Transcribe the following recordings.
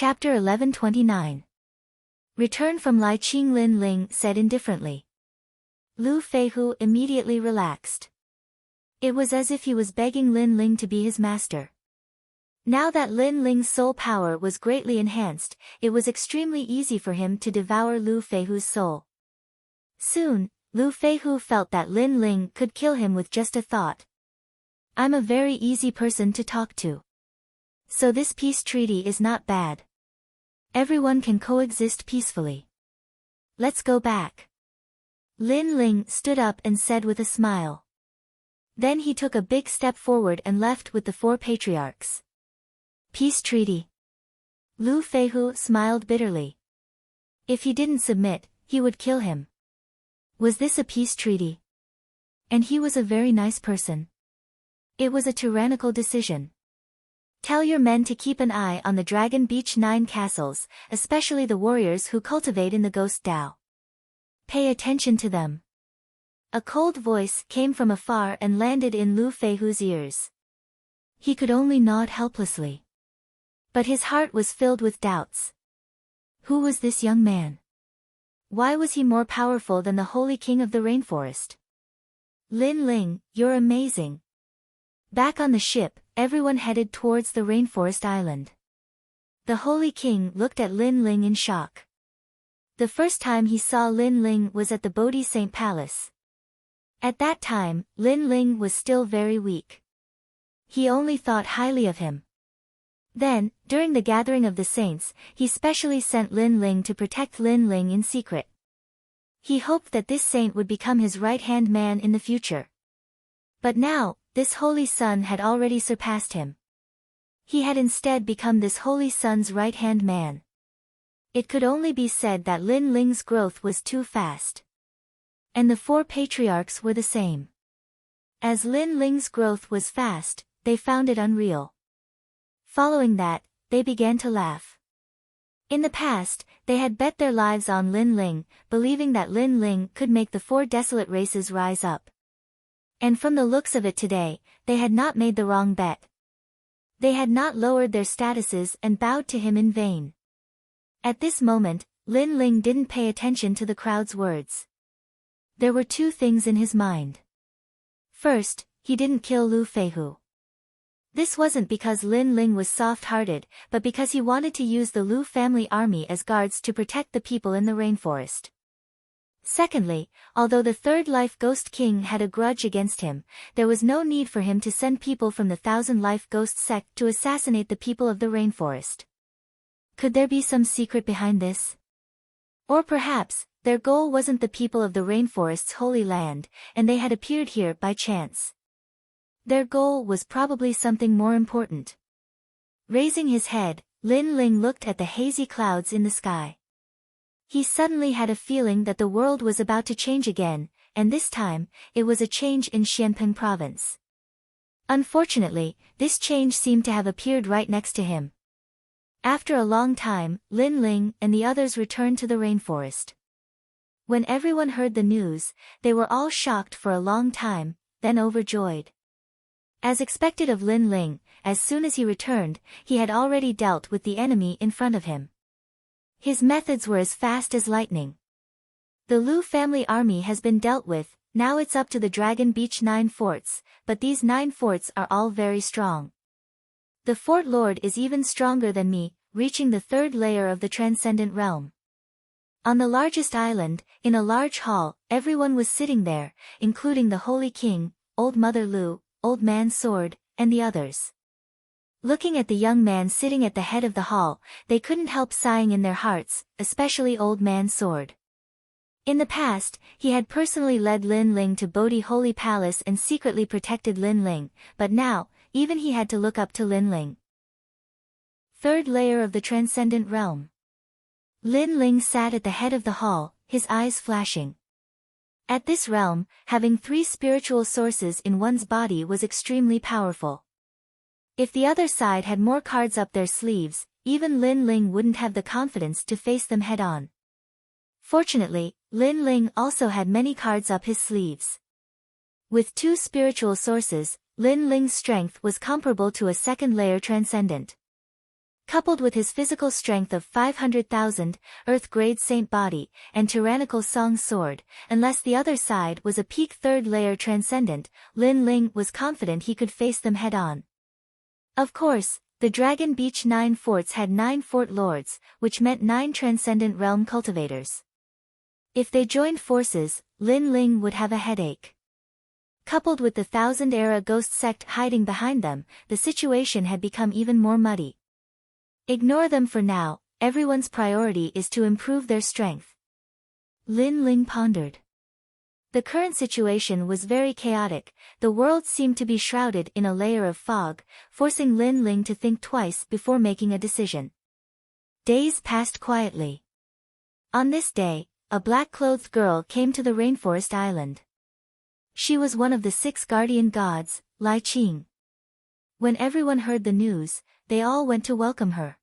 Chapter 1129. Return from Lai Qing. Lin Ling said indifferently. Lu Feihu immediately relaxed. It was as if he was begging Lin Ling to be his master. Now that Lin Ling's soul power was greatly enhanced, it was extremely easy for him to devour Lu Feihu's soul. Soon, Lu Feihu felt that Lin Ling could kill him with just a thought. I'm a very easy person to talk to. So this peace treaty is not bad. Everyone can coexist peacefully. Let's go back. Lin Ling stood up and said with a smile. Then he took a big step forward and left with the 4 patriarchs. Peace treaty. Lu Feihu smiled bitterly. If he didn't submit, he would kill him. Was this a peace treaty? And he was a very nice person. It was a tyrannical decision. Tell your men to keep an eye on the Dragon Beach 9 castles, especially the warriors who cultivate in the Ghost Dao. Pay attention to them. A cold voice came from afar and landed in Lu Feihu's ears. He could only nod helplessly. But his heart was filled with doubts. Who was this young man? Why was he more powerful than the Holy King of the Rainforest? Lin Ling, you're amazing. Back on the ship, everyone headed towards the Rainforest Island. The Holy King looked at Lin Ling in shock. The first time he saw Lin Ling was at the Bodhi Saint Palace. At that time, Lin Ling was still very weak. He only thought highly of him. Then, during the gathering of the saints, he specially sent Lin Ling to protect Lin Ling in secret. He hoped that this saint would become his right-hand man in the future. But now, this holy son had already surpassed him. He had instead become this holy son's right-hand man. It could only be said that Lin Ling's growth was too fast. And the 4 patriarchs were the same. As Lin Ling's growth was fast, they found it unreal. Following that, they began to laugh. In the past, they had bet their lives on Lin Ling, believing that Lin Ling could make the 4 desolate races rise up. And from the looks of it today, they had not made the wrong bet. They had not lowered their statuses and bowed to him in vain. At this moment, Lin Ling didn't pay attention to the crowd's words. There were 2 things in his mind. First, he didn't kill Lu Feihu. This wasn't because Lin Ling was soft-hearted, but because he wanted to use the Lu family army as guards to protect the people in the rainforest. Secondly, although the Third Life Ghost King had a grudge against him, there was no need for him to send people from the Thousand Life Ghost sect to assassinate the people of the rainforest. Could there be some secret behind this? Or perhaps, their goal wasn't the people of the rainforest's holy land, and they had appeared here by chance. Their goal was probably something more important. Raising his head, Lin Ling looked at the hazy clouds in the sky. He suddenly had a feeling that the world was about to change again, and this time, it was a change in Xianpeng province. Unfortunately, this change seemed to have appeared right next to him. After a long time, Lin Ling and the others returned to the rainforest. When everyone heard the news, they were all shocked for a long time, then overjoyed. As expected of Lin Ling, as soon as he returned, he had already dealt with the enemy in front of him. His methods were as fast as lightning. The Lu family army has been dealt with, now it's up to the Dragon Beach 9 forts, but these 9 forts are all very strong. The Fort Lord is even stronger than me, reaching the 3rd layer of the Transcendent Realm. On the largest island, in a large hall, everyone was sitting there, including the Holy King, Old Mother Lu, Old Man Sword, and the others. Looking at the young man sitting at the head of the hall, they couldn't help sighing in their hearts, especially Old Man Sword. In the past, he had personally led Lin Ling to Bodhi Holy Palace and secretly protected Lin Ling, but now, even he had to look up to Lin Ling. 3rd layer of the Transcendent Realm. Lin Ling sat at the head of the hall, his eyes flashing. At this realm, having 3 spiritual sources in one's body was extremely powerful. If the other side had more cards up their sleeves, even Lin Ling wouldn't have the confidence to face them head-on. Fortunately, Lin Ling also had many cards up his sleeves. With 2 spiritual sources, Lin Ling's strength was comparable to a 2nd layer transcendent. Coupled with his physical strength of 500,000, Earth-grade Saint body, and tyrannical Song sword, unless the other side was a peak third-layer transcendent, Lin Ling was confident he could face them head-on. Of course, the Dragon Beach 9 forts had 9 fort lords, which meant 9 transcendent realm cultivators. If they joined forces, Lin Ling would have a headache. Coupled with the Thousand-era ghost sect hiding behind them, the situation had become even more muddy. Ignore them for now, everyone's priority is to improve their strength. Lin Ling pondered. The current situation was very chaotic, the world seemed to be shrouded in a layer of fog, forcing Lin Ling to think twice before making a decision. Days passed quietly. On this day, a black-clothed girl came to the rainforest island. She was one of the 6 guardian gods, Lai Qing. When everyone heard the news, they all went to welcome her.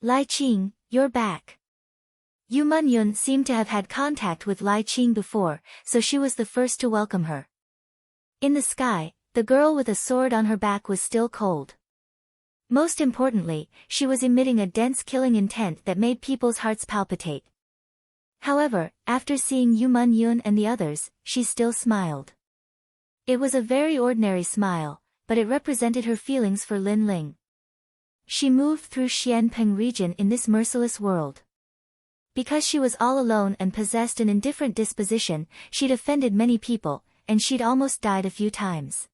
Lai Qing, you're back. Yu Munyun seemed to have had contact with Lai Qing before, so she was the first to welcome her. In the sky, the girl with a sword on her back was still cold. Most importantly, she was emitting a dense killing intent that made people's hearts palpitate. However, after seeing Yu Munyun and the others, she still smiled. It was a very ordinary smile, but it represented her feelings for Lin Ling. She moved through Xianpeng region in this merciless world. Because she was all alone and possessed an indifferent disposition, she'd offended many people, and she'd almost died a few times.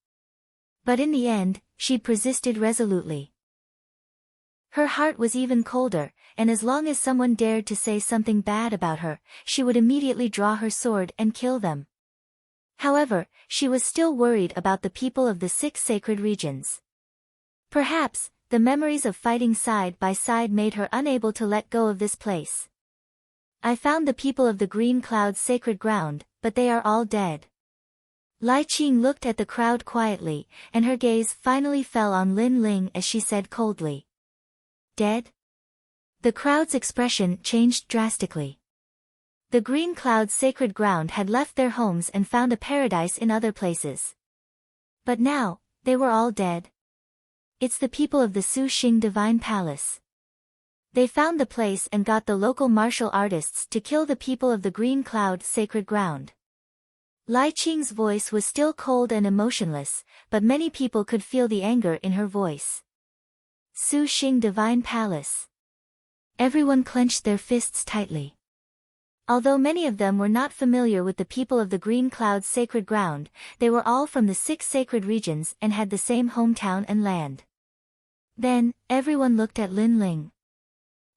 But in the end, she persisted resolutely. Her heart was even colder, and as long as someone dared to say something bad about her, she would immediately draw her sword and kill them. However, she was still worried about the people of the 6 sacred regions. Perhaps, the memories of fighting side by side made her unable to let go of this place. I found the people of the Green Cloud's sacred ground, but they are all dead. Lai Qing looked at the crowd quietly, and her gaze finally fell on Lin Ling as she said coldly. Dead? The crowd's expression changed drastically. The Green Cloud's sacred ground had left their homes and found a paradise in other places. But now, they were all dead. It's the people of the Su Xing Divine Palace. They found the place and got the local martial artists to kill the people of the Green Cloud sacred ground. Lai Qing's voice was still cold and emotionless, but many people could feel the anger in her voice. Su Xing Divine Palace. Everyone clenched their fists tightly. Although many of them were not familiar with the people of the Green Cloud's sacred ground, they were all from the 6 sacred regions and had the same hometown and land. Then, everyone looked at Lin Ling.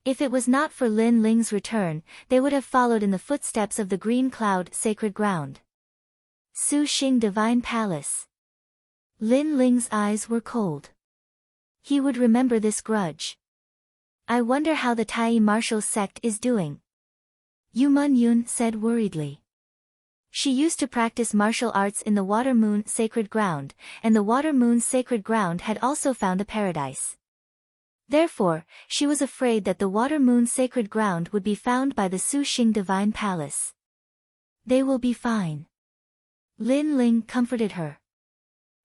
If it was not for Lin Ling's return, they would have followed in the footsteps of the Green Cloud sacred ground. Su Xing Divine Palace. Lin Ling's eyes were cold. He would remember this grudge. I wonder how the Tai martial sect is doing. Yu Munyun said worriedly. She used to practice martial arts in the Water Moon sacred ground, and the Water Moon sacred ground had also found a paradise. Therefore, she was afraid that the Water Moon sacred ground would be found by the Su Xing Divine Palace. They will be fine. Lin Ling comforted her.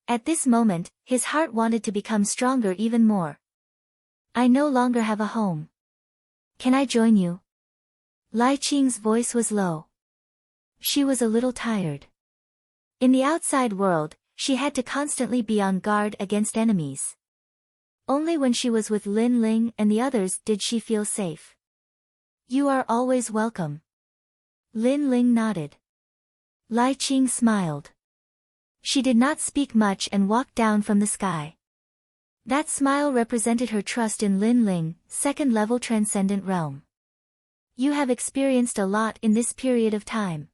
At this moment, his heart wanted to become stronger even more. I no longer have a home. Can I join you? Lai Qing's voice was low. She was a little tired. In the outside world, she had to constantly be on guard against enemies. Only when she was with Lin Ling and the others did she feel safe. You are always welcome. Lin Ling nodded. Lai Qing smiled. She did not speak much and walked down from the sky. That smile represented her trust in Lin Ling, second-level transcendent realm. You have experienced a lot in this period of time.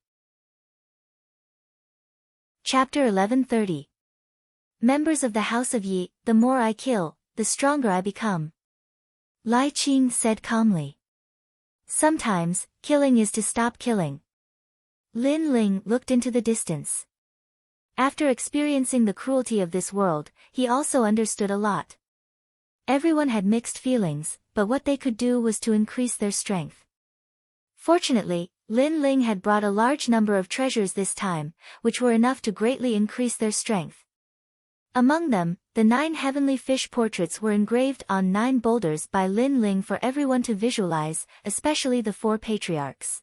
Chapter 1130. Members of the House of Yi, the more I kill, the stronger I become. Lai Qing said calmly. Sometimes, killing is to stop killing. Lin Ling looked into the distance. After experiencing the cruelty of this world, he also understood a lot. Everyone had mixed feelings, but what they could do was to increase their strength. Fortunately, Lin Ling had brought a large number of treasures this time, which were enough to greatly increase their strength. Among them, the 9 heavenly fish portraits were engraved on 9 boulders by Lin Ling for everyone to visualize, especially the 4 patriarchs.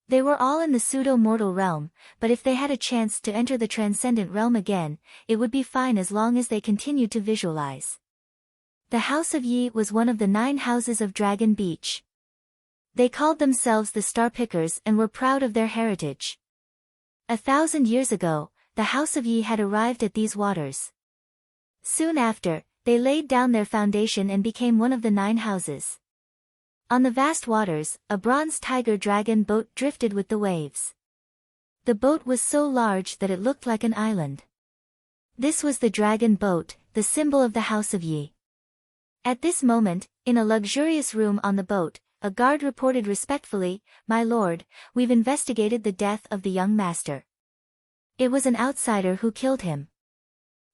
They were all in the pseudo-mortal realm, but if they had a chance to enter the transcendent realm again, it would be fine as long as they continued to visualize. The House of Yi was one of the 9 houses of Dragon Beach. They called themselves the Star Pickers and were proud of their heritage. 1,000 years ago, the House of Yi had arrived at these waters. Soon after, they laid down their foundation and became one of the 9 houses. On the vast waters, a bronze tiger dragon boat drifted with the waves. The boat was so large that it looked like an island. This was the dragon boat, the symbol of the House of Yi. At this moment, in a luxurious room on the boat, a guard reported respectfully, "My lord, we've investigated the death of the young master. It was an outsider who killed him."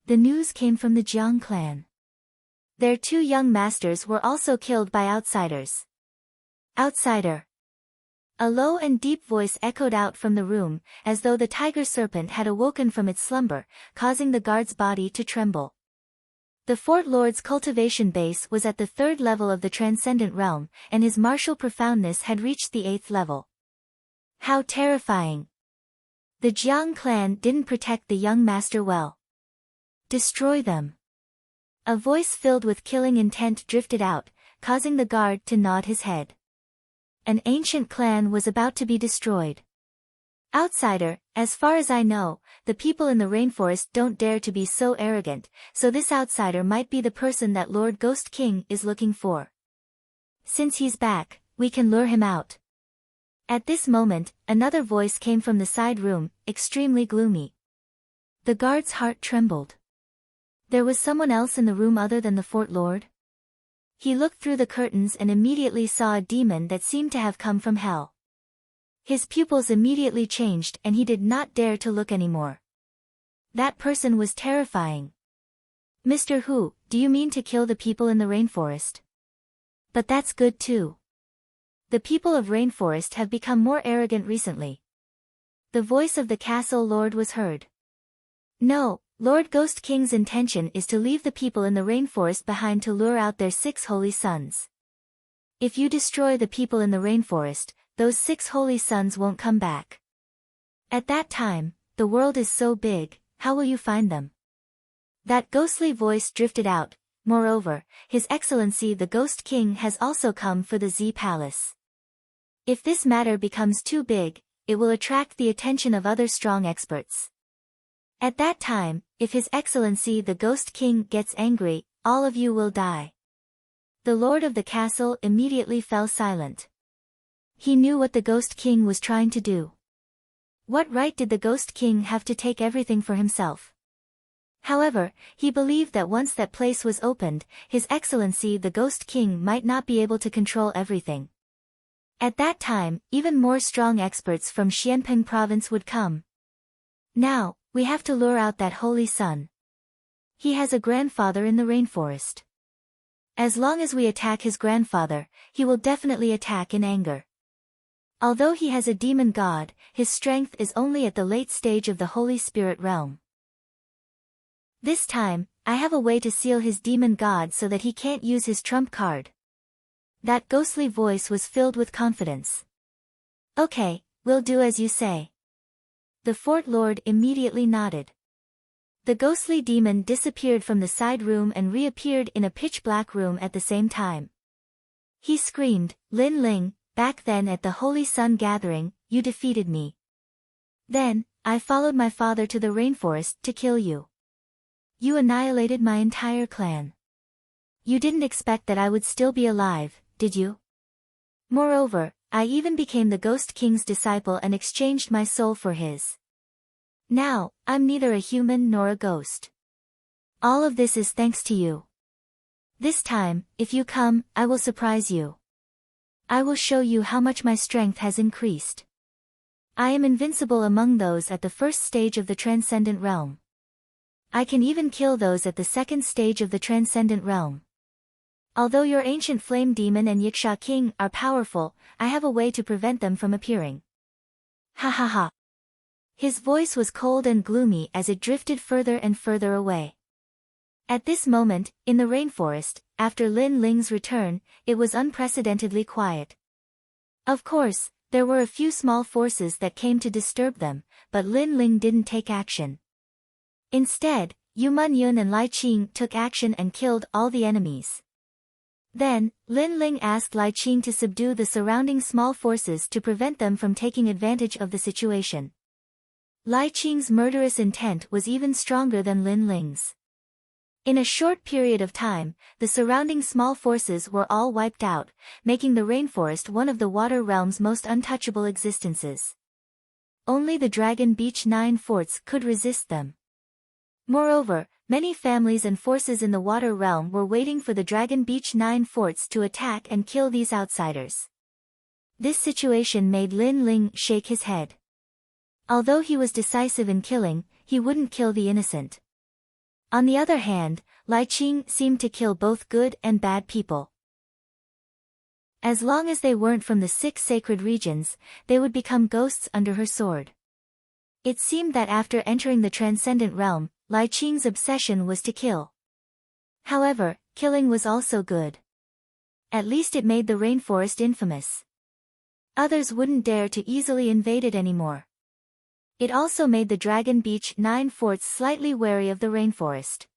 The news came from the Jiang clan. Their 2 young masters were also killed by outsiders. Outsider. A low and deep voice echoed out from the room, as though the tiger serpent had awoken from its slumber, causing the guard's body to tremble. The Fort Lord's cultivation base was at the 3rd level of the transcendent realm, and his martial profoundness had reached the 8th level. How terrifying! The Jiang clan didn't protect the young master well. Destroy them. A voice filled with killing intent drifted out, causing the guard to nod his head. An ancient clan was about to be destroyed. Outsider, as far as I know, the people in the rainforest don't dare to be so arrogant, so this outsider might be the person that Lord Ghost King is looking for. Since he's back, we can lure him out. At this moment, another voice came from the side room, extremely gloomy. The guard's heart trembled. There was someone else in the room other than the Fort Lord? He looked through the curtains and immediately saw a demon that seemed to have come from hell. His pupils immediately changed and he did not dare to look anymore. That person was terrifying. "Mr. Hu, do you mean to kill the people in the rainforest?" "But that's good too. The people of rainforest have become more arrogant recently." The voice of the castle lord was heard. "No, Lord Ghost King's intention is to leave the people in the rainforest behind to lure out their 6 holy sons. If you destroy the people in the rainforest, those 6 holy sons won't come back. At that time, the world is so big, how will you find them?" That ghostly voice drifted out. "Moreover, His Excellency the Ghost King has also come for the Z Palace. If this matter becomes too big, it will attract the attention of other strong experts. At that time, if His Excellency the Ghost King gets angry, all of you will die." The lord of the castle immediately fell silent. He knew what the Ghost King was trying to do. What right did the Ghost King have to take everything for himself? However, he believed that once that place was opened, His Excellency the Ghost King might not be able to control everything. At that time, even more strong experts from Xianping province would come. Now, we have to lure out that holy son. He has a grandfather in the rainforest. As long as we attack his grandfather, he will definitely attack in anger. Although he has a demon god, his strength is only at the late stage of the Holy Spirit realm. This time, I have a way to seal his demon god so that he can't use his trump card. That ghostly voice was filled with confidence. "Okay, we'll do as you say." The Fort Lord immediately nodded. The ghostly demon disappeared from the side room and reappeared in a pitch-black room at the same time. He screamed, "Lin Ling, back then at the Holy Sun Gathering, you defeated me. Then, I followed my father to the rainforest to kill you. You annihilated my entire clan. You didn't expect that I would still be alive, did you? Moreover, I even became the Ghost King's disciple and exchanged my soul for his. Now, I'm neither a human nor a ghost. All of this is thanks to you. This time, if you come, I will surprise you. I will show you how much my strength has increased. I am invincible among those at the first stage of the transcendent realm. I can even kill those at the second stage of the transcendent realm. Although your ancient flame demon and Yiksha King are powerful, I have a way to prevent them from appearing." Ha ha ha. His voice was cold and gloomy as it drifted further and further away. At this moment, in the rainforest, after Lin Ling's return, it was unprecedentedly quiet. Of course, there were a few small forces that came to disturb them, but Lin Ling didn't take action. Instead, Yu Munyun and Lai Qing took action and killed all the enemies. Then, Lin Ling asked Lai Qing to subdue the surrounding small forces to prevent them from taking advantage of the situation. Lai Qing's murderous intent was even stronger than Lin Ling's. In a short period of time, the surrounding small forces were all wiped out, making the rainforest one of the water realm's most untouchable existences. Only the Dragon Beach 9 forts could resist them. Moreover, many families and forces in the water realm were waiting for the Dragon Beach 9 forts to attack and kill these outsiders. This situation made Lin Ling shake his head. Although he was decisive in killing, he wouldn't kill the innocent. On the other hand, Lai Qing seemed to kill both good and bad people. As long as they weren't from the 6 sacred regions, they would become ghosts under her sword. It seemed that after entering the transcendent realm, Lai Qing's obsession was to kill. However, killing was also good. At least it made the rainforest infamous. Others wouldn't dare to easily invade it anymore. It also made the Dragon Beach 9 forts slightly wary of the rainforest.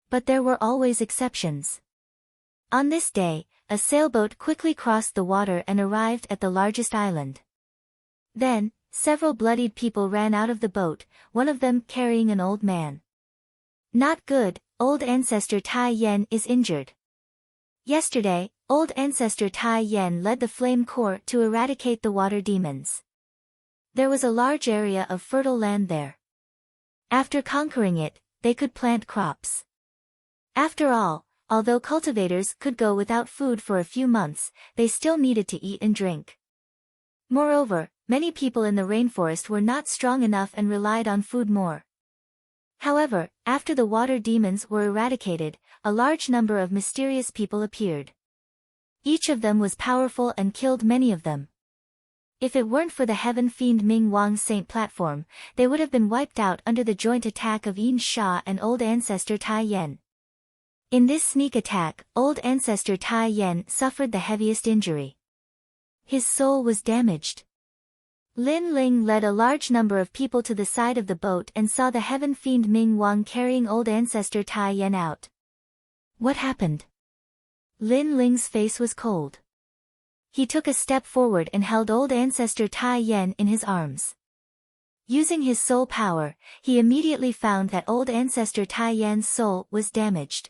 But there were always exceptions. On this day, a sailboat quickly crossed the water and arrived at the largest island. Then, several bloodied people ran out of the boat, one of them carrying an old man. Not good, old ancestor Tai Yen is injured. Yesterday, old ancestor Tai Yen led the Flame Corps to eradicate the water demons. There was a large area of fertile land there. After conquering it, they could plant crops. After all, although cultivators could go without food for a few months, they still needed to eat and drink. Moreover, many people in the rainforest were not strong enough and relied on food more. However, after the water demons were eradicated, a large number of mysterious people appeared. Each of them was powerful and killed many of them. If it weren't for the Heaven Fiend Ming Wang's Saint platform, they would have been wiped out under the joint attack of Yin Sha and old ancestor Tai Yen. In this sneak attack, old ancestor Tai Yen suffered the heaviest injury. His soul was damaged. Lin Ling led a large number of people to the side of the boat and saw the Heaven Fiend Ming Wang carrying old ancestor Tai Yen out. What happened? Lin Ling's face was cold. He took a step forward and held old ancestor Tai Yen in his arms. Using his soul power, he immediately found that old ancestor Tai Yen's soul was damaged.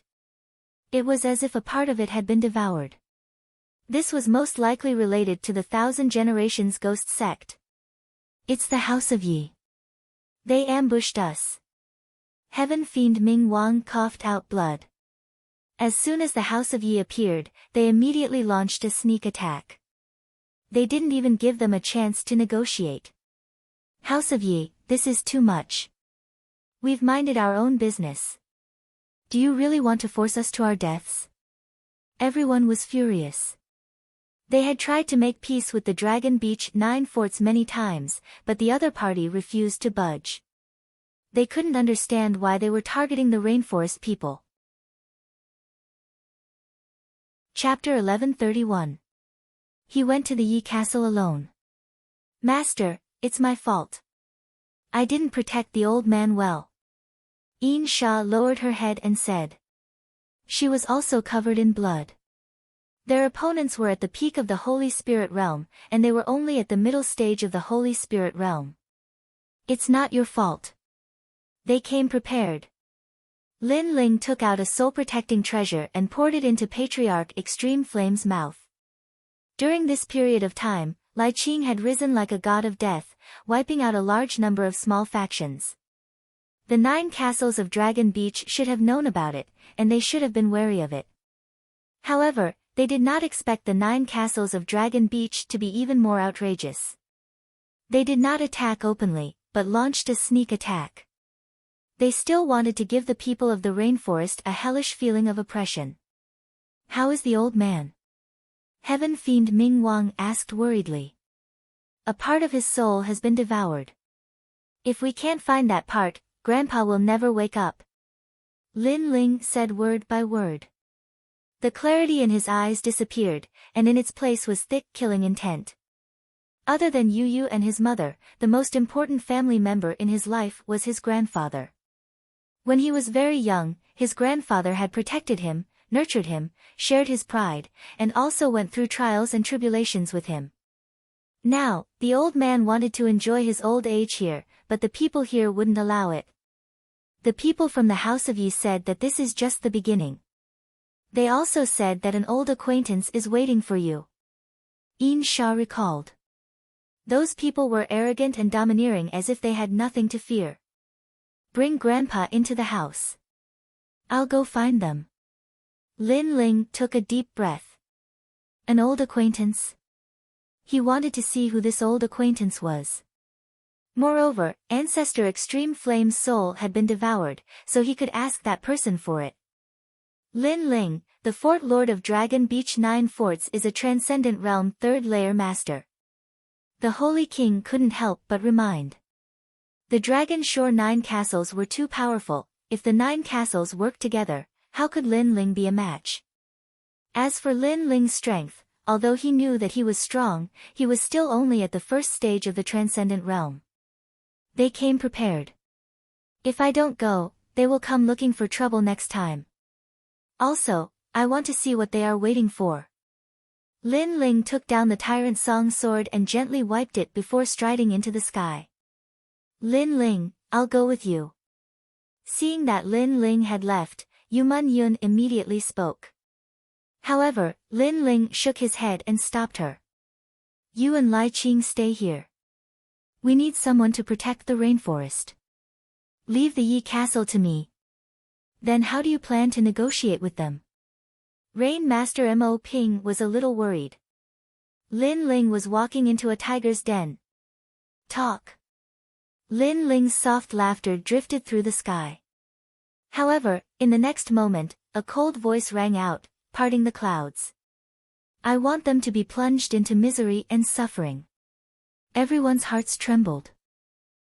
It was as if a part of it had been devoured. This was most likely related to the 1,000 Generations ghost sect. It's the House of Yi. They ambushed us. Heaven Fiend Ming Wang coughed out blood. As soon as the House of Yi appeared, they immediately launched a sneak attack. They didn't even give them a chance to negotiate. House of Yi, this is too much. We've minded our own business. Do you really want to force us to our deaths? Everyone was furious. They had tried to make peace with the Dragon Beach 9 forts many times, but the other party refused to budge. They couldn't understand why they were targeting the rainforest people. Chapter 1131. He went to the Yi castle alone. Master, it's my fault. I didn't protect the old man well. Yin Sha lowered her head and said. She was also covered in blood. Their opponents were at the peak of the Holy Spirit realm, and they were only at the middle stage of the Holy Spirit realm. It's not your fault. They came prepared. Lin Ling took out a soul-protecting treasure and poured it into Patriarch Extreme Flame's mouth. During this period of time, Lai Qing had risen like a god of death, wiping out a large number of small factions. The 9 castles of Dragon Beach should have known about it, and they should have been wary of it. However, they did not expect the 9 castles of Dragon Beach to be even more outrageous. They did not attack openly, but launched a sneak attack. They still wanted to give the people of the rainforest a hellish feeling of oppression. How is the old man? Heaven Fiend Ming Wang asked worriedly. A part of his soul has been devoured. If we can't find that part, Grandpa will never wake up. Lin Ling said word by word. The clarity in his eyes disappeared, and in its place was thick killing intent. Other than Yu Yu and his mother, the most important family member in his life was his grandfather. When he was very young, his grandfather had protected him, nurtured him, shared his pride, and also went through trials and tribulations with him. Now, the old man wanted to enjoy his old age here, but the people here wouldn't allow it. The people from the House of Yi said that this is just the beginning. They also said that an old acquaintance is waiting for you. Yin Sha recalled. Those people were arrogant and domineering as if they had nothing to fear. Bring Grandpa into the house. I'll go find them. Lin Ling took a deep breath. An old acquaintance? He wanted to see who this old acquaintance was. Moreover, Ancestor Extreme Flame's soul had been devoured, so he could ask that person for it. Lin Ling, the Fort Lord of Dragon Beach 9 Forts, is a Transcendent Realm 3rd Layer Master. The Holy King couldn't help but remind. The Dragon Shore 9 castles were too powerful. If the 9 castles worked together, how could Lin Ling be a match? As for Lin Ling's strength, although he knew that he was strong, he was still only at the first stage of the Transcendent Realm. They came prepared. If I don't go, they will come looking for trouble next time. Also, I want to see what they are waiting for. Lin Ling took down the Tyrant Song sword and gently wiped it before striding into the sky. Lin Ling, I'll go with you. Seeing that Lin Ling had left, Yuman Yun immediately spoke. However, Lin Ling shook his head and stopped her. You and Lai Qing stay here. We need someone to protect the rainforest. Leave the Yi Castle to me. Then how do you plan to negotiate with them? Rain Master Mo Ping was a little worried. Lin Ling was walking into a tiger's den. Talk. Lin Ling's soft laughter drifted through the sky. However, in the next moment, a cold voice rang out, parting the clouds. I want them to be plunged into misery and suffering. Everyone's hearts trembled.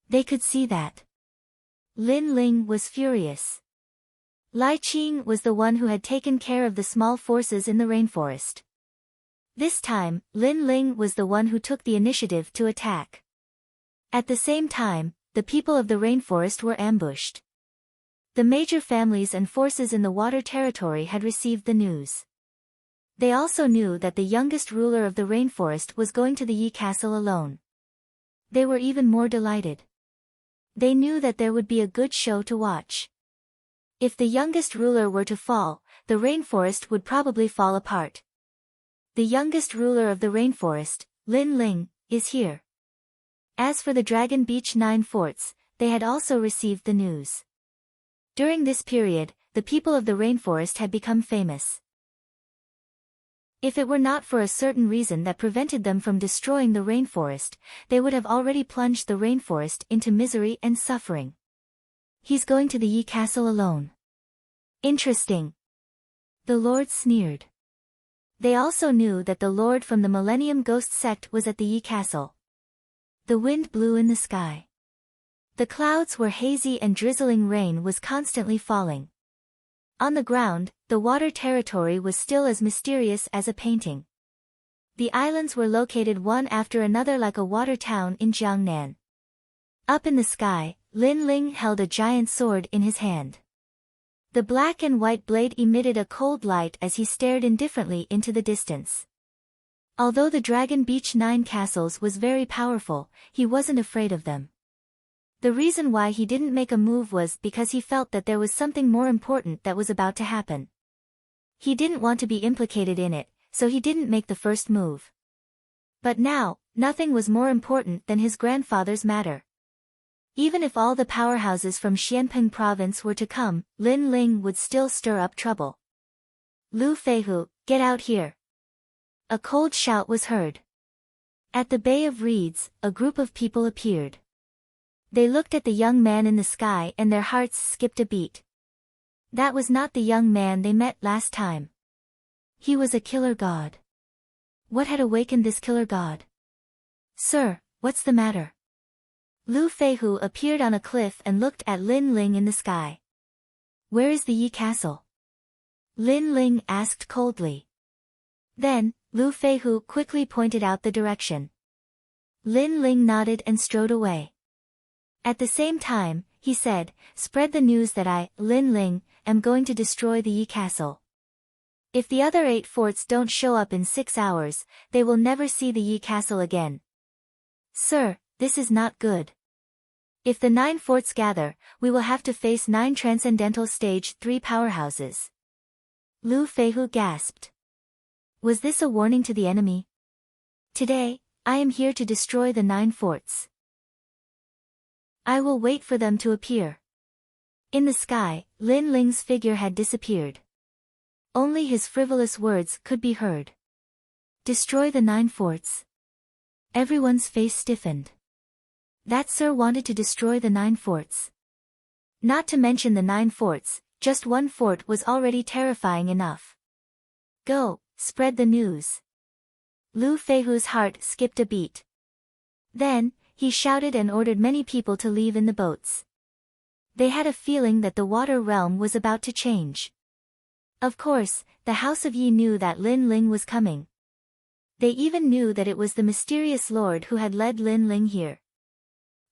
They could see that. Lin Ling was furious. Lai Qing was the one who had taken care of the small forces in the rainforest. This time, Lin Ling was the one who took the initiative to attack. At the same time, the people of the rainforest were ambushed. The major families and forces in the water territory had received the news. They also knew that the youngest ruler of the rainforest was going to the Yi Castle alone. They were even more delighted. They knew that there would be a good show to watch. If the youngest ruler were to fall, the rainforest would probably fall apart. The youngest ruler of the rainforest, Lin Ling, is here. As for the Dragon Beach 9 forts, they had also received the news. During this period, the people of the rainforest had become famous. If it were not for a certain reason that prevented them from destroying the rainforest, they would have already plunged the rainforest into misery and suffering. He's going to the Yi Castle alone. Interesting. The Lord sneered. They also knew that the Lord from the Millennium Ghost sect was at the Yi Castle. The wind blew in the sky. The clouds were hazy and drizzling rain was constantly falling. On the ground, the water territory was still as mysterious as a painting. The islands were located one after another like a water town in Jiangnan. Up in the sky, Lin Ling held a giant sword in his hand. The black and white blade emitted a cold light as he stared indifferently into the distance. Although the Dragon Beach 9 castles was very powerful, he wasn't afraid of them. The reason why he didn't make a move was because he felt that there was something more important that was about to happen. He didn't want to be implicated in it, so he didn't make the first move. But now, nothing was more important than his grandfather's matter. Even if all the powerhouses from Xianping province were to come, Lin Ling would still stir up trouble. Lu Feihu, get out here. A cold shout was heard. At the Bay of Reeds, a group of people appeared. They looked at the young man in the sky and their hearts skipped a beat. That was not the young man they met last time. He was a killer god. What had awakened this killer god? Sir, what's the matter? Lu Feihu appeared on a cliff and looked at Lin Ling in the sky. Where is the Yi castle? Lin Ling asked coldly. Then, Lu Feihu quickly pointed out the direction. Lin Ling nodded and strode away. At the same time, he said, "Spread the news that I, Lin Ling, am going to destroy the Yi castle. If the other 8 forts don't show up in 6 hours, they will never see the Yi castle again." "Sir, this is not good. If the 9 forts gather, we will have to face 9 transcendental stage 3 powerhouses." Lu Feihu gasped. Was this a warning to the enemy? "Today, I am here to destroy the 9 forts. I will wait for them to appear." In the sky, Lin Ling's figure had disappeared. Only his frivolous words could be heard. Destroy the 9 forts. Everyone's face stiffened. That sir wanted to destroy the 9 forts. Not to mention the 9 forts, just 1 fort was already terrifying enough. Go, spread the news. Lu Feihu's heart skipped a beat. Then, he shouted and ordered many people to leave in the boats. They had a feeling that the water realm was about to change. Of course, the House of Yi knew that Lin Ling was coming. They even knew that it was the mysterious lord who had led Lin Ling here.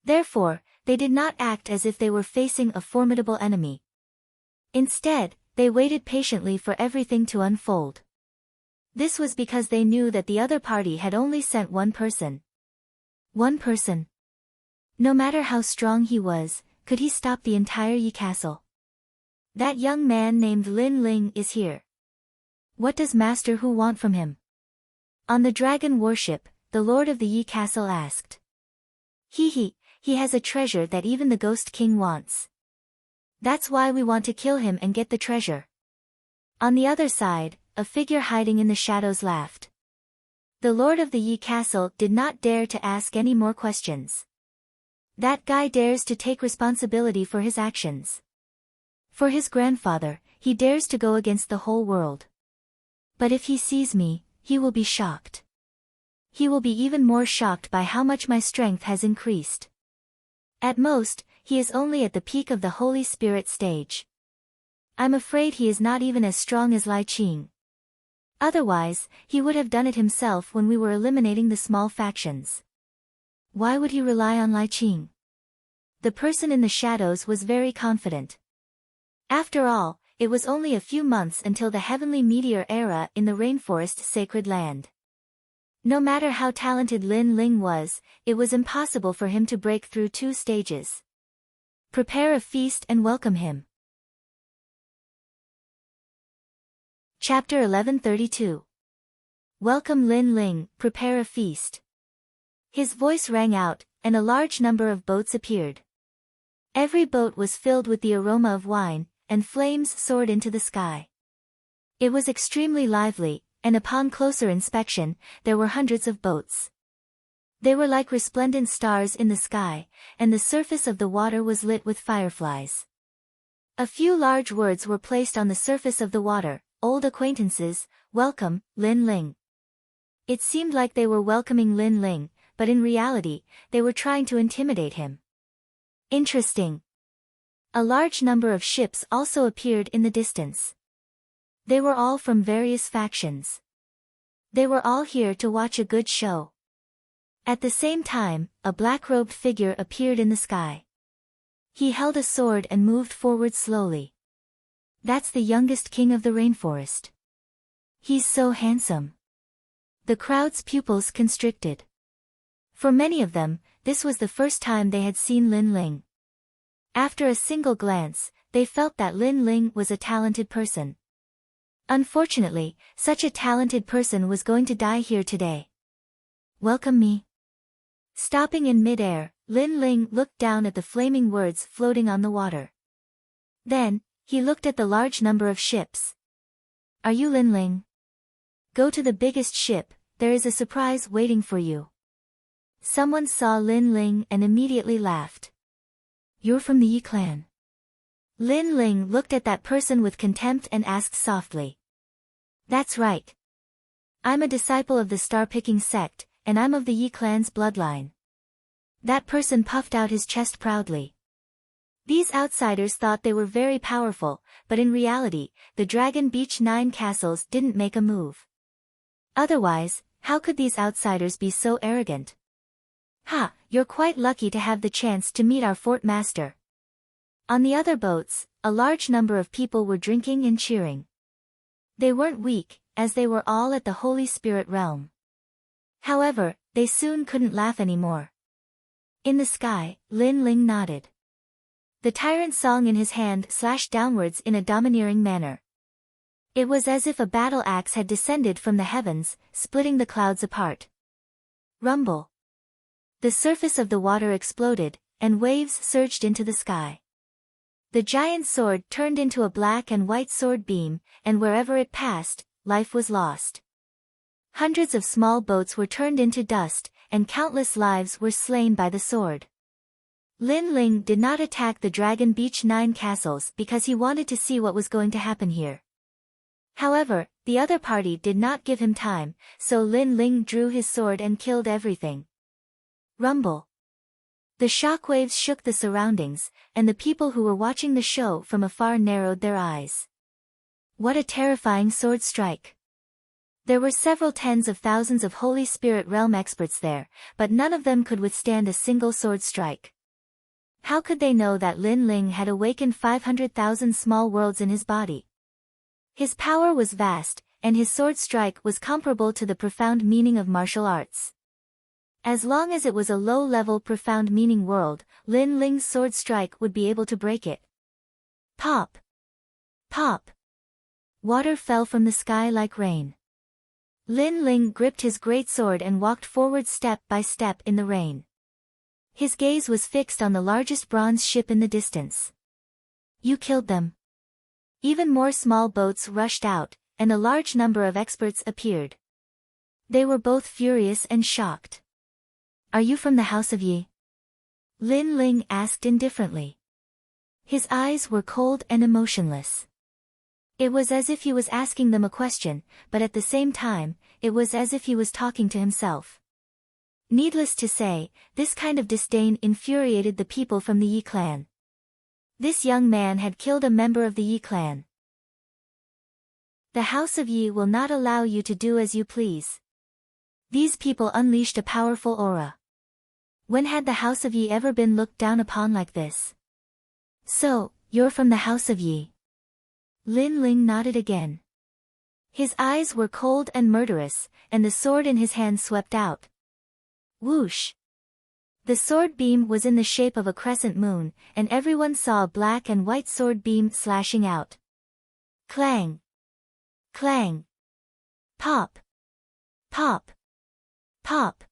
Therefore, they did not act as if they were facing a formidable enemy. Instead, they waited patiently for everything to unfold. This was because they knew that the other party had only sent 1 person. 1 person. No matter how strong he was, could he stop the entire Yi castle? That young man named Lin Ling is here. What does Master Hu want from him? On the dragon warship, the lord of the Yi castle asked. He has a treasure that even the Ghost King wants. That's why we want to kill him and get the treasure. On the other side, a figure hiding in the shadows laughed. The lord of the Yi castle did not dare to ask any more questions. That guy dares to take responsibility for his actions. For his grandfather, he dares to go against the whole world. But if he sees me, he will be shocked. He will be even more shocked by how much my strength has increased. At most, he is only at the peak of the Holy Spirit stage. I'm afraid he is not even as strong as Lai Qing. Otherwise, he would have done it himself when we were eliminating the small factions. Why would he rely on Lai Qing? The person in the shadows was very confident. After all, it was only a few months until the heavenly meteor era in the rainforest sacred land. No matter how talented Lin Ling was, it was impossible for him to break through 2 stages. Prepare a feast and welcome him. Chapter 1132. Welcome Lin Ling, prepare a feast. His voice rang out, and a large number of boats appeared. Every boat was filled with the aroma of wine, and flames soared into the sky. It was extremely lively, and upon closer inspection, there were hundreds of boats. They were like resplendent stars in the sky, and the surface of the water was lit with fireflies. A few large words were placed on the surface of the water. Old acquaintances, welcome, Lin Ling. It seemed like they were welcoming Lin Ling, but in reality, they were trying to intimidate him. Interesting. A large number of ships also appeared in the distance. They were all from various factions. They were all here to watch a good show. At the same time, a black-robed figure appeared in the sky. He held a sword and moved forward slowly. That's the youngest king of the rainforest. He's so handsome. The crowd's pupils constricted. For many of them, this was the first time they had seen Lin Ling. After a single glance, they felt that Lin Ling was a talented person. Unfortunately, such a talented person was going to die here today. Welcome me. Stopping in mid-air, Lin Ling looked down at the flaming words floating on the water. Then, he looked at the large number of ships. Are you Lin Ling? Go to the biggest ship, there is a surprise waiting for you. Someone saw Lin Ling and immediately laughed. You're from the Yi clan. Lin Ling looked at that person with contempt and asked softly. That's right. I'm a disciple of the star-picking sect, and I'm of the Yi clan's bloodline. That person puffed out his chest proudly. These outsiders thought they were very powerful, but in reality, the Dragon Beach 9 castles didn't make a move. Otherwise, how could these outsiders be so arrogant? Ha, you're quite lucky to have the chance to meet our fort master. On the other boats, a large number of people were drinking and cheering. They weren't weak, as they were all at the Holy Spirit realm. However, they soon couldn't laugh anymore. In the sky, Lin Ling nodded. The tyrant's song in his hand slashed downwards in a domineering manner. It was as if a battle axe had descended from the heavens, splitting the clouds apart. Rumble. The surface of the water exploded, and waves surged into the sky. The giant sword turned into a black and white sword beam, and wherever it passed, life was lost. Hundreds of small boats were turned into dust, and countless lives were slain by the sword. Lin Ling did not attack the Dragon Beach 9 castles because he wanted to see what was going to happen here. However, the other party did not give him time, so Lin Ling drew his sword and killed everything. Rumble. The shockwaves shook the surroundings, and the people who were watching the show from afar narrowed their eyes. What a terrifying sword strike! There were several tens of thousands of Holy Spirit realm experts there, but none of them could withstand a single sword strike. How could they know that Lin Ling had awakened 500,000 small worlds in his body? His power was vast, and his sword strike was comparable to the profound meaning of martial arts. As long as it was a low-level profound meaning world, Lin Ling's sword strike would be able to break it. Pop! Pop! Water fell from the sky like rain. Lin Ling gripped his great sword and walked forward step by step in the rain. His gaze was fixed on the largest bronze ship in the distance. You killed them. Even more small boats rushed out, and a large number of experts appeared. They were both furious and shocked. Are you from the House of Yi? Lin Ling asked indifferently. His eyes were cold and emotionless. It was as if he was asking them a question, but at the same time, it was as if he was talking to himself. Needless to say, this kind of disdain infuriated the people from the Yi clan. This young man had killed a member of the Yi clan. The House of Yi will not allow you to do as you please. These people unleashed a powerful aura. When had the House of Yi ever been looked down upon like this? So, you're from the House of Yi. Lin Ling nodded again. His eyes were cold and murderous, and the sword in his hand swept out. Whoosh! The sword beam was in the shape of a crescent moon, and everyone saw a black and white sword beam slashing out. Clang! Clang! Pop! Pop! Pop!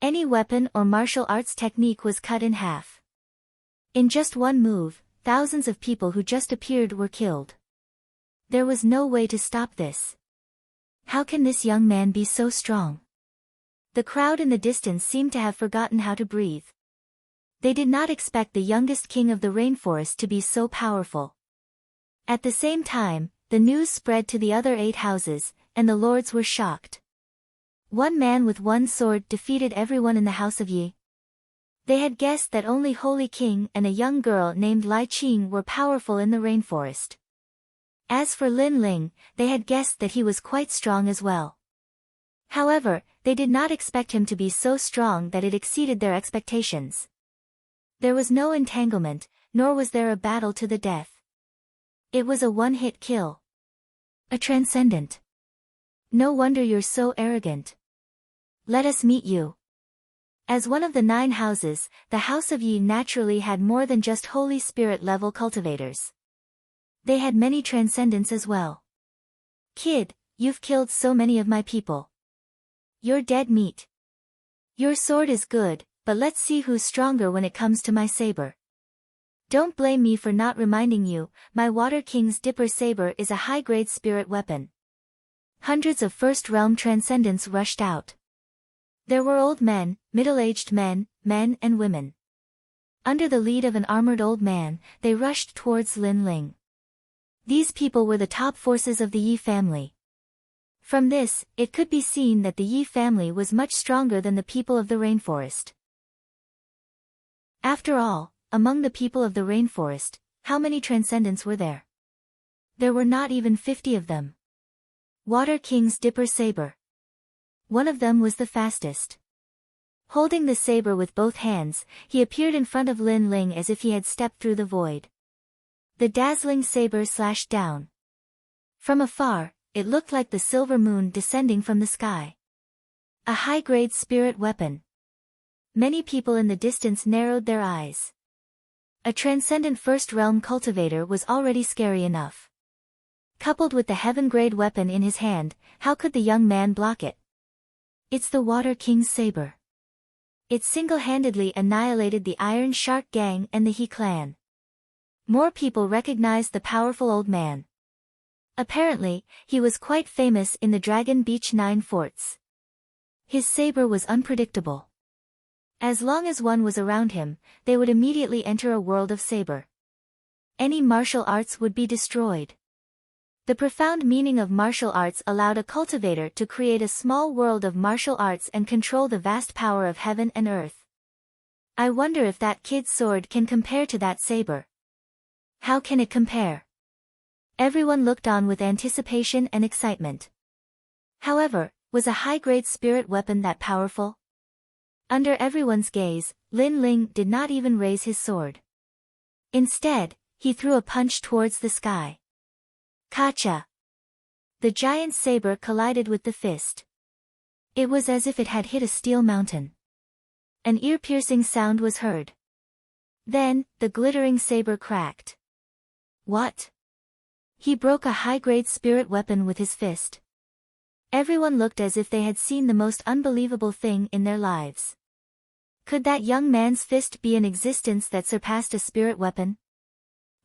Any weapon or martial arts technique was cut in half. In just one move, thousands of people who just appeared were killed. There was no way to stop this. How can this young man be so strong? The crowd in the distance seemed to have forgotten how to breathe. They did not expect the youngest king of the rainforest to be so powerful. At the same time, the news spread to the other 8 houses, and the lords were shocked. One man with one sword defeated everyone in the House of Yi. They had guessed that only Holy King and a young girl named Lai Qing were powerful in the rainforest. As for Lin Ling, they had guessed that he was quite strong as well. However, they did not expect him to be so strong that it exceeded their expectations. There was no entanglement, nor was there a battle to the death. It was a one-hit kill. A transcendent. No wonder you're so arrogant. Let us meet you. As one of the 9 houses, the House of Yi naturally had more than just Holy Spirit level cultivators. They had many transcendents as well. Kid, you've killed so many of my people. You're dead meat. Your sword is good, but let's see who's stronger when it comes to my saber. Don't blame me for not reminding you, my Water King's Dipper Saber is a high-grade spirit weapon. Hundreds of First Realm transcendents rushed out. There were old men, middle-aged men, men and women. Under the lead of an armored old man, they rushed towards Lin Ling. These people were the top forces of the Yi family. From this, it could be seen that the Yi family was much stronger than the people of the rainforest. After all, among the people of the rainforest, how many transcendents were there? There were not even 50 of them. Water King's dipper saber. One of them was the fastest. Holding the saber with both hands, he appeared in front of Lin Ling as if he had stepped through the void. The dazzling saber slashed down. From afar, it looked like the silver moon descending from the sky. A high-grade spirit weapon. Many people in the distance narrowed their eyes. A transcendent First Realm cultivator was already scary enough. Coupled with the heaven-grade weapon in his hand, how could the young man block it? It's the Water King's saber. It single-handedly annihilated the Iron Shark Gang and the He clan. More people recognized the powerful old man. Apparently, he was quite famous in the Dragon Beach 9 forts. His saber was unpredictable. As long as one was around him, they would immediately enter a world of saber. Any martial arts would be destroyed. The profound meaning of martial arts allowed a cultivator to create a small world of martial arts and control the vast power of heaven and earth. I wonder if that kid's sword can compare to that saber. How can it compare? Everyone looked on with anticipation and excitement. However, was a high-grade spirit weapon that powerful? Under everyone's gaze, Lin Ling did not even raise his sword. Instead, he threw a punch towards the sky. Kacha! The giant saber collided with the fist. It was as if it had hit a steel mountain. An ear-piercing sound was heard. Then, the glittering saber cracked. What? He broke a high-grade spirit weapon with his fist. Everyone looked as if they had seen the most unbelievable thing in their lives. Could that young man's fist be an existence that surpassed a spirit weapon?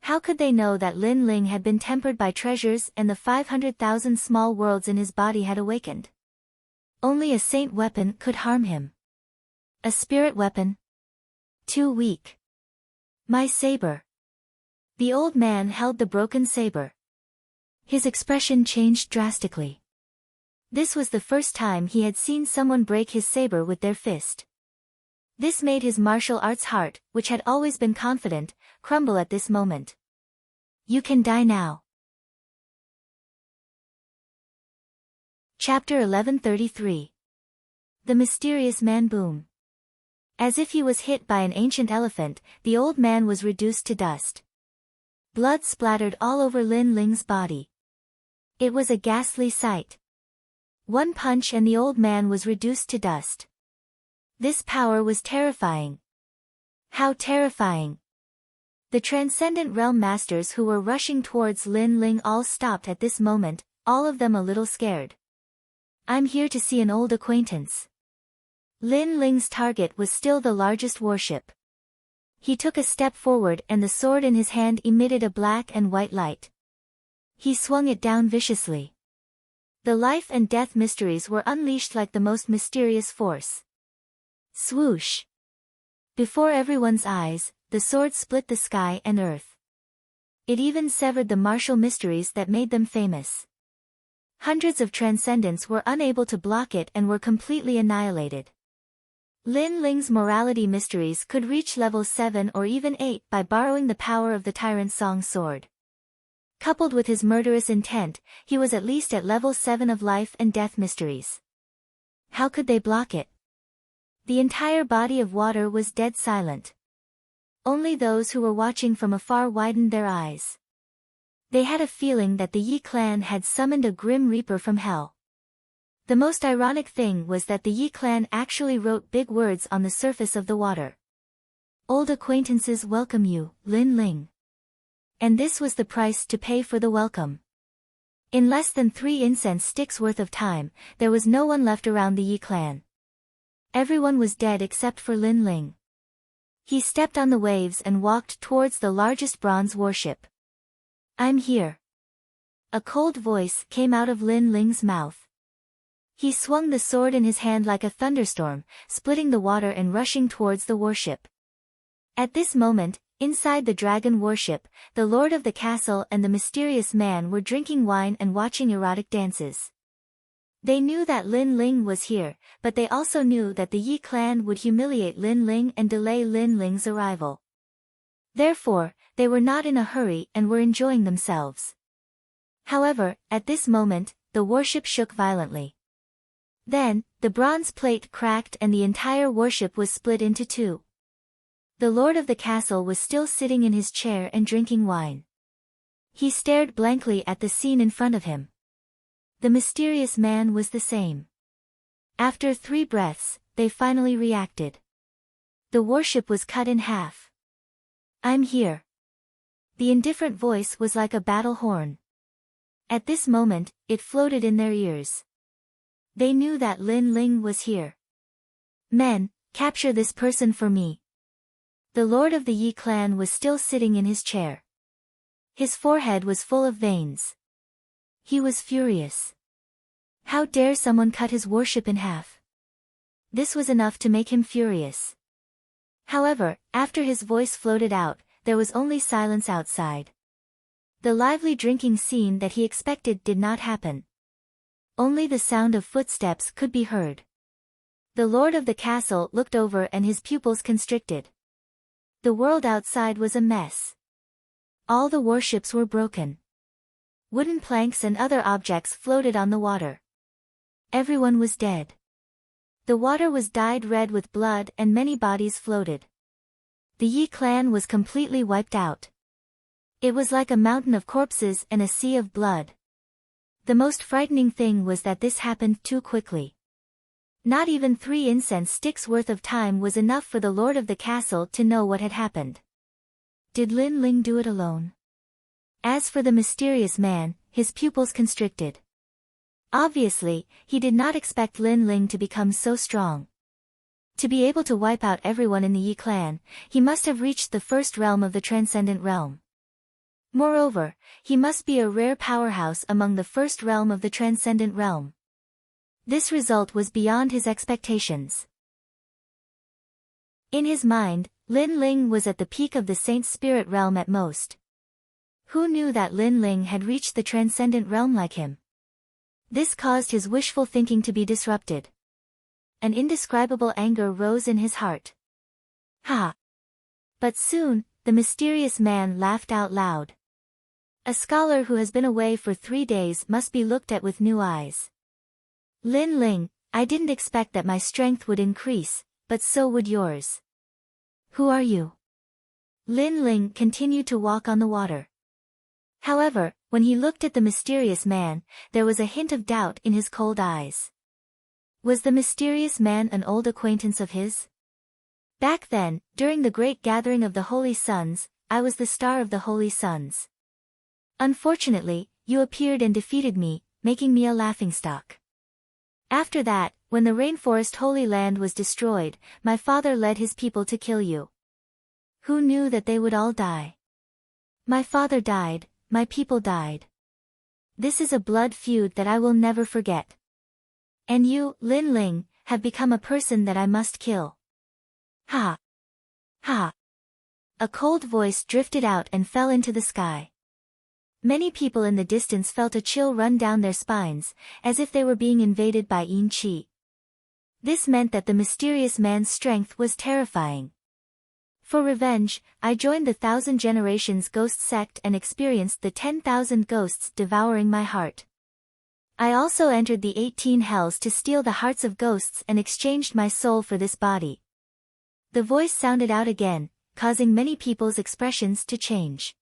How could they know that Lin Ling had been tempered by treasures and the 500,000 small worlds in his body had awakened? Only a saint weapon could harm him. A spirit weapon? Too weak. My saber. The old man held the broken saber. His expression changed drastically. This was the first time he had seen someone break his saber with their fist. This made his martial arts heart, which had always been confident, crumble at this moment. You can die now. Chapter 1133. The Mysterious Man Boom. As if he was hit by an ancient elephant, the old man was reduced to dust. Blood splattered all over Lin Ling's body. It was a ghastly sight. One punch and the old man was reduced to dust. This power was terrifying. How terrifying! The Transcendent Realm Masters who were rushing towards Lin Ling all stopped at this moment, all of them a little scared. I'm here to see an old acquaintance. Lin Ling's target was still the largest warship. He took a step forward and the sword in his hand emitted a black and white light. He swung it down viciously. The life and death mysteries were unleashed like the most mysterious force. Swoosh! Before everyone's eyes, the sword split the sky and earth. It even severed the martial mysteries that made them famous. Hundreds of transcendents were unable to block it and were completely annihilated. Lin Ling's morality mysteries could reach level 7 or even 8 by borrowing the power of the Tyrant Song sword. Coupled with his murderous intent, he was at least at level 7 of life and death mysteries. How could they block it? The entire body of water was dead silent. Only those who were watching from afar widened their eyes. They had a feeling that the Yi clan had summoned a grim reaper from hell. The most ironic thing was that the Yi clan actually wrote big words on the surface of the water. Old acquaintances welcome you, Lin Ling. And this was the price to pay for the welcome. In less than 3 incense sticks worth of time, there was no one left around the Yi clan. Everyone was dead except for Lin Ling. He stepped on the waves and walked towards the largest bronze warship. I'm here. A cold voice came out of Lin Ling's mouth. He swung the sword in his hand like a thunderstorm, splitting the water and rushing towards the warship. At this moment, inside the dragon warship, the lord of the castle and the mysterious man were drinking wine and watching erotic dances. They knew that Lin Ling was here, but they also knew that the Yi clan would humiliate Lin Ling and delay Lin Ling's arrival. Therefore, they were not in a hurry and were enjoying themselves. However, at this moment, the warship shook violently. Then, the bronze plate cracked and the entire warship was split into two. The lord of the castle was still sitting in his chair and drinking wine. He stared blankly at the scene in front of him. The mysterious man was the same. After 3 breaths, they finally reacted. The warship was cut in half. "I'm here." The indifferent voice was like a battle horn. At this moment, it floated in their ears. They knew that Lin Ling was here. "Men, capture this person for me." The lord of the Yi clan was still sitting in his chair. His forehead was full of veins. He was furious. How dare someone cut his warship in half? This was enough to make him furious. However, after his voice floated out, there was only silence outside. The lively drinking scene that he expected did not happen. Only the sound of footsteps could be heard. The lord of the castle looked over and his pupils constricted. The world outside was a mess. All the warships were broken. Wooden planks and other objects floated on the water. Everyone was dead. The water was dyed red with blood and many bodies floated. The Yi clan was completely wiped out. It was like a mountain of corpses and a sea of blood. The most frightening thing was that this happened too quickly. Not even 3 incense sticks worth of time was enough for the lord of the castle to know what had happened. Did Lin Ling do it alone? As for the mysterious man, his pupils constricted. Obviously, he did not expect Lin Ling to become so strong. To be able to wipe out everyone in the Yi clan, he must have reached the first realm of the transcendent realm. Moreover, he must be a rare powerhouse among the first realm of the transcendent realm. This result was beyond his expectations. In his mind, Lin Ling was at the peak of the saint's spirit realm at most. Who knew that Lin Ling had reached the transcendent realm like him? This caused his wishful thinking to be disrupted. An indescribable anger rose in his heart. Ha! But soon, the mysterious man laughed out loud. A scholar who has been away for 3 days must be looked at with new eyes. Lin Ling, I didn't expect that my strength would increase, but so would yours. Who are you? Lin Ling continued to walk on the water. However, when he looked at the mysterious man, there was a hint of doubt in his cold eyes. Was the mysterious man an old acquaintance of his? Back then, during the great gathering of the Holy Sons, I was the star of the Holy Sons. Unfortunately, you appeared and defeated me, making me a laughingstock. After that, when the rainforest Holy Land was destroyed, my father led his people to kill you. Who knew that they would all die? My father died, my people died. This is a blood feud that I will never forget. And you, Lin Ling, have become a person that I must kill. Ha! Ha! A cold voice drifted out and fell into the sky. Many people in the distance felt a chill run down their spines, as if they were being invaded by Yin Qi. This meant that the mysterious man's strength was terrifying. For revenge, I joined the 1,000 Generations Ghost sect and experienced the 10,000 ghosts devouring my heart. I also entered the 18 hells to steal the hearts of ghosts and exchanged my soul for this body. The voice sounded out again, causing many people's expressions to change.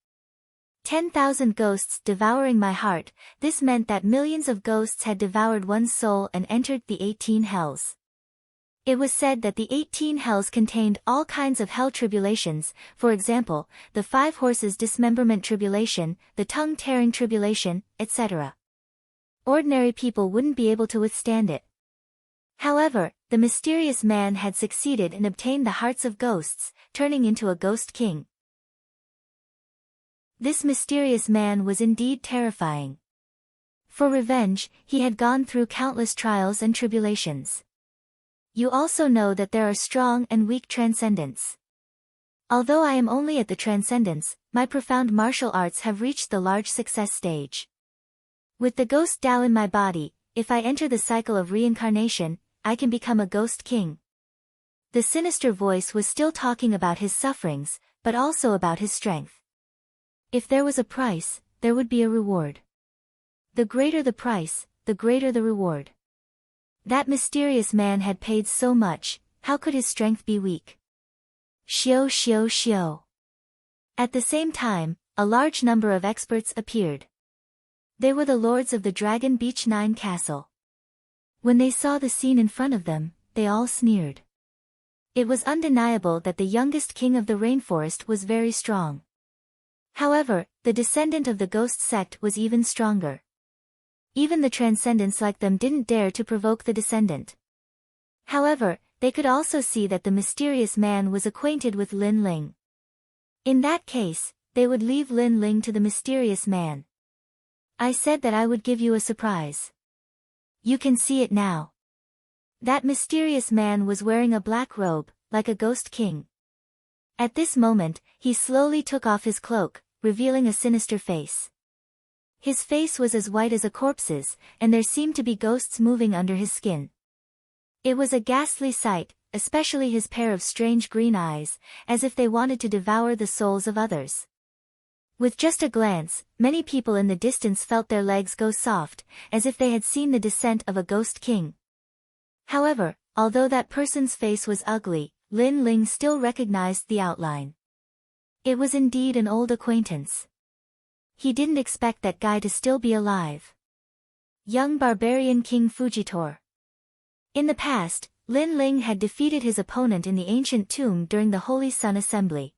10,000 ghosts devouring my heart, this meant that millions of ghosts had devoured one's soul and entered the 18 hells. It was said that the 18 hells contained all kinds of hell tribulations, for example, the 5 horses dismemberment tribulation, the tongue-tearing tribulation, etc. Ordinary people wouldn't be able to withstand it. However, the mysterious man had succeeded and obtained the hearts of ghosts, turning into a ghost king. This mysterious man was indeed terrifying. For revenge, he had gone through countless trials and tribulations. You also know that there are strong and weak transcendents. Although I am only at the transcendence, my profound martial arts have reached the large success stage. With the ghost Tao in my body, if I enter the cycle of reincarnation, I can become a ghost king. The sinister voice was still talking about his sufferings, but also about his strength. If there was a price, there would be a reward. The greater the price, the greater the reward. That mysterious man had paid so much, how could his strength be weak? Xiao xiao xiao. At the same time, a large number of experts appeared. They were the lords of the Dragon Beach 9 castle. When they saw the scene in front of them, they all sneered. It was undeniable that the youngest king of the rainforest was very strong. However, the descendant of the ghost sect was even stronger. Even the transcendents like them didn't dare to provoke the descendant. However, they could also see that the mysterious man was acquainted with Lin Ling. In that case, they would leave Lin Ling to the mysterious man. I said that I would give you a surprise. You can see it now. That mysterious man was wearing a black robe, like a ghost king. At this moment, he slowly took off his cloak, revealing a sinister face. His face was as white as a corpse's, and there seemed to be ghosts moving under his skin. It was a ghastly sight, especially his pair of strange green eyes, as if they wanted to devour the souls of others. With just a glance, many people in the distance felt their legs go soft, as if they had seen the descent of a ghost king. However, although that person's face was ugly, Lin Ling still recognized the outline. It was indeed an old acquaintance. He didn't expect that guy to still be alive. Young barbarian King Fujitor. In the past, Lin Ling had defeated his opponent in the ancient tomb during the Holy Sun Assembly.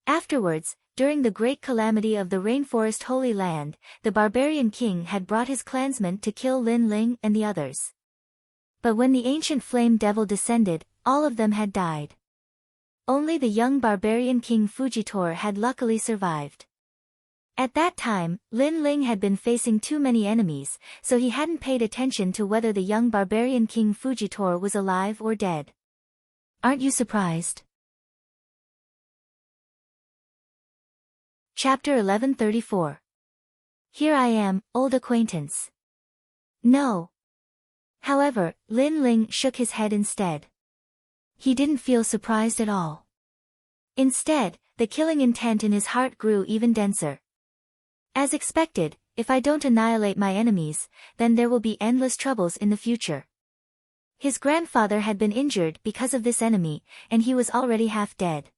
Afterwards, during the great calamity of the Rainforest Holy Land, the barbarian king had brought his clansmen to kill Lin Ling and the others. But when the ancient flame devil descended, all of them had died. Only the young barbarian King Fujitor had luckily survived. At that time, Lin Ling had been facing too many enemies, so he hadn't paid attention to whether the young barbarian King Fujitor was alive or dead. Aren't you surprised? Chapter 1134. Here I am, old acquaintance. No. However, Lin Ling shook his head instead. He didn't feel surprised at all. Instead, the killing intent in his heart grew even denser. As expected, if I don't annihilate my enemies, then there will be endless troubles in the future. His grandfather had been injured because of this enemy, and he was already half dead.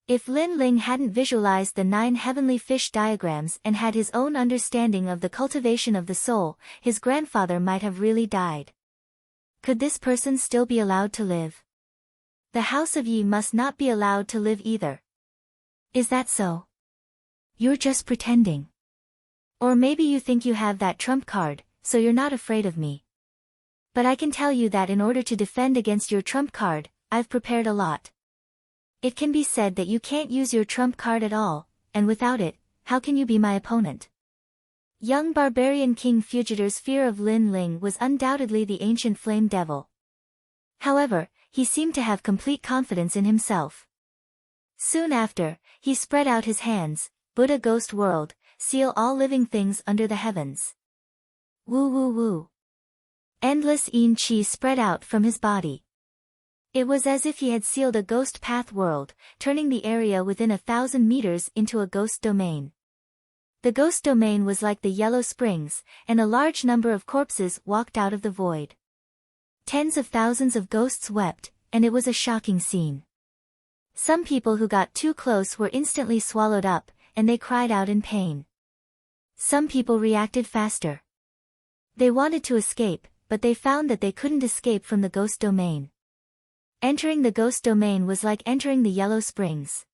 If Lin Ling hadn't visualized the 9 heavenly fish diagrams and had his own understanding of the cultivation of the soul, his grandfather might have really died. Could this person still be allowed to live? The House of Yi must not be allowed to live either. Is that so? You're just pretending. Or maybe you think you have that trump card, so you're not afraid of me. But I can tell you that in order to defend against your trump card, I've prepared a lot. It can be said that you can't use your trump card at all, and without it, how can you be my opponent? Young barbarian King Fujitor's fear of Lin Ling was undoubtedly the ancient flame devil. However, he seemed to have complete confidence in himself. Soon after, he spread out his hands, Buddha Ghost World, seal all living things under the heavens. Woo woo woo. Endless yin qi spread out from his body. It was as if he had sealed a ghost path world, turning the area within 1,000 meters into a ghost domain. The ghost domain was like the Yellow Springs, and a large number of corpses walked out of the void. Tens of thousands of ghosts wept, and it was a shocking scene. Some people who got too close were instantly swallowed up, and they cried out in pain. Some people reacted faster. They wanted to escape, but they found that they couldn't escape from the ghost domain. Entering the ghost domain was like entering the Yellow Springs.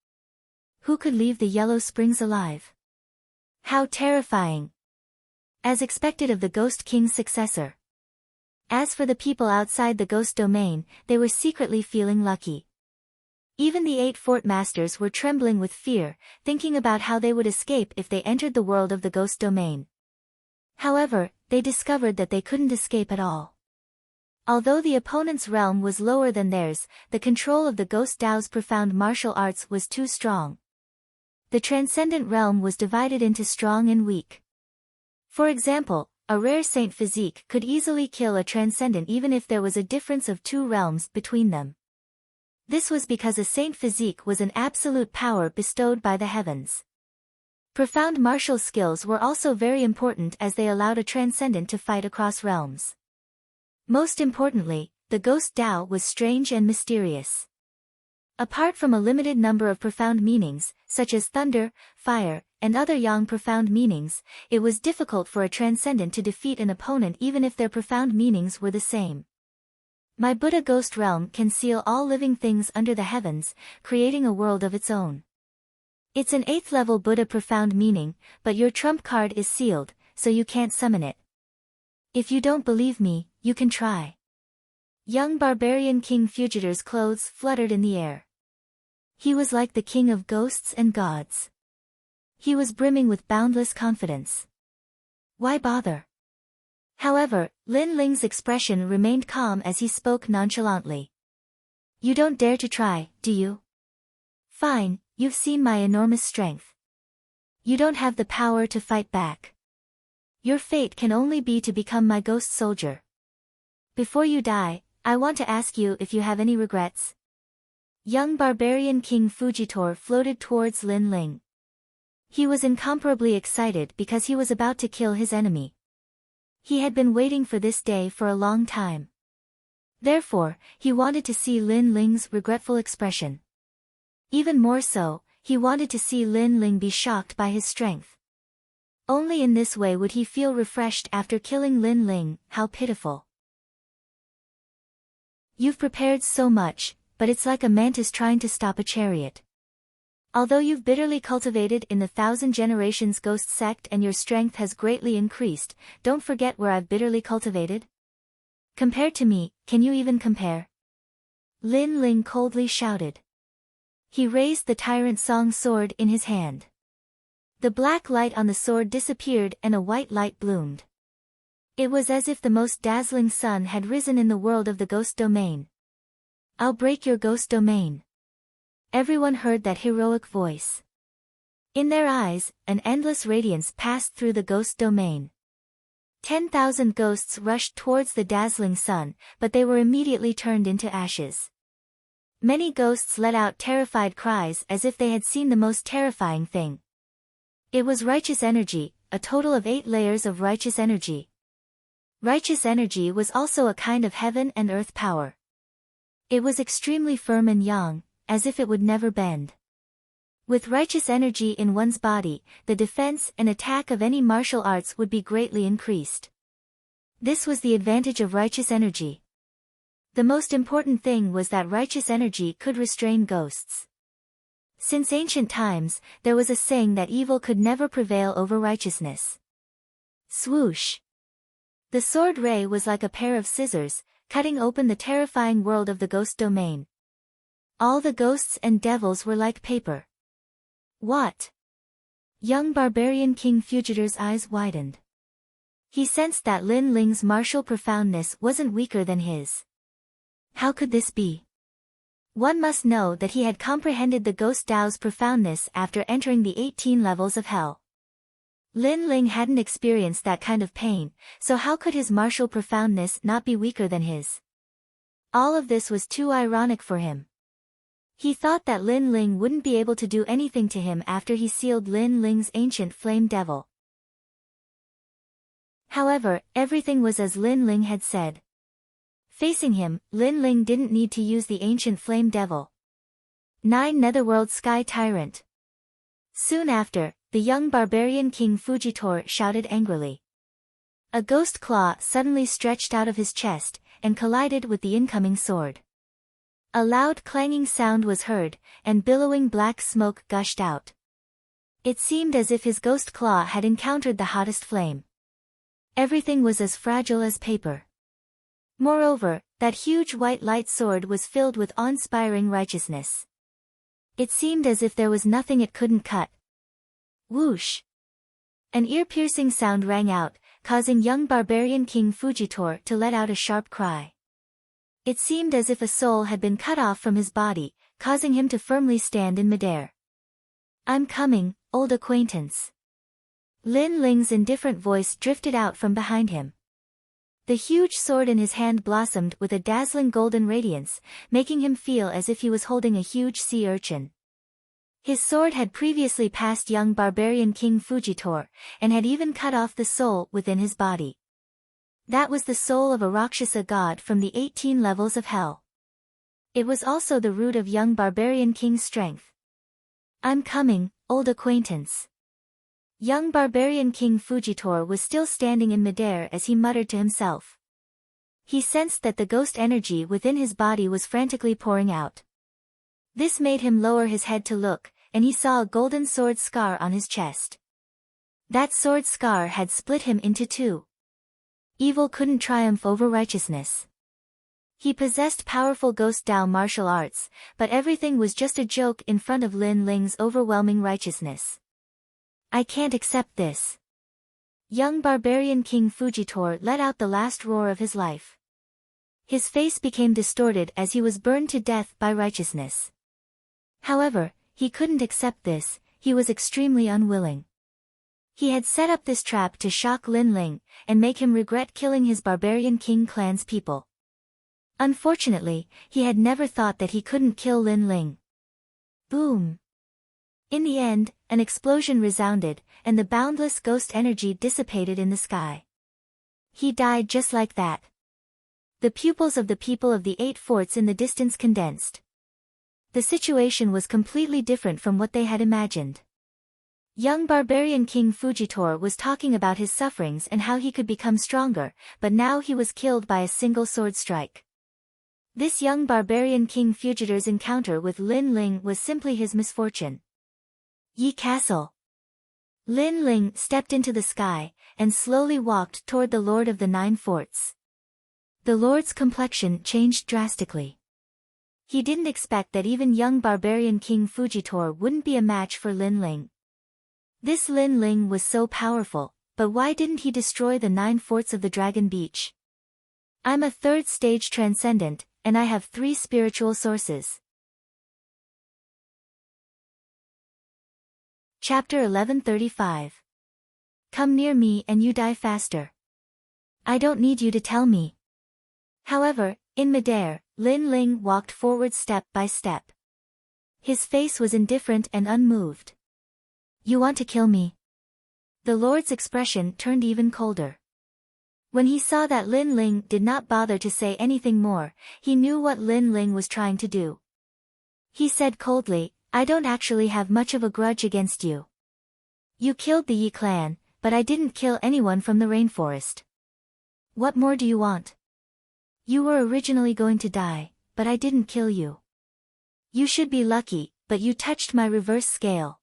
Who could leave the Yellow Springs alive? How terrifying! As expected of the Ghost King's successor. As for the people outside the ghost domain, they were secretly feeling lucky. Even the 8 fort masters were trembling with fear, thinking about how they would escape if they entered the world of the ghost domain. However, they discovered that they couldn't escape at all. Although the opponent's realm was lower than theirs, the control of the Ghost Dao's profound martial arts was too strong. The transcendent realm was divided into strong and weak. For example, a rare saint physique could easily kill a transcendent even if there was a difference of 2 realms between them. This was because a saint physique was an absolute power bestowed by the heavens. Profound martial skills were also very important as they allowed a transcendent to fight across realms. Most importantly, the ghost Dao was strange and mysterious. Apart from a limited number of profound meanings, such as thunder, fire, and other yang profound meanings, it was difficult for a transcendent to defeat an opponent even if their profound meanings were the same. My Buddha ghost realm can seal all living things under the heavens, creating a world of its own. It's an 8th level Buddha profound meaning, but your trump card is sealed, so you can't summon it. If you don't believe me, you can try. Young barbarian King Fugitor's clothes fluttered in the air. He was like the king of ghosts and gods. He was brimming with boundless confidence. Why bother? However, Lin Ling's expression remained calm as he spoke nonchalantly. You don't dare to try, do you? Fine, you've seen my enormous strength. You don't have the power to fight back. Your fate can only be to become my ghost soldier. Before you die, I want to ask you if you have any regrets. Young barbarian King Fujitor floated towards Lin Ling. He was incomparably excited because he was about to kill his enemy. He had been waiting for this day for a long time. Therefore, he wanted to see Lin Ling's regretful expression. Even more so, he wanted to see Lin Ling be shocked by his strength. Only in this way would he feel refreshed after killing Lin Ling. How pitiful. You've prepared so much, but it's like a mantis trying to stop a chariot. Although you've bitterly cultivated in the 1,000 generations ghost sect and your strength has greatly increased, don't forget where I've bitterly cultivated. Compared to me, can you even compare? Lin Ling coldly shouted. He raised the Tyrant Song sword in his hand. The black light on the sword disappeared and a white light bloomed. It was as if the most dazzling sun had risen in the world of the ghost domain. I'll break your ghost domain. Everyone heard that heroic voice. In their eyes, an endless radiance passed through the ghost domain. 10,000 ghosts rushed towards the dazzling sun, but they were immediately turned into ashes. Many ghosts let out terrified cries as if they had seen the most terrifying thing. It was righteous energy, a total of 8 layers of righteous energy. Righteous energy was also a kind of heaven and earth power. It was extremely firm and yang, as if it would never bend. With righteous energy in one's body, the defense and attack of any martial arts would be greatly increased. This was the advantage of righteous energy. The most important thing was that righteous energy could restrain ghosts. Since ancient times, there was a saying that evil could never prevail over righteousness. Swoosh! The sword ray was like a pair of scissors, cutting open the terrifying world of the ghost domain. All the ghosts and devils were like paper. What? Young barbarian King Fugitor's eyes widened. He sensed that Lin Ling's martial profoundness wasn't weaker than his. How could this be? One must know that he had comprehended the ghost Dao's profoundness after entering the 18 levels of hell. Lin Ling hadn't experienced that kind of pain, so how could his martial profoundness not be weaker than his? All of this was too ironic for him. He thought that Lin Ling wouldn't be able to do anything to him after he sealed Lin Ling's ancient flame devil. However, everything was as Lin Ling had said. Facing him, Lin Ling didn't need to use the ancient flame devil. 9 Netherworld Sky Tyrant. Soon after, the young barbarian King Fujitor shouted angrily. A ghost claw suddenly stretched out of his chest, and collided with the incoming sword. A loud clanging sound was heard, and billowing black smoke gushed out. It seemed as if his ghost claw had encountered the hottest flame. Everything was as fragile as paper. Moreover, that huge white light sword was filled with awe-inspiring righteousness. It seemed as if there was nothing it couldn't cut. Whoosh! An ear-piercing sound rang out, causing young barbarian King Fujitor to let out a sharp cry. It seemed as if a soul had been cut off from his body, causing him to firmly stand in midair. I'm coming, old acquaintance. Lin Ling's indifferent voice drifted out from behind him. The huge sword in his hand blossomed with a dazzling golden radiance, making him feel as if he was holding a huge sea urchin. His sword had previously passed young barbarian King Fujitor, and had even cut off the soul within his body. That was the soul of a Rakshasa god from the 18 levels of hell. It was also the root of young barbarian King's strength. I'm coming, old acquaintance. Young barbarian King Fujitor was still standing in midair as he muttered to himself. He sensed that the ghost energy within his body was frantically pouring out. This made him lower his head to look, and he saw a golden sword scar on his chest. That sword scar had split him into two. Evil couldn't triumph over righteousness. He possessed powerful ghost Dao martial arts, but everything was just a joke in front of Lin Ling's overwhelming righteousness. I can't accept this. Young barbarian King Fujitor let out the last roar of his life. His face became distorted as he was burned to death by righteousness. However, he couldn't accept this, he was extremely unwilling. He had set up this trap to shock Lin Ling, and make him regret killing his barbarian King clan's people. Unfortunately, he had never thought that he couldn't kill Lin Ling. Boom! In the end, an explosion resounded, and the boundless ghost energy dissipated in the sky. He died just like that. The pupils of the people of the 8 forts in the distance condensed. The situation was completely different from what they had imagined. Young barbarian King Fujitor was talking about his sufferings and how he could become stronger, but now he was killed by a single sword strike. This young barbarian King Fujitor's encounter with Lin Ling was simply his misfortune. Yi Castle. Lin Ling stepped into the sky, and slowly walked toward the Lord of the 9 Forts. The Lord's complexion changed drastically. He didn't expect that even young barbarian King Fujitor wouldn't be a match for Lin Ling. This Lin Ling was so powerful, but why didn't he destroy the 9 forts of the Dragon Beach? I'm a 3rd stage transcendent, and I have 3 spiritual sources. Chapter 1135. Come near me and you die faster. I don't need you to tell me. However, in midair, Lin Ling walked forward step by step. His face was indifferent and unmoved. You want to kill me? The Lord's expression turned even colder. When he saw that Lin Ling did not bother to say anything more, he knew what Lin Ling was trying to do. He said coldly, I don't actually have much of a grudge against you. You killed the Yi clan, but I didn't kill anyone from the rainforest. What more do you want? You were originally going to die, but I didn't kill you. You should be lucky, but you touched my reverse scale.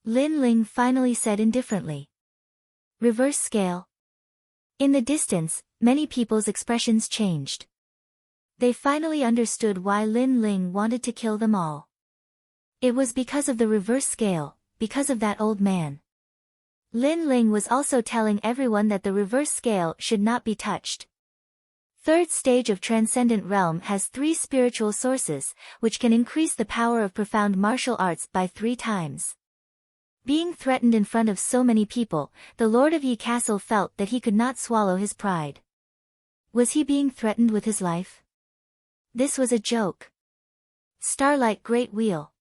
Lin Ling finally said indifferently. Reverse scale? In the distance, many people's expressions changed. They finally understood why Lin Ling wanted to kill them all. It was because of the reverse scale, because of that old man. Lin Ling was also telling everyone that the reverse scale should not be touched. 3rd stage of Transcendent Realm has 3 spiritual sources, which can increase the power of profound martial arts by 3 times. Being threatened in front of so many people, the Lord of Yi Castle felt that he could not swallow his pride. Was he being threatened with his life? This was a joke. Starlight Great Wheel.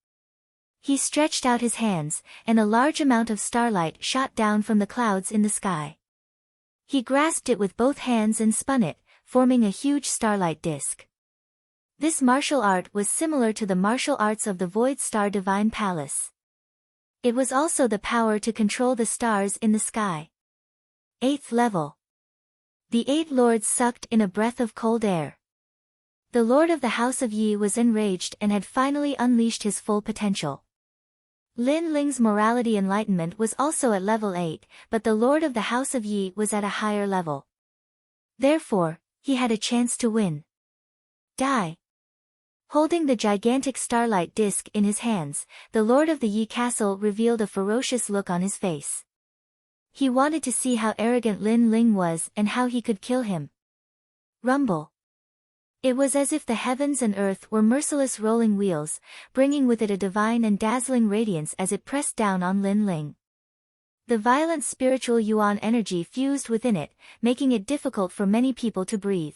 He stretched out his hands, and a large amount of starlight shot down from the clouds in the sky. He grasped it with both hands and spun it, forming a huge starlight disk. This martial art was similar to the martial arts of the Void Star Divine Palace. It was also the power to control the stars in the sky. 8th level. The 8 lords sucked in a breath of cold air. The Lord of the House of Yi was enraged and had finally unleashed his full potential. Lin Ling's morality enlightenment was also at level 8, but the Lord of the House of Yi was at a higher level. Therefore, he had a chance to win. Die. Holding the gigantic starlight disk in his hands, the Lord of the Yi Castle revealed a ferocious look on his face. He wanted to see how arrogant Lin Ling was and how he could kill him. Rumble. It was as if the heavens and earth were merciless rolling wheels, bringing with it a divine and dazzling radiance as it pressed down on Lin Ling. The violent spiritual yuan energy fused within it, making it difficult for many people to breathe.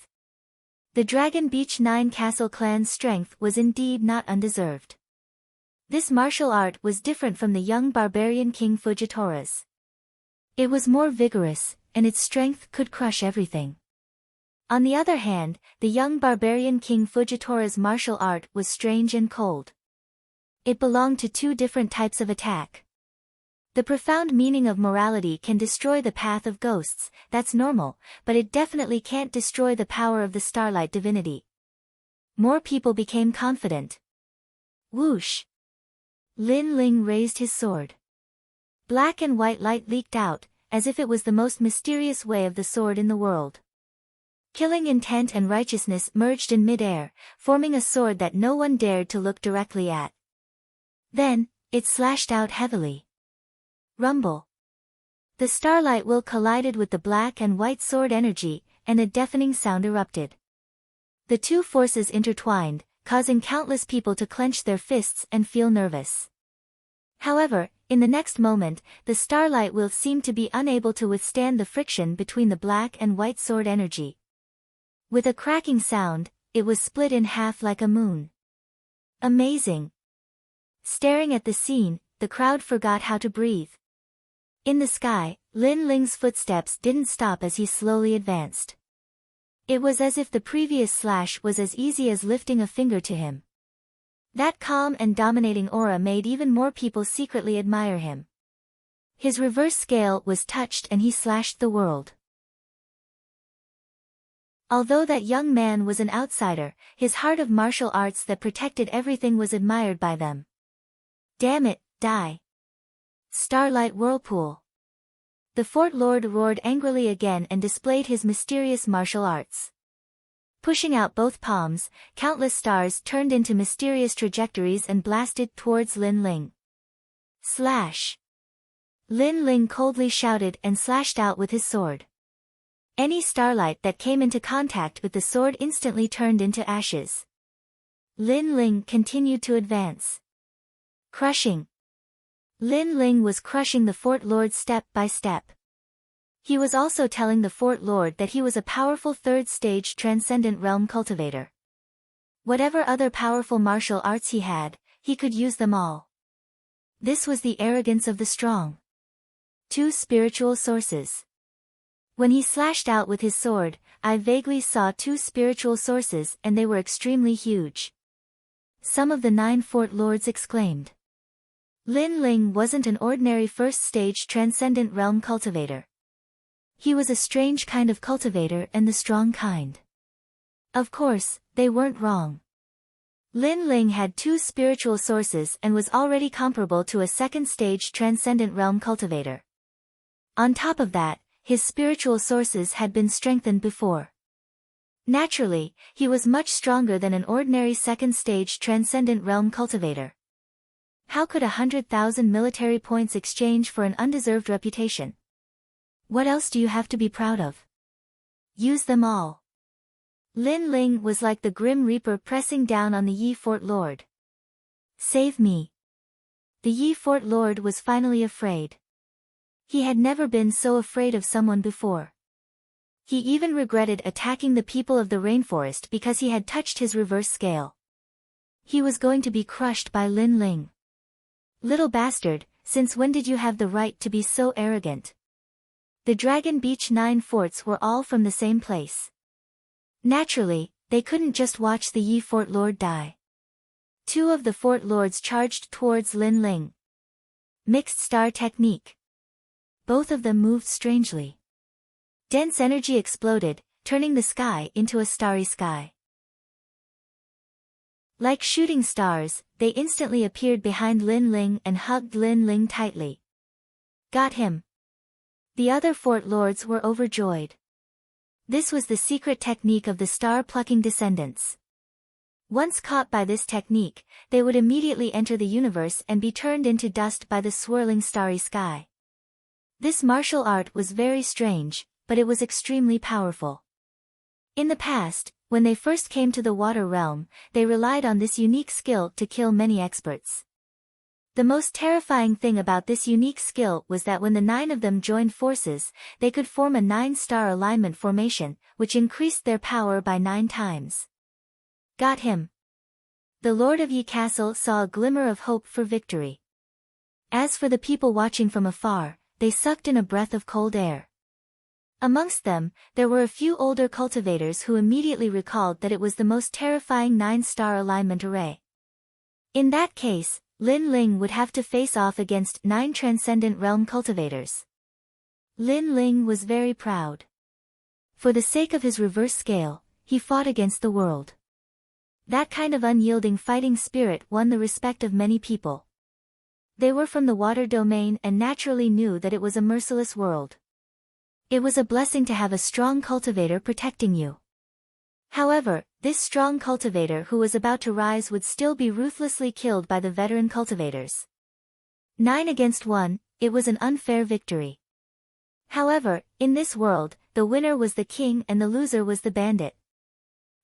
The Dragon Beach 9 Castle clan's strength was indeed not undeserved. This martial art was different from the young barbarian King Fujitora's. It was more vigorous, and its strength could crush everything. On the other hand, the young barbarian King Fujitora's martial art was strange and cold. It belonged to two different types of attack. The profound meaning of morality can destroy the path of ghosts, that's normal, but it definitely can't destroy the power of the starlight divinity. More people became confident. Whoosh! Lin Ling raised his sword. Black and white light leaked out, as if it was the most mysterious way of the sword in the world. Killing intent and righteousness merged in mid-air, forming a sword that no one dared to look directly at. Then, it slashed out heavily. Rumble. The starlight will collided with the black and white sword energy, and a deafening sound erupted. The two forces intertwined, causing countless people to clench their fists and feel nervous. However, in the next moment, the starlight will seemed to be unable to withstand the friction between the black and white sword energy. With a cracking sound, it was split in half like a moon. Amazing! Staring at the scene, the crowd forgot how to breathe. In the sky, Lin Ling's footsteps didn't stop as he slowly advanced. It was as if the previous slash was as easy as lifting a finger to him. That calm and dominating aura made even more people secretly admire him. His reverse scale was touched and he slashed the world. Although that young man was an outsider, his heart of martial arts that protected everything was admired by them. Damn it, die! Starlight Whirlpool. The Fort Lord roared angrily again and displayed his mysterious martial arts. Pushing out both palms, countless stars turned into mysterious trajectories and blasted towards Lin Ling. Slash! Lin Ling coldly shouted and slashed out with his sword. Any starlight that came into contact with the sword instantly turned into ashes. Lin Ling continued to advance. Crushing. Lin Ling was crushing the Fort Lord step by step. He was also telling the Fort Lord that he was a powerful third-stage transcendent realm cultivator. Whatever other powerful martial arts he had, he could use them all. This was the arrogance of the strong. Two spiritual sources. When he slashed out with his sword, I vaguely saw two spiritual sources and they were extremely huge. Some of the 9 Fort Lords exclaimed. Lin Ling wasn't an ordinary first-stage transcendent realm cultivator. He was a strange kind of cultivator and the strong kind. Of course, they weren't wrong. Lin Ling had 2 spiritual sources and was already comparable to a second-stage transcendent realm cultivator. On top of that, his spiritual sources had been strengthened before. Naturally, he was much stronger than an ordinary second-stage transcendent realm cultivator. How could 100,000 military points exchange for an undeserved reputation? What else do you have to be proud of? Use them all. Lin Ling was like the Grim Reaper pressing down on the Yi Fort Lord. Save me. The Yi Fort Lord was finally afraid. He had never been so afraid of someone before. He even regretted attacking the people of the rainforest because he had touched his reverse scale. He was going to be crushed by Lin Ling. Little bastard, since when did you have the right to be so arrogant? The Dragon Beach 9 forts were all from the same place. Naturally, they couldn't just watch the Yi Fort Lord die. 2 of the Fort Lords charged towards Lin Ling. Mixed star technique. Both of them moved strangely. Dense energy exploded, turning the sky into a starry sky. Like shooting stars, they instantly appeared behind Lin Ling and hugged Lin Ling tightly. Got him. The other Fort Lords were overjoyed. This was the secret technique of the star-plucking descendants. Once caught by this technique, they would immediately enter the universe and be turned into dust by the swirling starry sky. This martial art was very strange, but it was extremely powerful. In the past, when they first came to the water realm, they relied on this unique skill to kill many experts. The most terrifying thing about this unique skill was that when the 9 of them joined forces, they could form a 9-star alignment formation, which increased their power by 9 times. Got him. The Lord of Yi Castle saw a glimmer of hope for victory. As for the people watching from afar, they sucked in a breath of cold air. Amongst them, there were a few older cultivators who immediately recalled that it was the most terrifying 9-star alignment array. In that case, Lin Ling would have to face off against 9 Transcendent Realm cultivators. Lin Ling was very proud. For the sake of his reverse scale, he fought against the world. That kind of unyielding fighting spirit won the respect of many people. They were from the water domain and naturally knew that it was a merciless world. It was a blessing to have a strong cultivator protecting you. However, this strong cultivator who was about to rise would still be ruthlessly killed by the veteran cultivators. 9 against 1, it was an unfair victory. However, in this world, the winner was the king and the loser was the bandit.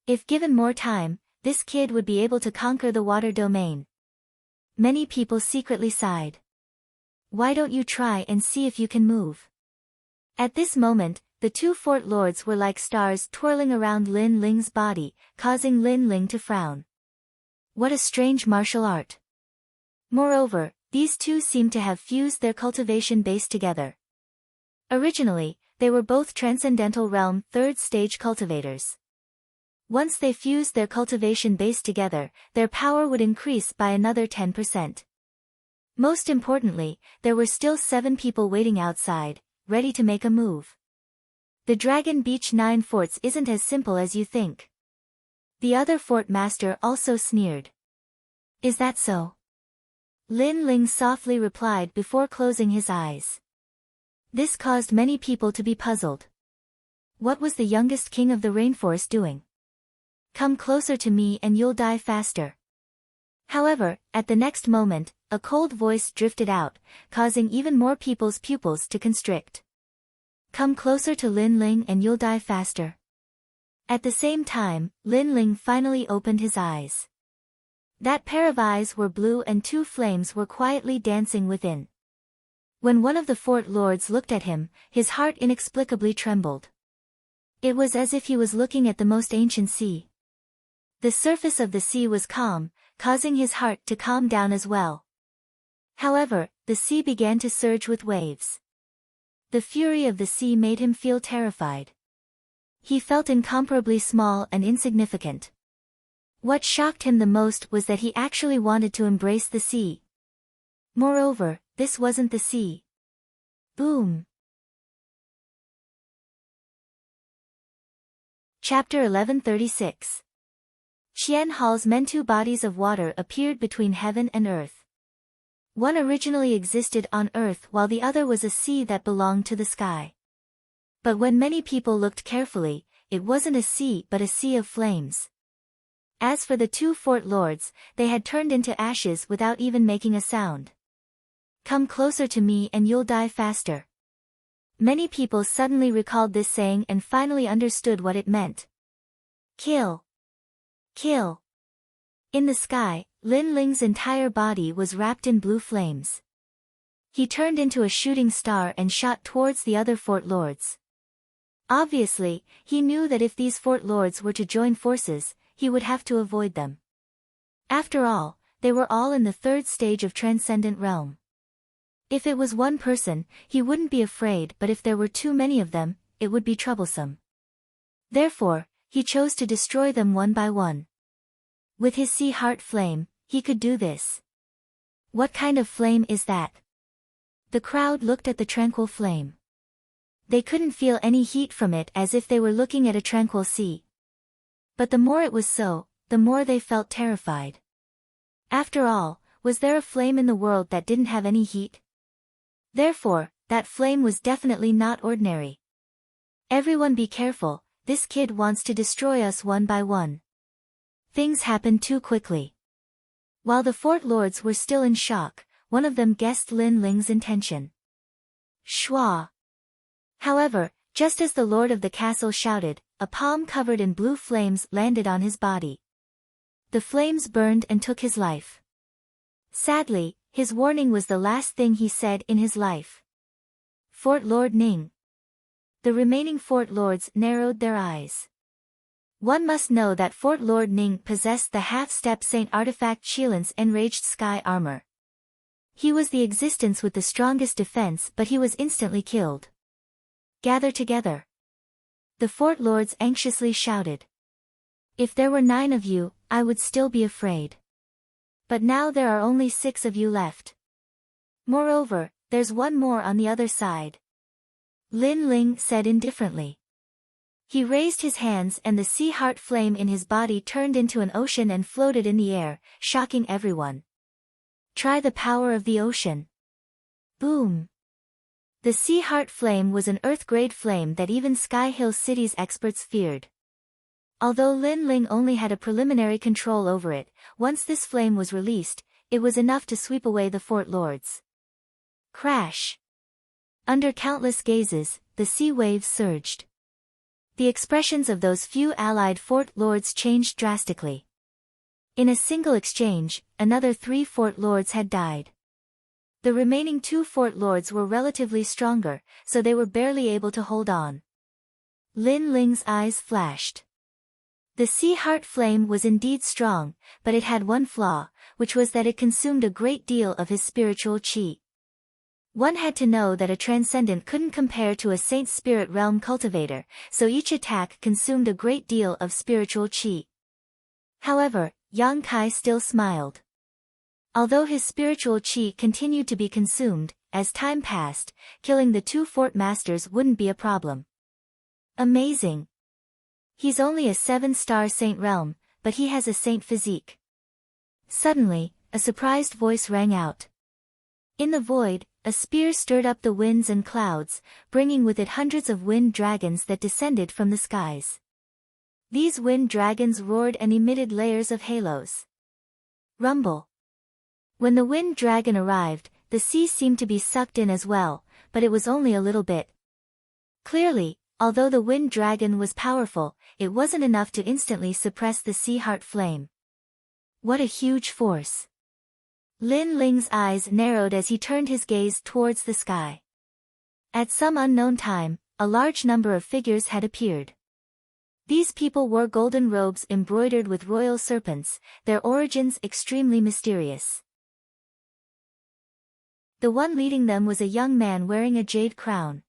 If given more time, this kid would be able to conquer the water domain. Many people secretly sighed. Why don't you try and see if you can move? At this moment, the 2 fort lords were like stars twirling around Lin Ling's body, causing Lin Ling to frown. What a strange martial art. Moreover, these 2 seemed to have fused their cultivation base together. Originally, they were both Transcendental Realm 3rd stage cultivators. Once they fused their cultivation base together, their power would increase by another 10%. Most importantly, there were still 7 people waiting outside, ready to make a move. The Dragon Beach 9 forts isn't as simple as you think. The other fort master also sneered. Is that so? Lin Ling softly replied before closing his eyes. This caused many people to be puzzled. What was the youngest king of the rainforest doing? Come closer to me and you'll die faster. However, at the next moment, a cold voice drifted out, causing even more people's pupils to constrict. Come closer to Lin Ling and you'll die faster. At the same time, Lin Ling finally opened his eyes. That pair of eyes were blue and 2 flames were quietly dancing within. When one of the fort lords looked at him, his heart inexplicably trembled. It was as if he was looking at the most ancient sea. The surface of the sea was calm, causing his heart to calm down as well. However, the sea began to surge with waves. The fury of the sea made him feel terrified. He felt incomparably small and insignificant. What shocked him the most was that he actually wanted to embrace the sea. Moreover, this wasn't the sea. Boom! Chapter 1136. Qian Hall's Mentu bodies of water appeared between heaven and earth. One originally existed on earth while the other was a sea that belonged to the sky. But when many people looked carefully, it wasn't a sea but a sea of flames. As for the 2 fort lords, they had turned into ashes without even making a sound. Come closer to me and you'll die faster. Many people suddenly recalled this saying and finally understood what it meant. Kill. Kill. In the sky, Lin Ling's entire body was wrapped in blue flames. He turned into a shooting star and shot towards the other fort lords. Obviously, he knew that if these fort lords were to join forces, he would have to avoid them. After all, they were all in the 3rd stage of Transcendent Realm. If it was one person, he wouldn't be afraid, but if there were too many of them, it would be troublesome. Therefore, he chose to destroy them one by one. With his sea heart flame, he could do this. What kind of flame is that? The crowd looked at the tranquil flame. They couldn't feel any heat from it as if they were looking at a tranquil sea. But the more it was so, the more they felt terrified. After all, was there a flame in the world that didn't have any heat? Therefore, that flame was definitely not ordinary. Everyone be careful, this kid wants to destroy us one by one. Things happened too quickly. While the fort lords were still in shock, one of them guessed Lin Ling's intention. Shua. However, just as the lord of the castle shouted, a palm covered in blue flames landed on his body. The flames burned and took his life. Sadly, His warning was the last thing he said in his life. Fort Lord Ning. The remaining Fort Lords narrowed their eyes. One must know that Fort Lord Ning possessed the half-step Saint artifact Shielan's enraged sky armor. He was the existence with the strongest defense, but he was instantly killed. Gather together. The Fort Lords anxiously shouted. If there were 9 of you, I would still be afraid. But now there are only 6 of you left. Moreover, there's one more on the other side. Lin Ling said indifferently. He raised his hands and the sea heart flame in his body turned into an ocean and floated in the air, shocking everyone. Try the power of the ocean. Boom. The sea heart flame was an Earth-grade flame that even Sky Hill City's experts feared. Although Lin Ling only had a preliminary control over it, once this flame was released, it was enough to sweep away the Fort Lords. Crash. Under countless gazes, the sea waves surged. The expressions of those few allied Fort Lords changed drastically. In a single exchange, another 3 Fort Lords had died. The remaining 2 Fort Lords were relatively stronger, so they were barely able to hold on. Lin Ling's eyes flashed. The sea heart flame was indeed strong, but it had one flaw, which was that it consumed a great deal of his spiritual qi. One had to know that a transcendent couldn't compare to a saint's spirit realm cultivator, so each attack consumed a great deal of spiritual qi. However, Yang Kai still smiled. Although his spiritual qi continued to be consumed, as time passed, killing the 2 fort masters wouldn't be a problem. Amazing. He's only a 7-star saint realm, but he has a saint physique. Suddenly, a surprised voice rang out. In the void, a spear stirred up the winds and clouds, bringing with it hundreds of wind dragons that descended from the skies. These wind dragons roared and emitted layers of halos. Rumble. When the wind dragon arrived, the sea seemed to be sucked in as well, but it was only a little bit. Clearly, although the wind dragon was powerful, it wasn't enough to instantly suppress the sea heart flame. What a huge force. Lin Ling's eyes narrowed as he turned his gaze towards the sky. At some unknown time, a large number of figures had appeared. These people wore golden robes embroidered with royal serpents, their origins extremely mysterious. The one leading them was a young man wearing a jade crown.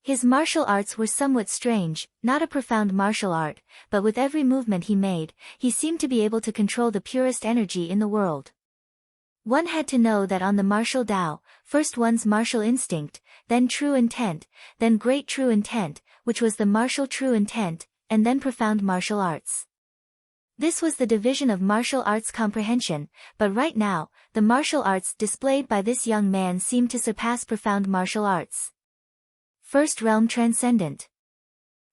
His martial arts were somewhat strange, not a profound martial art, but with every movement he made, he seemed to be able to control the purest energy in the world. One had to know that on the martial Tao, first one's martial instinct, then true intent, then great true intent, which was the martial true intent, and then profound martial arts. This was the division of martial arts comprehension, but right now, the martial arts displayed by this young man seemed to surpass profound martial arts. First realm transcendent.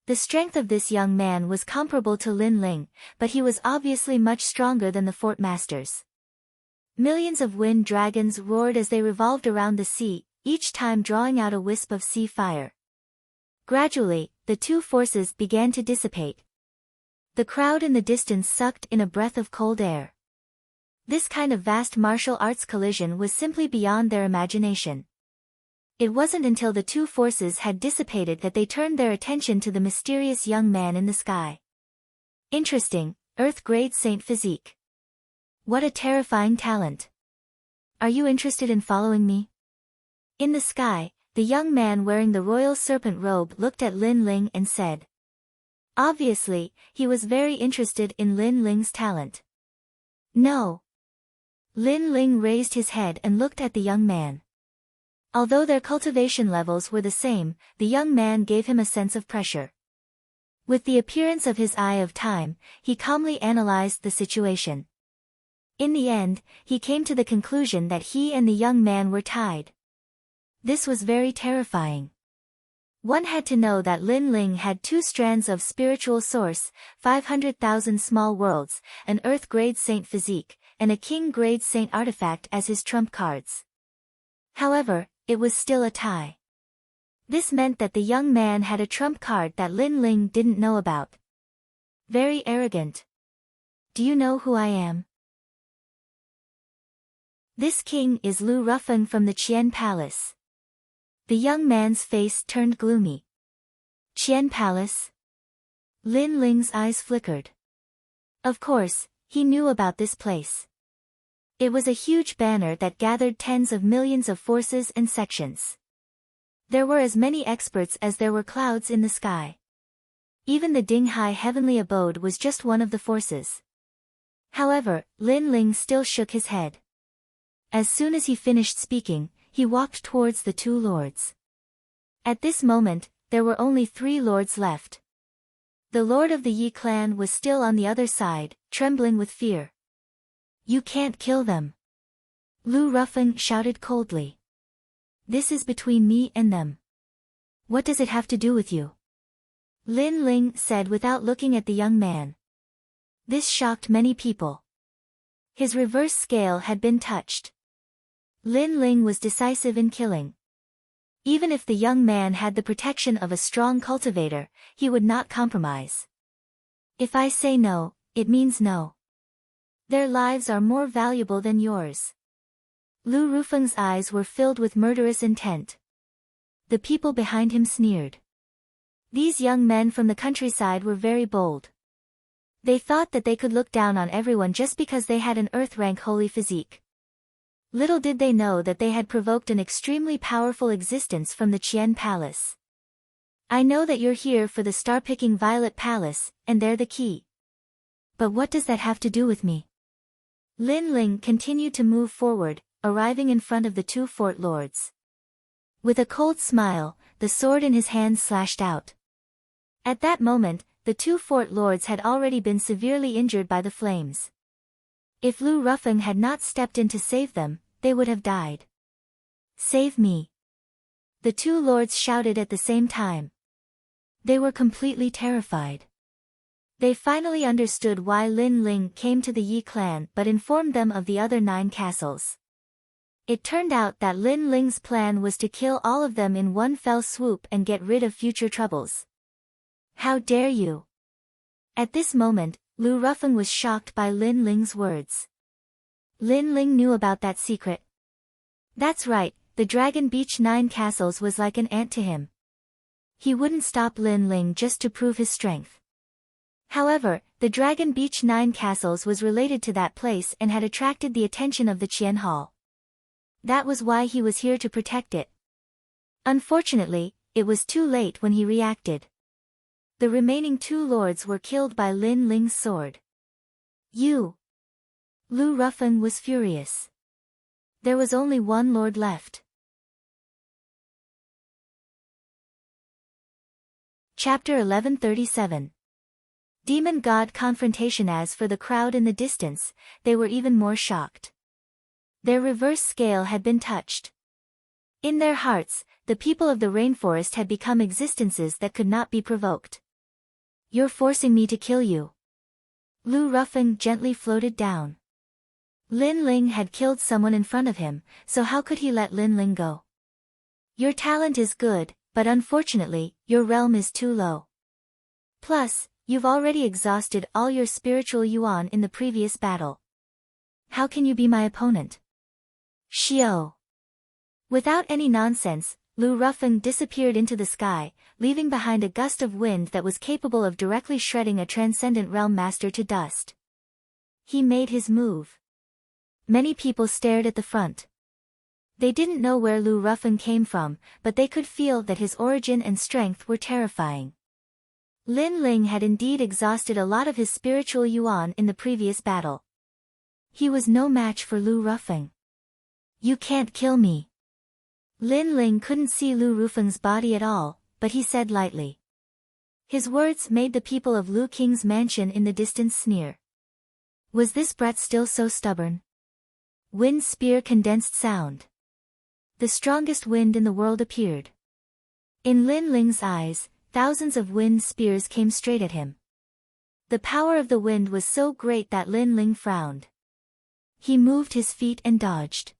The strength of this young man was comparable to Lin Ling, but he was obviously much stronger than the fort masters. Millions of wind dragons roared as they revolved around the sea, each time drawing out a wisp of sea fire. Gradually, the 2 forces began to dissipate. The crowd in the distance sucked in a breath of cold air. This kind of vast martial arts collision was simply beyond their imagination. It wasn't until the 2 forces had dissipated that they turned their attention to the mysterious young man in the sky. Interesting, Earth-grade saint physique. What a terrifying talent. Are you interested in following me? In the sky, the young man wearing the royal serpent robe looked at Lin Ling and said. Obviously, he was very interested in Lin Ling's talent. No. Lin Ling raised his head and looked at the young man. Although their cultivation levels were the same, the young man gave him a sense of pressure. With the appearance of his eye of time, he calmly analyzed the situation. In the end, he came to the conclusion that he and the young man were tied. This was very terrifying. One had to know that Lin Ling had 2 strands of spiritual source, 500,000 small worlds, an Earth-grade saint physique, and a King-grade saint artifact as his trump cards. However, it was still a tie. This meant that the young man had a trump card that Lin Ling didn't know about. Very arrogant. Do you know who I am? This king is Lu Rufeng from the Qian Palace. The young man's face turned gloomy. Qian Palace? Lin Ling's eyes flickered. Of course, he knew about this place. It was a huge banner that gathered tens of millions of forces and sections. There were as many experts as there were clouds in the sky. Even the Dinghai heavenly abode was just one of the forces. However, Lin Ling still shook his head. As soon as he finished speaking, he walked towards the two lords. At this moment, there were only 3 lords left. The lord of the Yi clan was still on the other side, trembling with fear. You can't kill them. Lu Rufeng shouted coldly. This is between me and them. What does it have to do with you? Lin Ling said without looking at the young man. This shocked many people. His reverse scale had been touched. Lin Ling was decisive in killing. Even if the young man had the protection of a strong cultivator, he would not compromise. If I say no, it means no. Their lives are more valuable than yours. Lu Rufeng's eyes were filled with murderous intent. The people behind him sneered. These young men from the countryside were very bold. They thought that they could look down on everyone just because they had an earth-rank holy physique. Little did they know that they had provoked an extremely powerful existence from the Qian Palace. I know that you're here for the star-picking Violet Palace, and they're the key. But what does that have to do with me? Lin Ling continued to move forward, arriving in front of the 2 fort lords. With a cold smile, the sword in his hand slashed out. At that moment, the 2 fort lords had already been severely injured by the flames. If Lu Rufeng had not stepped in to save them, they would have died. Save me! The 2 lords shouted at the same time. They were completely terrified. They finally understood why Lin Ling came to the Yi clan but informed them of the other 9 castles. It turned out that Lin Ling's plan was to kill all of them in one fell swoop and get rid of future troubles. How dare you! At this moment, Lu Rufeng was shocked by Lin Ling's words. Lin Ling knew about that secret. That's right, the Dragon Beach 9 castles was like an ant to him. He wouldn't stop Lin Ling just to prove his strength. However, the Dragon Beach 9 castles was related to that place and had attracted the attention of the Qian Hall. That was why he was here to protect it. Unfortunately, it was too late when he reacted. The remaining 2 lords were killed by Lin Ling's sword. You! Lu Rufeng was furious. There was only 1 lord left. Chapter 1137. Demon God confrontation. As for the crowd in the distance, they were even more shocked. Their reverse scale had been touched. In their hearts, the people of the rainforest had become existences that could not be provoked. You're forcing me to kill you. Lu Rufeng gently floated down. Lin Ling had killed someone in front of him, so how could he let Lin Ling go? Your talent is good, but unfortunately, your realm is too low. Plus, you've already exhausted all your spiritual yuan in the previous battle. How can you be my opponent? Xiao. Without any nonsense, Lu Rufeng disappeared into the sky, leaving behind a gust of wind that was capable of directly shredding a transcendent realm master to dust. He made his move. Many people stared at the front. They didn't know where Lu Rufeng came from, but they could feel that his origin and strength were terrifying. Lin Ling had indeed exhausted a lot of his spiritual yuan in the previous battle. He was no match for Lu Rufeng. You can't kill me. Lin Ling couldn't see Lu Rufeng's body at all, but he said lightly. His words made the people of Lu King's mansion in the distance sneer. Was this brat still so stubborn? Wind spear condensed sound. The strongest wind in the world appeared. In Lin Ling's eyes, thousands of wind spears came straight at him. The power of the wind was so great that Lin Ling frowned. He moved his feet and dodged.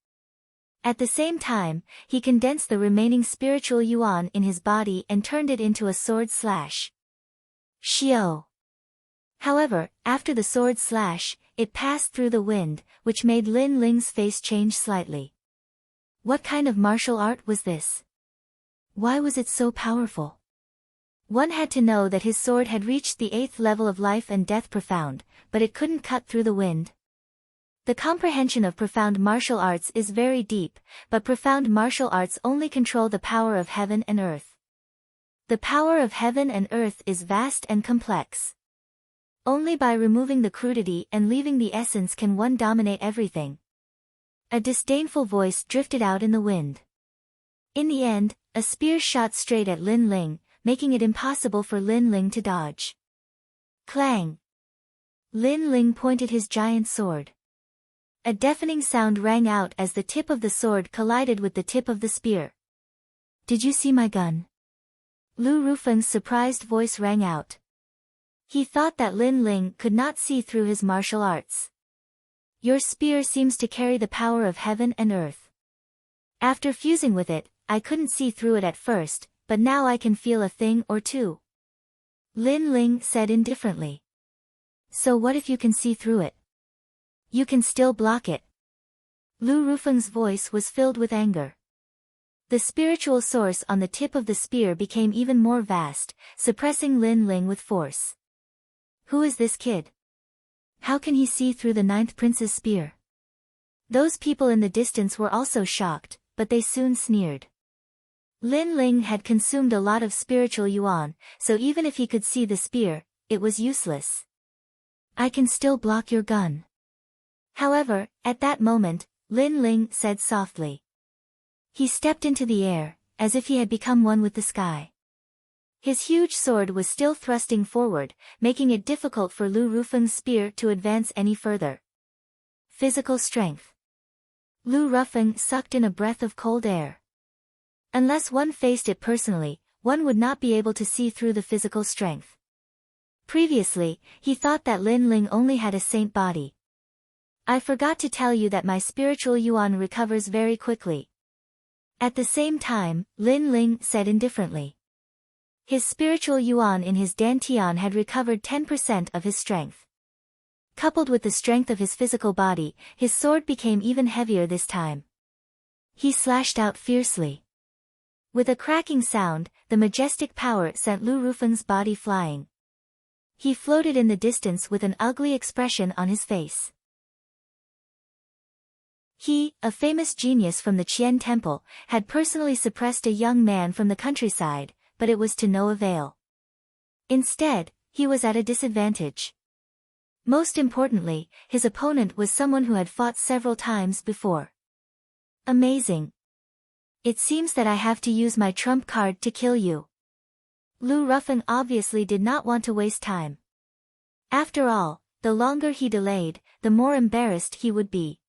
At the same time, he condensed the remaining spiritual yuan in his body and turned it into a sword slash. Xiao. However, after the sword slash, it passed through the wind, which made Lin Ling's face change slightly. What kind of martial art was this? Why was it so powerful? One had to know that his sword had reached the 8th level of life and death profound, but it couldn't cut through the wind. The comprehension of profound martial arts is very deep, but profound martial arts only control the power of heaven and earth. The power of heaven and earth is vast and complex. Only by removing the crudity and leaving the essence can one dominate everything. A disdainful voice drifted out in the wind. In the end, a spear shot straight at Lin Ling, making it impossible for Lin Ling to dodge. Clang! Lin Ling pointed his giant sword. A deafening sound rang out as the tip of the sword collided with the tip of the spear. Did you see my gun? Lu Rufeng's surprised voice rang out. He thought that Lin Ling could not see through his martial arts. Your spear seems to carry the power of heaven and earth. After fusing with it, I couldn't see through it at first, but now I can feel a thing or two. Lin Ling said indifferently. So what if you can see through it? You can still block it. Lu Rufeng's voice was filled with anger. The spiritual source on the tip of the spear became even more vast, suppressing Lin Ling with force. Who is this kid? How can he see through the 9th prince's spear? Those people in the distance were also shocked, but they soon sneered. Lin Ling had consumed a lot of spiritual yuan, so even if he could see the spear, it was useless. I can still block your gun. However, at that moment, Lin Ling said softly. He stepped into the air, as if he had become one with the sky. His huge sword was still thrusting forward, making it difficult for Lu Rufeng's spear to advance any further. Physical strength. Lu Rufeng sucked in a breath of cold air. Unless one faced it personally, one would not be able to see through the physical strength. Previously, he thought that Lin Ling only had a saint body. I forgot to tell you that my spiritual yuan recovers very quickly. At the same time, Lin Ling said indifferently. His spiritual yuan in his dantian had recovered 10% of his strength. Coupled with the strength of his physical body, his sword became even heavier this time. He slashed out fiercely. With a cracking sound, the majestic power sent Lu Rufeng's body flying. He floated in the distance with an ugly expression on his face. He, a famous genius from the Qian Temple, had personally suppressed a young man from the countryside, but it was to no avail. Instead, he was at a disadvantage. Most importantly, his opponent was someone who had fought several times before. Amazing. It seems that I have to use my trump card to kill you. Lu Rufeng obviously did not want to waste time. After all, the longer he delayed, the more embarrassed he would be.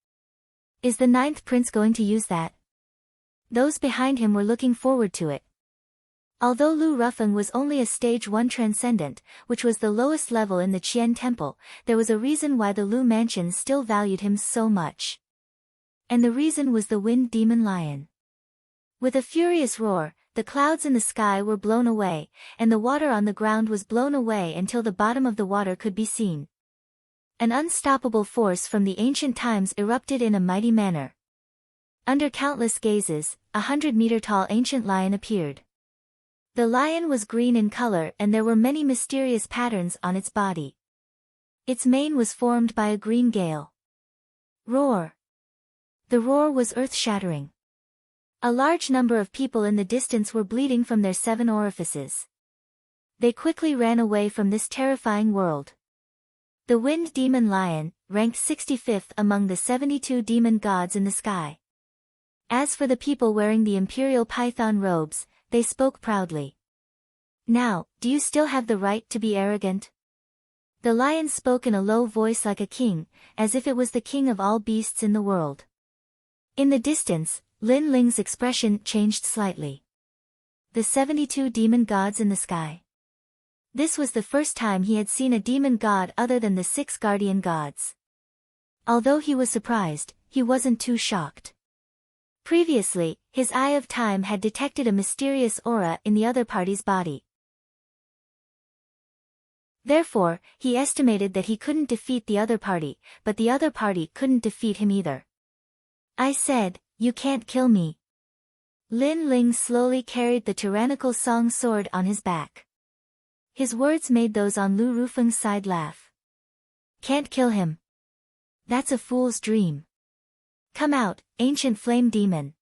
Is the 9th prince going to use that? Those behind him were looking forward to it. Although Lu Rufeng was only a stage 1 transcendent, which was the lowest level in the Qian Temple, there was a reason why the Lu mansion still valued him so much. And the reason was the wind demon lion. With a furious roar, the clouds in the sky were blown away, and the water on the ground was blown away until the bottom of the water could be seen. An unstoppable force from the ancient times erupted in a mighty manner. Under countless gazes, 100-meter-tall ancient lion appeared. The lion was green in color and there were many mysterious patterns on its body. Its mane was formed by a green gale. Roar! The roar was earth-shattering. A large number of people in the distance were bleeding from their 7 orifices. They quickly ran away from this terrifying world. The wind demon lion, ranked 65th among the 72 demon gods in the sky. As for the people wearing the imperial python robes, they spoke proudly. Now, do you still have the right to be arrogant? The lion spoke in a low voice like a king, as if it was the king of all beasts in the world. In the distance, Lin Ling's expression changed slightly. The 72 demon gods in the sky. This was the first time he had seen a demon god other than the 6 guardian gods. Although he was surprised, he wasn't too shocked. Previously, his eye of time had detected a mysterious aura in the other party's body. Therefore, he estimated that he couldn't defeat the other party, but the other party couldn't defeat him either. I said, "You can't kill me." Lin Ling slowly carried the tyrannical song sword on his back. His words made those on Lu Rufeng's side laugh. "Can't kill him. That's a fool's dream. Come out, ancient flame demon."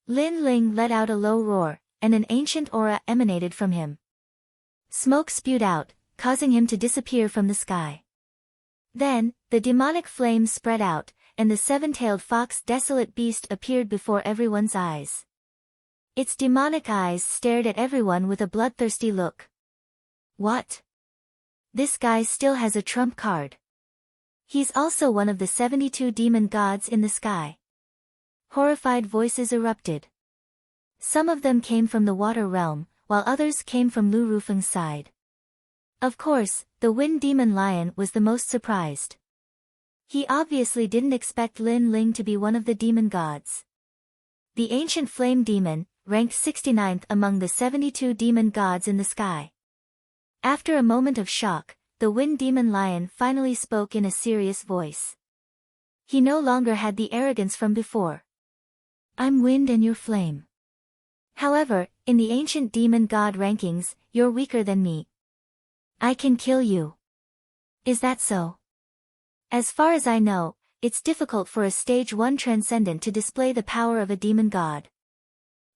Lin Ling let out a low roar, and an ancient aura emanated from him. Smoke spewed out, causing him to disappear from the sky. Then, the demonic flames spread out, and the seven-tailed fox desolate beast appeared before everyone's eyes. Its demonic eyes stared at everyone with a bloodthirsty look. What? This guy still has a trump card. He's also one of the 72 demon gods in the sky. Horrified voices erupted. Some of them came from the water realm, while others came from Lu Rufeng's side. Of course, the wind demon lion was the most surprised. He obviously didn't expect Lin Ling to be one of the demon gods. The ancient flame demon, ranked 69th among the 72 demon gods in the sky. After a moment of shock, the wind demon lion finally spoke in a serious voice. He no longer had the arrogance from before. "I'm wind and you're flame. However, in the ancient demon god rankings, you're weaker than me. I can kill you. Is that so?" As far as I know, it's difficult for a stage 1 transcendent to display the power of a demon god.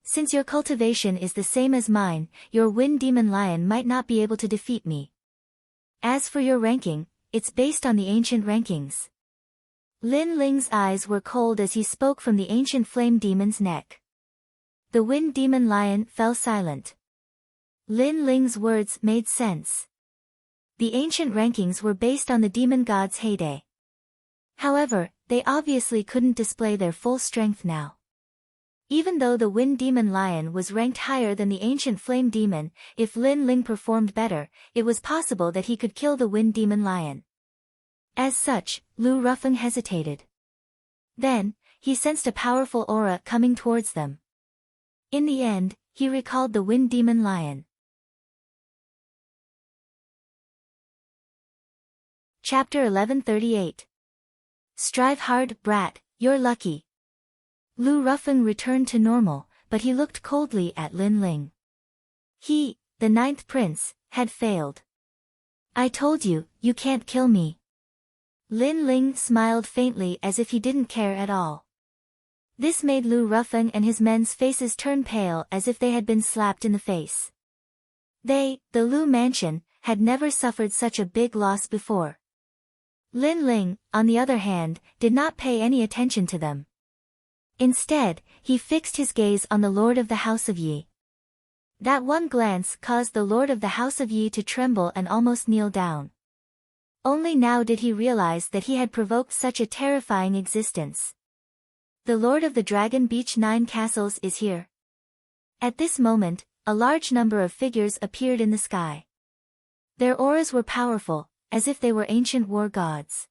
Since your cultivation is the same as mine, your wind demon lion might not be able to defeat me. As for your ranking, it's based on the ancient rankings. Lin Ling's eyes were cold as he spoke from the ancient flame demon's neck. The wind demon lion fell silent. Lin Ling's words made sense. The ancient rankings were based on the demon god's heyday. However, they obviously couldn't display their full strength now. Even though the wind demon lion was ranked higher than the ancient flame demon, if Lin Ling performed better, it was possible that he could kill the wind demon lion. As such, Lu Rufeng hesitated. Then, he sensed a powerful aura coming towards them. In the end, he recalled the wind demon lion. Chapter 1138. Strive hard, brat, you're lucky. Lu Rufeng returned to normal, but he looked coldly at Lin Ling. He, the 9th prince, had failed. "I told you, you can't kill me." Lin Ling smiled faintly as if he didn't care at all. This made Lu Rufeng and his men's faces turn pale as if they had been slapped in the face. They, the Lu mansion, had never suffered such a big loss before. Lin Ling, on the other hand, did not pay any attention to them. Instead, he fixed his gaze on the Lord of the House of Yi. That one glance caused the Lord of the House of Yi to tremble and almost kneel down. Only now did he realize that he had provoked such a terrifying existence. The Lord of the Dragon Beach 9 Castles is here. At this moment, a large number of figures appeared in the sky. Their auras were powerful, as if they were ancient war gods.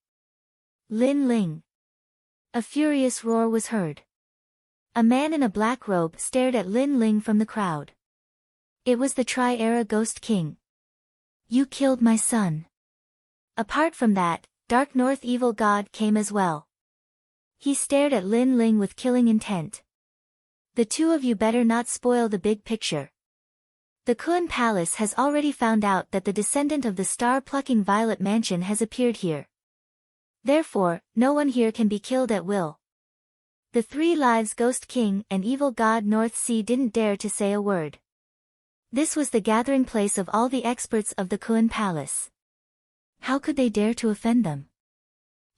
Lin Ling. A furious roar was heard. A man in a black robe stared at Lin Ling from the crowd. It was the Tri-Era Ghost King. "You killed my son." Apart from that, Dark North Evil God came as well. He stared at Lin Ling with killing intent. "The two of you better not spoil the big picture. The Kun Palace has already found out that the descendant of the star-plucking Violet Mansion has appeared here. Therefore, no one here can be killed at will." The 3 Lives Ghost King and Evil God North Sea didn't dare to say a word. This was the gathering place of all the experts of the Kun Palace. How could they dare to offend them?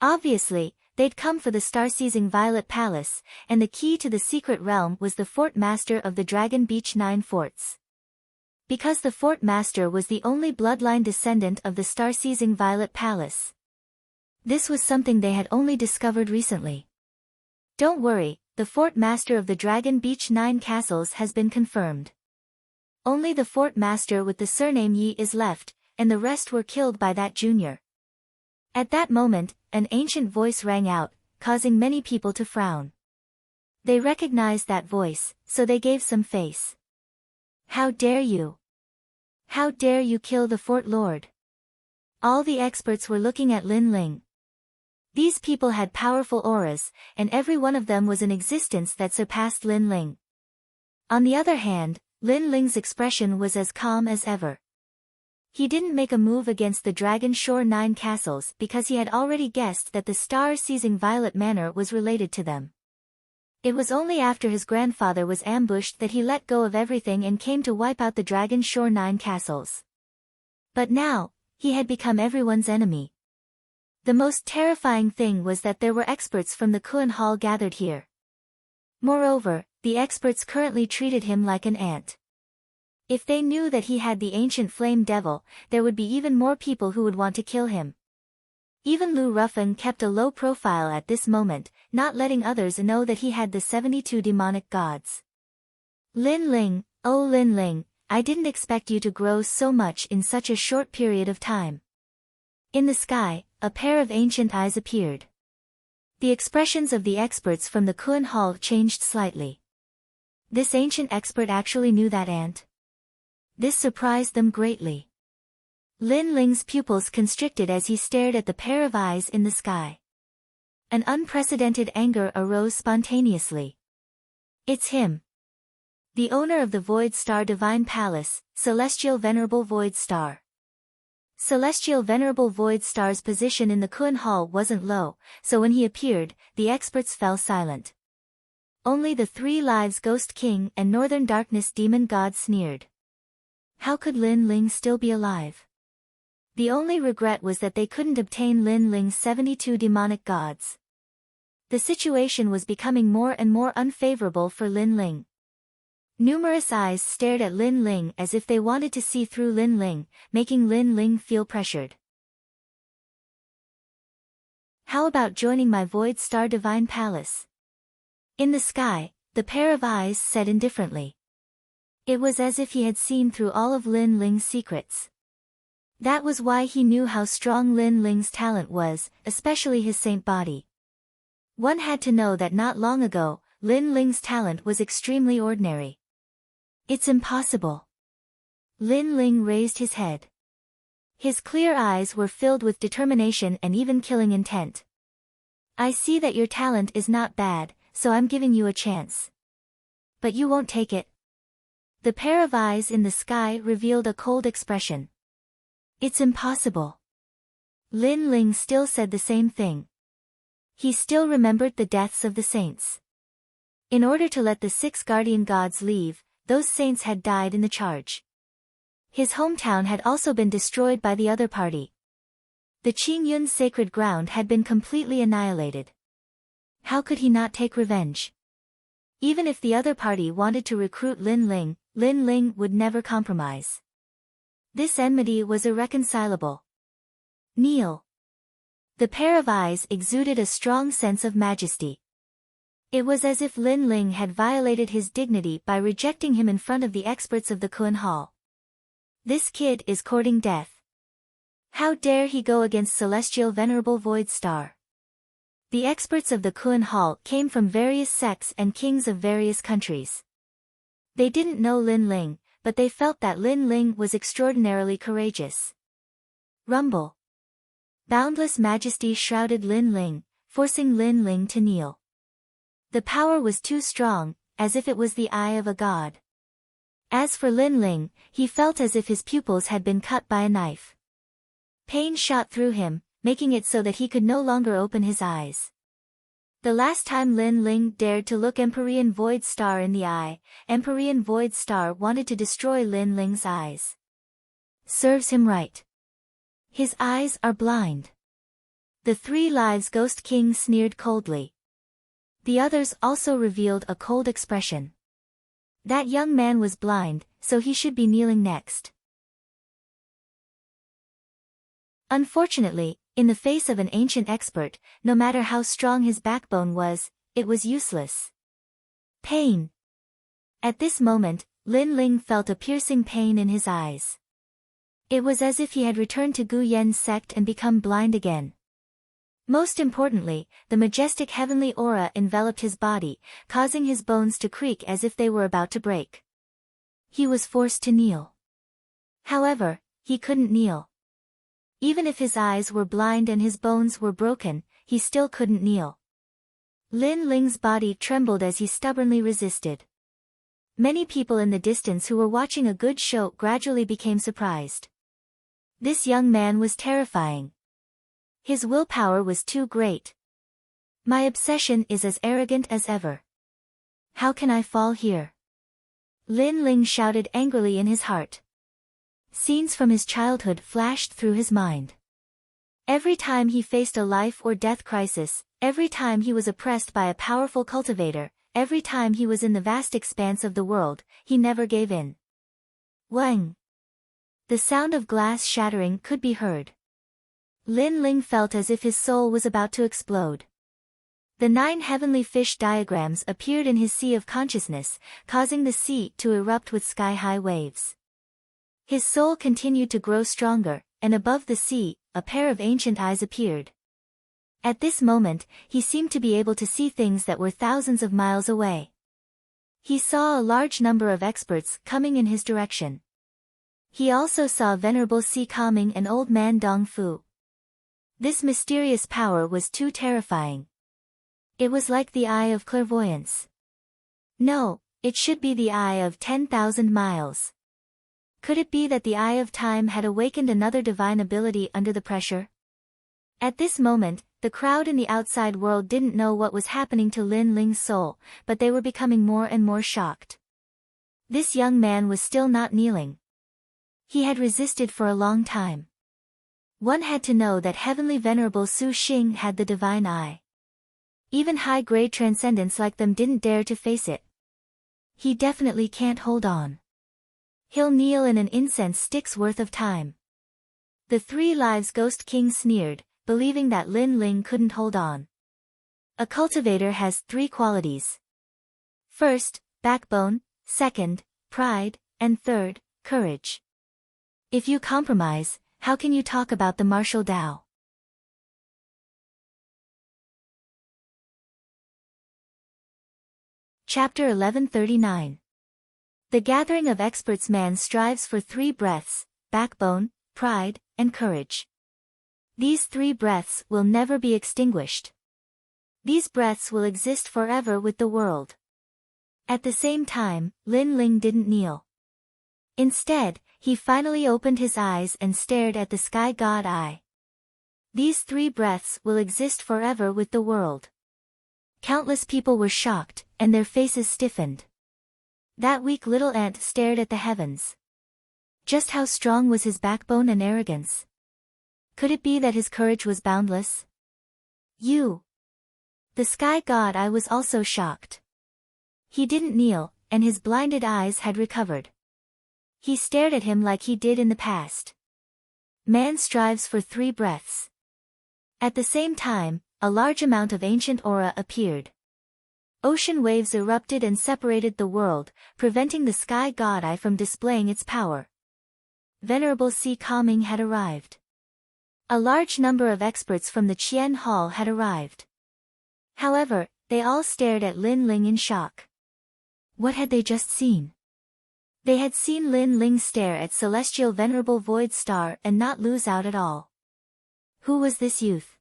Obviously, they'd come for the star-seizing Violet Palace, and the key to the secret realm was the Fort Master of the Dragon Beach 9 forts. Because the Fort Master was the only bloodline descendant of the star-seizing Violet Palace. This was something they had only discovered recently. Don't worry, the Fort Master of the Dragon Beach 9 Castles has been confirmed. Only the Fort Master with the surname Yi is left, and the rest were killed by that junior. At that moment, an ancient voice rang out, causing many people to frown. They recognized that voice, so they gave some face. "How dare you? How dare you kill the Fort Lord? All the experts were looking at Lin Ling. These people had powerful auras, and every one of them was an existence that surpassed Lin Ling. On the other hand, Lin Ling's expression was as calm as ever. He didn't make a move against the Dragon Shore 9 castles because he had already guessed that the star-seizing Violet Manor was related to them. It was only after his grandfather was ambushed that he let go of everything and came to wipe out the Dragon Shore 9 castles. But now, he had become everyone's enemy. The most terrifying thing was that there were experts from the Kuan Hall gathered here. Moreover, the experts currently treated him like an ant. If they knew that he had the ancient flame devil, there would be even more people who would want to kill him. Even Lu Ruffin kept a low profile at this moment, not letting others know that he had the 72 demonic gods. Lin Ling, oh Lin Ling, I didn't expect you to grow so much in such a short period of time. In the sky, a pair of ancient eyes appeared. The expressions of the experts from the Kuan Hall changed slightly. This ancient expert actually knew that ant. This surprised them greatly. Lin Ling's pupils constricted as he stared at the pair of eyes in the sky. An unprecedented anger arose spontaneously. It's him. The owner of the Void Star Divine Palace, Celestial Venerable Void Star. Celestial Venerable Void Star's position in the Kuan Hall wasn't low, so when he appeared, the experts fell silent. Only the 3 Lives Ghost King and Northern Darkness Demon God sneered. How could Lin Ling still be alive? The only regret was that they couldn't obtain Lin Ling's 72 demonic gods. The situation was becoming more and more unfavorable for Lin Ling. Numerous eyes stared at Lin Ling as if they wanted to see through Lin Ling, making Lin Ling feel pressured. How about joining my Void Star Divine Palace? In the sky, the pair of eyes said indifferently. It was as if he had seen through all of Lin Ling's secrets. That was why he knew how strong Lin Ling's talent was, especially his saint body. One had to know that not long ago, Lin Ling's talent was extremely ordinary. It's impossible. Lin Ling raised his head. His clear eyes were filled with determination and even killing intent. I see that your talent is not bad, so I'm giving you a chance. But you won't take it. The pair of eyes in the sky revealed a cold expression. It's impossible. Lin Ling still said the same thing. He still remembered the deaths of the saints. In order to let the 6 guardian gods leave, those saints had died in the charge. His hometown had also been destroyed by the other party. The Qingyun's sacred ground had been completely annihilated. How could he not take revenge? Even if the other party wanted to recruit Lin Ling would never compromise. This enmity was irreconcilable. Kneel. The pair of eyes exuded a strong sense of majesty. It was as if Lin Ling had violated his dignity by rejecting him in front of the experts of the Kuan Hall. This kid is courting death. How dare he go against Celestial Venerable Void Star? The experts of the Kuan Hall came from various sects and kings of various countries. They didn't know Lin Ling, but they felt that Lin Ling was extraordinarily courageous. Rumble. Boundless majesty shrouded Lin Ling, forcing Lin Ling to kneel. The power was too strong, as if it was the eye of a god. As for Lin Ling, he felt as if his pupils had been cut by a knife. Pain shot through him, making it so that he could no longer open his eyes. The last time Lin Ling dared to look Empyrean Void Star in the eye, Empyrean Void Star wanted to destroy Lin Ling's eyes. Serves him right. His eyes are blind. The 3 Lives Ghost King sneered coldly. The others also revealed a cold expression. That young man was blind, so he should be kneeling next. Unfortunately, in the face of an ancient expert, no matter how strong his backbone was, it was useless. Pain. At this moment, Lin Ling felt a piercing pain in his eyes. It was as if he had returned to Gu Yen's sect and become blind again. Most importantly, the majestic heavenly aura enveloped his body, causing his bones to creak as if they were about to break. He was forced to kneel. However, he couldn't kneel. Even if his eyes were blind and his bones were broken, he still couldn't kneel. Lin Ling's body trembled as he stubbornly resisted. Many people in the distance who were watching a good show gradually became surprised. This young man was terrifying. His willpower was too great. My obsession is as arrogant as ever. How can I fall here? Lin Ling shouted angrily in his heart. Scenes from his childhood flashed through his mind. Every time he faced a life or death crisis, every time he was oppressed by a powerful cultivator, every time he was in the vast expanse of the world, he never gave in. Wang! The sound of glass shattering could be heard. Lin Ling felt as if his soul was about to explode. The 9 heavenly fish diagrams appeared in his sea of consciousness, causing the sea to erupt with sky-high waves. His soul continued to grow stronger, and above the sea, a pair of ancient eyes appeared. At this moment, he seemed to be able to see things that were thousands of miles away. He saw a large number of experts coming in his direction. He also saw Venerable Si Kaming and Old Man Dong Fu. This mysterious power was too terrifying. It was like the eye of clairvoyance. No, it should be the eye of 10,000 miles. Could it be that the Eye of Time had awakened another divine ability under the pressure? At this moment, the crowd in the outside world didn't know what was happening to Lin Ling's soul, but they were becoming more and more shocked. This young man was still not kneeling. He had resisted for a long time. One had to know that Heavenly Venerable Su Xing had the divine eye. Even high-grade transcendents like them didn't dare to face it. He definitely can't hold on. He'll kneel in an incense stick's worth of time. The 3 Lives Ghost King sneered, believing that Lin Ling couldn't hold on. A cultivator has 3 qualities. First, backbone, second, pride, and third, courage. If you compromise, how can you talk about the martial Tao? Chapter 1139. The gathering of experts. Man strives for 3 breaths, backbone, pride, and courage. These 3 breaths will never be extinguished. These breaths will exist forever with the world. At the same time, Lin Ling didn't kneel. Instead, he finally opened his eyes and stared at the sky god eye. These 3 breaths will exist forever with the world. Countless people were shocked, and their faces stiffened. That weak little ant stared at the heavens. Just how strong was his backbone and arrogance? Could it be that his courage was boundless? The sky god eye was also shocked. He didn't kneel, and his blinded eyes had recovered. He stared at him like he did in the past. Man strives for 3 breaths. At the same time, a large amount of ancient aura appeared. Ocean waves erupted and separated the world, preventing the sky god eye from displaying its power. Venerable Si Kaming had arrived. A large number of experts from the Qian Hall had arrived. However, they all stared at Lin Ling in shock. What had they just seen? They had seen Lin Ling stare at celestial Venerable Void Star and not lose out at all. Who was this youth?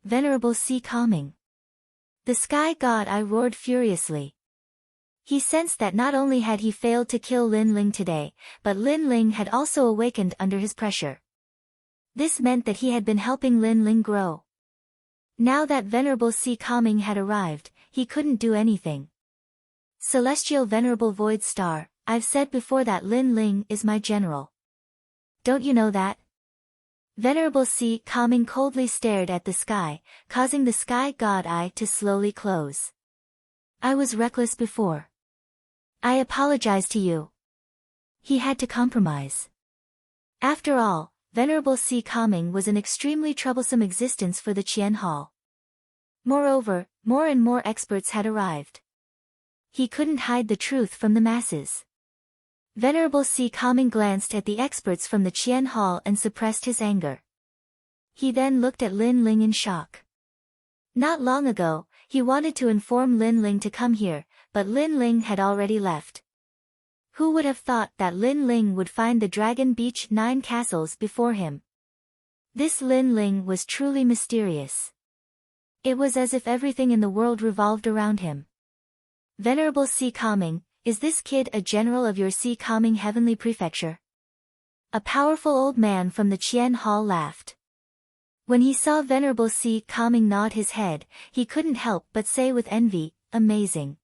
Venerable Si Kaming. The sky god eye roared furiously. He sensed that not only had he failed to kill Lin Ling today, but Lin Ling had also awakened under his pressure. This meant that he had been helping Lin Ling grow. Now that Venerable Si Kaming had arrived, he couldn't do anything. Celestial Venerable Void Star, I've said before that Lin Ling is my general. Don't you know that? Venerable Si Kaming coldly stared at the sky, causing the sky god eye to slowly close. I was reckless before. I apologize to you. He had to compromise. After all, Venerable Si Kaming was an extremely troublesome existence for the Qian Hall. Moreover, more and more experts had arrived. He couldn't hide the truth from the masses. Venerable Si Kaming glanced at the experts from the Qian Hall and suppressed his anger. He then looked at Lin Ling in shock. Not long ago, he wanted to inform Lin Ling to come here, but Lin Ling had already left. Who would have thought that Lin Ling would find the Dragon Beach 9 castles before him? This Lin Ling was truly mysterious. It was as if everything in the world revolved around him. Venerable Sea Calming, is this kid a general of your Sea Calming Heavenly Prefecture? A powerful old man from the Qian Hall laughed. When he saw Venerable Sea Calming nod his head, he couldn't help but say with envy, amazing.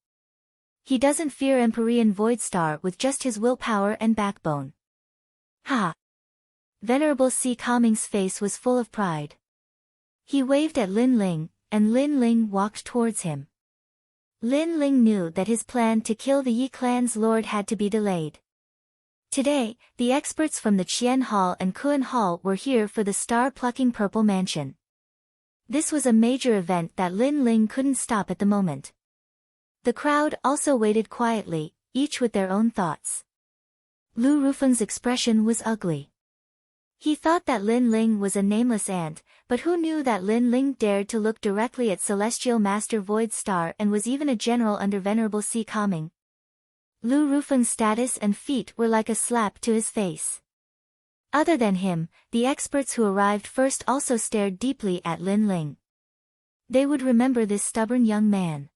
He doesn't fear Empyrean Void Star with just his willpower and backbone. Ha! Venerable Sea Calming's face was full of pride. He waved at Lin Ling, and Lin Ling walked towards him. Lin Ling knew that his plan to kill the Yi clan's lord had to be delayed. Today, the experts from the Qian Hall and Kuan Hall were here for the star-plucking purple mansion. This was a major event that Lin Ling couldn't stop at the moment. The crowd also waited quietly, each with their own thoughts. Lu Rufeng's expression was ugly. He thought that Lin Ling was a nameless ant, but who knew that Lin Ling dared to look directly at Celestial Master Void Star and was even a general under Venerable Sea Calming. Lu Rufeng's status and feat were like a slap to his face. Other than him, the experts who arrived first also stared deeply at Lin Ling. They would remember this stubborn young man.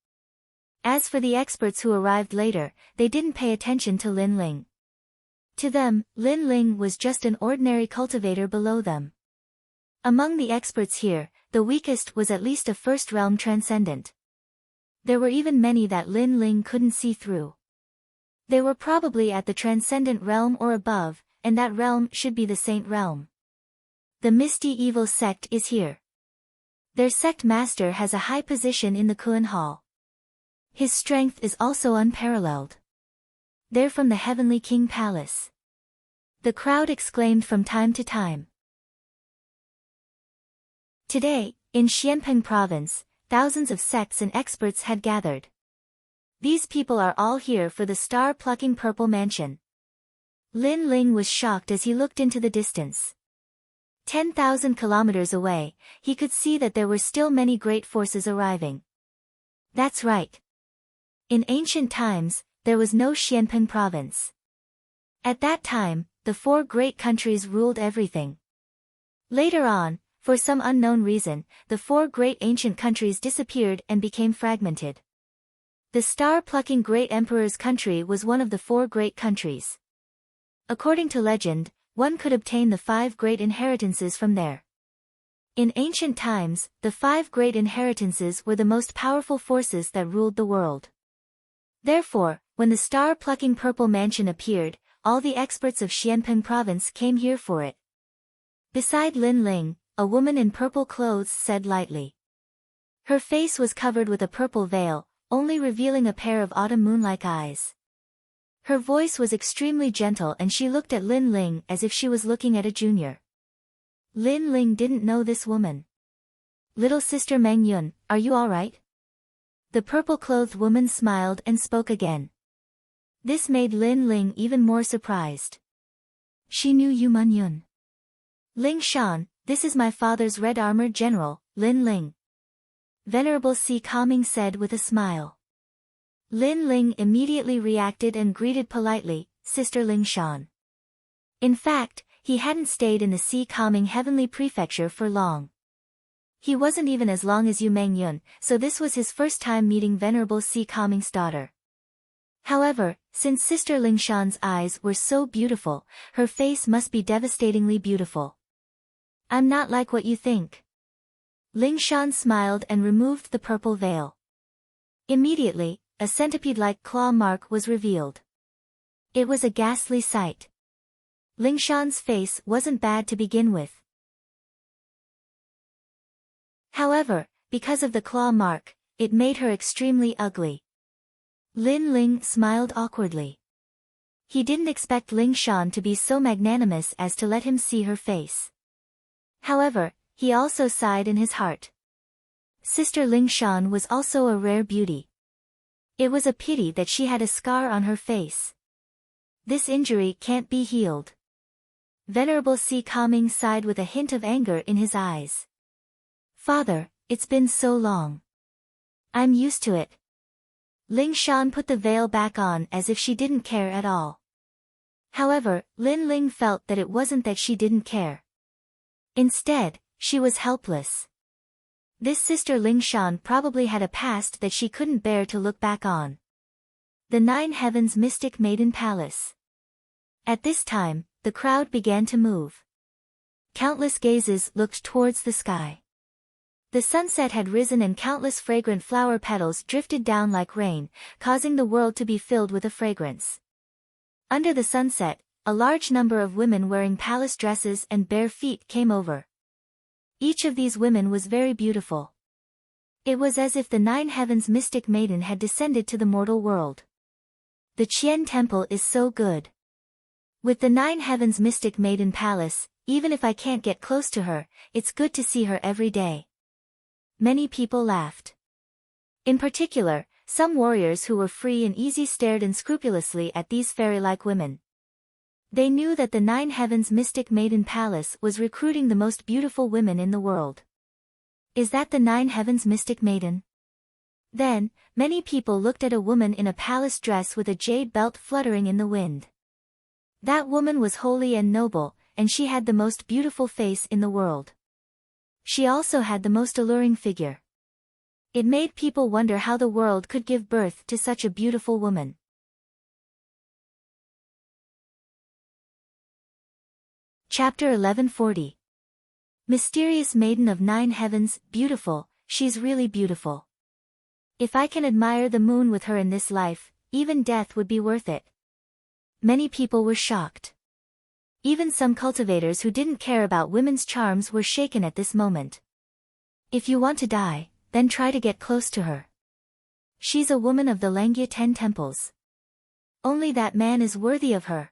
As for the experts who arrived later, they didn't pay attention to Lin Ling. To them, Lin Ling was just an ordinary cultivator below them. Among the experts here, the weakest was at least a first-realm transcendent. There were even many that Lin Ling couldn't see through. They were probably at the transcendent realm or above, and that realm should be the saint realm. The Misty Evil sect is here. Their sect master has a high position in the Kuan Hall. His strength is also unparalleled. They're from the Heavenly King Palace. The crowd exclaimed from time to time. Today, in Xianpeng Province, thousands of sects and experts had gathered. These people are all here for the star-plucking purple mansion. Lin Ling was shocked as he looked into the distance. 10,000 kilometers away, he could see that there were still many great forces arriving. That's right. In ancient times, there was no Xianpeng province. At that time, the four great countries ruled everything. Later on, for some unknown reason, the four great ancient countries disappeared and became fragmented. The star-plucking great emperor's country was one of the four great countries. According to legend, one could obtain the 5 great inheritances from there. In ancient times, the 5 great inheritances were the most powerful forces that ruled the world. Therefore, when the star-plucking purple mansion appeared, all the experts of Xianpeng province came here for it. Beside Lin Ling, a woman in purple clothes said lightly. Her face was covered with a purple veil, only revealing a pair of autumn moon-like eyes. Her voice was extremely gentle and she looked at Lin Ling as if she was looking at a junior. Lin Ling didn't know this woman. Little sister Meng Yun, are you alright? The purple-clothed woman smiled and spoke again. This made Lin Ling even more surprised. She knew Yu Man Yun. Ling Shan, this is my father's red-armored general, Lin Ling. Venerable Sea Calming said with a smile. Lin Ling immediately reacted and greeted politely, Sister Ling Shan. In fact, he hadn't stayed in the Sea Calming Heavenly Prefecture for long. He wasn't even as long as Yu Meng Yun, so this was his first time meeting Venerable Sea Calming's daughter. However, since Sister Ling Shan's eyes were so beautiful, her face must be devastatingly beautiful. I'm not like what you think. Ling Shan smiled and removed the purple veil. Immediately, a centipede-like claw mark was revealed. It was a ghastly sight. Ling Shan's face wasn't bad to begin with. However, because of the claw mark, it made her extremely ugly. Lin Ling smiled awkwardly. He didn't expect Ling Shan to be so magnanimous as to let him see her face. However, he also sighed in his heart. Sister Ling Shan was also a rare beauty. It was a pity that she had a scar on her face. This injury can't be healed. Venerable Sea Calming sighed with a hint of anger in his eyes. Father, it's been so long. I'm used to it. Ling Shan put the veil back on as if she didn't care at all. However, Lin Ling felt that it wasn't that she didn't care. Instead, she was helpless. This sister Ling Shan probably had a past that she couldn't bear to look back on. The Nine Heavens Mystic Maiden Palace. At this time, the crowd began to move. Countless gazes looked towards the sky. The sunset had risen and countless fragrant flower petals drifted down like rain, causing the world to be filled with a fragrance. Under the sunset, a large number of women wearing palace dresses and bare feet came over. Each of these women was very beautiful. It was as if the Nine Heavens Mystic Maiden had descended to the mortal world. The Qian Temple is so good. With the Nine Heavens Mystic Maiden Palace, even if I can't get close to her, it's good to see her every day. Many people laughed. In particular, some warriors who were free and easy stared unscrupulously at these fairy-like women. They knew that the Nine Heavens Mystic Maiden Palace was recruiting the most beautiful women in the world. Is that the Nine Heavens Mystic Maiden? Then, many people looked at a woman in a palace dress with a jade belt fluttering in the wind. That woman was holy and noble, and she had the most beautiful face in the world. She also had the most alluring figure. It made people wonder how the world could give birth to such a beautiful woman. Chapter 1140. Mysterious Maiden of Nine Heavens, beautiful, she's really beautiful. If I can admire the moon with her in this life, even death would be worth it. Many people were shocked. Even some cultivators who didn't care about women's charms were shaken at this moment. If you want to die, then try to get close to her. She's a woman of the Langia 10 temples. Only that man is worthy of her.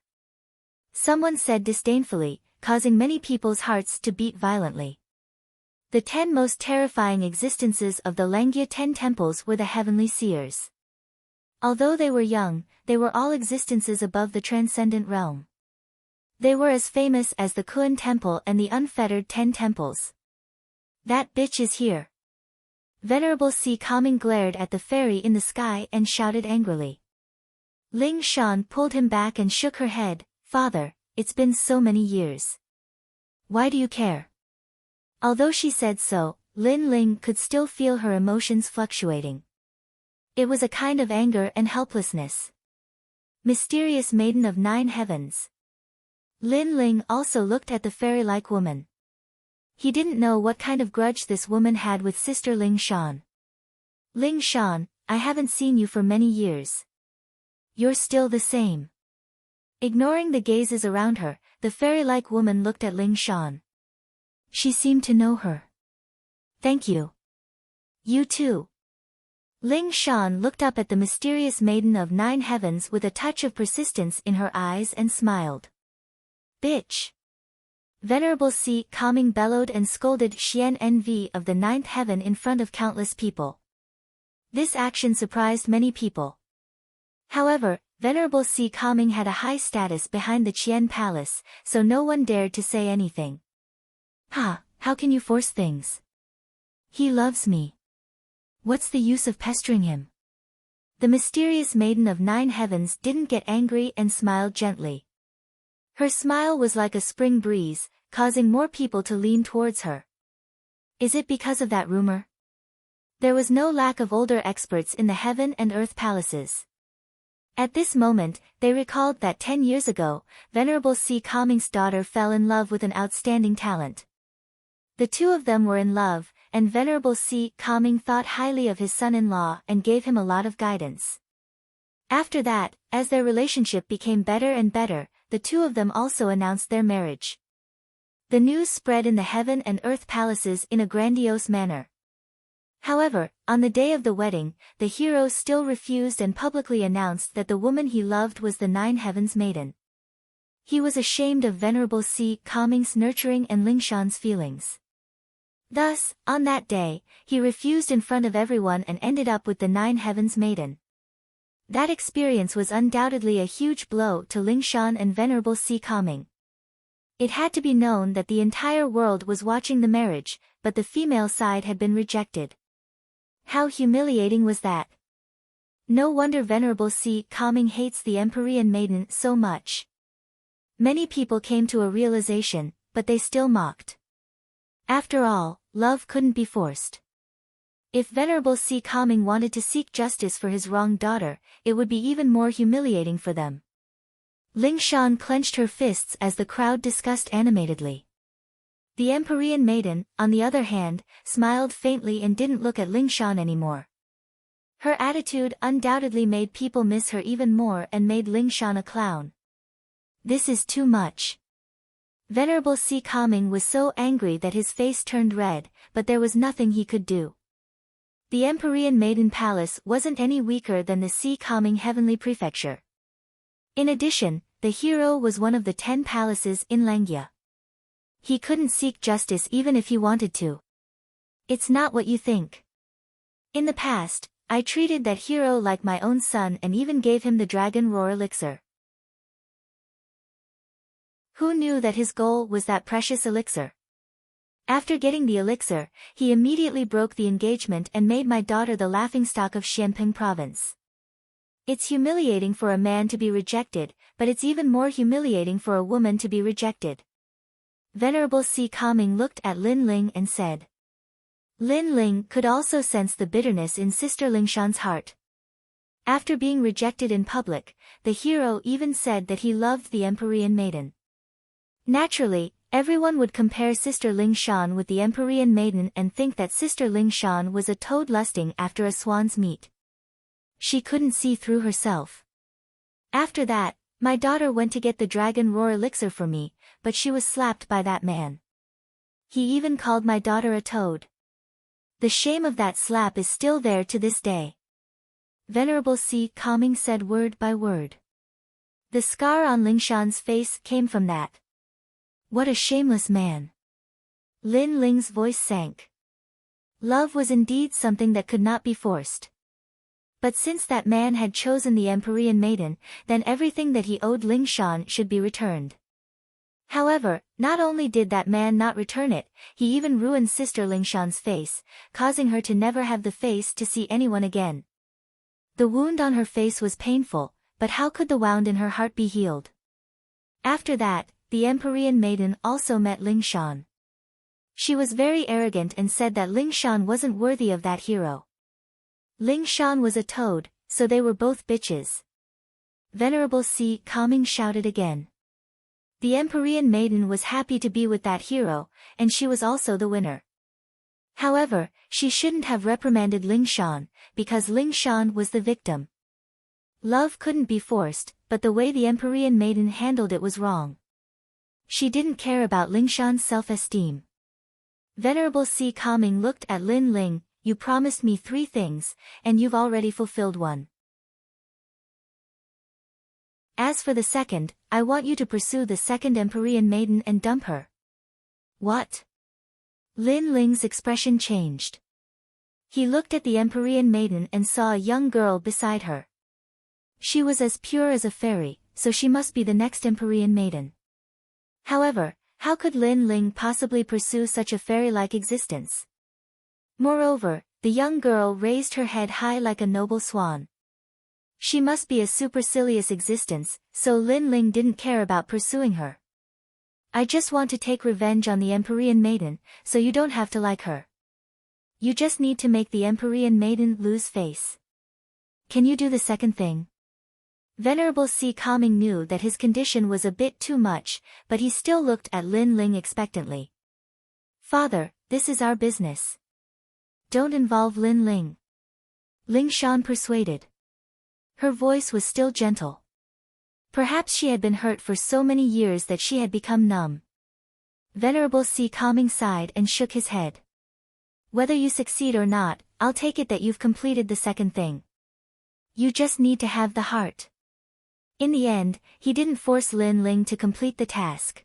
Someone said disdainfully, causing many people's hearts to beat violently. The 10 most terrifying existences of the Langia 10 temples were the heavenly seers. Although they were young, they were all existences above the transcendent realm. They were as famous as the Kun Temple and the unfettered 10 temples. That bitch is here. Venerable Si Kaming glared at the fairy in the sky and shouted angrily. Ling Shan pulled him back and shook her head. Father, it's been so many years. Why do you care? Although she said so, Lin Ling could still feel her emotions fluctuating. It was a kind of anger and helplessness. Mysterious Maiden of Nine Heavens. Lin Ling also looked at the fairy-like woman. He didn't know what kind of grudge this woman had with Sister Ling Shan. Ling Shan, I haven't seen you for many years. You're still the same. Ignoring the gazes around her, the fairy-like woman looked at Ling Shan. She seemed to know her. Thank you. You too. Ling Shan looked up at the mysterious Maiden of Nine Heavens with a touch of persistence in her eyes and smiled. Bitch. Venerable Si Kaming bellowed and scolded Xian Nv of the Ninth Heaven in front of countless people. This action surprised many people. However, Venerable Si Kaming had a high status behind the Qian Palace, so no one dared to say anything. How can you force things? He loves me. What's the use of pestering him? The mysterious Maiden of Nine Heavens didn't get angry and smiled gently. Her smile was like a spring breeze, causing more people to lean towards her. Is it because of that rumor? There was no lack of older experts in the heaven and earth palaces. At this moment, they recalled that 10 years ago, Venerable Si Kaming's daughter fell in love with an outstanding talent. The two of them were in love, and Venerable Si Kaming thought highly of his son-in-law and gave him a lot of guidance. After that, as their relationship became better and better, the two of them also announced their marriage. The news spread in the heaven and earth palaces in a grandiose manner. However, on the day of the wedding, the hero still refused and publicly announced that the woman he loved was the Nine Heavens Maiden. He was ashamed of Venerable Si Kaming's nurturing and Ling Shan's feelings. Thus, on that day, he refused in front of everyone and ended up with the Nine Heavens Maiden. That experience was undoubtedly a huge blow to Ling Shan and Venerable Si Kaming. It had to be known that the entire world was watching the marriage, but the female side had been rejected. How humiliating was that? No wonder Venerable Si Kaming hates the Empyrean Maiden so much. Many people came to a realization, but they still mocked. After all, love couldn't be forced. If Venerable Si Kaming wanted to seek justice for his wronged daughter, it would be even more humiliating for them. Ling Shan clenched her fists as the crowd discussed animatedly. The Empyrean maiden, on the other hand, smiled faintly and didn't look at Ling Shan anymore. Her attitude undoubtedly made people miss her even more and made Ling Shan a clown. This is too much. Venerable Si Kaming was so angry that his face turned red, but there was nothing he could do. The Empyrean Maiden Palace wasn't any weaker than the Si Kaming Heavenly Prefecture. In addition, the hero was one of the 10 palaces in Langya. He couldn't seek justice even if he wanted to. It's not what you think. In the past, I treated that hero like my own son and even gave him the Dragon Roar elixir. Who knew that his goal was that precious elixir? After getting the elixir, he immediately broke the engagement and made my daughter the laughingstock of Xianping province. It's humiliating for a man to be rejected, but it's even more humiliating for a woman to be rejected. Venerable Si Kaming looked at Lin Ling and said. Lin Ling could also sense the bitterness in Sister Ling Shan's heart. After being rejected in public, the hero even said that he loved the Empyrean maiden. Naturally, everyone would compare Sister Ling Shan with the Empyrean maiden and think that Sister Ling Shan was a toad lusting after a swan's meat. She couldn't see through herself. After that, my daughter went to get the Dragon Roar elixir for me, but she was slapped by that man. He even called my daughter a toad. The shame of that slap is still there to this day. Venerable Si Kaming said word by word. The scar on Ling Shan's face came from that. What a shameless man. Lin Ling's voice sank. Love was indeed something that could not be forced. But since that man had chosen the Empyrean maiden, then everything that he owed Ling Shan should be returned. However, not only did that man not return it, he even ruined Sister Ling Shan's face, causing her to never have the face to see anyone again. The wound on her face was painful, but how could the wound in her heart be healed? After that, the Empyrean maiden also met Ling Shan. She was very arrogant and said that Ling Shan wasn't worthy of that hero. Ling Shan was a toad, so they were both bitches. Venerable Si Kaming shouted again. The Empyrean maiden was happy to be with that hero, and she was also the winner. However, she shouldn't have reprimanded Ling Shan, because Ling Shan was the victim. Love couldn't be forced, but the way the Empyrean maiden handled it was wrong. She didn't care about Ling Shan's self-esteem. Venerable Si Kaming looked at Lin Ling. You promised me 3 things, and you've already fulfilled one. As for the second, I want you to pursue the second Empyrean maiden and dump her. What? Lin Ling's expression changed. He looked at the Empyrean maiden and saw a young girl beside her. She was as pure as a fairy, so she must be the next Empyrean maiden. However, how could Lin Ling possibly pursue such a fairy-like existence? Moreover, the young girl raised her head high like a noble swan. She must be a supercilious existence, so Lin Ling didn't care about pursuing her. I just want to take revenge on the Empyrean maiden, so you don't have to like her. You just need to make the Empyrean maiden lose face. Can you do the second thing? Venerable Si Kaming knew that his condition was a bit too much, but he still looked at Lin Ling expectantly. Father, this is our business. Don't involve Lin Ling. Ling Shan persuaded. Her voice was still gentle. Perhaps she had been hurt for so many years that she had become numb. Venerable Si Kaming sighed and shook his head. Whether you succeed or not, I'll take it that you've completed the second thing. You just need to have the heart. In the end, he didn't force Lin Ling to complete the task.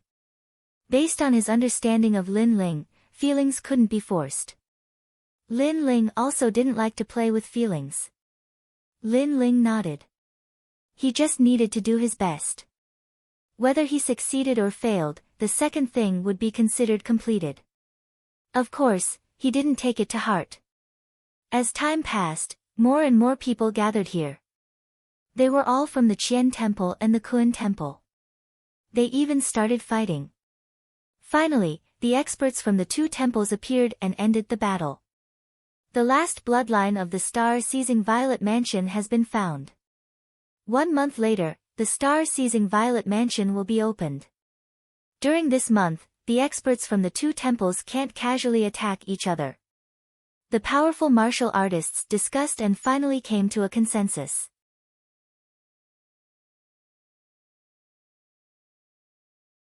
Based on his understanding of Lin Ling, feelings couldn't be forced. Lin Ling also didn't like to play with feelings. Lin Ling nodded. He just needed to do his best. Whether he succeeded or failed, the second thing would be considered completed. Of course, he didn't take it to heart. As time passed, more and more people gathered here. They were all from the Qian Temple and the Kun Temple. They even started fighting. Finally, the experts from the two temples appeared and ended the battle. The last bloodline of the star-seizing Violet Mansion has been found. 1 month later, the star-seizing Violet Mansion will be opened. During this month, the experts from the two temples can't casually attack each other. The powerful martial artists discussed and finally came to a consensus.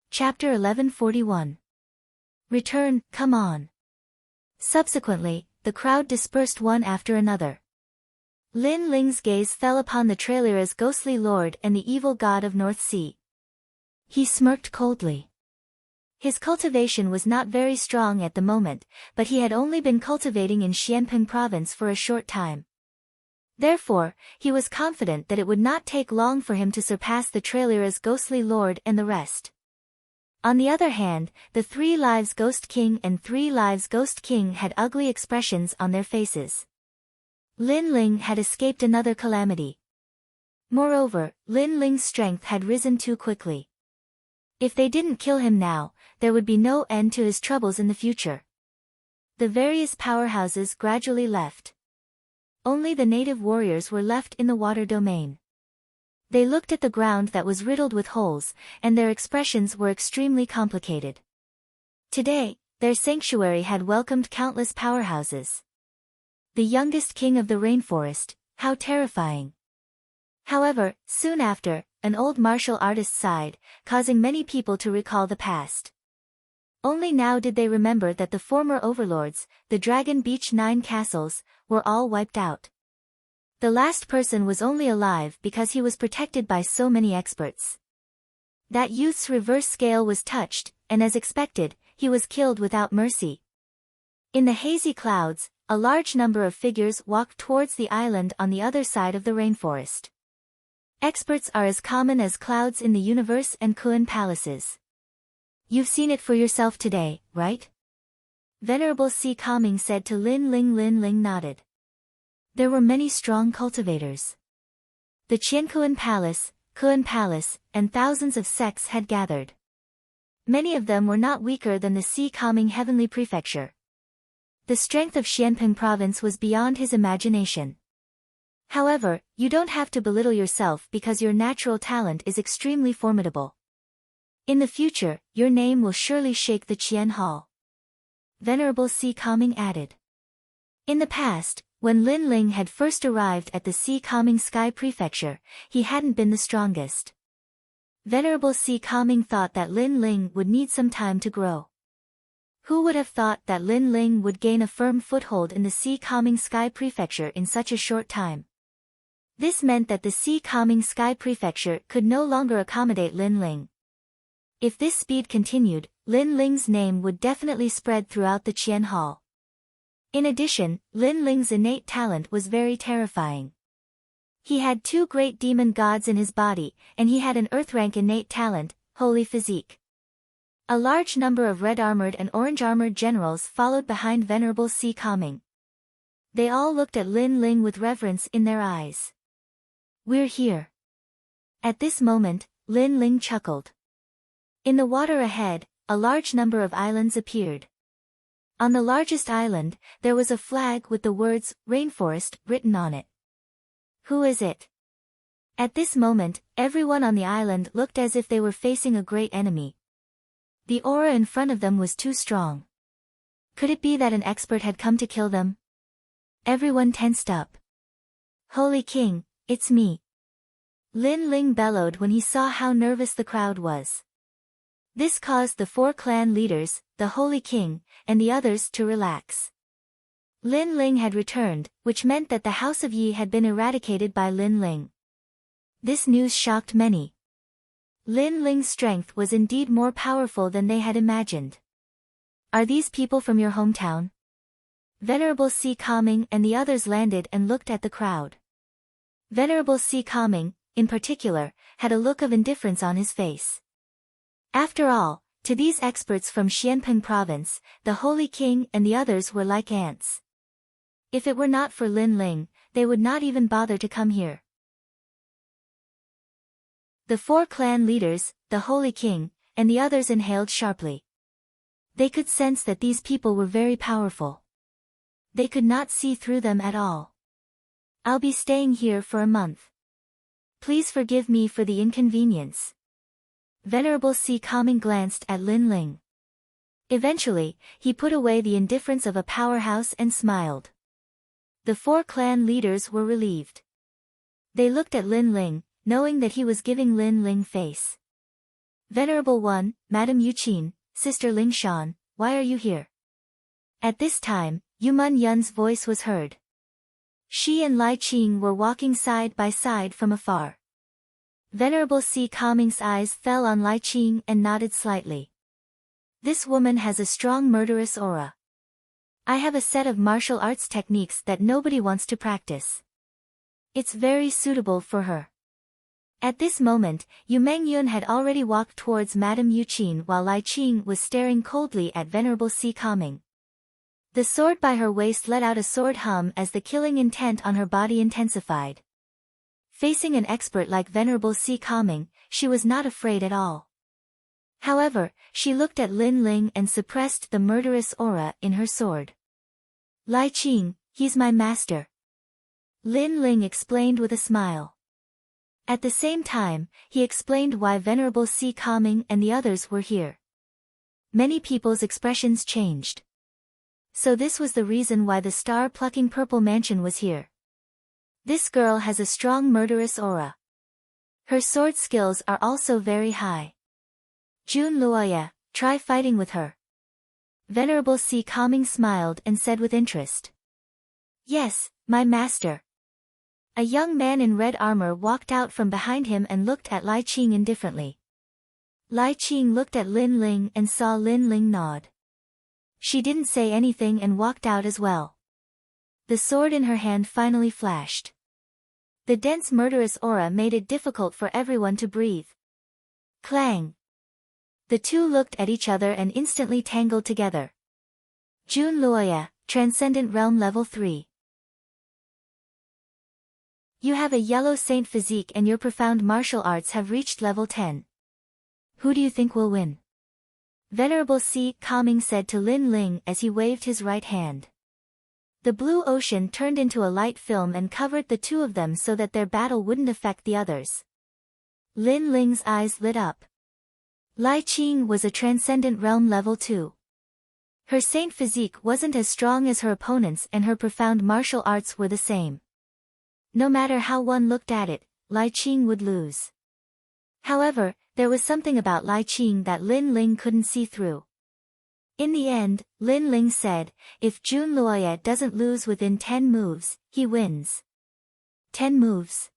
Chapter 1141. Return, come on. Subsequently, the crowd dispersed one after another. Lin Ling's gaze fell upon the Trailera's ghostly lord and the evil god of North Sea. He smirked coldly. His cultivation was not very strong at the moment, but he had only been cultivating in Xianping province for a short time. Therefore, he was confident that it would not take long for him to surpass the Trailera's ghostly lord and the rest. On the other hand, the Three Lives Ghost King and Three Lives Ghost King had ugly expressions on their faces. Lin Ling had escaped another calamity. Moreover, Lin Ling's strength had risen too quickly. If they didn't kill him now, there would be no end to his troubles in the future. The various powerhouses gradually left. Only the native warriors were left in the water domain. They looked at the ground that was riddled with holes, and their expressions were extremely complicated. Today, their sanctuary had welcomed countless powerhouses. The youngest king of the rainforest, how terrifying. However, soon after, an old martial artist sighed, causing many people to recall the past. Only now did they remember that the former overlords, the Dragon Beach 9 castles, were all wiped out. The last person was only alive because he was protected by so many experts. That youth's reverse scale was touched, and as expected, he was killed without mercy. In the hazy clouds, a large number of figures walked towards the island on the other side of the rainforest. Experts are as common as clouds in the universe and Kuan palaces. You've seen it for yourself today, right? Venerable Si Kaming said to Lin Ling. Lin Ling nodded. There were many strong cultivators. The Qiankuan Palace, and thousands of sects had gathered. Many of them were not weaker than the Si Kaming Heavenly Prefecture. The strength of Xianping province was beyond his imagination. However, you don't have to belittle yourself because your natural talent is extremely formidable. In the future, your name will surely shake the Qian Hall. Venerable Si Kaming added. In the past, when Lin Ling had first arrived at the Si Kaming Sky Prefecture, he hadn't been the strongest. Venerable Si Kaming thought that Lin Ling would need some time to grow. Who would have thought that Lin Ling would gain a firm foothold in the Si Kaming Sky Prefecture in such a short time? This meant that the Si Kaming Sky Prefecture could no longer accommodate Lin Ling. If this speed continued, Lin Ling's name would definitely spread throughout the Qian Hall. In addition, Lin Ling's innate talent was very terrifying. He had 2 great demon gods in his body, and he had an earth-rank innate talent, holy physique. A large number of red-armored and orange-armored generals followed behind Venerable Si Kaming. They all looked at Lin Ling with reverence in their eyes. We're here. At this moment, Lin Ling chuckled. In the water ahead, a large number of islands appeared. On the largest island, there was a flag with the words, Rainforest, written on it. Who is it? At this moment, everyone on the island looked as if they were facing a great enemy. The aura in front of them was too strong. Could it be that an expert had come to kill them? Everyone tensed up. Holy King, it's me. Lin Ling bellowed when he saw how nervous the crowd was. This caused the 4 clan leaders, the Holy King, and the others to relax. Lin Ling had returned, which meant that the House of Yi had been eradicated by Lin Ling. This news shocked many. Lin Ling's strength was indeed more powerful than they had imagined. Are these people from your hometown? Venerable Si Kaming and the others landed and looked at the crowd. Venerable Si Kaming, in particular, had a look of indifference on his face. After all, to these experts from Xianping province, the Holy King and the others were like ants. If it were not for Lin Ling, they would not even bother to come here. The 4 clan leaders, the Holy King, and the others inhaled sharply. They could sense that these people were very powerful. They could not see through them at all. I'll be staying here for a month. Please forgive me for the inconvenience. Venerable Si Calming glanced at Lin Ling. Eventually, he put away the indifference of a powerhouse and smiled. The 4 clan leaders were relieved. They looked at Lin Ling, knowing that he was giving Lin Ling face. Venerable One, Madam Yuqin, Sister Ling Shan, why are you here? At this time, Yuman Yun's voice was heard. She and Lai Qing were walking side by side from afar. Venerable Si Calming's eyes fell on Lai Qing and nodded slightly. This woman has a strong murderous aura. I have a set of martial arts techniques that nobody wants to practice. It's very suitable for her. At this moment, Yu Mengyun had already walked towards Madame Yuqin while Lai Qing was staring coldly at Venerable Si Calming. The sword by her waist let out a sword hum as the killing intent on her body intensified. Facing an expert like Venerable Si Calming, she was not afraid at all. However, she looked at Lin Ling and suppressed the murderous aura in her sword. Lai Qing, he's my master. Lin Ling explained with a smile. At the same time, he explained why Venerable Si Calming and the others were here. Many people's expressions changed. So this was the reason why the star-plucking purple mansion was here. This girl has a strong murderous aura. Her sword skills are also very high. Jun Luoya, try fighting with her. Venerable Si Calming smiled and said with interest. Yes, my master. A young man in red armor walked out from behind him and looked at Lai Qing indifferently. Lai Qing looked at Lin Ling and saw Lin Ling nod. She didn't say anything and walked out as well. The sword in her hand finally flashed. The dense murderous aura made it difficult for everyone to breathe. Clang! The two looked at each other and instantly tangled together. Jun Luoya, Transcendent Realm Level 3. You have a yellow saint physique and your profound martial arts have reached level 10. Who do you think will win? Venerable Si Calming said to Lin Ling as he waved his right hand. The blue ocean turned into a light film and covered the two of them so that their battle wouldn't affect the others. Lin Ling's eyes lit up. Lai Qing was a Transcendent Realm Level 2. Her saint physique wasn't as strong as her opponent's and her profound martial arts were the same. No matter how one looked at it, Lai Qing would lose. However, there was something about Lai Qing that Lin Ling couldn't see through. In the end, Lin Ling said, if Jun Luoya doesn't lose within 10 moves, he wins. 10 moves?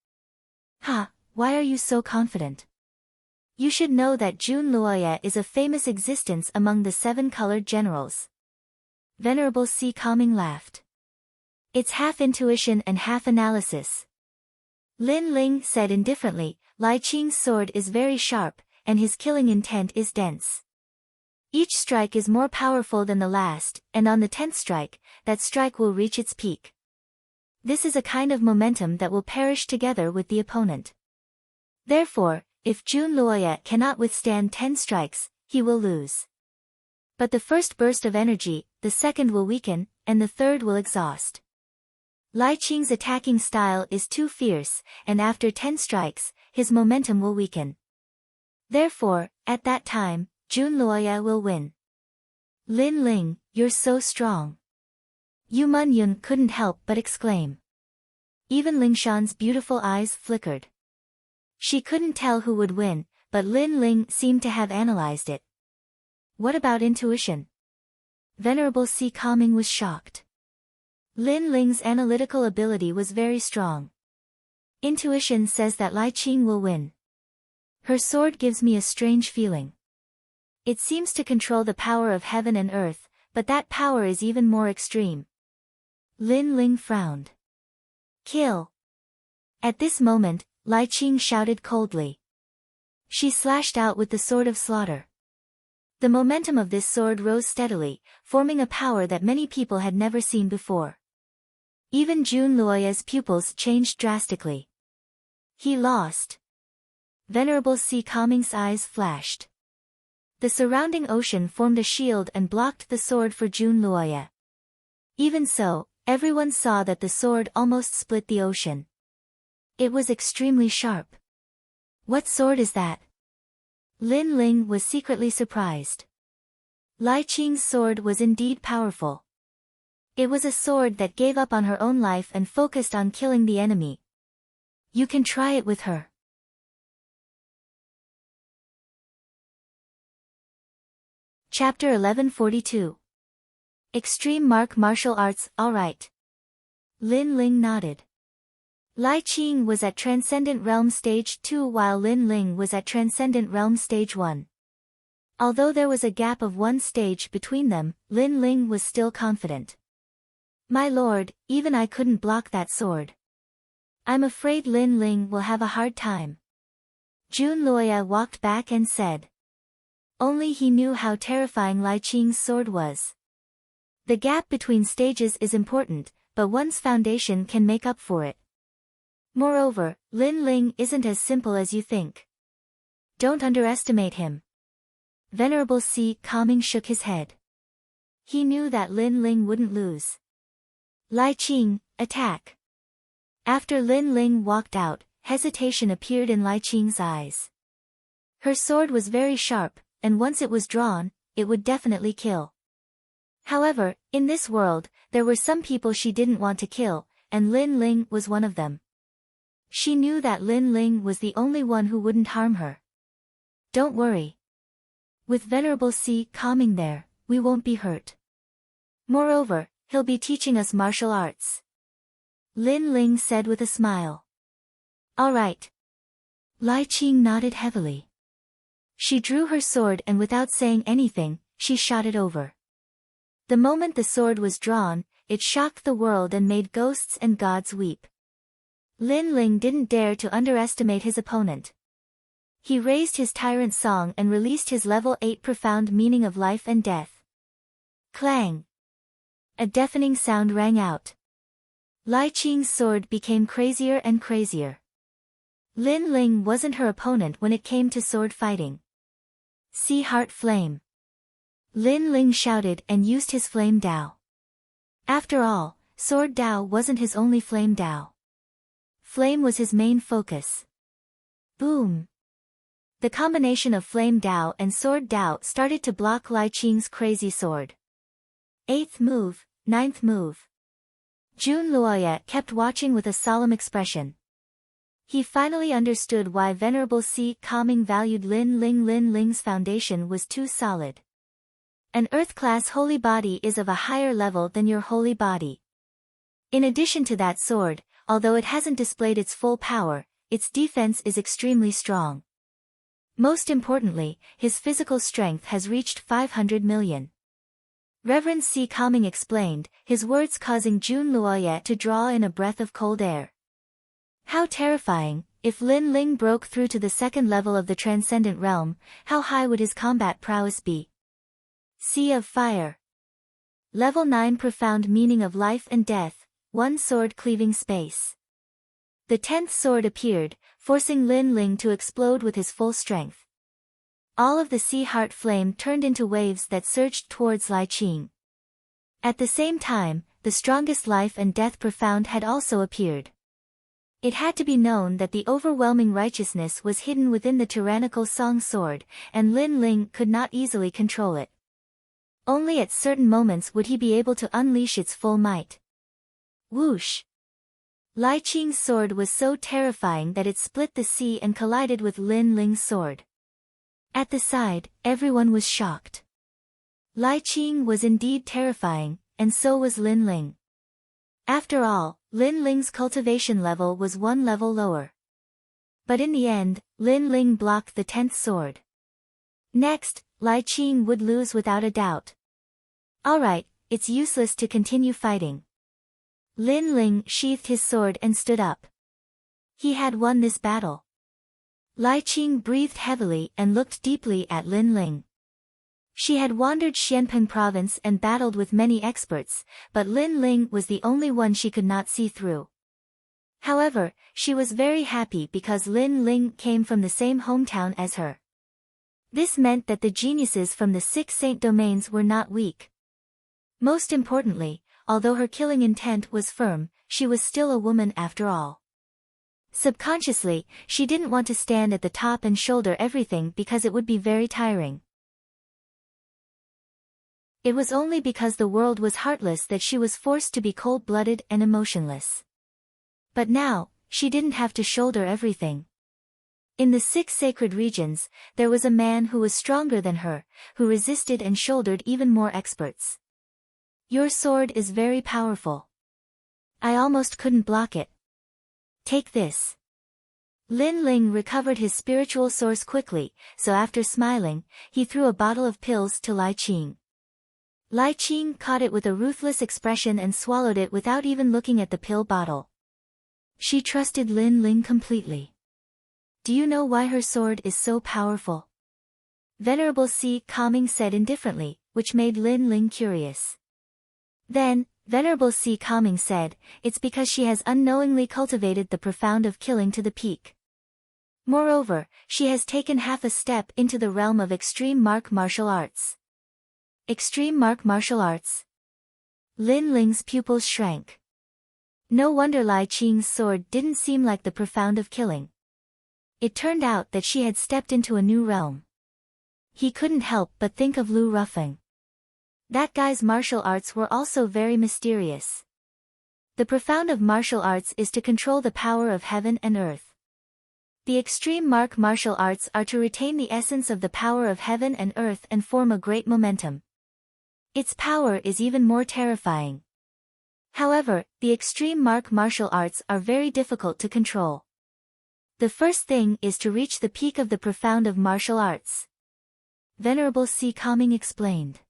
Ha, why are you so confident? You should know that Jun Luoya is a famous existence among the 7-colored generals. Venerable Si Calming laughed. It's half intuition and half analysis. Lin Ling said indifferently, Lai Qing's sword is very sharp, and his killing intent is dense. Each strike is more powerful than the last, and on the 10th strike, that strike will reach its peak. This is a kind of momentum that will perish together with the opponent. Therefore, if Jun Luoya cannot withstand 10 strikes, he will lose. But the first burst of energy, the second will weaken, and the third will exhaust. Lai Qing's attacking style is too fierce, and after 10 strikes, his momentum will weaken. Therefore, at that time, Jun Luoya will win. Lin Ling, you're so strong. Yu Menyun couldn't help but exclaim. Even Lingshan's beautiful eyes flickered. She couldn't tell who would win, but Lin Ling seemed to have analyzed it. What about intuition? Venerable Si Calming was shocked. Lin Ling's analytical ability was very strong. Intuition says that Lai Qing will win. Her sword gives me a strange feeling. It seems to control the power of heaven and earth, but that power is even more extreme. Lin Ling frowned. Kill! At this moment, Lai Qing shouted coldly. She slashed out with the sword of slaughter. The momentum of this sword rose steadily, forming a power that many people had never seen before. Even Jun Luoya's pupils changed drastically. He lost. Venerable Si Calming's eyes flashed. The surrounding ocean formed a shield and blocked the sword for Jun Luoya. Even so, everyone saw that the sword almost split the ocean. It was extremely sharp. What sword is that? Lin Ling was secretly surprised. Lai Qing's sword was indeed powerful. It was a sword that gave up on her own life and focused on killing the enemy. You can try it with her. Chapter 1142. Extreme martial arts, alright. Lin Ling nodded. Lai Qing was at Transcendent Realm Stage 2 while Lin Ling was at Transcendent Realm Stage 1. Although there was a gap of one stage between them, Lin Ling was still confident. My lord, even I couldn't block that sword. I'm afraid Lin Ling will have a hard time. Jun Luoya walked back and said. Only he knew how terrifying Lai Qing's sword was. The gap between stages is important, but one's foundation can make up for it. Moreover, Lin Ling isn't as simple as you think. Don't underestimate him. Venerable Si Calming shook his head. He knew that Lin Ling wouldn't lose. Lai Qing, attack. After Lin Ling walked out, hesitation appeared in Lai Qing's eyes. Her sword was very sharp, and once it was drawn, it would definitely kill. However, in this world, there were some people she didn't want to kill, and Lin Ling was one of them. She knew that Lin Ling was the only one who wouldn't harm her. Don't worry. With Venerable Si Calming there, we won't be hurt. Moreover, he'll be teaching us martial arts. Lin Ling said with a smile. All right. Lai Qing nodded heavily. She drew her sword and without saying anything, she shot it over. The moment the sword was drawn, it shocked the world and made ghosts and gods weep. Lin Ling didn't dare to underestimate his opponent. He raised his tyrant song and released his level 8 profound meaning of life and death. Clang! A deafening sound rang out. Lai Qing's sword became crazier and crazier. Lin Ling wasn't her opponent when it came to sword fighting. See Heart Flame. Lin Ling shouted and used his Flame Dao. After all, Sword Dao wasn't his only Flame Dao. Flame was his main focus. Boom! The combination of Flame Dao and Sword Dao started to block Lai Qing's crazy sword. 8th move, 9th move. Jun Luoya kept watching with a solemn expression. He finally understood why Venerable Si Calming valued Lin Ling. Lin Ling's foundation was too solid. An Earth-class holy body is of a higher level than your holy body. In addition to that sword, although it hasn't displayed its full power, its defense is extremely strong. Most importantly, his physical strength has reached 500 million. Reverend Si Calming explained, his words causing Jun Luoya to draw in a breath of cold air. How terrifying! If Lin Ling broke through to the second level of the Transcendent Realm, how high would his combat prowess be? Sea of Fire. Level 9 profound meaning of life and death, one sword cleaving space. The 10th sword appeared, forcing Lin Ling to explode with his full strength. All of the sea heart flame turned into waves that surged towards Lai Qing. At the same time, the strongest life and death profound had also appeared. It had to be known that the overwhelming righteousness was hidden within the tyrannical Song Sword, and Lin Ling could not easily control it. Only at certain moments would he be able to unleash its full might. Whoosh! Lai Qing's sword was so terrifying that it split the sea and collided with Lin Ling's sword. At the side, everyone was shocked. Lai Qing was indeed terrifying, and so was Lin Ling. After all, Lin Ling's cultivation level was one level lower. But in the end, Lin Ling blocked the 10th sword. Next, Lai Qing would lose without a doubt. Alright, it's useless to continue fighting. Lin Ling sheathed his sword and stood up. He had won this battle. Lai Qing breathed heavily and looked deeply at Lin Ling. She had wandered Xianpeng province and battled with many experts, but Lin Ling was the only one she could not see through. However, she was very happy because Lin Ling came from the same hometown as her. This meant that the geniuses from the 6 saint domains were not weak. Most importantly, although her killing intent was firm, she was still a woman after all. Subconsciously, she didn't want to stand at the top and shoulder everything because it would be very tiring. It was only because the world was heartless that she was forced to be cold-blooded and emotionless. But now, she didn't have to shoulder everything. In the 6 sacred regions, there was a man who was stronger than her, who resisted and shouldered even more experts. Your sword is very powerful. I almost couldn't block it. Take this. Lin Ling recovered his spiritual source quickly, so after smiling, he threw a bottle of pills to Lai Qing. Lai Qing caught it with a ruthless expression and swallowed it without even looking at the pill bottle. She trusted Lin Ling completely. Do you know why her sword is so powerful? Venerable Si Calming said indifferently, which made Lin Ling curious. Then, Venerable Si Calming said, it's because she has unknowingly cultivated the profound of killing to the peak. Moreover, she has taken half a step into the realm of extreme martial arts. Extreme martial arts? Lin Ling's pupils shrank. No wonder Lai Qing's sword didn't seem like the profound of killing. It turned out that she had stepped into a new realm. He couldn't help but think of Lu Rufeng. That guy's martial arts were also very mysterious. The profound of martial arts is to control the power of heaven and earth. The extreme martial arts are to retain the essence of the power of heaven and earth and form a great momentum. Its power is even more terrifying. However, the extreme martial arts are very difficult to control. The first thing is to reach the peak of the profound of martial arts. Venerable Si Calming explained.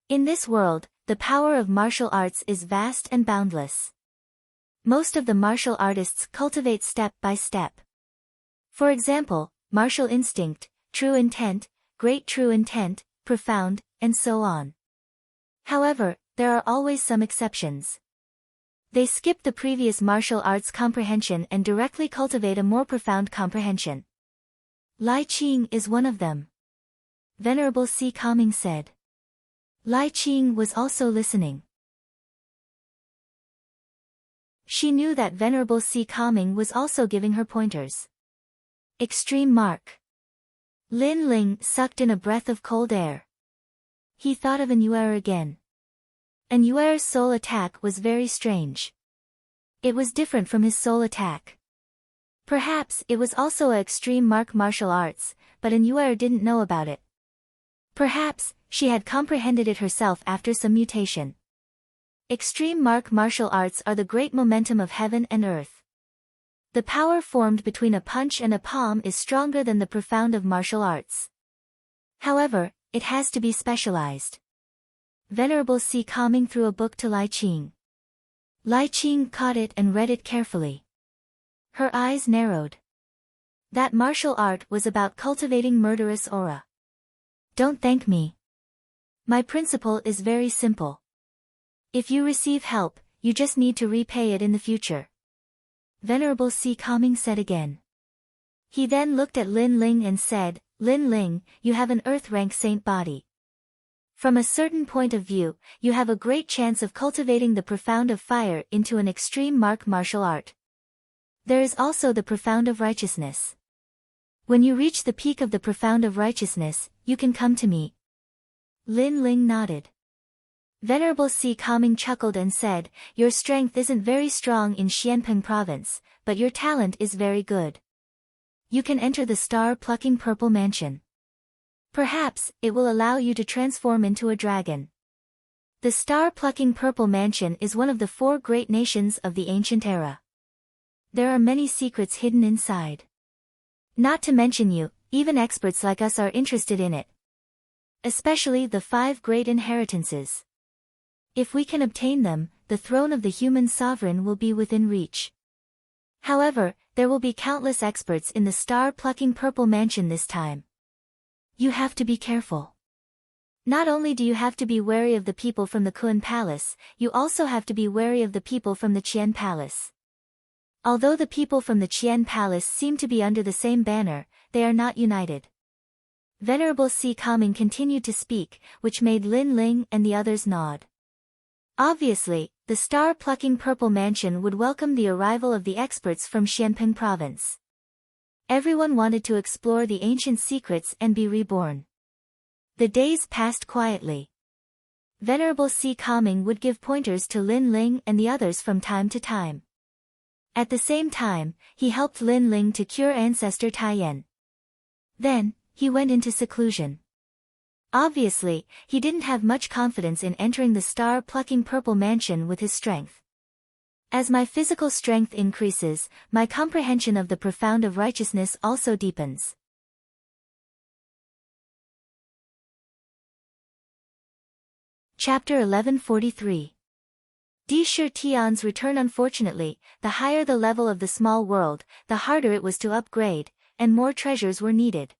In this world, the power of martial arts is vast and boundless. Most of the martial artists cultivate step by step. For example, martial instinct, true intent, great true intent, profound, and so on. However, there are always some exceptions. They skip the previous martial arts comprehension and directly cultivate a more profound comprehension. Lai Qing is one of them. Venerable Si Calming said. Lai Qing was also listening. She knew that Venerable Si Calming was also giving her pointers. Extreme mark. Lin Ling sucked in a breath of cold air. He thought of an Yuer again. An Yuer's soul attack was very strange. It was different from his soul attack. Perhaps it was also a extreme martial arts, but an Yuer didn't know about it. Perhaps she had comprehended it herself after some mutation. Extreme martial arts are the great momentum of heaven and earth. The power formed between a punch and a palm is stronger than the profound of martial arts. However, it has to be specialized. Venerable Si Calming threw a book to Lai Qing. Lai Qing caught it and read it carefully. Her eyes narrowed. That martial art was about cultivating murderous aura. Don't thank me. My principle is very simple. If you receive help, you just need to repay it in the future. Venerable Si Calming said again. He then looked at Lin Ling and said, Lin Ling, you have an earth-rank saint body. From a certain point of view, you have a great chance of cultivating the profound of fire into an extreme martial art. There is also the profound of righteousness. When you reach the peak of the profound of righteousness, you can come to me. Lin Ling nodded. Venerable Si Calming chuckled and said, your strength isn't very strong in Xianpeng province, but your talent is very good. You can enter the star-plucking purple mansion. Perhaps, it will allow you to transform into a dragon. The star-plucking purple mansion is one of the 4 great nations of the ancient era. There are many secrets hidden inside. Not to mention you, even experts like us are interested in it. Especially the 5 great inheritances. If we can obtain them, the throne of the human sovereign will be within reach. However, there will be countless experts in the star-plucking purple mansion this time. You have to be careful. Not only do you have to be wary of the people from the Kun Palace, you also have to be wary of the people from the Qian Palace. Although the people from the Qian Palace seem to be under the same banner, they are not united. Venerable Si Kaming continued to speak, which made Lin Ling and the others nod. Obviously, the star-plucking purple mansion would welcome the arrival of the experts from Xianping province. Everyone wanted to explore the ancient secrets and be reborn. The days passed quietly. Venerable Si Kaming would give pointers to Lin Ling and the others from time to time. At the same time, he helped Lin Ling to cure ancestor Taiyan. Then, he went into seclusion. Obviously, he didn't have much confidence in entering the star-plucking purple mansion with his strength. As my physical strength increases, my comprehension of the profound of righteousness also deepens. Chapter 1143. Di Shi Tian's return. Unfortunately, the higher the level of the small world, the harder it was to upgrade, and more treasures were needed.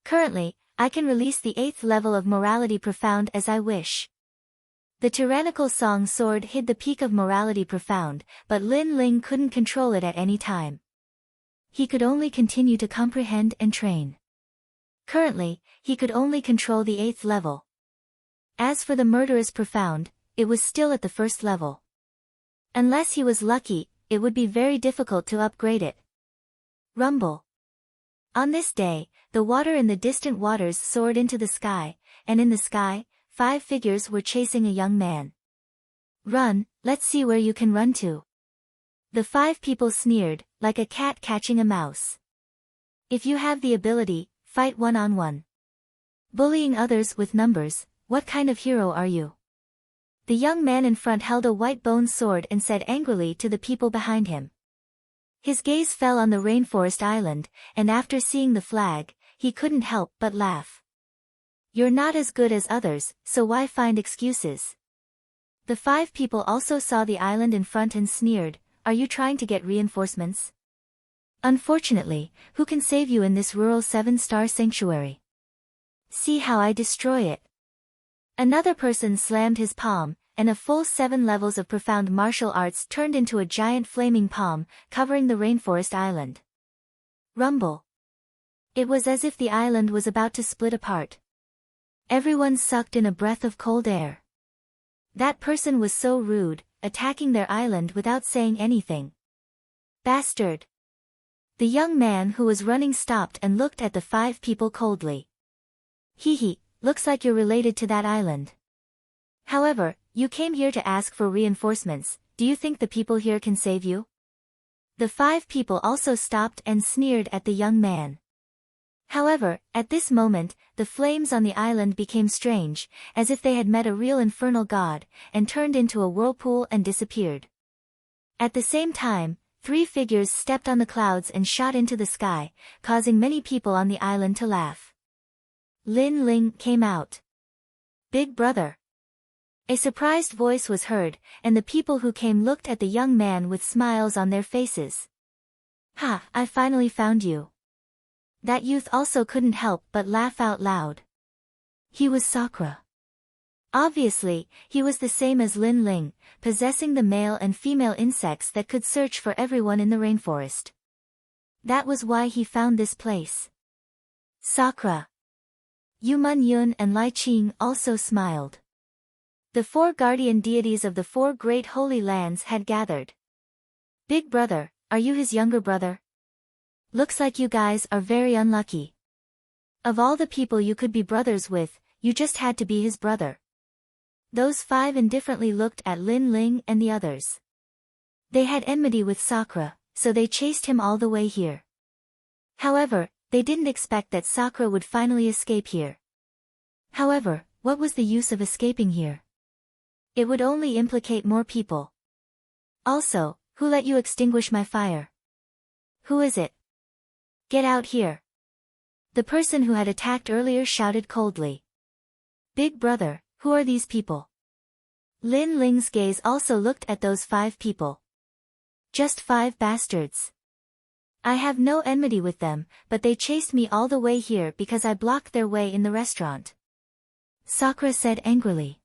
Currently, I can release the 8th level of morality profound as I wish. The tyrannical song sword hid the peak of morality profound, but Lin Ling couldn't control it at any time. He could only continue to comprehend and train. Currently, he could only control the 8th level. As for the murderous profound, it was still at the 1st level. Unless he was lucky, it would be very difficult to upgrade it. Rumble. On this day, the water in the distant waters soared into the sky, and in the sky, 5 figures were chasing a young man. Run, let's see where you can run to. The 5 people sneered, like a cat catching a mouse. If you have the ability, fight one-on-one. Bullying others with numbers, what kind of hero are you? The young man in front held a white bone sword and said angrily to the people behind him. His gaze fell on the rainforest island, and after seeing the flag, he couldn't help but laugh. You're not as good as others, so why find excuses? The 5 people also saw the island in front and sneered, are you trying to get reinforcements? Unfortunately, who can save you in this rural 7-star sanctuary? See how I destroy it. Another person slammed his palm, and a full 7 levels of profound martial arts turned into a giant flaming palm, covering the rainforest island. Rumble. It was as if the island was about to split apart. Everyone sucked in a breath of cold air. That person was so rude, attacking their island without saying anything. Bastard. The young man who was running stopped and looked at the 5 people coldly. Hee, looks like you're related to that island. However, you came here to ask for reinforcements, do you think the people here can save you? The 5 people also stopped and sneered at the young man. However, at this moment, the flames on the island became strange, as if they had met a real infernal god, and turned into a whirlpool and disappeared. At the same time, 3 figures stepped on the clouds and shot into the sky, causing many people on the island to laugh. Lin Ling came out. Big brother. A surprised voice was heard, and the people who came looked at the young man with smiles on their faces. Ha, I finally found you. That youth also couldn't help but laugh out loud. He was Sakura. Obviously, he was the same as Lin Ling, possessing the male and female insects that could search for everyone in the rainforest. That was why he found this place. Sakura. Yu Man Yun and Lai Qing also smiled. The 4 guardian deities of the 4 great holy lands had gathered. Big brother, are you his younger brother? Looks like you guys are very unlucky. Of all the people you could be brothers with, you just had to be his brother. Those 5 indifferently looked at Lin Ling and the others. They had enmity with Sakura, so they chased him all the way here. However, they didn't expect that Sakura would finally escape here. However, what was the use of escaping here? It would only implicate more people. Also, who let you extinguish my fire? Who is it? Get out here. The person who had attacked earlier shouted coldly. Big brother, who are these people? Lin Ling's gaze also looked at those 5 people. Just 5 bastards. I have no enmity with them, but they chased me all the way here because I blocked their way in the restaurant. Sakura said angrily.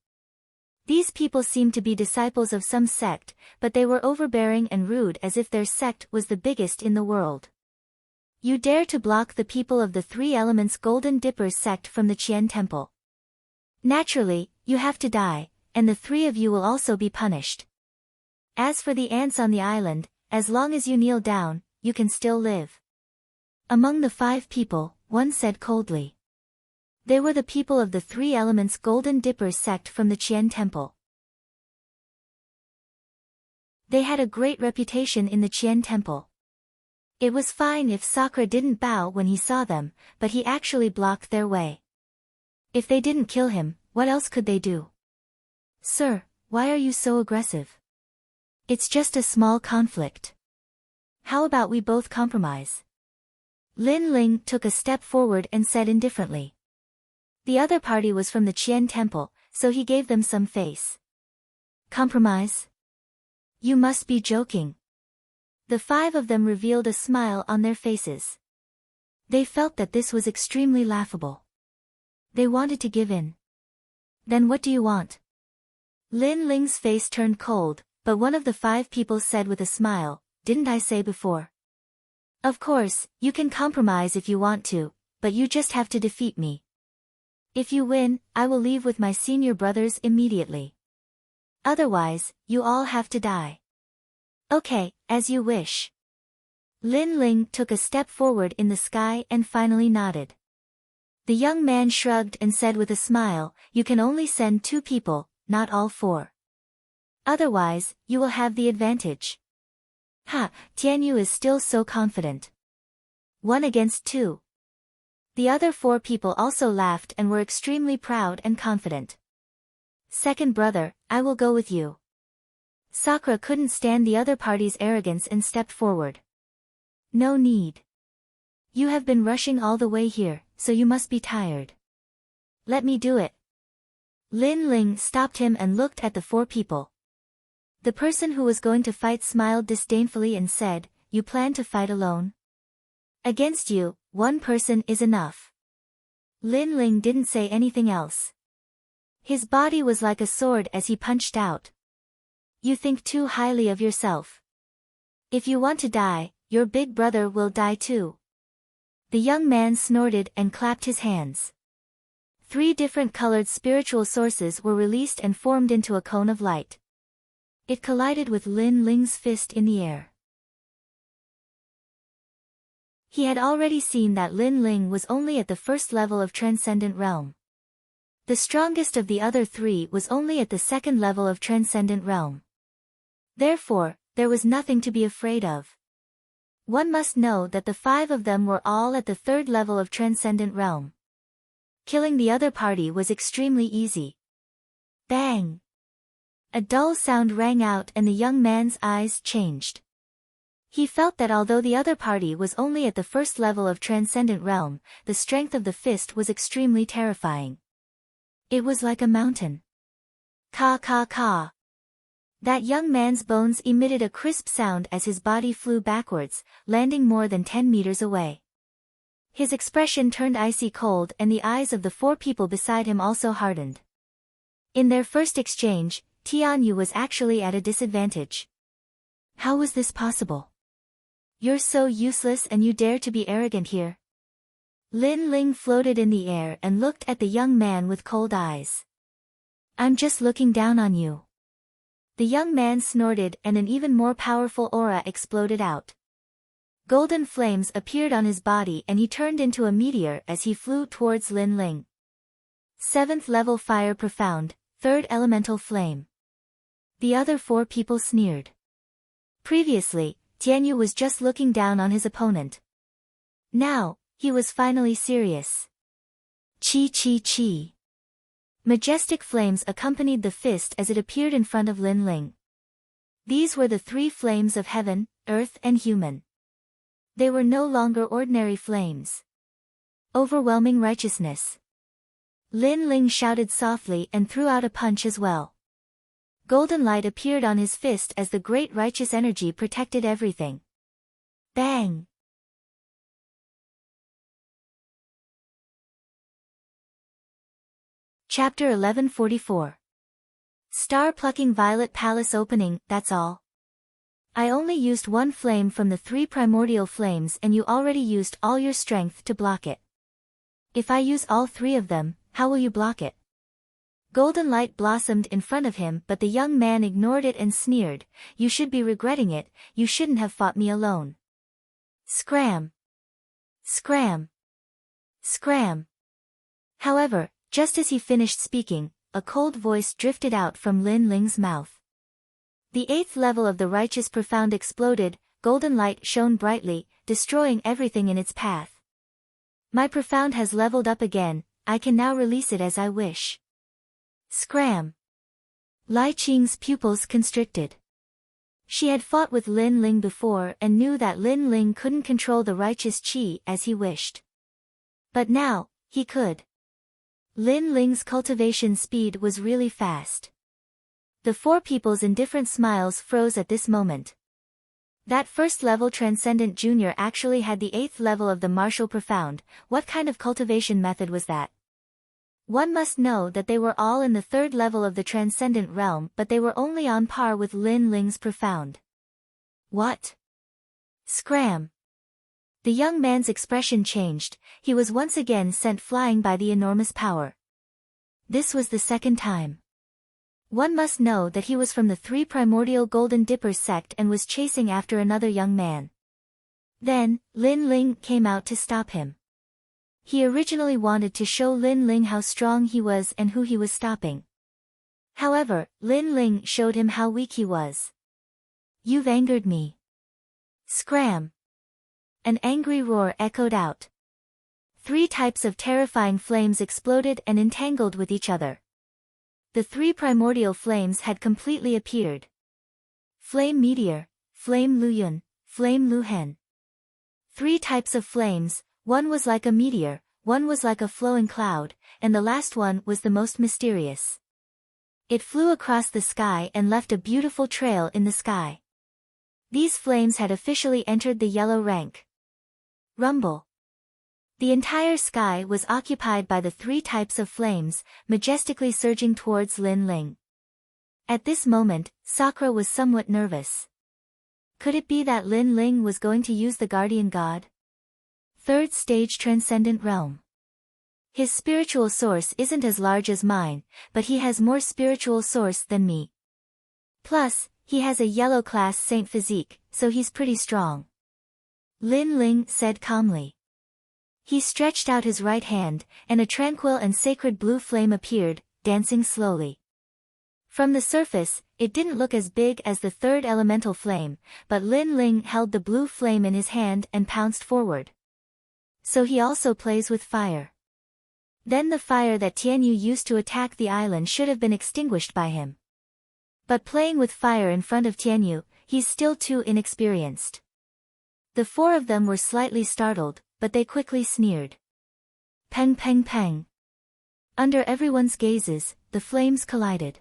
These people seemed to be disciples of some sect, but they were overbearing and rude as if their sect was the biggest in the world. You dare to block the people of the Three Elements Golden Dippers sect from the Qian Temple. Naturally, you have to die, and the three of you will also be punished. As for the ants on the island, as long as you kneel down, you can still live. Among the 5 people, one said coldly. They were the people of the Three Elements Golden Dippers sect from the Qian Temple. They had a great reputation in the Qian Temple. It was fine if Sakura didn't bow when he saw them, but he actually blocked their way. If they didn't kill him, what else could they do? Sir, why are you so aggressive? It's just a small conflict. How about we both compromise? Lin Ling took a step forward and said indifferently. The other party was from the Qian Temple, so he gave them some face. Compromise? You must be joking. The 5 of them revealed a smile on their faces. They felt that this was extremely laughable. They wanted to give in. Then what do you want? Lin Ling's face turned cold, but one of the 5 people said with a smile, didn't I say before? Of course, you can compromise if you want to, but you just have to defeat me. If you win, I will leave with my senior brothers immediately. Otherwise, you all have to die. Okay, as you wish. Lin Ling took a step forward in the sky and finally nodded. The young man shrugged and said with a smile, you can only send 2 people, not all 4. Otherwise, you will have the advantage. Ha, Tianyu is still so confident. 1 against 2. The other 4 people also laughed and were extremely proud and confident. Second brother, I will go with you. Sakura couldn't stand the other party's arrogance and stepped forward. No need. You have been rushing all the way here, so you must be tired. Let me do it. Lin Ling stopped him and looked at the 4 people. The person who was going to fight smiled disdainfully and said, you plan to fight alone? Against you, 1 person is enough. Lin Ling didn't say anything else. His body was like a sword as he punched out. You think too highly of yourself. If you want to die, your big brother will die too. The young man snorted and clapped his hands. 3 different colored spiritual sources were released and formed into a cone of light. It collided with Lin Ling's fist in the air. He had already seen that Lin Ling was only at the first level of Transcendent Realm. The strongest of the other 3 was only at the second level of Transcendent Realm. Therefore, there was nothing to be afraid of. One must know that the 5 of them were all at the third level of Transcendent Realm. Killing the other party was extremely easy. Bang! A dull sound rang out and the young man's eyes changed. He felt that although the other party was only at the first level of Transcendent Realm, the strength of the fist was extremely terrifying. It was like a mountain. Ka ka ka. That young man's bones emitted a crisp sound as his body flew backwards, landing more than 10 meters away. His expression turned icy cold and the eyes of the 4 people beside him also hardened. In their first exchange, Tianyu was actually at a disadvantage. How was this possible? You're so useless and you dare to be arrogant here. Lin Ling floated in the air and looked at the young man with cold eyes. I'm just looking down on you. The young man snorted and an even more powerful aura exploded out. Golden flames appeared on his body and he turned into a meteor as he flew towards Lin Ling. 7th level fire profound, 3rd elemental flame. The other 4 people sneered. Previously, Tianyu was just looking down on his opponent. Now, he was finally serious. Chi chi chi. Majestic flames accompanied the fist as it appeared in front of Lin Ling. These were the 3 flames of heaven, earth and human. They were no longer ordinary flames. Overwhelming righteousness. Lin Ling shouted softly and threw out a punch as well. Golden light appeared on his fist as the great righteous energy protected everything. Bang! Chapter 1144. Star plucking Violet Palace opening, that's all. I only used one flame from the 3 primordial flames and you already used all your strength to block it. If I use all 3 of them, how will you block it? Golden light blossomed in front of him, but the young man ignored it and sneered, "You should be regretting it, you shouldn't have fought me alone." Scram! Scram! Scram! However, just as he finished speaking, a cold voice drifted out from Lin Ling's mouth. The 8th level of the righteous profound exploded, golden light shone brightly, destroying everything in its path. My profound has leveled up again, I can now release it as I wish. Scram! Lai Qing's pupils constricted. She had fought with Lin Ling before and knew that Lin Ling couldn't control the righteous qi as he wished. But now, he could. Lin Ling's cultivation speed was really fast. The 4 people's indifferent smiles froze at this moment. That 1st level Transcendent Junior actually had the 8th level of the martial profound. What kind of cultivation method was that? One must know that they were all in the 3rd level of the Transcendent Realm, but they were only on par with Lin Ling's profound. What? Scram! The young man's expression changed, he was once again sent flying by the enormous power. This was the 2nd time. One must know that he was from the 3 primordial Golden Dippers sect and was chasing after another young man. Then, Lin Ling came out to stop him. He originally wanted to show Lin Ling how strong he was and who he was stopping. However, Lin Ling showed him how weak he was. "You've angered me." Scram! An angry roar echoed out. 3 types of terrifying flames exploded and entangled with each other. The 3 primordial flames had completely appeared. Flame Meteor, Flame Luyun, Flame Luhen. 3 types of flames, one was like a meteor, one was like a flowing cloud, and the last one was the most mysterious. It flew across the sky and left a beautiful trail in the sky. These flames had officially entered the yellow rank. Rumble. The entire sky was occupied by the 3 types of flames, majestically surging towards Lin Ling. At this moment, Sakura was somewhat nervous. Could it be that Lin Ling was going to use the Guardian God? 3rd stage Transcendent Realm. His spiritual source isn't as large as mine, but he has more spiritual source than me. Plus, he has a yellow class saint physique, so he's pretty strong. Lin Ling said calmly. He stretched out his right hand, and a tranquil and sacred blue flame appeared, dancing slowly. From the surface, it didn't look as big as the 3rd elemental flame, but Lin Ling held the blue flame in his hand and pounced forward. So he also plays with fire. Then the fire that Tianyu used to attack the island should have been extinguished by him. But playing with fire in front of Tianyu, he's still too inexperienced. The 4 of them were slightly startled, but they quickly sneered. Peng peng peng. Under everyone's gazes, the flames collided.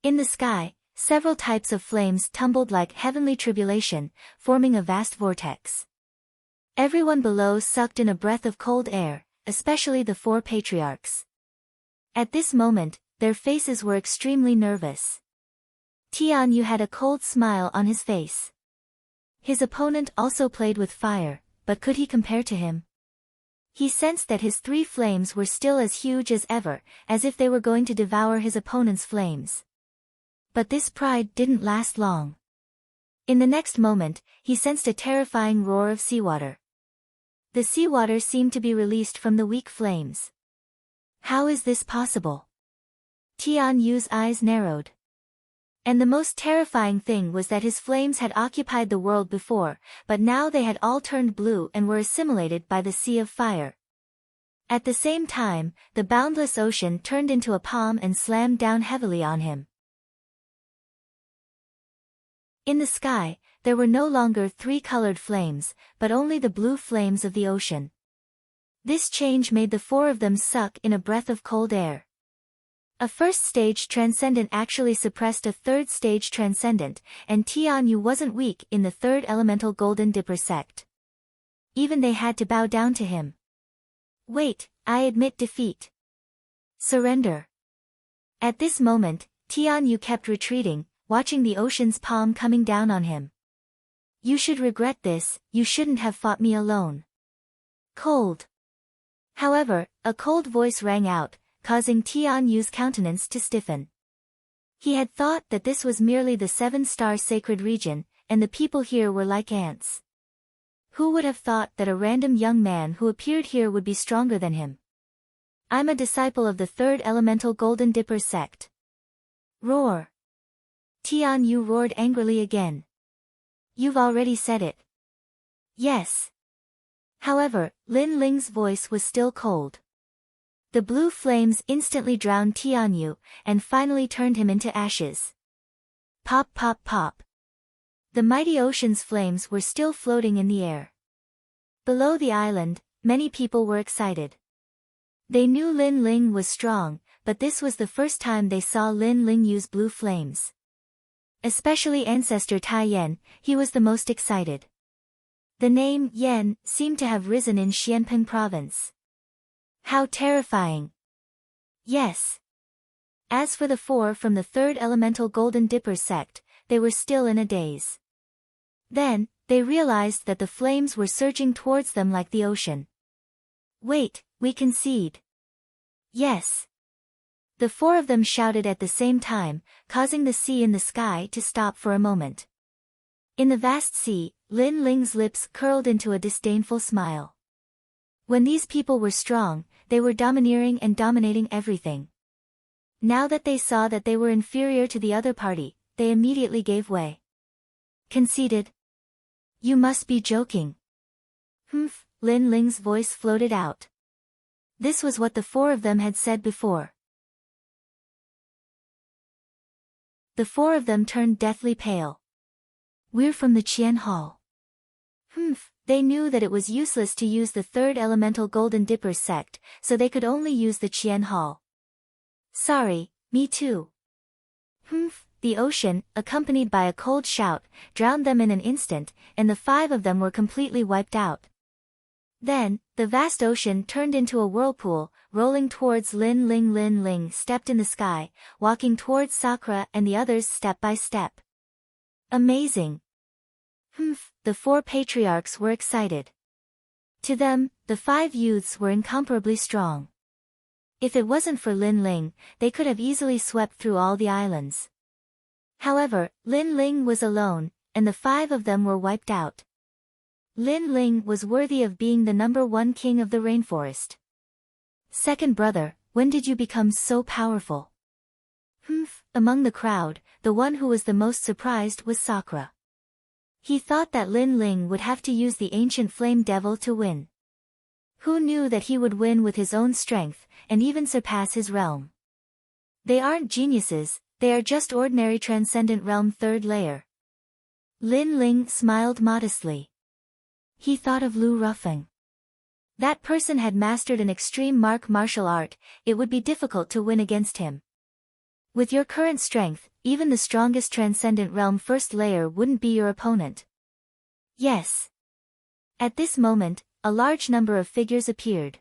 In the sky, several types of flames tumbled like heavenly tribulation, forming a vast vortex. Everyone below sucked in a breath of cold air, especially the 4 patriarchs. At this moment, their faces were extremely nervous. Tianyu had a cold smile on his face. His opponent also played with fire, but could he compare to him? He sensed that his 3 flames were still as huge as ever, as if they were going to devour his opponent's flames. But this pride didn't last long. In the next moment, he sensed a terrifying roar of seawater. The seawater seemed to be released from the weak flames. How is this possible? Tianyu's eyes narrowed. And the most terrifying thing was that his flames had occupied the world before, but now they had all turned blue and were assimilated by the sea of fire. At the same time, the boundless ocean turned into a palm and slammed down heavily on him. In the sky, there were no longer 3 colored flames, but only the blue flames of the ocean. This change made the 4 of them suck in a breath of cold air. A 1st stage transcendent actually suppressed a 3rd stage transcendent, and Tianyu wasn't weak in the 3rd elemental Golden Dipper sect. Even they had to bow down to him. Wait, I admit defeat. Surrender. At this moment, Tianyu kept retreating, watching the ocean's palm coming down on him. You should regret this, you shouldn't have fought me alone. Cold. However, a cold voice rang out, causing Tian Yu's countenance to stiffen. He had thought that this was merely the 7-star sacred region, and the people here were like ants. Who would have thought that a random young man who appeared here would be stronger than him? I'm a disciple of the 3rd elemental Golden Dipper sect. Roar. Tian Yu roared angrily again. You've already said it. Yes. However, Lin Ling's voice was still cold. The blue flames instantly drowned Tian Yu, and finally turned him into ashes. Pop pop pop. The mighty ocean's flames were still floating in the air. Below the island, many people were excited. They knew Lin Ling was strong, but this was the first time they saw Lin Ling use blue flames. Especially Ancestor Tai Yan, he was the most excited. The name Yan seemed to have risen in Xianping province. How terrifying! Yes. As for the 4 from the 3rd elemental Golden Dipper sect, they were still in a daze. Then, they realized that the flames were surging towards them like the ocean. Wait, we concede. Yes. The 4 of them shouted at the same time, causing the sea in the sky to stop for a moment. In the vast sea, Lin Ling's lips curled into a disdainful smile. When these people were strong, they were domineering and dominating everything. Now that they saw that they were inferior to the other party, they immediately gave way. Conceded? You must be joking. Humph, Lin Ling's voice floated out. This was what the 4 of them had said before. The 4 of them turned deathly pale. We're from the Qian Hall. Humph, they knew that it was useless to use the 3rd elemental Golden Dipper sect, so they could only use the Qian Hall. Sorry, me too. Humph, the ocean, accompanied by a cold shout, drowned them in an instant, and the 5 of them were completely wiped out. Then, the vast ocean turned into a whirlpool, rolling towards Lin Ling. Lin Ling stepped in the sky, walking towards Sakura and the others step by step. Amazing! Humph, the 4 patriarchs were excited. To them, the 5 youths were incomparably strong. If it wasn't for Lin Ling, they could have easily swept through all the islands. However, Lin Ling was alone, and the 5 of them were wiped out. Lin Ling was worthy of being the #1 king of the rainforest. Second brother, when did you become so powerful? Humph, among the crowd, the one who was the most surprised was Sakura. He thought that Lin Ling would have to use the ancient flame devil to win. Who knew that he would win with his own strength, and even surpass his realm? They aren't geniuses, they are just ordinary transcendent realm 3rd layer. Lin Ling smiled modestly. He thought of Lu Rufeng. That person had mastered an extreme martial art, it would be difficult to win against him. With your current strength, even the strongest transcendent realm 1st layer wouldn't be your opponent. Yes. At this moment, a large number of figures appeared.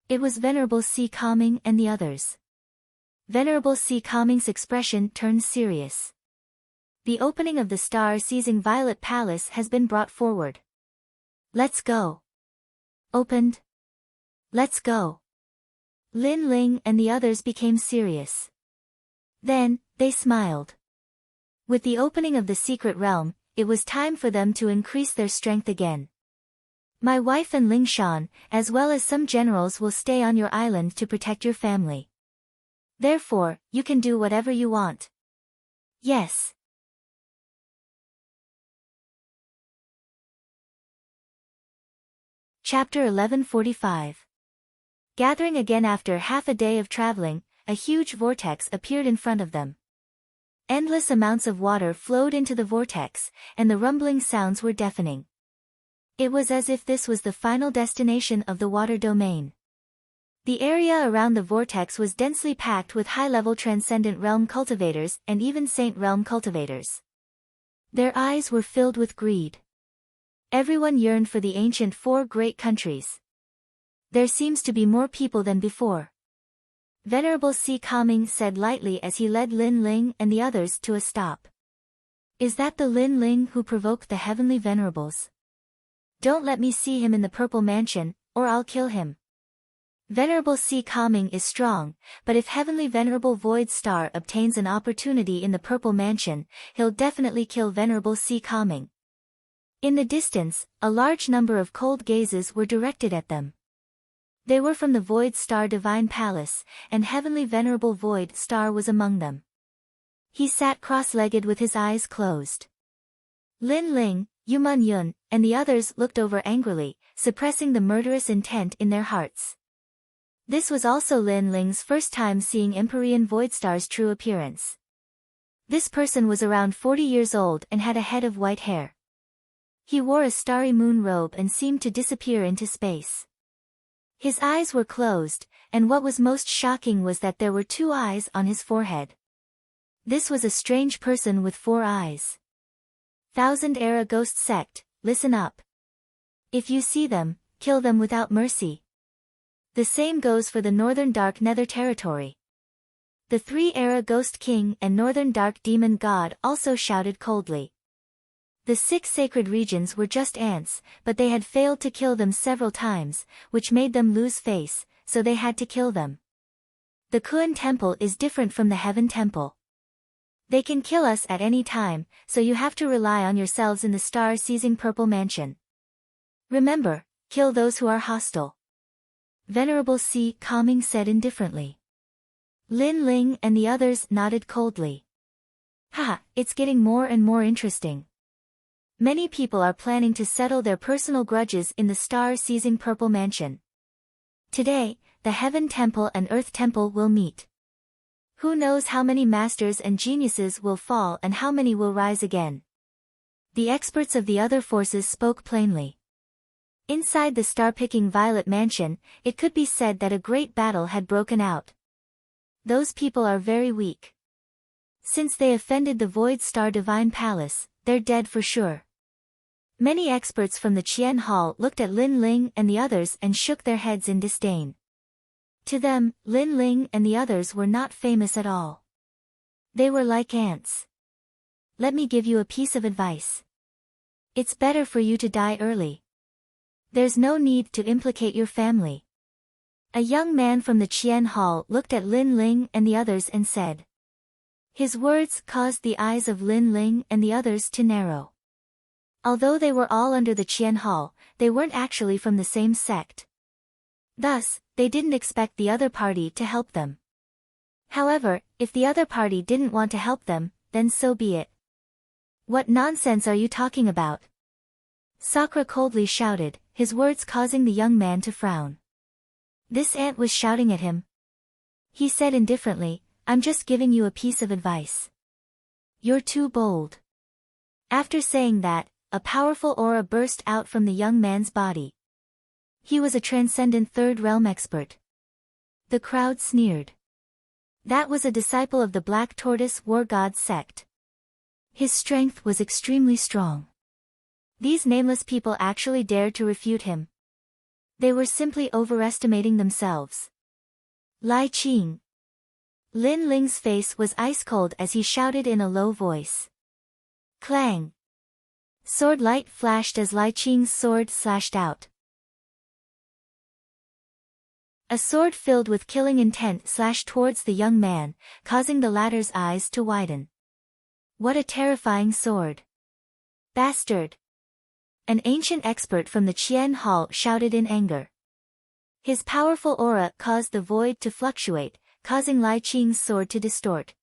It was Venerable Si Kaming and the others. Venerable Si Kaming's expression turned serious. The opening of the star-seizing Violet Palace has been brought forward. Let's go. Opened. Let's go. Lin Ling and the others became serious. Then, they smiled. With the opening of the secret realm, it was time for them to increase their strength again. My wife and Ling Shan, as well as some generals, will stay on your island to protect your family. Therefore, you can do whatever you want. Yes. Chapter 1145. Gathering again after half a day of traveling, a huge vortex appeared in front of them. Endless amounts of water flowed into the vortex, and the rumbling sounds were deafening. It was as if this was the final destination of the water domain. The area around the vortex was densely packed with high-level transcendent realm cultivators and even saint realm cultivators. Their eyes were filled with greed. Everyone yearned for the ancient 4 great countries. There seems to be more people than before. Venerable Si Kaming said lightly as he led Lin Ling and the others to a stop. Is that the Lin Ling who provoked the heavenly venerables? Don't let me see him in the purple mansion, or I'll kill him. Venerable C. Calming is strong, but if Heavenly Venerable Void Star obtains an opportunity in the purple mansion, he'll definitely kill Venerable C. Calming. In the distance, a large number of cold gazes were directed at them. They were from the Void Star Divine Palace, and Heavenly Venerable Void Star was among them. He sat cross-legged with his eyes closed. Lin Ling, Yuman Yun, and the others looked over angrily, suppressing the murderous intent in their hearts. This was also Lin Ling's first time seeing Empyrean Voidstar's true appearance. This person was around 40 years old and had a head of white hair. He wore a starry moon robe and seemed to disappear into space. His eyes were closed, and what was most shocking was that there were 2 eyes on his forehead. This was a strange person with 4 eyes. Thousand Era Ghost Sect, listen up. If you see them, kill them without mercy. The same goes for the Northern Dark Nether Territory. The 3 Era Ghost King and Northern Dark Demon God also shouted coldly. The 6 sacred regions were just ants, but they had failed to kill them several times, which made them lose face, so they had to kill them. The Kuan Temple is different from the Heaven Temple. They can kill us at any time, so you have to rely on yourselves in the star-seizing purple mansion. Remember, kill those who are hostile. Venerable C. Calming said indifferently. Lin Ling and the others nodded coldly. Haha, it's getting more and more interesting. Many people are planning to settle their personal grudges in the star-seizing purple mansion. Today, the Heaven Temple and Earth Temple will meet. Who knows how many masters and geniuses will fall and how many will rise again. The experts of the other forces spoke plainly. Inside the star-picking Violet Mansion, it could be said that a great battle had broken out. Those people are very weak. Since they offended the Void Star Divine Palace, they're dead for sure. Many experts from the Qian Hall looked at Lin Ling and the others and shook their heads in disdain. To them, Lin Ling and the others were not famous at all. They were like ants. Let me give you a piece of advice. It's better for you to die early. There's no need to implicate your family. A young man from the Qian Hall looked at Lin Ling and the others and said. His words caused the eyes of Lin Ling and the others to narrow. Although they were all under the Qian Hall, they weren't actually from the same sect. Thus, they didn't expect the other party to help them. However, if the other party didn't want to help them, then so be it. What nonsense are you talking about? Sakura coldly shouted, his words causing the young man to frown. This ant was shouting at him. He said indifferently, I'm just giving you a piece of advice. You're too bold. After saying that, a powerful aura burst out from the young man's body. He was a transcendent third realm expert. The crowd sneered. That was a disciple of the Black Tortoise War God sect. His strength was extremely strong. These nameless people actually dared to refute him. They were simply overestimating themselves. Lai Qing. Lin Ling's face was ice-cold as he shouted in a low voice. Clang! Sword light flashed as Lai Qing's sword slashed out. A sword filled with killing intent slashed towards the young man, causing the latter's eyes to widen. What a terrifying sword! Bastard! An ancient expert from the Qian Hall shouted in anger. His powerful aura caused the void to fluctuate, causing Lai Qing's sword to distort.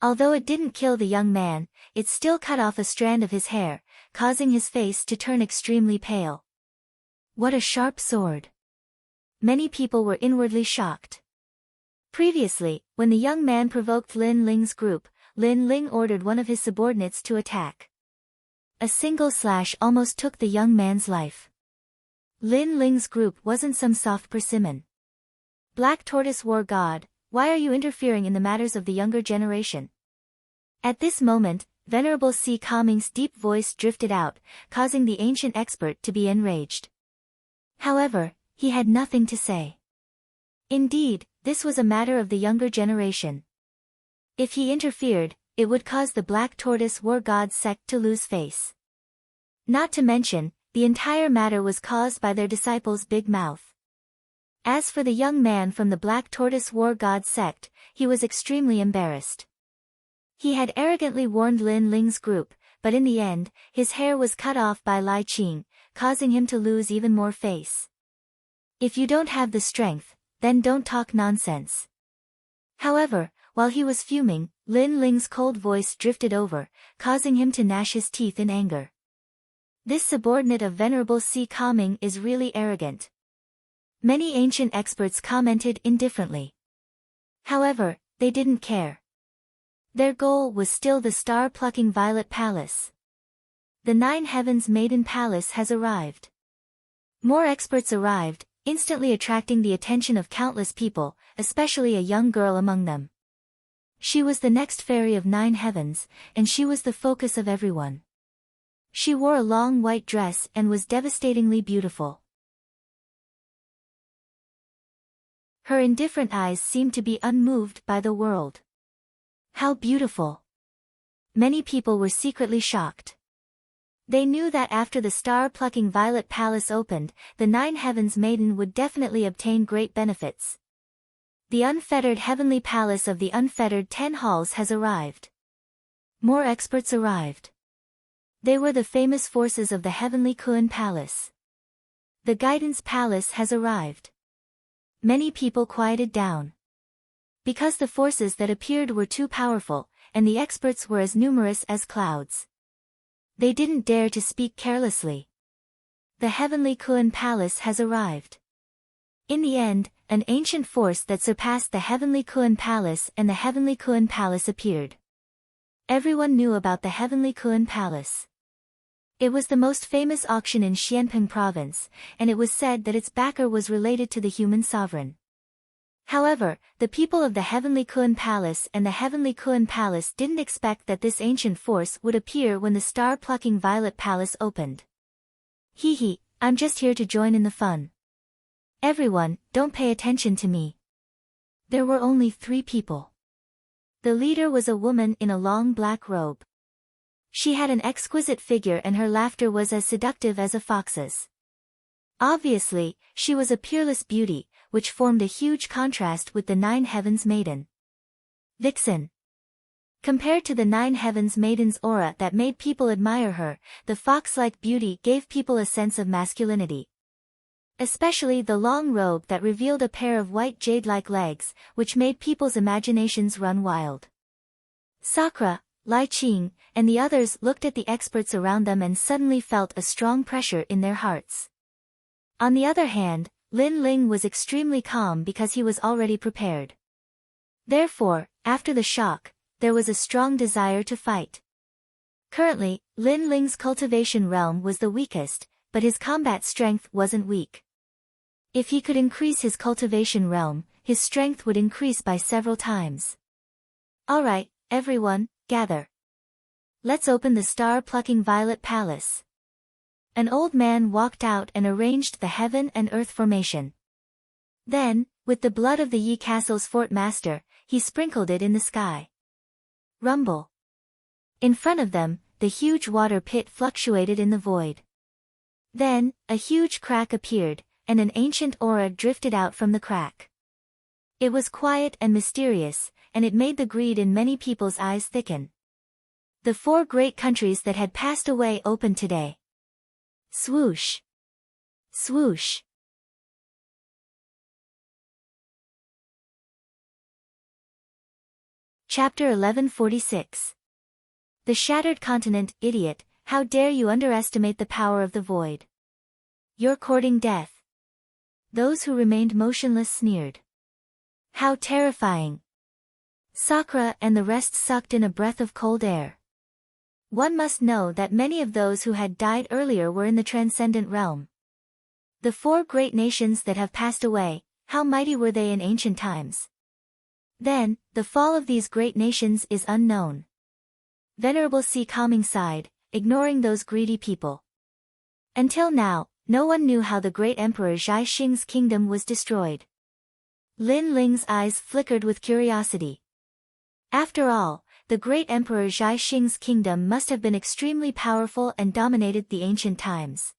Although it didn't kill the young man, it still cut off a strand of his hair, causing his face to turn extremely pale. What a sharp sword! Many people were inwardly shocked. Previously, when the young man provoked Lin Ling's group, Lin Ling ordered one of his subordinates to attack. A single slash almost took the young man's life. Lin Ling's group wasn't some soft persimmon. Black Tortoise War God, why are you interfering in the matters of the younger generation? At this moment, Venerable C. Calming's deep voice drifted out, causing the ancient expert to be enraged. However, he had nothing to say. Indeed, this was a matter of the younger generation. If he interfered, it would cause the Black Tortoise War God sect to lose face. Not to mention, the entire matter was caused by their disciples' big mouth. As for the young man from the Black Tortoise War God sect, he was extremely embarrassed. He had arrogantly warned Lin Ling's group, but in the end, his hair was cut off by Lai Qing, causing him to lose even more face. If you don't have the strength, then don't talk nonsense. However, while he was fuming, Lin Ling's cold voice drifted over, causing him to gnash his teeth in anger. This subordinate of Venerable Si Kaming is really arrogant. Many ancient experts commented indifferently. However, they didn't care. Their goal was still the star-plucking Violet Palace. The Nine Heavens Maiden Palace has arrived. More experts arrived, instantly attracting the attention of countless people, especially a young girl among them. She was the next fairy of Nine Heavens, and she was the focus of everyone. She wore a long white dress and was devastatingly beautiful. Her indifferent eyes seemed to be unmoved by the world. How beautiful! Many people were secretly shocked. They knew that after the star-plucking Violet Palace opened, the Nine Heavens Maiden would definitely obtain great benefits. The unfettered Heavenly Palace of the Unfettered 10 Halls has arrived. More experts arrived. They were the famous forces of the Heavenly Kuan Palace. The Guidance Palace has arrived. Many people quieted down. Because the forces that appeared were too powerful, and the experts were as numerous as clouds. They didn't dare to speak carelessly. The Heavenly Kuan Palace has arrived. In the end, an ancient force that surpassed the Heavenly Kuan Palace and the Heavenly Kuan Palace appeared. Everyone knew about the Heavenly Kuan Palace. It was the most famous auction in Xianping province, and it was said that its backer was related to the human sovereign. However, the people of the Heavenly Kuan Palace and the Heavenly Kuan Palace didn't expect that this ancient force would appear when the star-plucking Violet Palace opened. Hee hee, I'm just here to join in the fun. Everyone, don't pay attention to me. There were only 3 people. The leader was a woman in a long black robe. She had an exquisite figure and her laughter was as seductive as a fox's. Obviously, she was a peerless beauty, which formed a huge contrast with the Nine Heavens Maiden. Vixen. Compared to the Nine Heavens Maiden's aura that made people admire her, the fox-like beauty gave people a sense of masculinity. Especially the long robe that revealed a pair of white jade-like legs, which made people's imaginations run wild. Sakura, Lai Qing, and the others looked at the experts around them and suddenly felt a strong pressure in their hearts. On the other hand, Lin Ling was extremely calm because he was already prepared. Therefore, after the shock, there was a strong desire to fight. Currently, Lin Ling's cultivation realm was the weakest, but his combat strength wasn't weak. If he could increase his cultivation realm, his strength would increase by several times. Alright, everyone, gather. Let's open the star-plucking Violet Palace. An old man walked out and arranged the heaven and earth formation. Then, with the blood of the Yi Castle's fort master, he sprinkled it in the sky. Rumble. In front of them, the huge water pit fluctuated in the void. Then, a huge crack appeared, and an ancient aura drifted out from the crack. It was quiet and mysterious, and it made the greed in many people's eyes thicken. The 4 great countries that had passed away opened today. Swoosh. Swoosh. Chapter 1146. The Shattered Continent, idiot, how dare you underestimate the power of the void. You're courting death. Those who remained motionless sneered. How terrifying. Sakura and the rest sucked in a breath of cold air. One must know that many of those who had died earlier were in the transcendent realm. The 4 great nations that have passed away, how mighty were they in ancient times? Then, the fall of these great nations is unknown. Venerable Si Kaming sighed, ignoring those greedy people. Until now, no one knew how the great Emperor Zhai Xing's kingdom was destroyed. Lin Ling's eyes flickered with curiosity. After all, the great Emperor Zhai Xing's kingdom must have been extremely powerful and dominated the ancient times.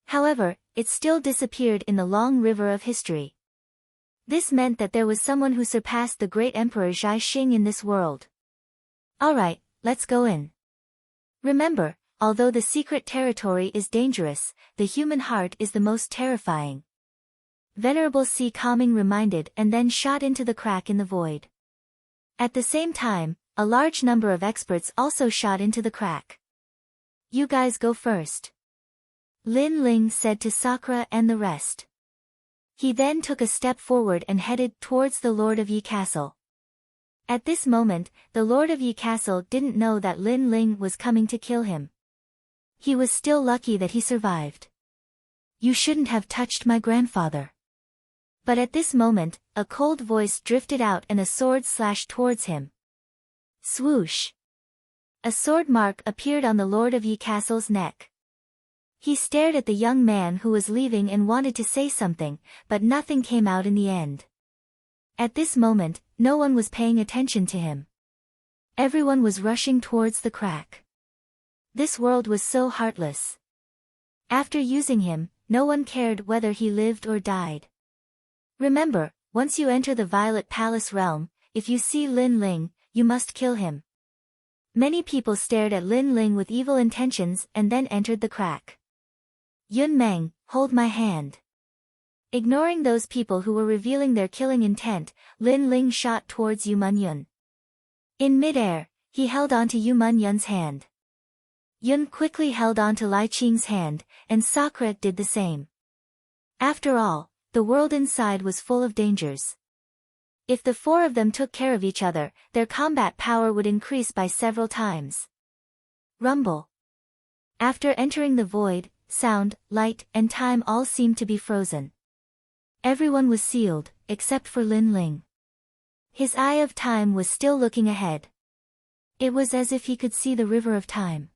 However, it still disappeared in the long river of history. This meant that there was someone who surpassed the great Emperor Zhai Xing in this world. Alright, let's go in. Remember, although the secret territory is dangerous, the human heart is the most terrifying. Venerable Si Calming reminded and then shot into the crack in the void. At the same time, a large number of experts also shot into the crack. You guys go first. Lin Ling said to Sakura and the rest. He then took a step forward and headed towards the Lord of Yi Castle. At this moment, the Lord of Yi Castle didn't know that Lin Ling was coming to kill him. He was still lucky that he survived. You shouldn't have touched my grandfather. But at this moment, a cold voice drifted out and a sword slashed towards him. Swoosh! A sword mark appeared on the Lord of Yi Castle's neck. He stared at the young man who was leaving and wanted to say something, but nothing came out in the end. At this moment, no one was paying attention to him. Everyone was rushing towards the crack. This world was so heartless. After using him, no one cared whether he lived or died. Remember, once you enter the Violet Palace realm, if you see Lin Ling, you must kill him. Many people stared at Lin Ling with evil intentions and then entered the crack. Yun Meng, hold my hand. Ignoring those people who were revealing their killing intent, Lin Ling shot towards Yu Man Yun. In midair, he held onto Yu Man Yun's hand. Yun quickly held onto Lai Qing's hand, and Sakura did the same. After all, the world inside was full of dangers. If the four of them took care of each other, their combat power would increase by several times. Rumble. After entering the void, sound, light, and time all seemed to be frozen. Everyone was sealed, except for Lin Ling. His eye of time was still looking ahead. It was as if he could see the river of time.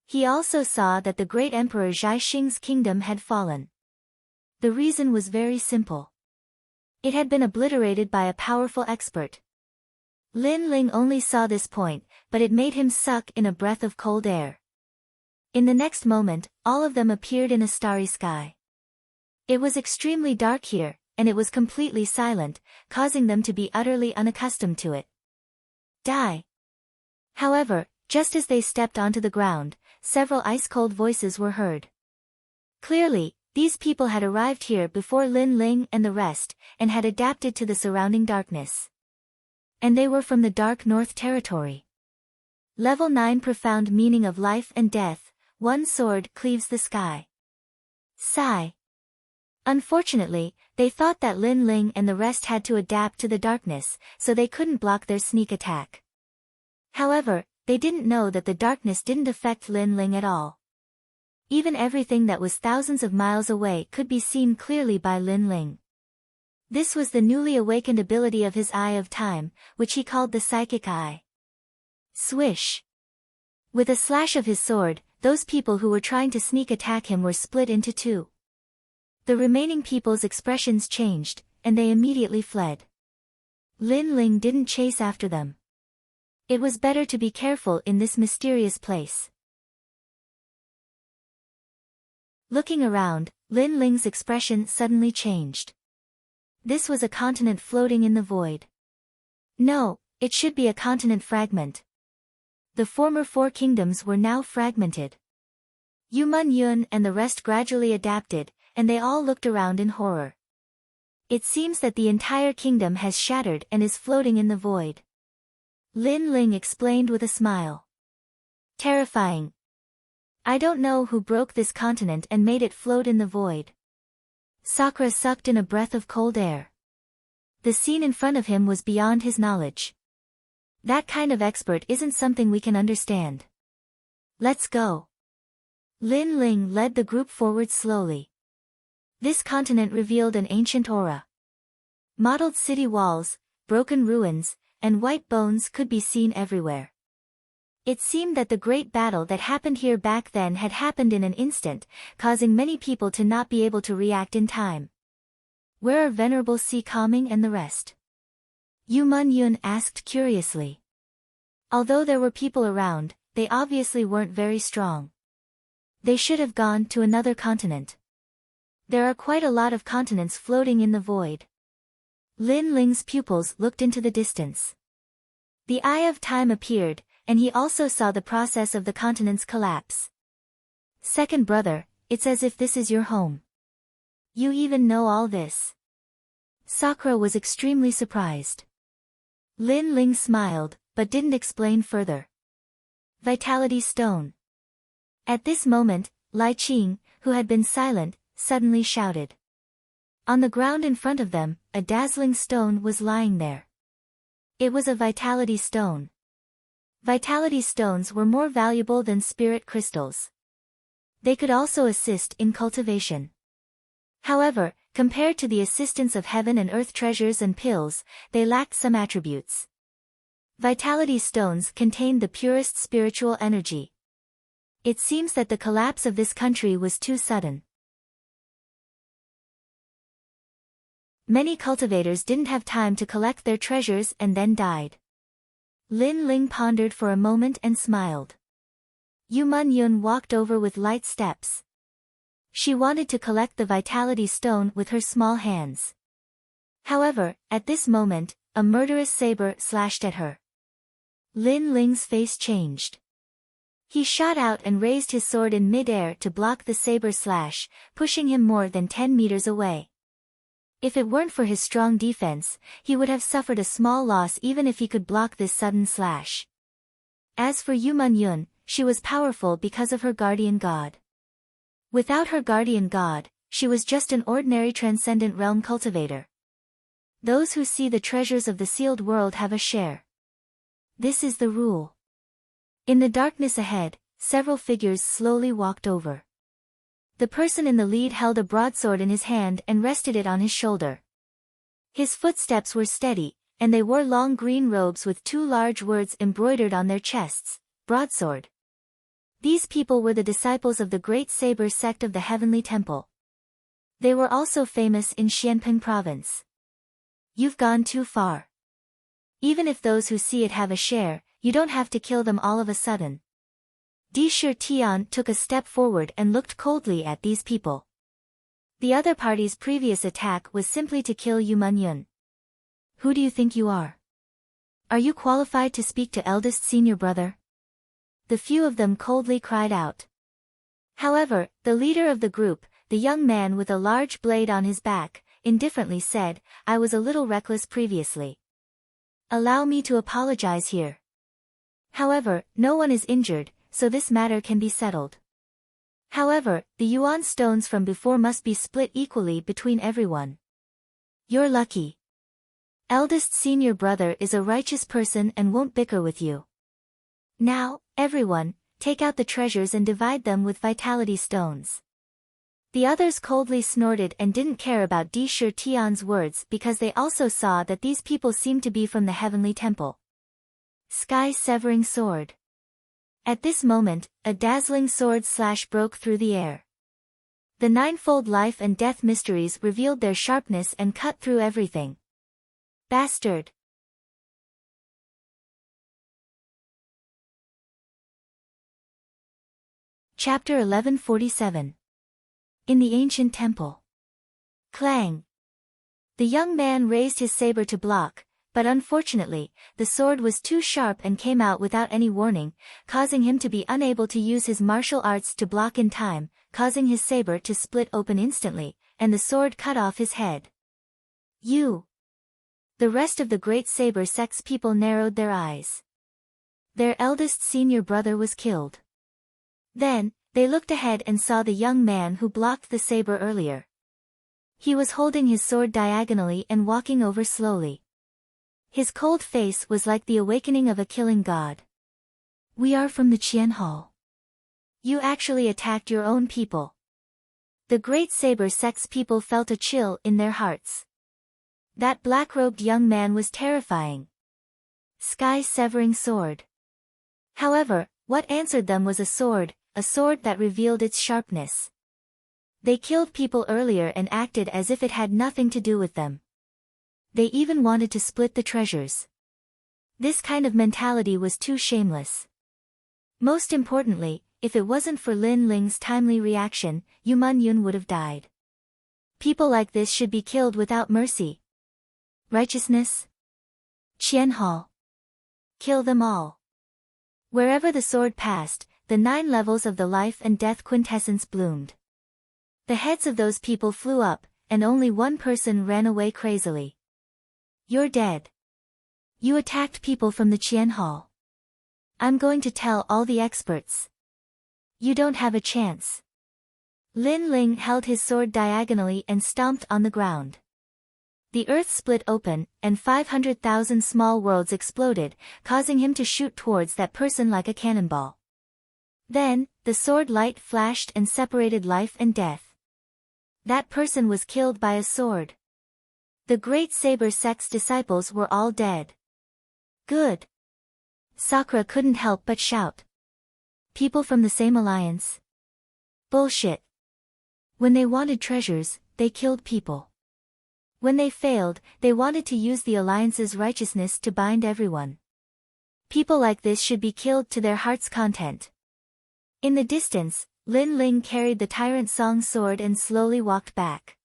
He also saw that the great Emperor Zhai Xing's kingdom had fallen. The reason was very simple. It had been obliterated by a powerful expert. Lin Ling only saw this point, but it made him suck in a breath of cold air. In the next moment, all of them appeared in a starry sky. It was extremely dark here, and it was completely silent, causing them to be utterly unaccustomed to it. Die! However, just as they stepped onto the ground, several ice-cold voices were heard. Clearly, these people had arrived here before Lin Ling and the rest, and had adapted to the surrounding darkness. And they were from the Dark North Territory. Level 9 Profound Meaning of Life and Death, one sword cleaves the sky. Sigh. Unfortunately, they thought that Lin Ling and the rest had to adapt to the darkness, so they couldn't block their sneak attack. However, they didn't know that the darkness didn't affect Lin Ling at all. Even everything that was thousands of miles away could be seen clearly by Lin Ling. This was the newly awakened ability of his Eye of Time, which he called the Psychic Eye. Swish! With a slash of his sword, those people who were trying to sneak attack him were split into two. The remaining people's expressions changed, and they immediately fled. Lin Ling didn't chase after them. It was better to be careful in this mysterious place. Looking around, Lin Ling's expression suddenly changed. This was a continent floating in the void. No, it should be a continent fragment. The former four kingdoms were now fragmented. Yu Man Yun and the rest gradually adapted, and they all looked around in horror. It seems that the entire kingdom has shattered and is floating in the void. Lin Ling explained with a smile. Terrifying. I don't know who broke this continent and made it float in the void. Sakura sucked in a breath of cold air. The scene in front of him was beyond his knowledge. That kind of expert isn't something we can understand. Let's go. Lin Ling led the group forward slowly. This continent revealed an ancient aura. Mottled city walls, broken ruins, and white bones could be seen everywhere. It seemed that the great battle that happened here back then had happened in an instant, causing many people to not be able to react in time. Where are Venerable Si Calming and the rest? Yu Man Yun asked curiously. Although there were people around, they obviously weren't very strong. They should have gone to another continent. There are quite a lot of continents floating in the void. Lin Ling's pupils looked into the distance. The Eye of Time appeared, and he also saw the process of the continent's collapse. Second brother, it's as if this is your home. You even know all this. Sakura was extremely surprised. Lin Ling smiled, but didn't explain further. Vitality Stone. At this moment, Lai Qing, who had been silent, suddenly shouted. On the ground in front of them, a dazzling stone was lying there. It was a Vitality Stone. Vitality Stones were more valuable than spirit crystals. They could also assist in cultivation. However, compared to the assistance of heaven and earth treasures and pills, they lacked some attributes. Vitality Stones contained the purest spiritual energy. It seems that the collapse of this country was too sudden. Many cultivators didn't have time to collect their treasures and then died. Lin Ling pondered for a moment and smiled. Yu Mun-yun walked over with light steps. She wanted to collect the Vitality Stone with her small hands. However, at this moment, a murderous saber slashed at her. Lin Ling's face changed. He shot out and raised his sword in mid-air to block the saber slash, pushing him more than 10 meters away. If it weren't for his strong defense, he would have suffered a small loss even if he could block this sudden slash. As for Yu Mun-yun, she was powerful because of her guardian god. Without her guardian god, she was just an ordinary transcendent realm cultivator. Those who see the treasures of the sealed world have a share. This is the rule. In the darkness ahead, several figures slowly walked over. The person in the lead held a broadsword in his hand and rested it on his shoulder. His footsteps were steady, and they wore long green robes with 2 large words embroidered on their chests, broadsword. These people were the disciples of the Great Saber sect of the Heavenly Temple. They were also famous in Xianping province. You've gone too far. Even if those who see it have a share, you don't have to kill them all of a sudden. Di Shi Tian took a step forward and looked coldly at these people. The other party's previous attack was simply to kill Yu Mun-yun. Who do you think you are? Are you qualified to speak to eldest senior brother? The few of them coldly cried out. However, the leader of the group, the young man with a large blade on his back, indifferently said, I was a little reckless previously. Allow me to apologize here. However, no one is injured, so this matter can be settled. However, the yuan stones from before must be split equally between everyone. You're lucky. Eldest senior brother is a righteous person and won't bicker with you. Now, everyone, take out the treasures and divide them with vitality stones. The others coldly snorted and didn't care about Di Shi Tian's words because they also saw that these people seemed to be from the Heavenly Temple. Sky-severing sword. At this moment, a dazzling sword slash broke through the air. The ninefold life and death mysteries revealed their sharpness and cut through everything. Bastard! Chapter 1147. In the Ancient Temple. Clang! The young man raised his saber to block, but unfortunately, the sword was too sharp and came out without any warning, causing him to be unable to use his martial arts to block in time, causing his saber to split open instantly, and the sword cut off his head. You! The rest of the Great Saber sect's people narrowed their eyes. Their eldest senior brother was killed. Then, they looked ahead and saw the young man who blocked the saber earlier. He was holding his sword diagonally and walking over slowly. His cold face was like the awakening of a killing god. We are from the Qian Hall. You actually attacked your own people. The Great Saber sect's people felt a chill in their hearts. That black-robed young man was terrifying. Sky-severing sword. However, what answered them was a sword that revealed its sharpness. They killed people earlier and acted as if it had nothing to do with them. They even wanted to split the treasures. This kind of mentality was too shameless. Most importantly, if it wasn't for Lin Ling's timely reaction, Yu Yun would have died. People like this should be killed without mercy. Righteousness? Qianhao. Kill them all. Wherever the sword passed, the 9 levels of the life and death quintessence bloomed. The heads of those people flew up, and only one person ran away crazily. You're dead. You attacked people from the Qianhao. I'm going to tell all the experts. You don't have a chance. Lin Ling held his sword diagonally and stomped on the ground. The earth split open, and 500,000 small worlds exploded, causing him to shoot towards that person like a cannonball. Then, the sword light flashed and separated life and death. That person was killed by a sword. The great Saber Sect's disciples were all dead. Good. Sakura couldn't help but shout. People from the same alliance? Bullshit. When they wanted treasures, they killed people. When they failed, they wanted to use the alliance's righteousness to bind everyone. People like this should be killed to their heart's content. In the distance, Lin Ling carried the Tyrant Song sword and slowly walked back.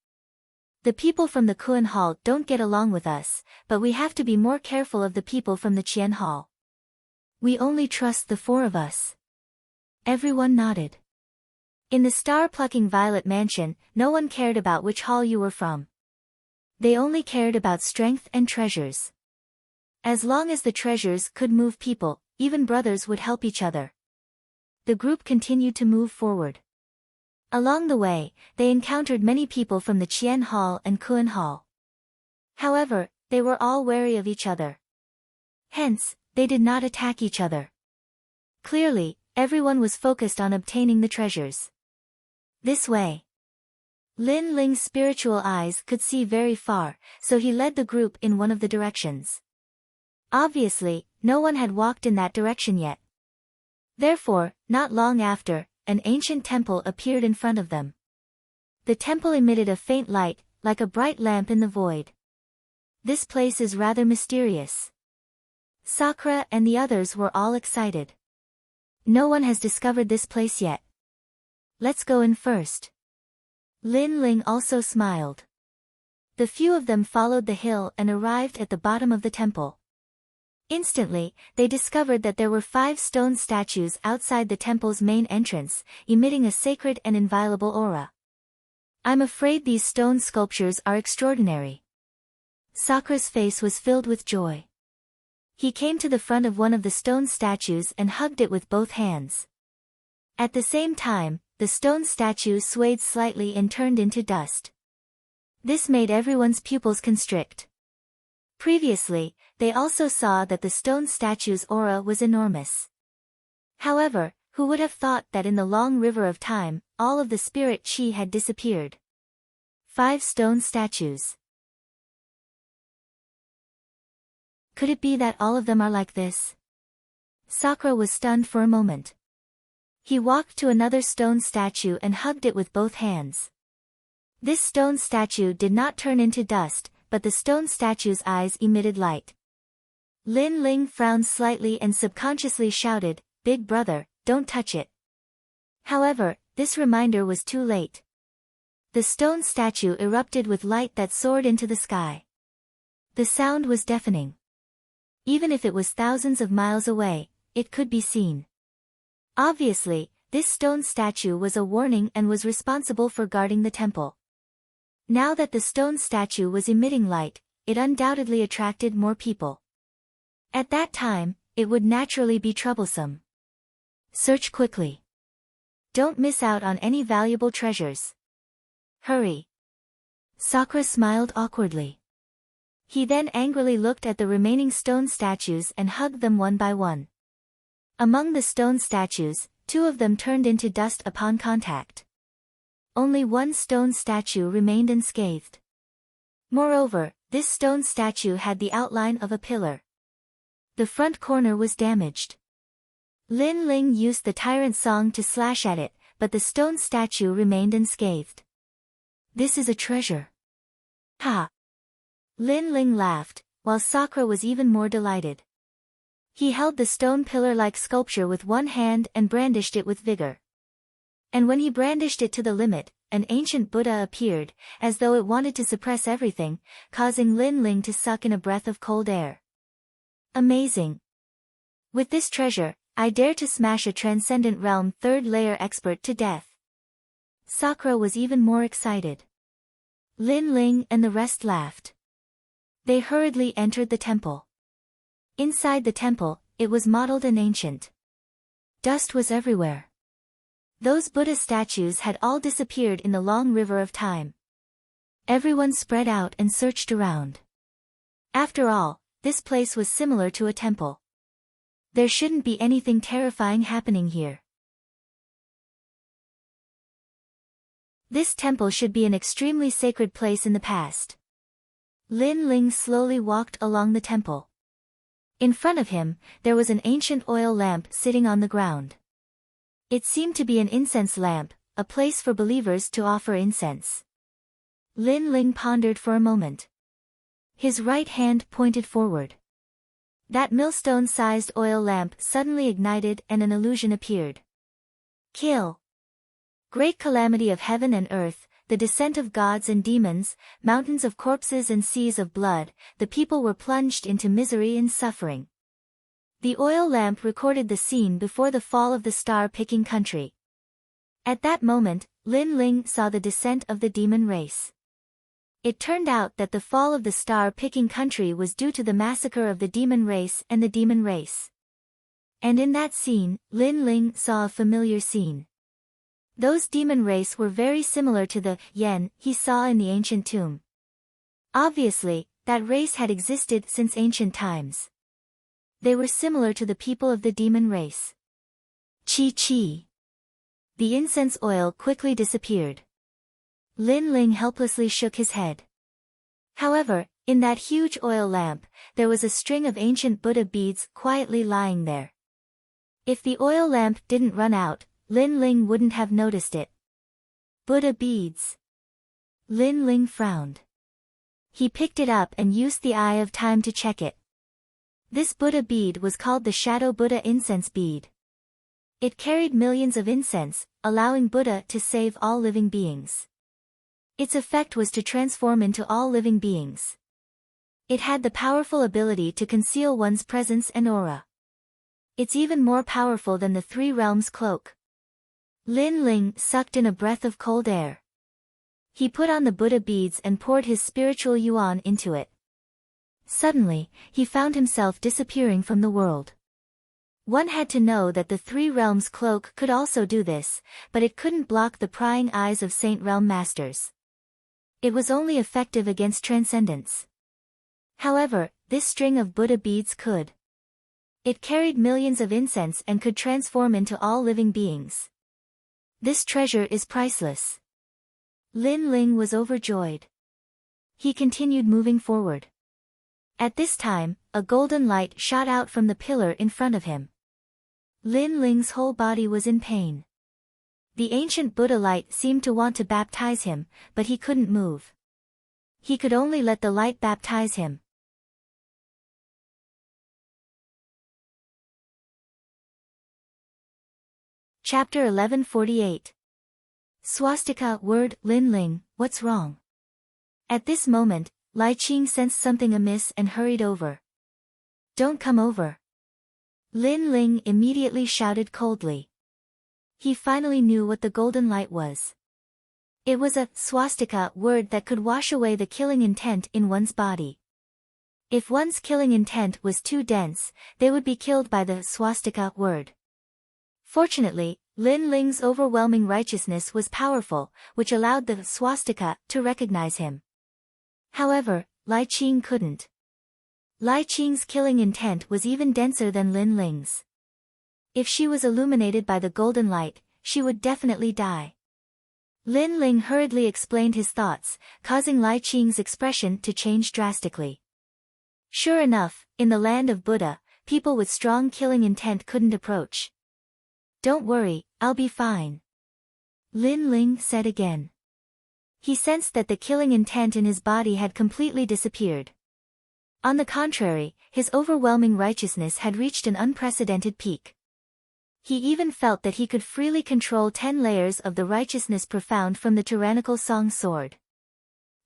The people from the Kuan Hall don't get along with us, but we have to be more careful of the people from the Qian Hall. We only trust the 4 of us. Everyone nodded. In the star-plucking Violet Mansion, no one cared about which hall you were from. They only cared about strength and treasures. As long as the treasures could move people, even brothers would help each other. The group continued to move forward. Along the way, they encountered many people from the Qian Hall and Kuan Hall. However, they were all wary of each other. Hence, they did not attack each other. Clearly, everyone was focused on obtaining the treasures. This way. Lin Ling's spiritual eyes could see very far, so he led the group in one of the directions. Obviously, no one had walked in that direction yet. Therefore, not long after, an ancient temple appeared in front of them. The temple emitted a faint light, like a bright lamp in the void. This place is rather mysterious. Sakura and the others were all excited. No one has discovered this place yet. Let's go in first. Lin Ling also smiled. The few of them followed the hill and arrived at the bottom of the temple. Instantly, they discovered that there were 5 stone statues outside the temple's main entrance, emitting a sacred and inviolable aura. I'm afraid these stone sculptures are extraordinary. Sakura's face was filled with joy. He came to the front of one of the stone statues and hugged it with both hands. At the same time, the stone statue swayed slightly and turned into dust. This made everyone's pupils constrict. Previously, they also saw that the stone statue's aura was enormous. However, who would have thought that in the long river of time, all of the spirit chi had disappeared? 5 stone statues. Could it be that all of them are like this? Sakura was stunned for a moment. He walked to another stone statue and hugged it with both hands. This stone statue did not turn into dust, but the stone statue's eyes emitted light. Lin Ling frowned slightly and subconsciously shouted, "Big brother, don't touch it." However, this reminder was too late. The stone statue erupted with light that soared into the sky. The sound was deafening. Even if it was thousands of miles away, it could be seen. Obviously, this stone statue was a warning and was responsible for guarding the temple. Now that the stone statue was emitting light, it undoubtedly attracted more people. At that time, it would naturally be troublesome. Search quickly. Don't miss out on any valuable treasures. Hurry. Sakura smiled awkwardly. He then angrily looked at the remaining stone statues and hugged them one by one. Among the stone statues, 2 of them turned into dust upon contact. Only one stone statue remained unscathed. Moreover, this stone statue had the outline of a pillar. The front corner was damaged. Lin Ling used the Tyrant Song to slash at it, but the stone statue remained unscathed. This is a treasure. Ha! Lin Ling laughed, while Sakura was even more delighted. He held the stone pillar-like sculpture with one hand and brandished it with vigor. And when he brandished it to the limit, an ancient Buddha appeared, as though it wanted to suppress everything, causing Lin Ling to suck in a breath of cold air. Amazing. With this treasure, I dare to smash a Transcendent Realm 3rd layer expert to death. Sakura was even more excited. Lin Ling and the rest laughed. They hurriedly entered the temple. Inside the temple, it was mottled and ancient. Dust was everywhere. Those Buddha statues had all disappeared in the long river of time. Everyone spread out and searched around. After all, this place was similar to a temple. There shouldn't be anything terrifying happening here. This temple should be an extremely sacred place in the past. Lin Ling slowly walked along the temple. In front of him, there was an ancient oil lamp sitting on the ground. It seemed to be an incense lamp, a place for believers to offer incense. Lin Ling pondered for a moment. His right hand pointed forward. That millstone-sized oil lamp suddenly ignited and an illusion appeared. Kill. Great calamity of heaven and earth, the descent of gods and demons, mountains of corpses and seas of blood, the people were plunged into misery and suffering. The oil lamp recorded the scene before the fall of the star-picking country. At that moment, Lin Ling saw the descent of the demon race. It turned out that the fall of the star-picking country was due to the massacre of the demon race and the demon race. And in that scene, Lin Ling saw a familiar scene. Those demon race were very similar to the yen he saw in the ancient tomb. Obviously, that race had existed since ancient times. They were similar to the people of the demon race. Chi. The incense oil quickly disappeared. Lin Ling helplessly shook his head. However, in that huge oil lamp, there was a string of ancient Buddha beads quietly lying there. If the oil lamp didn't run out, Lin Ling wouldn't have noticed it. Buddha beads. Lin Ling frowned. He picked it up and used the Eye of Time to check it. This Buddha bead was called the Shadow Buddha Incense Bead. It carried millions of incense, allowing Buddha to save all living beings. Its effect was to transform into all living beings. It had the powerful ability to conceal one's presence and aura. It's even more powerful than the Three Realms cloak. Lin Ling sucked in a breath of cold air. He put on the Buddha beads and poured his spiritual yuan into it. Suddenly, he found himself disappearing from the world. One had to know that the Three Realms cloak could also do this, but it couldn't block the prying eyes of Saint Realm Masters. It was only effective against transcendence. However, this string of Buddha beads could. It carried millions of incense and could transform into all living beings. This treasure is priceless. Lin Ling was overjoyed. He continued moving forward. At this time, a golden light shot out from the pillar in front of him. Lin Ling's whole body was in pain. The ancient Buddha light seemed to want to baptize him, but he couldn't move. He could only let the light baptize him. Chapter 1148. Swastika word. Lin Ling, what's wrong? At this moment, Lai Qing sensed something amiss and hurried over. Don't come over. Lin Ling immediately shouted coldly. He finally knew what the golden light was. It was a swastika word that could wash away the killing intent in one's body. If one's killing intent was too dense, they would be killed by the swastika word. Fortunately, Lin Ling's overwhelming righteousness was powerful, which allowed the swastika to recognize him. However, Lai Qing couldn't. Lai Qing's killing intent was even denser than Lin Ling's. If she was illuminated by the golden light, she would definitely die. Lin Ling hurriedly explained his thoughts, causing Lai Qing's expression to change drastically. Sure enough, in the land of Buddha, people with strong killing intent couldn't approach. Don't worry, I'll be fine. Lin Ling said again. He sensed that the killing intent in his body had completely disappeared. On the contrary, his overwhelming righteousness had reached an unprecedented peak. He even felt that he could freely control 10 layers of the righteousness profound from the tyrannical Song sword.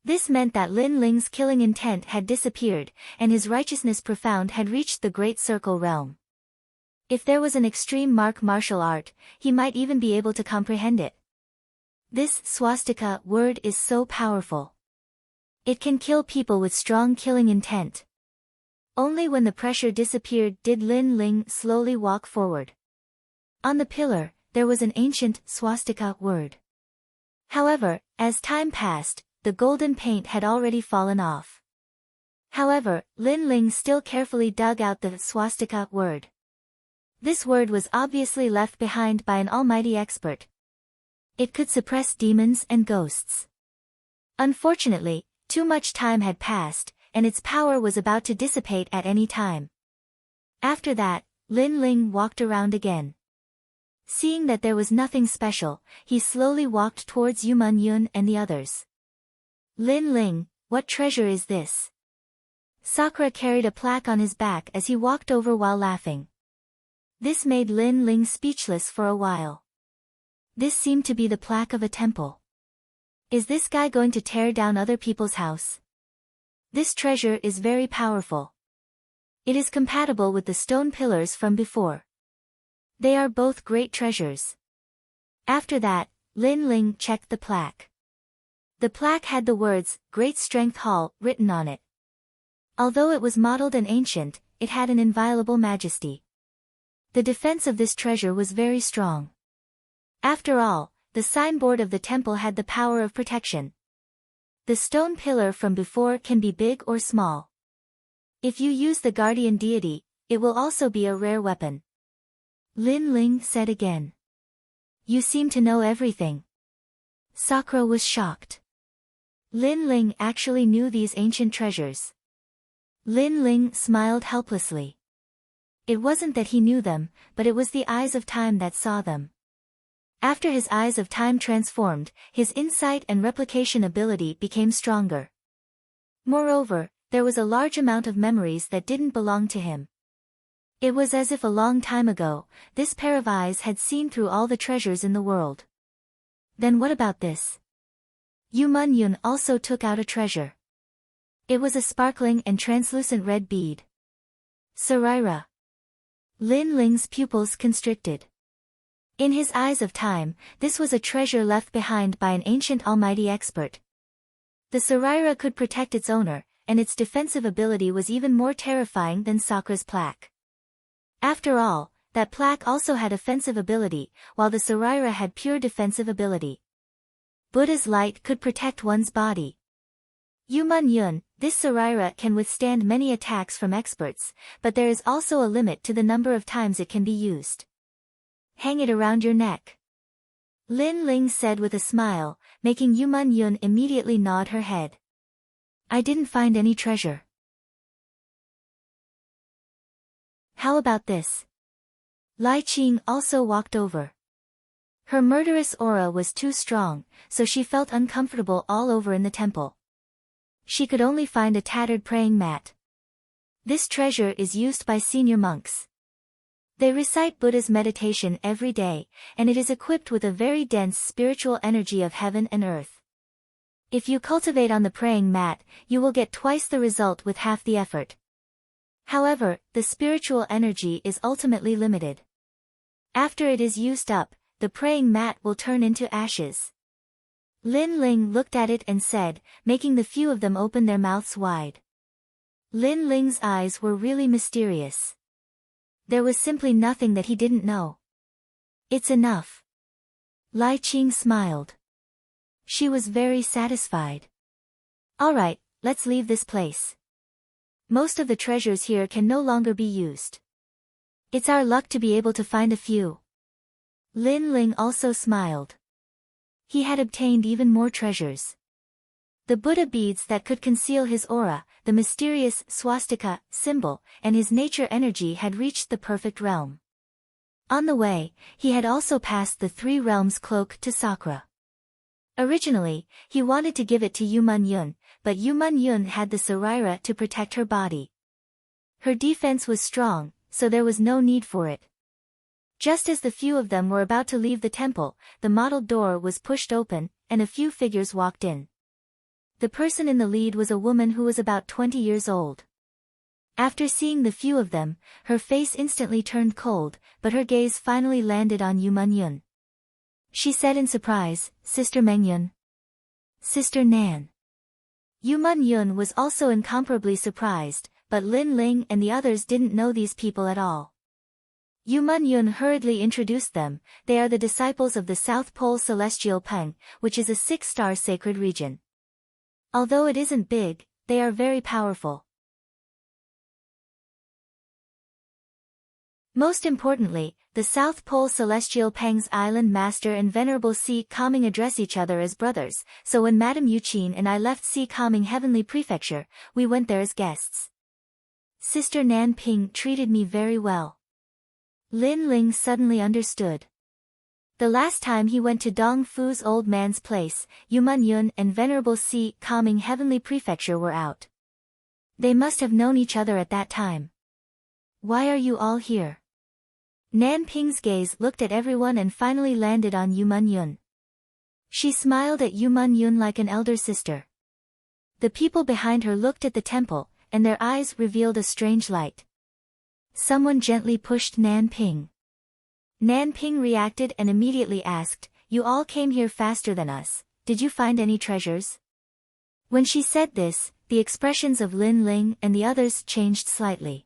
This meant that Lin Ling's killing intent had disappeared, and his righteousness profound had reached the Great Circle realm. If there was an extreme martial art, he might even be able to comprehend it. This swastika word is so powerful. It can kill people with strong killing intent. Only when the pressure disappeared did Lin Ling slowly walk forward. On the pillar, there was an ancient swastika word. However, as time passed, the golden paint had already fallen off. However, Lin Ling still carefully dug out the swastika word. This word was obviously left behind by an almighty expert. It could suppress demons and ghosts. Unfortunately, too much time had passed, and its power was about to dissipate at any time. After that, Lin Ling walked around again. Seeing that there was nothing special, he slowly walked towards Yu Man Yun and the others. Lin Ling, what treasure is this? Sakura carried a plaque on his back as he walked over while laughing. This made Lin Ling speechless for a while. This seemed to be the plaque of a temple. Is this guy going to tear down other people's house? This treasure is very powerful. It is compatible with the stone pillars from before. They are both great treasures. After that, Lin Ling checked the plaque. The plaque had the words, Great Strength Hall, written on it. Although it was modeled and ancient, it had an inviolable majesty. The defense of this treasure was very strong. After all, the signboard of the temple had the power of protection. The stone pillar from before can be big or small. If you use the guardian deity, it will also be a rare weapon. Lin Ling said again. You seem to know everything. Sakura was shocked. Lin Ling actually knew these ancient treasures. Lin Ling smiled helplessly. It wasn't that he knew them, but it was the eyes of time that saw them. After his eyes of time transformed, his insight and replication ability became stronger. Moreover, there was a large amount of memories that didn't belong to him. It was as if a long time ago, this pair of eyes had seen through all the treasures in the world. Then what about this? Yu Man Yun also took out a treasure. It was a sparkling and translucent red bead. Saraira. Lin Ling's pupils constricted. In his eyes of time, this was a treasure left behind by an ancient almighty expert. The Saraira could protect its owner, and its defensive ability was even more terrifying than Sakura's plaque. After all, that plaque also had offensive ability, while the Saraira had pure defensive ability. Buddha's light could protect one's body. Yu Man Yun, this Saraira can withstand many attacks from experts, but there is also a limit to the number of times it can be used. Hang it around your neck. Lin Ling said with a smile, making Yu Man Yun immediately nod her head. I didn't find any treasure. How about this? Lai Qing also walked over. Her murderous aura was too strong, so she felt uncomfortable all over in the temple. She could only find a tattered praying mat. This treasure is used by senior monks. They recite Buddha's meditation every day, and it is equipped with a very dense spiritual energy of heaven and earth. If you cultivate on the praying mat, you will get twice the result with half the effort. However, the spiritual energy is ultimately limited. After it is used up, the praying mat will turn into ashes. Lin Ling looked at it and said, making the few of them open their mouths wide. Lin Ling's eyes were really mysterious. There was simply nothing that he didn't know. It's enough. Lai Qing smiled. She was very satisfied. Alright, let's leave this place. Most of the treasures here can no longer be used. It's our luck to be able to find a few. Lin Ling also smiled. He had obtained even more treasures. The Buddha beads that could conceal his aura, the mysterious swastika symbol, and his nature energy had reached the perfect realm. On the way, he had also passed the 3 realms cloak to Sakura. Originally, he wanted to give it to Yu Yun, but Yu Yun had the Saraira to protect her body. Her defense was strong, so there was no need for it. Just as the few of them were about to leave the temple, the mottled door was pushed open, and a few figures walked in. The person in the lead was a woman who was about 20 years old. After seeing the few of them, her face instantly turned cold, but her gaze finally landed on Yu Yun. She said in surprise, "Sister Mengyun." "Sister Nan." Yu Yun was also incomparably surprised, but Lin Ling and the others didn't know these people at all. Yu Yun hurriedly introduced them. They are the disciples of the South Pole Celestial Peng, which is a 6-star sacred region. Although it isn't big, they are very powerful. Most importantly, the South Pole Celestial Peng's Island Master and Venerable Si Kaming address each other as brothers, so when Madame Yuqin and I left Si Kaming Heavenly Prefecture, we went there as guests. Sister Nan Ping treated me very well. Lin Ling suddenly understood. The last time he went to Dong Fu's old man's place, Yu Yun and Venerable Si Kaming Heavenly Prefecture were out. They must have known each other at that time. Why are you all here? Nan Ping's gaze looked at everyone and finally landed on Yu Yun. She smiled at Yu Yun like an elder sister. The people behind her looked at the temple, and their eyes revealed a strange light. Someone gently pushed Nan Ping. Nan Ping reacted and immediately asked, "You all came here faster than us, did you find any treasures?" When she said this, the expressions of Lin Ling and the others changed slightly.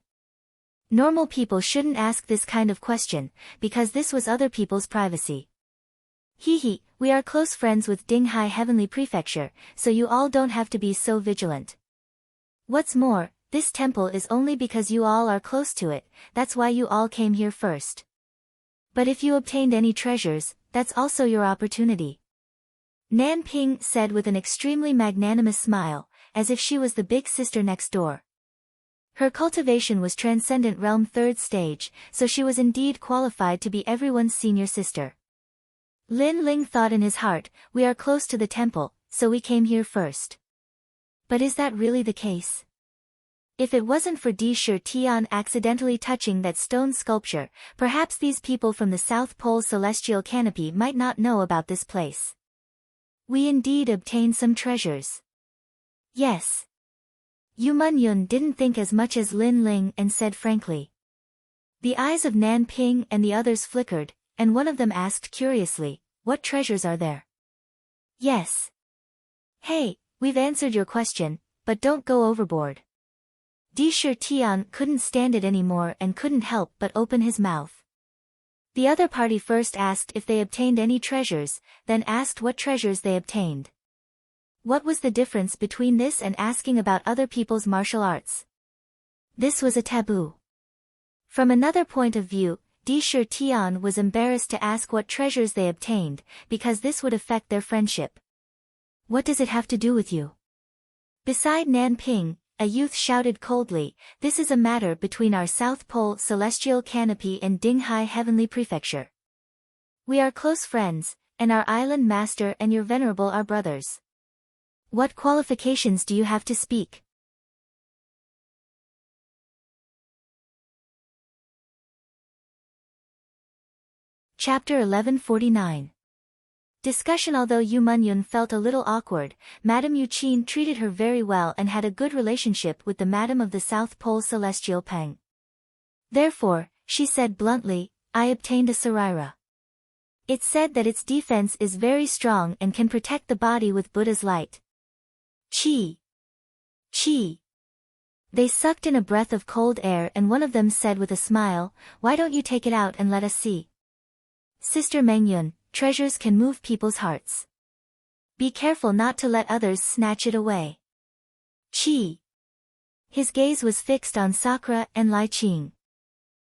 Normal people shouldn't ask this kind of question, because this was other people's privacy. Hehe, we are close friends with Dinghai Heavenly Prefecture, so you all don't have to be so vigilant. What's more, this temple is only because you all are close to it, that's why you all came here first. But if you obtained any treasures, that's also your opportunity. Nan Ping said with an extremely magnanimous smile, as if she was the big sister next door. Her cultivation was Transcendent Realm 3rd stage, so she was indeed qualified to be everyone's senior sister. Lin Ling thought in his heart, we are close to the temple, so we came here first. But is that really the case? If it wasn't for Di Shi Tian accidentally touching that stone sculpture, perhaps these people from the South Pole Celestial Canopy might not know about this place. We indeed obtained some treasures. Yes. Yu Yun didn't think as much as Lin Ling and said frankly. The eyes of Nan Ping and the others flickered, and one of them asked curiously, "What treasures are there?" Yes. Hey, we've answered your question, but don't go overboard. Di Shi Tian couldn't stand it anymore and couldn't help but open his mouth. The other party first asked if they obtained any treasures, then asked what treasures they obtained. What was the difference between this and asking about other people's martial arts? This was a taboo. From another point of view, Di Shi Tian was embarrassed to ask what treasures they obtained, because this would affect their friendship. What does it have to do with you? Beside Nan Ping, a youth shouted coldly, "This is a matter between our South Pole Celestial Canopy and Dinghai Heavenly Prefecture. We are close friends, and our island master and your venerable are brothers. What qualifications do you have to speak?" Chapter 1149. Discussion. Although Yu Yun felt a little awkward, Madame Yuqin treated her very well and had a good relationship with the Madam of the South Pole Celestial Peng. Therefore, she said bluntly, "I obtained a Saraira. It said that its defense is very strong and can protect the body with Buddha's light." Chi! Chi! They sucked in a breath of cold air and one of them said with a smile, "Why don't you take it out and let us see?" "Sister Mengyun, treasures can move people's hearts. Be careful not to let others snatch it away." Chi! His gaze was fixed on Sakura and Lai Qing.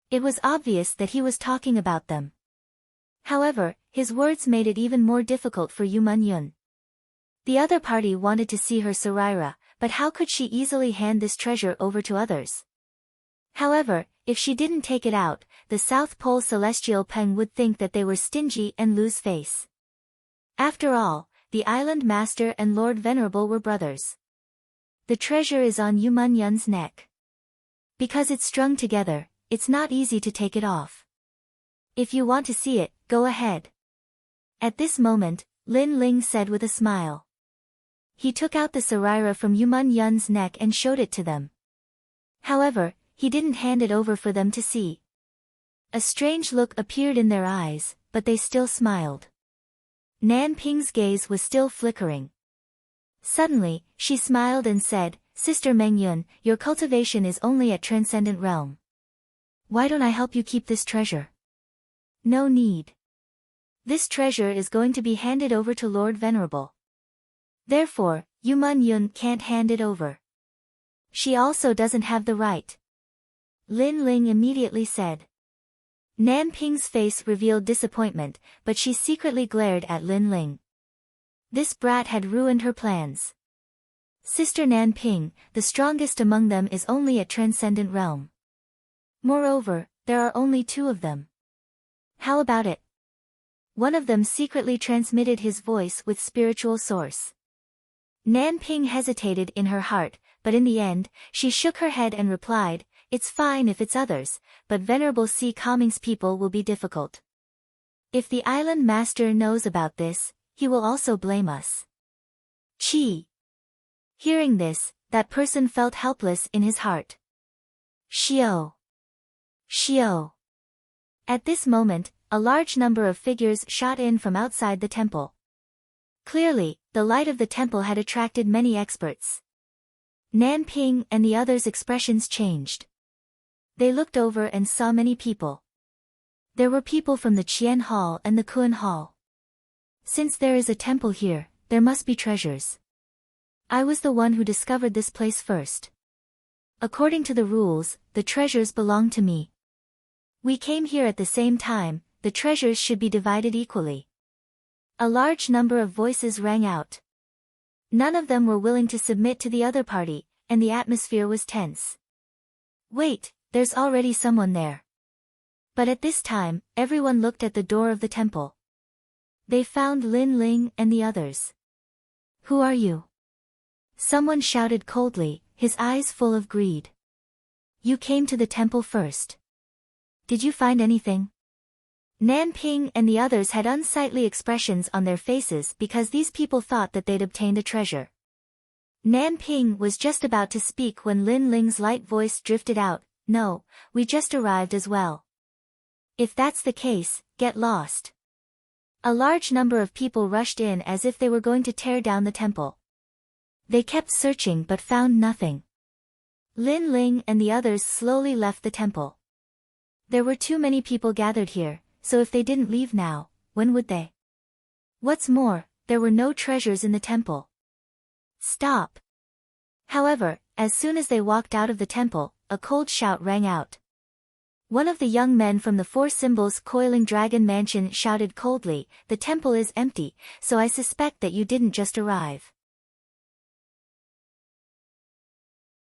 It was obvious that he was talking about them. However, his words made it even more difficult for Yu Yun. The other party wanted to see her Saraira, but how could she easily hand this treasure over to others? However, if she didn't take it out, the South Pole Celestial Peng would think that they were stingy and lose face. After all, the island master and Lord Venerable were brothers. The treasure is on Yumun Yun's neck. Because it's strung together, it's not easy to take it off. If you want to see it, go ahead. At this moment, Lin Ling said with a smile. He took out the saraira from Yumun Yun's neck and showed it to them. However, he didn't hand it over for them to see. A strange look appeared in their eyes, but they still smiled. Nan Ping's gaze was still flickering. Suddenly, she smiled and said, Sister Meng Yun, your cultivation is only at Transcendent Realm. Why don't I help you keep this treasure? No need. This treasure is going to be handed over to Lord Venerable. Therefore, Yumun Yun can't hand it over. She also doesn't have the right. Lin Ling immediately said. Nan Ping's face revealed disappointment, but she secretly glared at Lin Ling. This brat had ruined her plans. Sister Nan Ping, the strongest among them, is only at Transcendent Realm. Moreover, there are only 2 of them. How about it? One of them secretly transmitted his voice with spiritual source. Nan Ping hesitated in her heart, but in the end, she shook her head and replied, It's fine if it's others, but Venerable Si Calming's people will be difficult. If the island master knows about this, he will also blame us. Chi. Hearing this, that person felt helpless in his heart. Xiao. Xiao. At this moment, a large number of figures shot in from outside the temple. Clearly, the light of the temple had attracted many experts. Nan Ping and the others' expressions changed. They looked over and saw many people. There were people from the Qian Hall and the Kuan Hall. Since there is a temple here, there must be treasures. I was the one who discovered this place first. According to the rules, the treasures belong to me. We came here at the same time, the treasures should be divided equally. A large number of voices rang out. None of them were willing to submit to the other party, and the atmosphere was tense. Wait, there's already someone there. But at this time, everyone looked at the door of the temple. They found Lin Ling and the others. Who are you? Someone shouted coldly, his eyes full of greed. You came to the temple first. Did you find anything? Nan Ping and the others had unsightly expressions on their faces because these people thought that they'd obtained a treasure. Nan Ping was just about to speak when Lin Ling's light voice drifted out, No, we just arrived as well. If that's the case, get lost. A large number of people rushed in as if they were going to tear down the temple. They kept searching but found nothing. Lin Ling and the others slowly left the temple. There were too many people gathered here, so if they didn't leave now, when would they? What's more, there were no treasures in the temple. Stop! However, as soon as they walked out of the temple, a cold shout rang out. One of the young men from the 4 Symbols Coiling Dragon Mansion shouted coldly, The temple is empty, so I suspect that you didn't just arrive.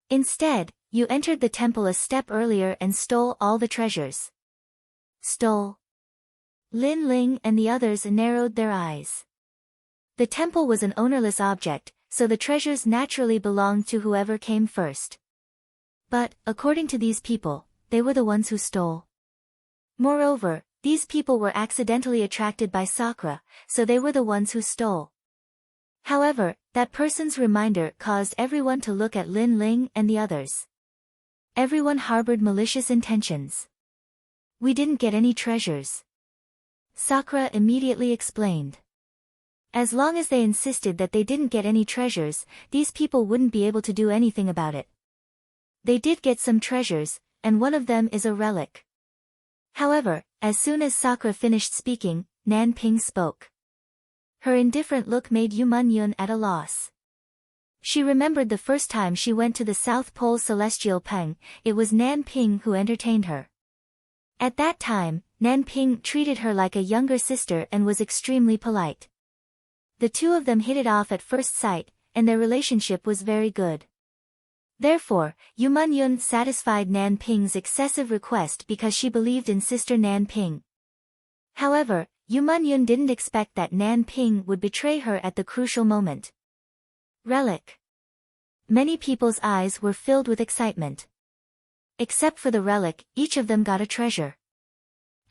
Instead, you entered the temple a step earlier and stole all the treasures. Stole? Lin Ling and the others narrowed their eyes. The temple was an ownerless object, so the treasures naturally belonged to whoever came first. But, according to these people, they were the ones who stole. Moreover, these people were accidentally attracted by Sakura, so they were the ones who stole. However, that person's reminder caused everyone to look at Lin Ling and the others. Everyone harbored malicious intentions. We didn't get any treasures. Sakura immediately explained. As long as they insisted that they didn't get any treasures, these people wouldn't be able to do anything about it. They did get some treasures, and one of them is a relic. However, as soon as Sakura finished speaking, Nan Ping spoke. Her indifferent look made Yumun Yun at a loss. She remembered the first time she went to the South Pole Celestial Peng, it was Nan Ping who entertained her. At that time, Nan Ping treated her like a younger sister and was extremely polite. The two of them hit it off at first sight, and their relationship was very good. Therefore, Yumun Yun satisfied Nan Ping's excessive request because she believed in Sister Nan Ping. However, Yu Yun didn't expect that Nan Ping would betray her at the crucial moment. Relic. Many people's eyes were filled with excitement. Except for the relic, each of them got a treasure.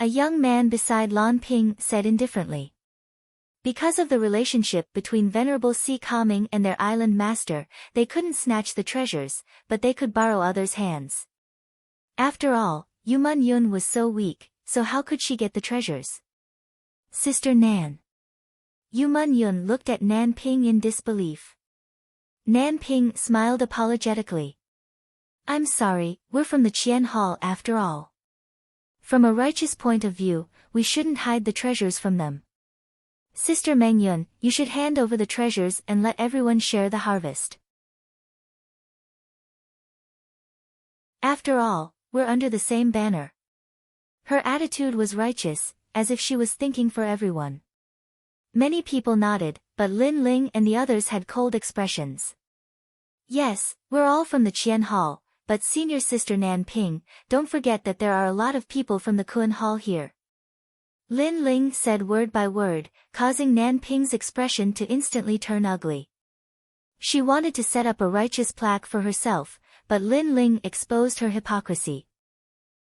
A young man beside Lan Ping said indifferently. Because of the relationship between Venerable Si Kaming and their island master, they couldn't snatch the treasures, but they could borrow others' hands. After all, Yu Yun was so weak, so how could she get the treasures? Sister Nan. Yu Yun looked at Nan Ping in disbelief. Nan Ping smiled apologetically. I'm sorry, we're from the Qian Hall after all. From a righteous point of view, we shouldn't hide the treasures from them. Sister Meng Yun, you should hand over the treasures and let everyone share the harvest. After all, we're under the same banner. Her attitude was righteous, as if she was thinking for everyone. Many people nodded, but Lin Ling and the others had cold expressions. Yes, we're all from the Qian Hall, but Senior Sister Nan Ping, don't forget that there are a lot of people from the Kuan Hall here. Lin Ling said word by word, causing Nan Ping's expression to instantly turn ugly. She wanted to set up a righteous plaque for herself, but Lin Ling exposed her hypocrisy.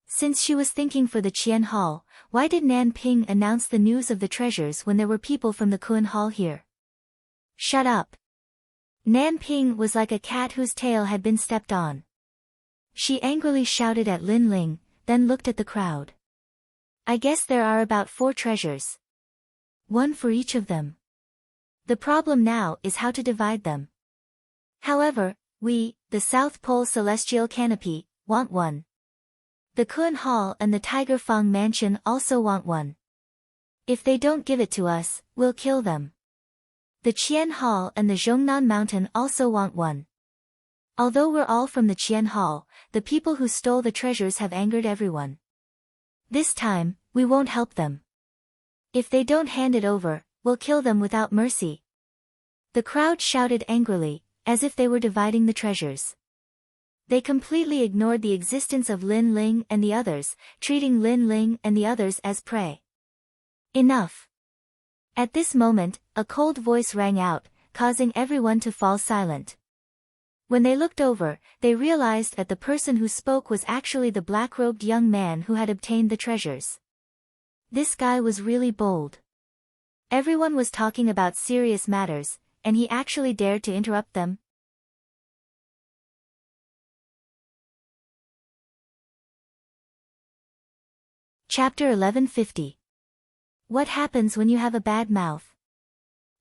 Since she was thinking for the Qian Hall, why did Nan Ping announce the news of the treasures when there were people from the Kuan Hall here? Shut up. Nan Ping was like a cat whose tail had been stepped on. She angrily shouted at Lin Ling, then looked at the crowd. I guess there are about 4 treasures. 1 for each of them. The problem now is how to divide them. However, we, the South Pole Celestial Canopy, want 1. The Kuan Hall and the Tiger Fang Mansion also want 1. If they don't give it to us, we'll kill them. The Qian Hall and the Zhongnan Mountain also want 1. Although we're all from the Qian Hall, the people who stole the treasures have angered everyone. This time, we won't help them. If they don't hand it over, we'll kill them without mercy. The crowd shouted angrily, as if they were dividing the treasures. They completely ignored the existence of Lin Ling and the others, treating Lin Ling and the others as prey. Enough. At this moment, a cold voice rang out, causing everyone to fall silent. When they looked over, they realized that the person who spoke was actually the black-robed young man who had obtained the treasures. This guy was really bold. Everyone was talking about serious matters, and he actually dared to interrupt them. Chapter 1150. What happens when you have a bad mouth?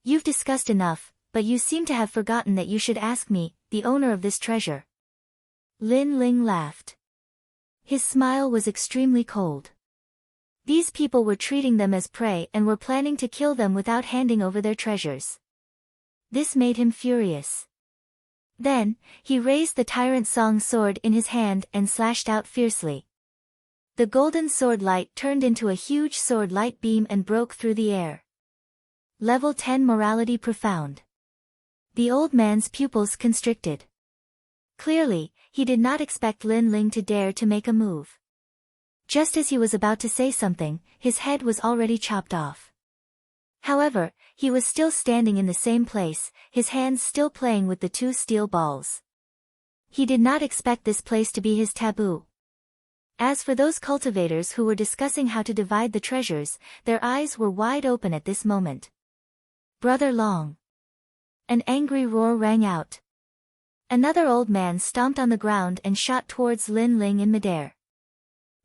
You've discussed enough, but you seem to have forgotten that you should ask me, the owner of this treasure. Lin Ling laughed. His smile was extremely cold. These people were treating them as prey and were planning to kill them without handing over their treasures. This made him furious. Then, he raised the Tyrant Song sword in his hand and slashed out fiercely. The golden sword light turned into a huge sword light beam and broke through the air. Level 10 Morality Profound. The old man's pupils constricted. Clearly, he did not expect Lin Ling to dare to make a move. Just as he was about to say something, his head was already chopped off. However, he was still standing in the same place, his hands still playing with the 2 steel balls. He did not expect this place to be his taboo. As for those cultivators who were discussing how to divide the treasures, their eyes were wide open at this moment. Brother Long. An angry roar rang out. Another old man stomped on the ground and shot towards Lin Ling in midair.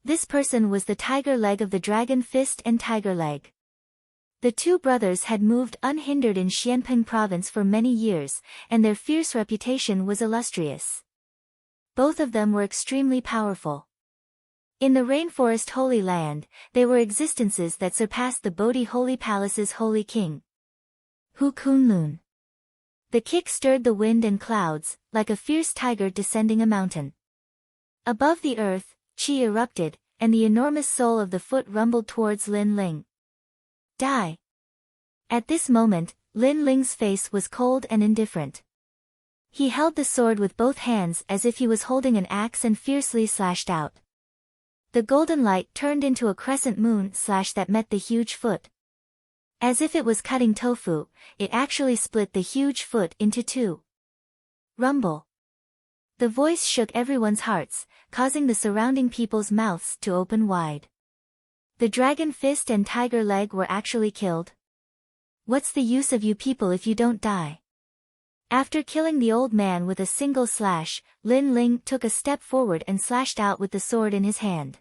This person was the Tiger Leg of the Dragon Fist and Tiger Leg. The 2 brothers had moved unhindered in Xianping province for many years, and their fierce reputation was illustrious. Both of them were extremely powerful. In the Rainforest Holy Land, they were existences that surpassed the Bodhi Holy Palace's Holy King. Hu Kunlun. The kick stirred the wind and clouds, like a fierce tiger descending a mountain. Above the earth, Qi erupted, and the enormous sole of the foot rumbled towards Lin Ling. Die! At this moment, Lin Ling's face was cold and indifferent. He held the sword with both hands as if he was holding an axe and fiercely slashed out. The golden light turned into a crescent moon slash that met the huge foot. As if it was cutting tofu, it actually split the huge foot into two. Rumble. The voice shook everyone's hearts, causing the surrounding people's mouths to open wide. The dragon fist and tiger leg were actually killed. What's the use of you people if you don't die? After killing the old man with a single slash, Lin Ling took a step forward and slashed out with the sword in his hand.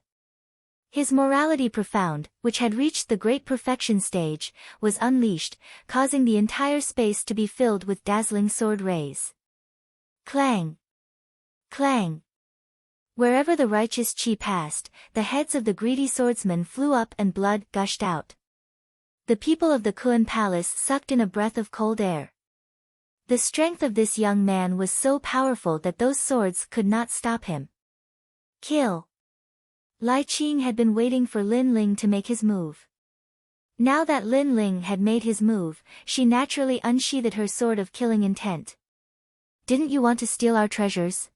His morality profound, which had reached the great perfection stage, was unleashed, causing the entire space to be filled with dazzling sword rays. Clang! Clang! Wherever the righteous chi passed, the heads of the greedy swordsmen flew up and blood gushed out. The people of the Kuan Palace sucked in a breath of cold air. The strength of this young man was so powerful that those swords could not stop him. Kill! Lai Qing had been waiting for Lin Ling to make his move. Now that Lin Ling had made his move, she naturally unsheathed her sword of killing intent. Didn't you want to steal our treasures?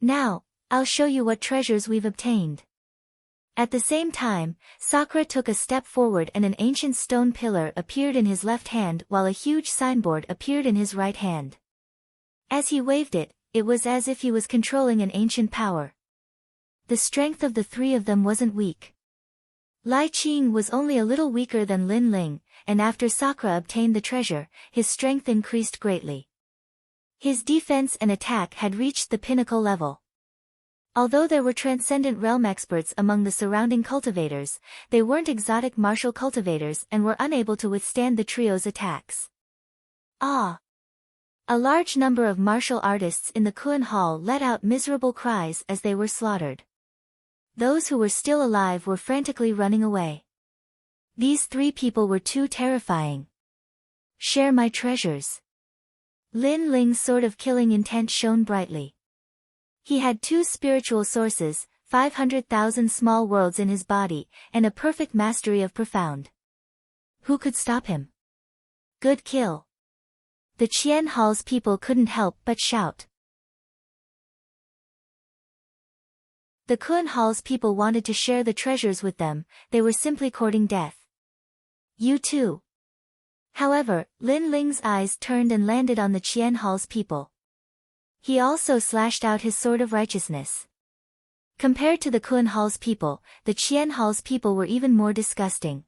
Now, I'll show you what treasures we've obtained. At the same time, Sakura took a step forward and an ancient stone pillar appeared in his left hand while a huge signboard appeared in his right hand. As he waved it, it was as if he was controlling an ancient power. The strength of the three of them wasn't weak. Lai Qing was only a little weaker than Lin Ling, and after Sakura obtained the treasure, his strength increased greatly. His defense and attack had reached the pinnacle level. Although there were transcendent realm experts among the surrounding cultivators, they weren't exotic martial cultivators and were unable to withstand the trio's attacks. Ah! A large number of martial artists in the Kuan Hall let out miserable cries as they were slaughtered. Those who were still alive were frantically running away. These three people were too terrifying. Share my treasures. Lin Ling's sword of killing intent shone brightly. He had two spiritual sources, 500,000 small worlds in his body, and a perfect mastery of profound. Who could stop him? Good kill. The Qian Hall's people couldn't help but shout. The Kuan Hall's people wanted to share the treasures with them, they were simply courting death. You too. However, Lin Ling's eyes turned and landed on the Qian Hall's people. He also slashed out his sword of righteousness. Compared to the Kuan Hall's people, the Qian Hall's people were even more disgusting.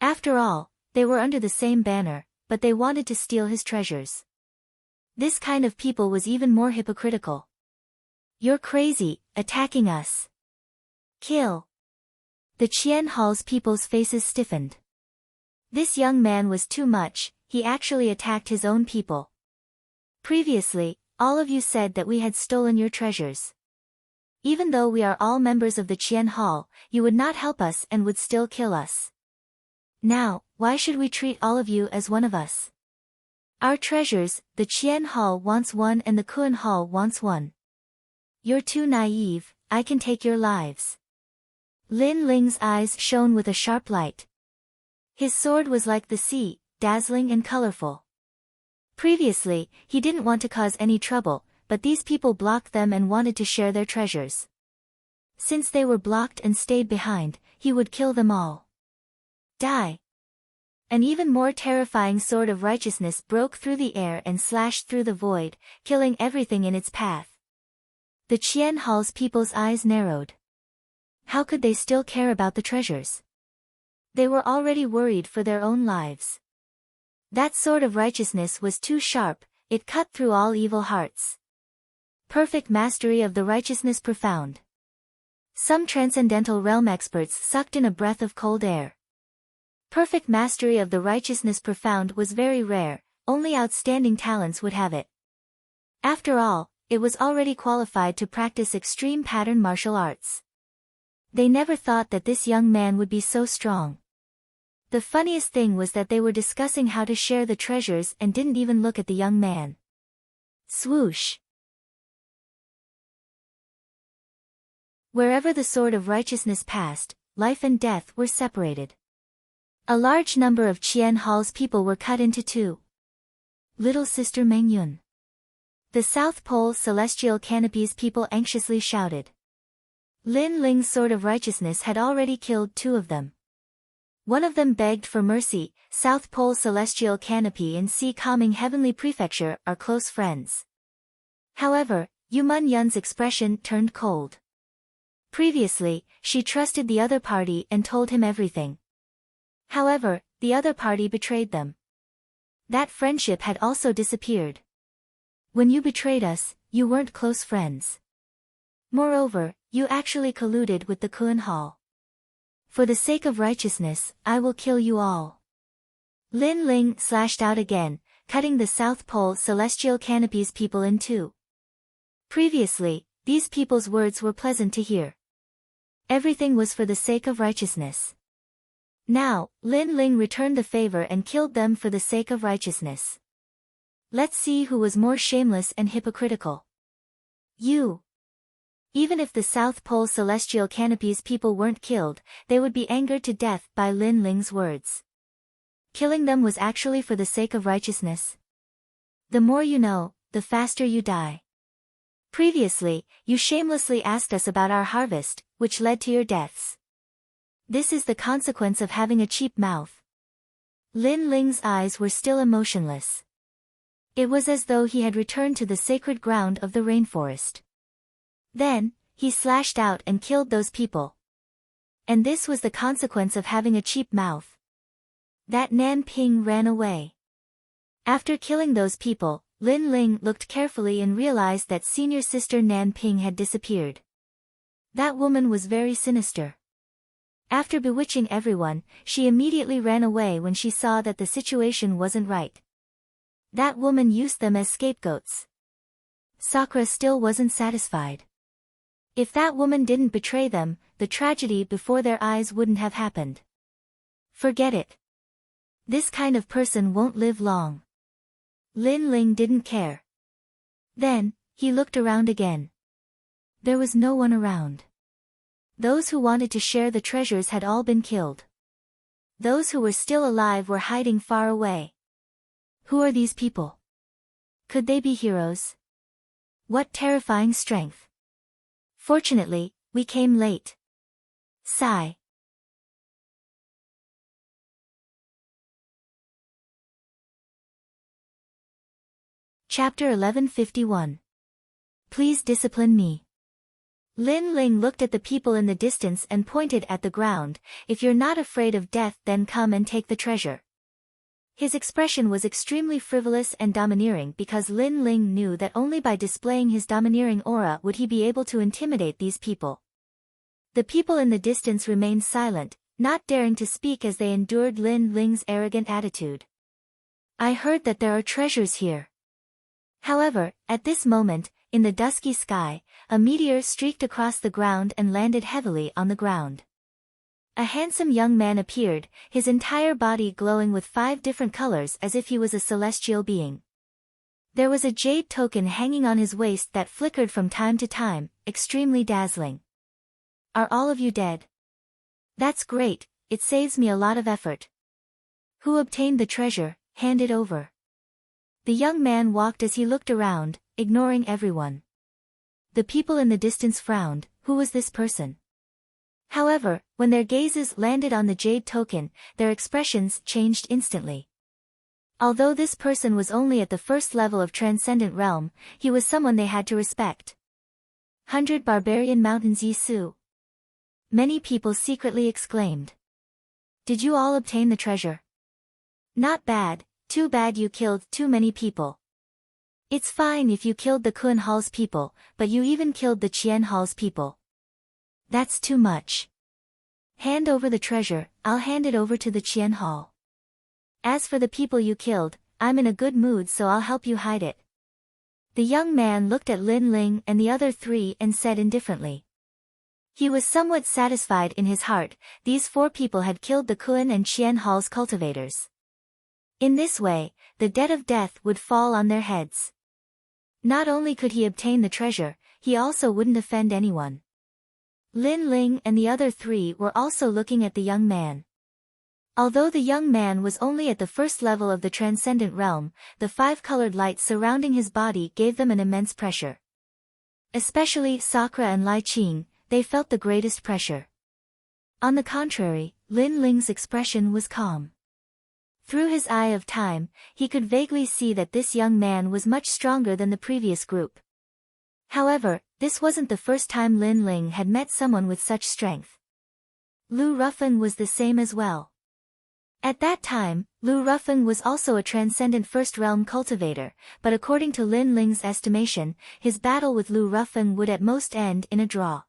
After all, they were under the same banner, but they wanted to steal his treasures. This kind of people was even more hypocritical. You're crazy, attacking us. Kill. The Qian Hall's people's faces stiffened. This young man was too much, he actually attacked his own people. Previously, all of you said that we had stolen your treasures. Even though we are all members of the Qian Hall, you would not help us and would still kill us. Now, why should we treat all of you as one of us? Our treasures, the Qian Hall wants one and the Kuan Hall wants one. You're too naive, I can take your lives. Lin Ling's eyes shone with a sharp light. His sword was like the sea, dazzling and colorful. Previously, he didn't want to cause any trouble, but these people blocked them and wanted to share their treasures. Since they were blocked and stayed behind, he would kill them all. Die! An even more terrifying sword of righteousness broke through the air and slashed through the void, killing everything in its path. The Qian Hall's people's eyes narrowed. How could they still care about the treasures? They were already worried for their own lives. That sword of righteousness was too sharp, it cut through all evil hearts. Perfect mastery of the righteousness profound. Some transcendental realm experts sucked in a breath of cold air. Perfect mastery of the righteousness profound was very rare, only outstanding talents would have it. After all, it was already qualified to practice extreme pattern martial arts. They never thought that this young man would be so strong. The funniest thing was that they were discussing how to share the treasures and didn't even look at the young man. Swoosh! Wherever the sword of righteousness passed, life and death were separated. A large number of Qian Hall's people were cut into two. Little Sister Meng Yun. The South Pole Celestial Canopies people anxiously shouted. Lin Ling's sword of righteousness had already killed two of them. One of them begged for mercy. South Pole Celestial Canopy and Sea Calming Heavenly Prefecture are close friends. However, Yu Mun Yun's expression turned cold. Previously, she trusted the other party and told him everything. However, the other party betrayed them. That friendship had also disappeared. When you betrayed us, you weren't close friends. Moreover, you actually colluded with the Kun Hall. For the sake of righteousness, I will kill you all. Lin Ling slashed out again, cutting the South Pole Celestial Canopy's people in two. Previously, these people's words were pleasant to hear. Everything was for the sake of righteousness. Now, Lin Ling returned the favor and killed them for the sake of righteousness. Let's see who was more shameless and hypocritical. You. Even if the South Pole Celestial Canopy's people weren't killed, they would be angered to death by Lin Ling's words. Killing them was actually for the sake of righteousness. The more you know, the faster you die. Previously, you shamelessly asked us about our harvest, which led to your deaths. This is the consequence of having a cheap mouth. Lin Ling's eyes were still emotionless. It was as though he had returned to the sacred ground of the rainforest. Then, he slashed out and killed those people. And this was the consequence of having a cheap mouth. That Nan Ping ran away. After killing those people, Lin Ling looked carefully and realized that senior sister Nan Ping had disappeared. That woman was very sinister. After bewitching everyone, she immediately ran away when she saw that the situation wasn't right. That woman used them as scapegoats. Sakura still wasn't satisfied. If that woman didn't betray them, the tragedy before their eyes wouldn't have happened. Forget it. This kind of person won't live long. Lin Ling didn't care. Then, he looked around again. There was no one around. Those who wanted to share the treasures had all been killed. Those who were still alive were hiding far away. Who are these people? Could they be heroes? What terrifying strength! Fortunately, we came late. Sigh. Chapter 1151. Please discipline me. Lin Ling looked at the people in the distance and pointed at the ground. If you're not afraid of death, then come and take the treasure. His expression was extremely frivolous and domineering because Lin Ling knew that only by displaying his domineering aura would he be able to intimidate these people. The people in the distance remained silent, not daring to speak as they endured Lin Ling's arrogant attitude. I heard that there are treasures here. However, at this moment, in the dusky sky, a meteor streaked across the ground and landed heavily on the ground. A handsome young man appeared, his entire body glowing with 5 different colors as if he was a celestial being. There was a jade token hanging on his waist that flickered from time to time, extremely dazzling. Are all of you dead? That's great, it saves me a lot of effort. Who obtained the treasure? Hand it over. The young man walked as he looked around, ignoring everyone. The people in the distance frowned. Who was this person? However, when their gazes landed on the jade token, their expressions changed instantly. Although this person was only at the first level of Transcendent Realm, he was someone they had to respect. 100 Barbarian Mountains Yisu. Many people secretly exclaimed. Did you all obtain the treasure? Not bad, too bad you killed too many people. It's fine if you killed the Kun Hall's people, but you even killed the Qian Hall's people. That's too much. Hand over the treasure, I'll hand it over to the Qian Hall. As for the people you killed, I'm in a good mood so I'll help you hide it. The young man looked at Lin Ling and the other 3 and said indifferently. He was somewhat satisfied in his heart, these 4 people had killed the Kun and Qian Hall's cultivators. In this way, the debt of death would fall on their heads. Not only could he obtain the treasure, he also wouldn't offend anyone. Lin Ling and the other 3 were also looking at the young man. Although the young man was only at the first level of the Transcendent Realm, the 5-colored lights surrounding his body gave them an immense pressure. Especially Sakura and Lai Qing, they felt the greatest pressure. On the contrary, Lin Ling's expression was calm. Through his eye of time, he could vaguely see that this young man was much stronger than the previous group. However, this wasn't the first time Lin Ling had met someone with such strength. Lu Rufeng was the same as well. At that time, Lu Rufeng was also a transcendent First Realm cultivator, but according to Lin Ling's estimation, his battle with Lu Rufeng would at most end in a draw.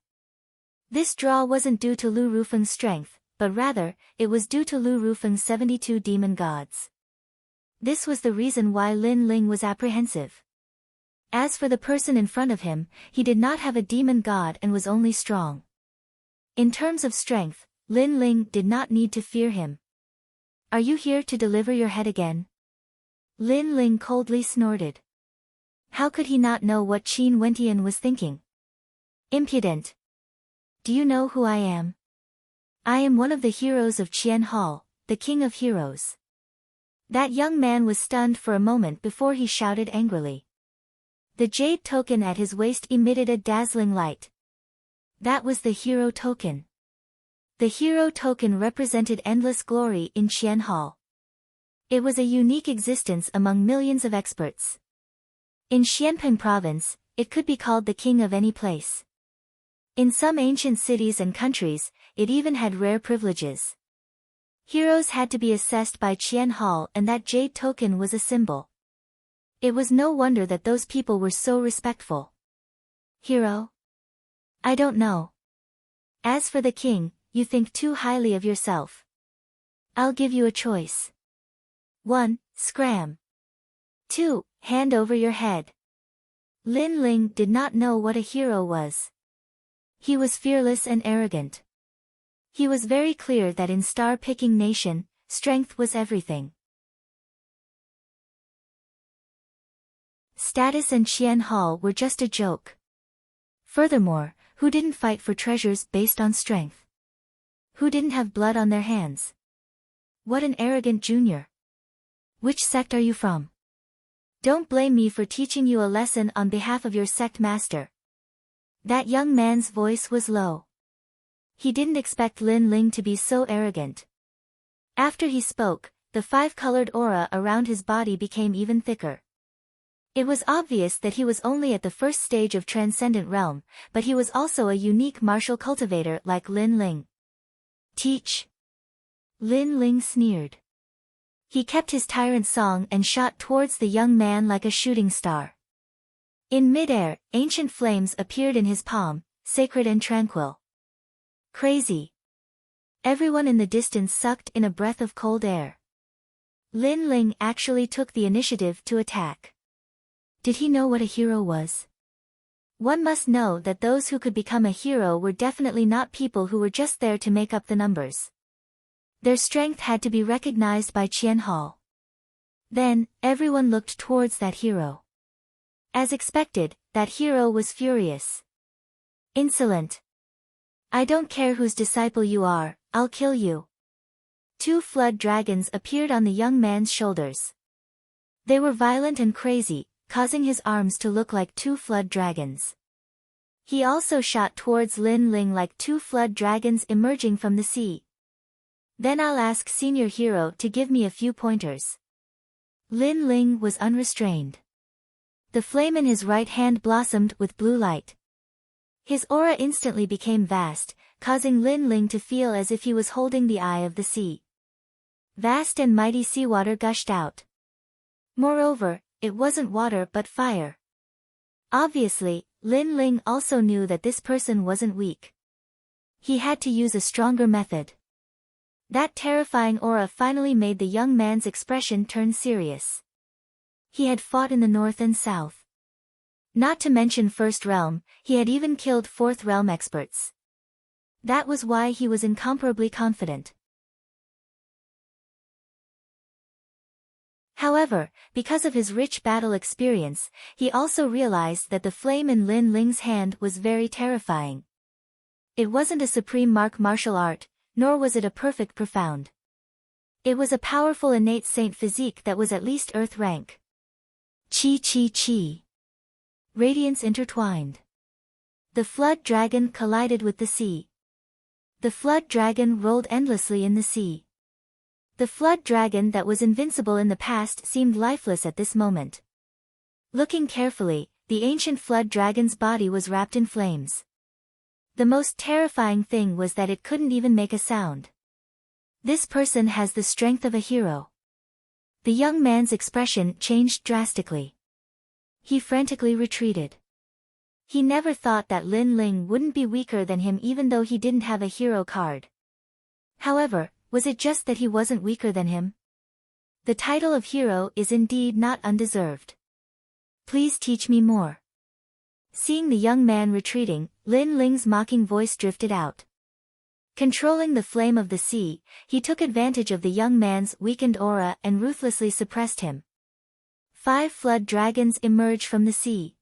This draw wasn't due to Lu Rufeng's strength, but rather, it was due to Lu Rufeng's 72 demon gods. This was the reason why Lin Ling was apprehensive. As for the person in front of him, he did not have a demon god and was only strong. In terms of strength, Lin Ling did not need to fear him. Are you here to deliver your head again? Lin Ling coldly snorted. How could he not know what Qin Wentian was thinking? Impudent! Do you know who I am? I am one of the heroes of Qian Hall, the king of heroes. That young man was stunned for a moment before he shouted angrily. The jade token at his waist emitted a dazzling light. That was the hero token. The hero token represented endless glory in Qian Hall. It was a unique existence among millions of experts. In Xianping province, it could be called the king of any place. In some ancient cities and countries, it even had rare privileges. Heroes had to be assessed by Qian Hall, and that jade token was a symbol. It was no wonder that those people were so respectful. Hero? I don't know. As for the king, you think too highly of yourself. I'll give you a choice. 1. Scram. 2. Hand over your head. Lin Ling did not know what a hero was. He was fearless and arrogant. He was very clear that in star-picking nation, strength was everything. Status and Qian Hall were just a joke. Furthermore, who didn't fight for treasures based on strength? Who didn't have blood on their hands? What an arrogant junior. Which sect are you from? Don't blame me for teaching you a lesson on behalf of your sect master. That young man's voice was low. He didn't expect Lin Ling to be so arrogant. After he spoke, the five-colored aura around his body became even thicker. It was obvious that he was only at the first stage of Transcendent Realm, but he was also a unique martial cultivator like Lin Ling. Teach. Lin Ling sneered. He kept his tyrant song and shot towards the young man like a shooting star. In mid-air, ancient flames appeared in his palm, sacred and tranquil. Crazy. Everyone in the distance sucked in a breath of cold air. Lin Ling actually took the initiative to attack. Did he know what a hero was? One must know that those who could become a hero were definitely not people who were just there to make up the numbers. Their strength had to be recognized by Qian Hall. Then, everyone looked towards that hero. As expected, that hero was furious. Insolent. I don't care whose disciple you are, I'll kill you. 2 flood dragons appeared on the young man's shoulders. They were violent and crazy, causing his arms to look like 2 flood dragons. He also shot towards Lin Ling like 2 flood dragons emerging from the sea. Then I'll ask Senior Hero to give me a few pointers. Lin Ling was unrestrained. The flame in his right hand blossomed with blue light. His aura instantly became vast, causing Lin Ling to feel as if he was holding the eye of the sea. Vast and mighty seawater gushed out. Moreover, it wasn't water but fire. Obviously, Lin Ling also knew that this person wasn't weak. He had to use a stronger method. That terrifying aura finally made the young man's expression turn serious. He had fought in the north and south. Not to mention First Realm, he had even killed Fourth Realm experts. That was why he was incomparably confident. However, because of his rich battle experience, he also realized that the flame in Lin Ling's hand was very terrifying. It wasn't a supreme martial art, nor was it a perfect profound. It was a powerful innate saint physique that was at least earth rank. Chi chi chi. Radiance intertwined. The flood dragon collided with the sea. The flood dragon rolled endlessly in the sea. The flood dragon that was invincible in the past seemed lifeless at this moment. Looking carefully, the ancient flood dragon's body was wrapped in flames. The most terrifying thing was that it couldn't even make a sound. This person has the strength of a hero. The young man's expression changed drastically. He frantically retreated. He never thought that Lin Ling wouldn't be weaker than him even though he didn't have a hero card. However, was it just that he wasn't weaker than him? The title of hero is indeed not undeserved. Please teach me more. Seeing the young man retreating, Lin Ling's mocking voice drifted out. Controlling the flame of the sea, he took advantage of the young man's weakened aura and ruthlessly suppressed him. 5 flood dragons emerged from the sea.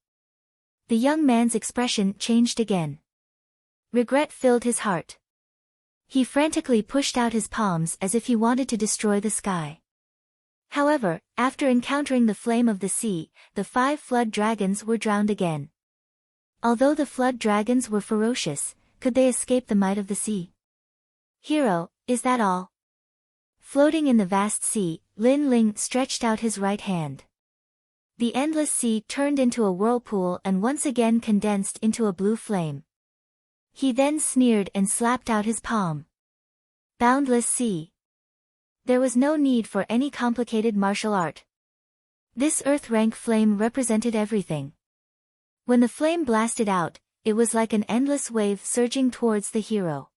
The young man's expression changed again. Regret filled his heart. He frantically pushed out his palms as if he wanted to destroy the sky. However, after encountering the flame of the sea, the 5 flood dragons were drowned again. Although the flood dragons were ferocious, could they escape the might of the sea? Hero, is that all? Floating in the vast sea, Lin Ling stretched out his right hand. The endless sea turned into a whirlpool and once again condensed into a blue flame. He then sneered and slapped out his palm. Boundless sea. There was no need for any complicated martial art. This earth-rank flame represented everything. When the flame blasted out, it was like an endless wave surging towards the hero.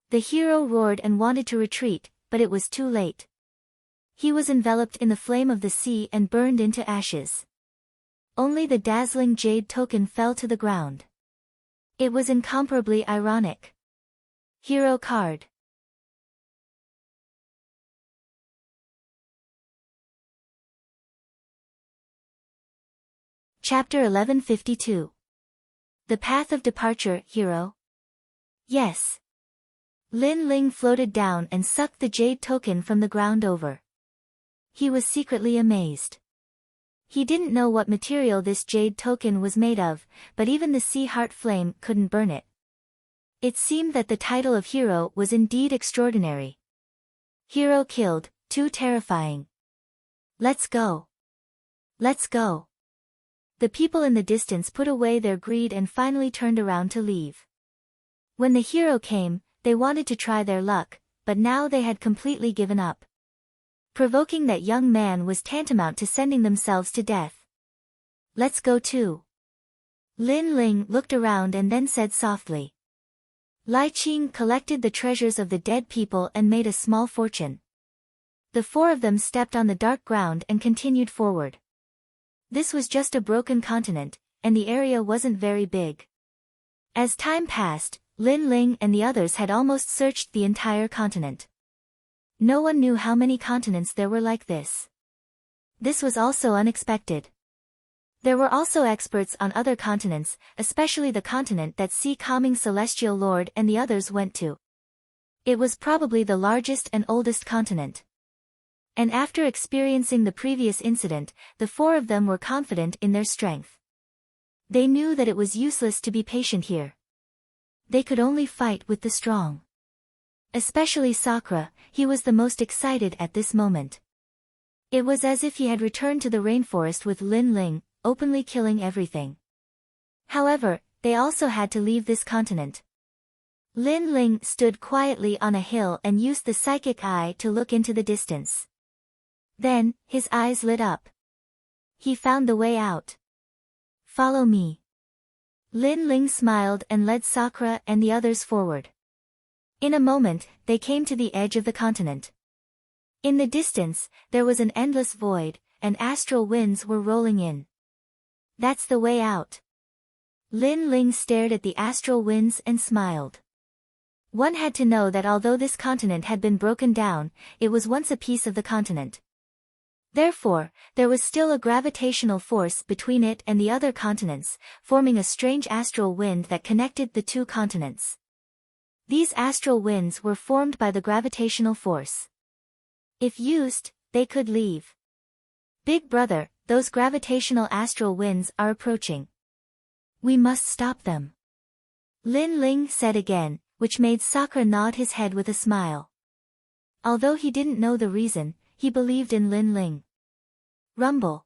The hero roared and wanted to retreat, but it was too late. He was enveloped in the flame of the sea and burned into ashes. Only the dazzling jade token fell to the ground. It was incomparably ironic. Hero card. Chapter 1152. The Path of Departure, Hero? Yes. Lin Ling floated down and sucked the jade token from the ground over. He was secretly amazed. He didn't know what material this jade token was made of, but even the sea heart flame couldn't burn it. It seemed that the title of hero was indeed extraordinary. Hero killed, too terrifying. Let's go. Let's go. The people in the distance put away their greed and finally turned around to leave. When the hero came, they wanted to try their luck, but now they had completely given up. Provoking that young man was tantamount to sending themselves to death. Let's go too. Lin Ling looked around and then said softly. Lai Qing collected the treasures of the dead people and made a small fortune. The 4 of them stepped on the dark ground and continued forward. This was just a broken continent, and the area wasn't very big. As time passed, Lin Ling and the others had almost searched the entire continent. No one knew how many continents there were like this. This was also unexpected. There were also experts on other continents, especially the continent that Sea Calming Celestial Lord and the others went to. It was probably the largest and oldest continent. And after experiencing the previous incident, the 4 of them were confident in their strength. They knew that it was useless to be patient here. They could only fight with the strong. Especially Sakura, he was the most excited at this moment. It was as if he had returned to the rainforest with Lin Ling, openly killing everything. However, they also had to leave this continent. Lin Ling stood quietly on a hill and used the psychic eye to look into the distance. Then, his eyes lit up. He found the way out. Follow me. Lin Ling smiled and led Sakura and the others forward. In a moment, they came to the edge of the continent. In the distance, there was an endless void, and astral winds were rolling in. That's the way out. Lin Ling stared at the astral winds and smiled. One had to know that although this continent had been broken down, it was once a piece of the continent. Therefore, there was still a gravitational force between it and the other continents, forming a strange astral wind that connected the 2 continents. These astral winds were formed by the gravitational force. If used, they could leave. Big brother, those gravitational astral winds are approaching. We must stop them. Lin Ling said again, which made Sakura nod his head with a smile. Although he didn't know the reason, he believed in Lin Ling. Rumble.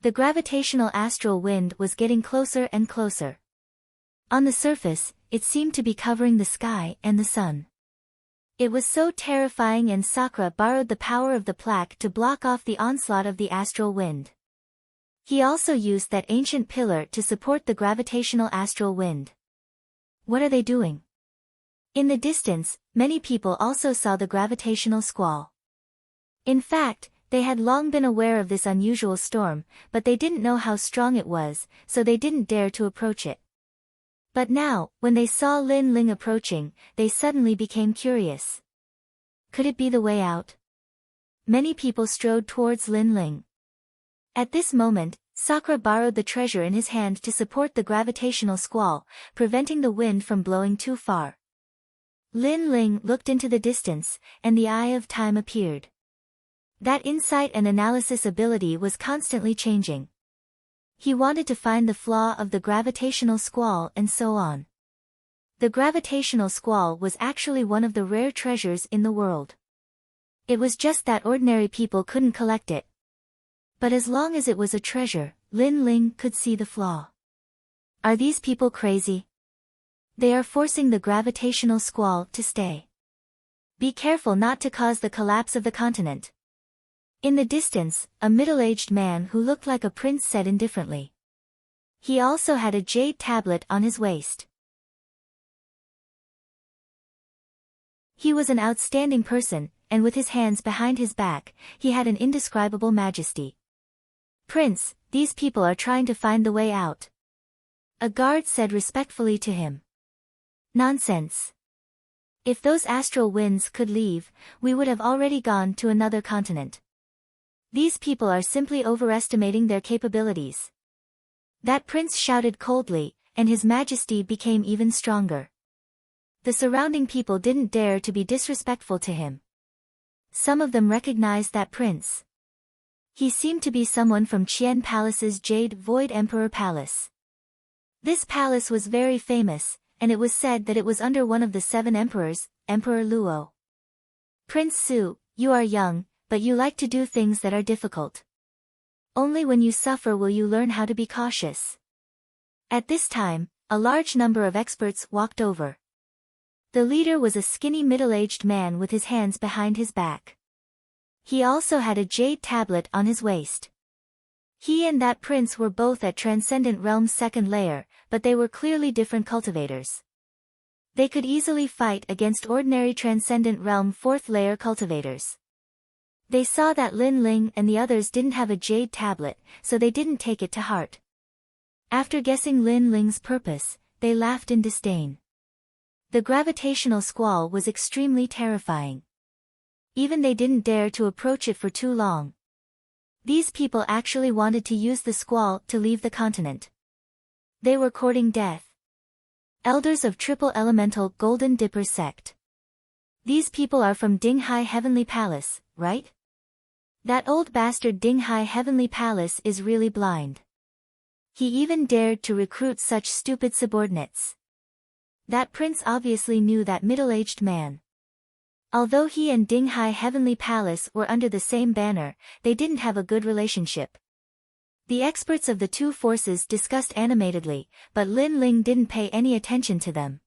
The gravitational astral wind was getting closer and closer. On the surface, it seemed to be covering the sky and the sun. It was so terrifying, and Sakura borrowed the power of the plaque to block off the onslaught of the astral wind. He also used that ancient pillar to support the gravitational astral wind. What are they doing? In the distance, many people also saw the gravitational squall. In fact, they had long been aware of this unusual storm, but they didn't know how strong it was, so they didn't dare to approach it. But now, when they saw Lin Ling approaching, they suddenly became curious. Could it be the way out? Many people strode towards Lin Ling. At this moment, Sakura borrowed the treasure in his hand to support the gravitational squall, preventing the wind from blowing too far. Lin Ling looked into the distance, and the Eye of Time appeared. That insight and analysis ability was constantly changing. He wanted to find the flaw of the gravitational squall and so on. The gravitational squall was actually one of the rare treasures in the world. It was just that ordinary people couldn't collect it. But as long as it was a treasure, Lin Ling could see the flaw. Are these people crazy? They are forcing the gravitational squall to stay. Be careful not to cause the collapse of the continent. In the distance, a middle-aged man who looked like a prince said indifferently. He also had a jade tablet on his waist. He was an outstanding person, and with his hands behind his back, he had an indescribable majesty. "Prince, these people are trying to find the way out," a guard said respectfully to him. "Nonsense. If those astral winds could leave, we would have already gone to another continent. These people are simply overestimating their capabilities." That prince shouted coldly, and his majesty became even stronger. The surrounding people didn't dare to be disrespectful to him. Some of them recognized that prince. He seemed to be someone from Qian Palace's Jade Void Emperor Palace. This palace was very famous, and it was said that it was under one of the 7 emperors, Emperor Luo. "Prince Su, you are young, but you like to do things that are difficult. Only when you suffer will you learn how to be cautious." At this time, a large number of experts walked over. The leader was a skinny middle-aged man with his hands behind his back. He also had a jade tablet on his waist. He and that prince were both at Transcendent Realm's 2nd layer, but they were clearly different cultivators. They could easily fight against ordinary Transcendent Realm 4th layer cultivators. They saw that Lin Ling and the others didn't have a jade tablet, so they didn't take it to heart. After guessing Lin Ling's purpose, they laughed in disdain. The gravitational squall was extremely terrifying. Even they didn't dare to approach it for too long. These people actually wanted to use the squall to leave the continent. They were courting death. Elders of Triple Elemental Golden Dipper Sect. These people are from Dinghai Heavenly Palace, right? That old bastard Dinghai Heavenly Palace is really blind. He even dared to recruit such stupid subordinates. That prince obviously knew that middle-aged man. Although he and Dinghai Heavenly Palace were under the same banner, they didn't have a good relationship. The experts of the two forces discussed animatedly, but Lin Ling didn't pay any attention to them.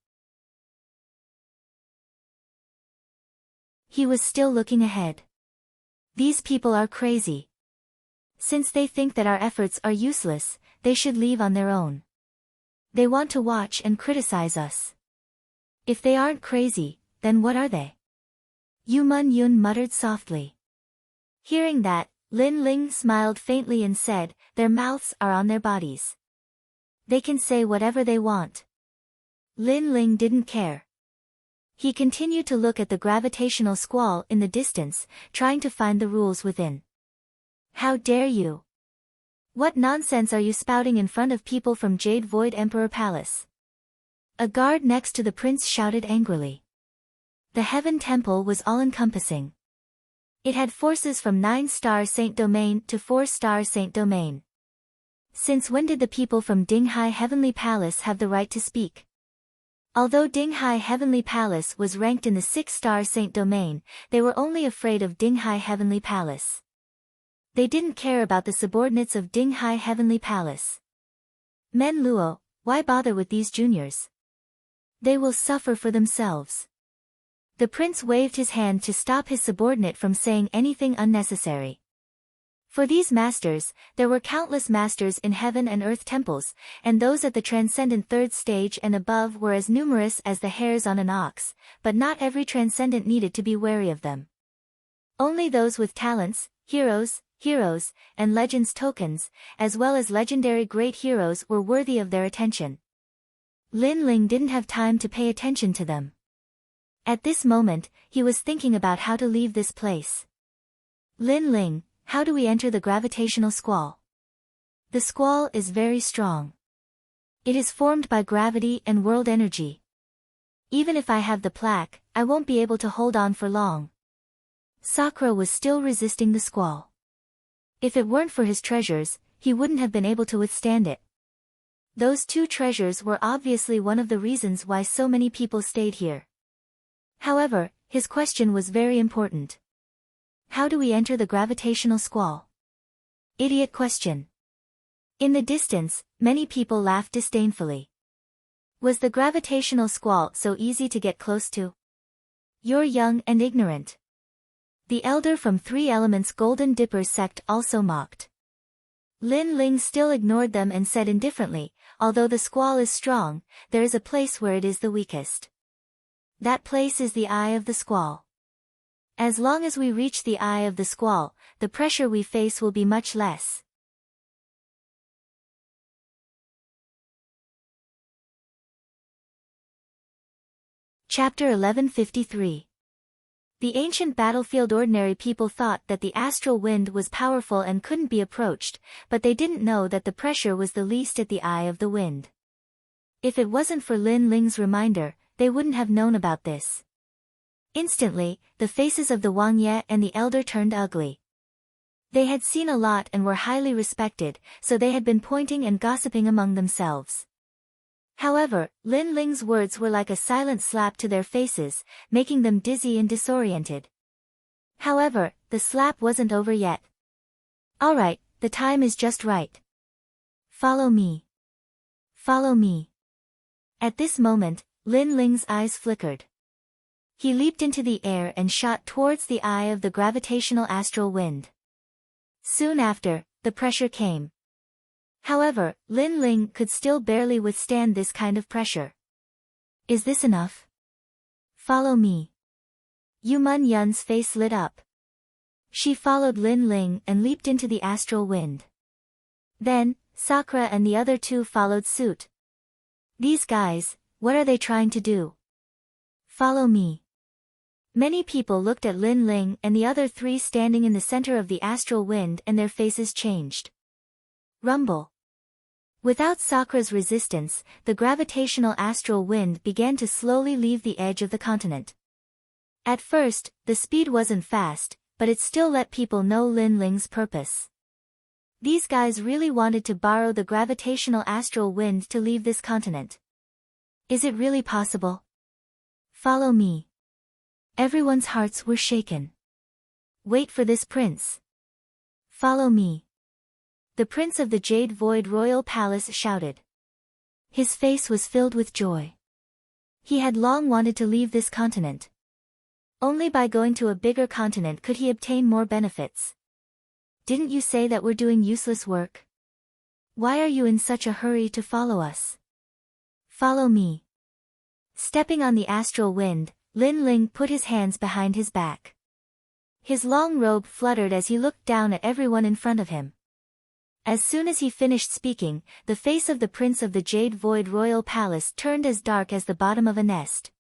He was still looking ahead. These people are crazy. Since they think that our efforts are useless, they should leave on their own. They want to watch and criticize us. If they aren't crazy, then what are they? Yu Mun Yun muttered softly. Hearing that, Lin Ling smiled faintly and said, "Their mouths are on their bodies. They can say whatever they want." Lin Ling didn't care. He continued to look at the gravitational squall in the distance, trying to find the rules within. "How dare you? What nonsense are you spouting in front of people from Jade Void Emperor Palace?" A guard next to the prince shouted angrily. The Heaven Temple was all-encompassing. It had forces from 9-star Saint Domain to 4-star Saint Domain. Since when did the people from Dinghai Heavenly Palace have the right to speak? Although Dinghai Heavenly Palace was ranked in the 6-star Saint Domain, they were only afraid of Dinghai Heavenly Palace. They didn't care about the subordinates of Dinghai Heavenly Palace. Men Luo, why bother with these juniors? They will suffer for themselves. The prince waved his hand to stop his subordinate from saying anything unnecessary. For these masters, there were countless masters in heaven and earth temples, and those at the transcendent third stage and above were as numerous as the hairs on an ox, but not every transcendent needed to be wary of them. Only those with talents, heroes, and legends tokens, as well as legendary great heroes were worthy of their attention. Lin Ling didn't have time to pay attention to them. At this moment, he was thinking about how to leave this place. Lin Ling, how do we enter the gravitational squall? The squall is very strong. It is formed by gravity and world energy. Even if I have the plaque, I won't be able to hold on for long. Sakura was still resisting the squall. If it weren't for his treasures, he wouldn't have been able to withstand it. Those 2 treasures were obviously one of the reasons why so many people stayed here. However, his question was very important. How do we enter the gravitational squall? Idiot question. In the distance, many people laughed disdainfully. Was the gravitational squall so easy to get close to? You're young and ignorant. The elder from 3 Elements Golden Dipper sect also mocked. Lin Ling still ignored them and said indifferently, although the squall is strong, there is a place where it is the weakest. That place is the eye of the squall. As long as we reach the eye of the squall, the pressure we face will be much less. Chapter 1153. The ancient battlefield. Ordinary people thought that the astral wind was powerful and couldn't be approached, but they didn't know that the pressure was the least at the eye of the wind. If it wasn't for Lin Ling's reminder, they wouldn't have known about this. Instantly, the faces of the Wang Ye and the elder turned ugly. They had seen a lot and were highly respected, so they had been pointing and gossiping among themselves. However, Lin Ling's words were like a silent slap to their faces, making them dizzy and disoriented. However, the slap wasn't over yet. Alright, the time is just right. Follow me. Follow me. At this moment, Lin Ling's eyes flickered. He leaped into the air and shot towards the eye of the gravitational astral wind. Soon after, the pressure came. However, Lin Ling could still barely withstand this kind of pressure. Is this enough? Follow me. Yu Mun Yun's face lit up. She followed Lin Ling and leaped into the astral wind. Then, Sakura and the other 2 followed suit. These guys, what are they trying to do? Follow me. Many people looked at Lin Ling and the other 3 standing in the center of the astral wind, and their faces changed. Rumble. Without Sakura's resistance, the gravitational astral wind began to slowly leave the edge of the continent. At first, the speed wasn't fast, but it still let people know Lin Ling's purpose. These guys really wanted to borrow the gravitational astral wind to leave this continent. Is it really possible? Follow me. Everyone's hearts were shaken. Wait for this prince. Follow me. The prince of the Jade Void Royal Palace shouted. His face was filled with joy. He had long wanted to leave this continent. Only by going to a bigger continent could he obtain more benefits. Didn't you say that we're doing useless work? Why are you in such a hurry to follow us? Follow me. Stepping on the astral wind, Lin Ling put his hands behind his back. His long robe fluttered as he looked down at everyone in front of him. As soon as he finished speaking, the face of the prince of the Jade Void Royal Palace turned as dark as the bottom of a nest.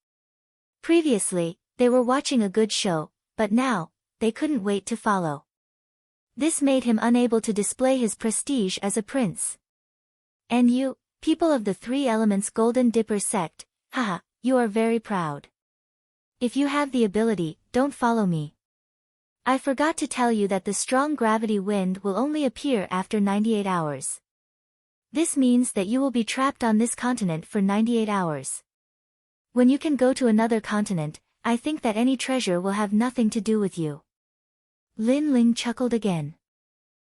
Previously, they were watching a good show, but now, they couldn't wait to follow. This made him unable to display his prestige as a prince. And you, people of the 3 Elements Golden Dipper sect, haha, you are very proud. If you have the ability, don't follow me. I forgot to tell you that the strong gravity wind will only appear after 98 hours. This means that you will be trapped on this continent for 98 hours. When you can go to another continent, I think that any treasure will have nothing to do with you. Lin Ling chuckled again.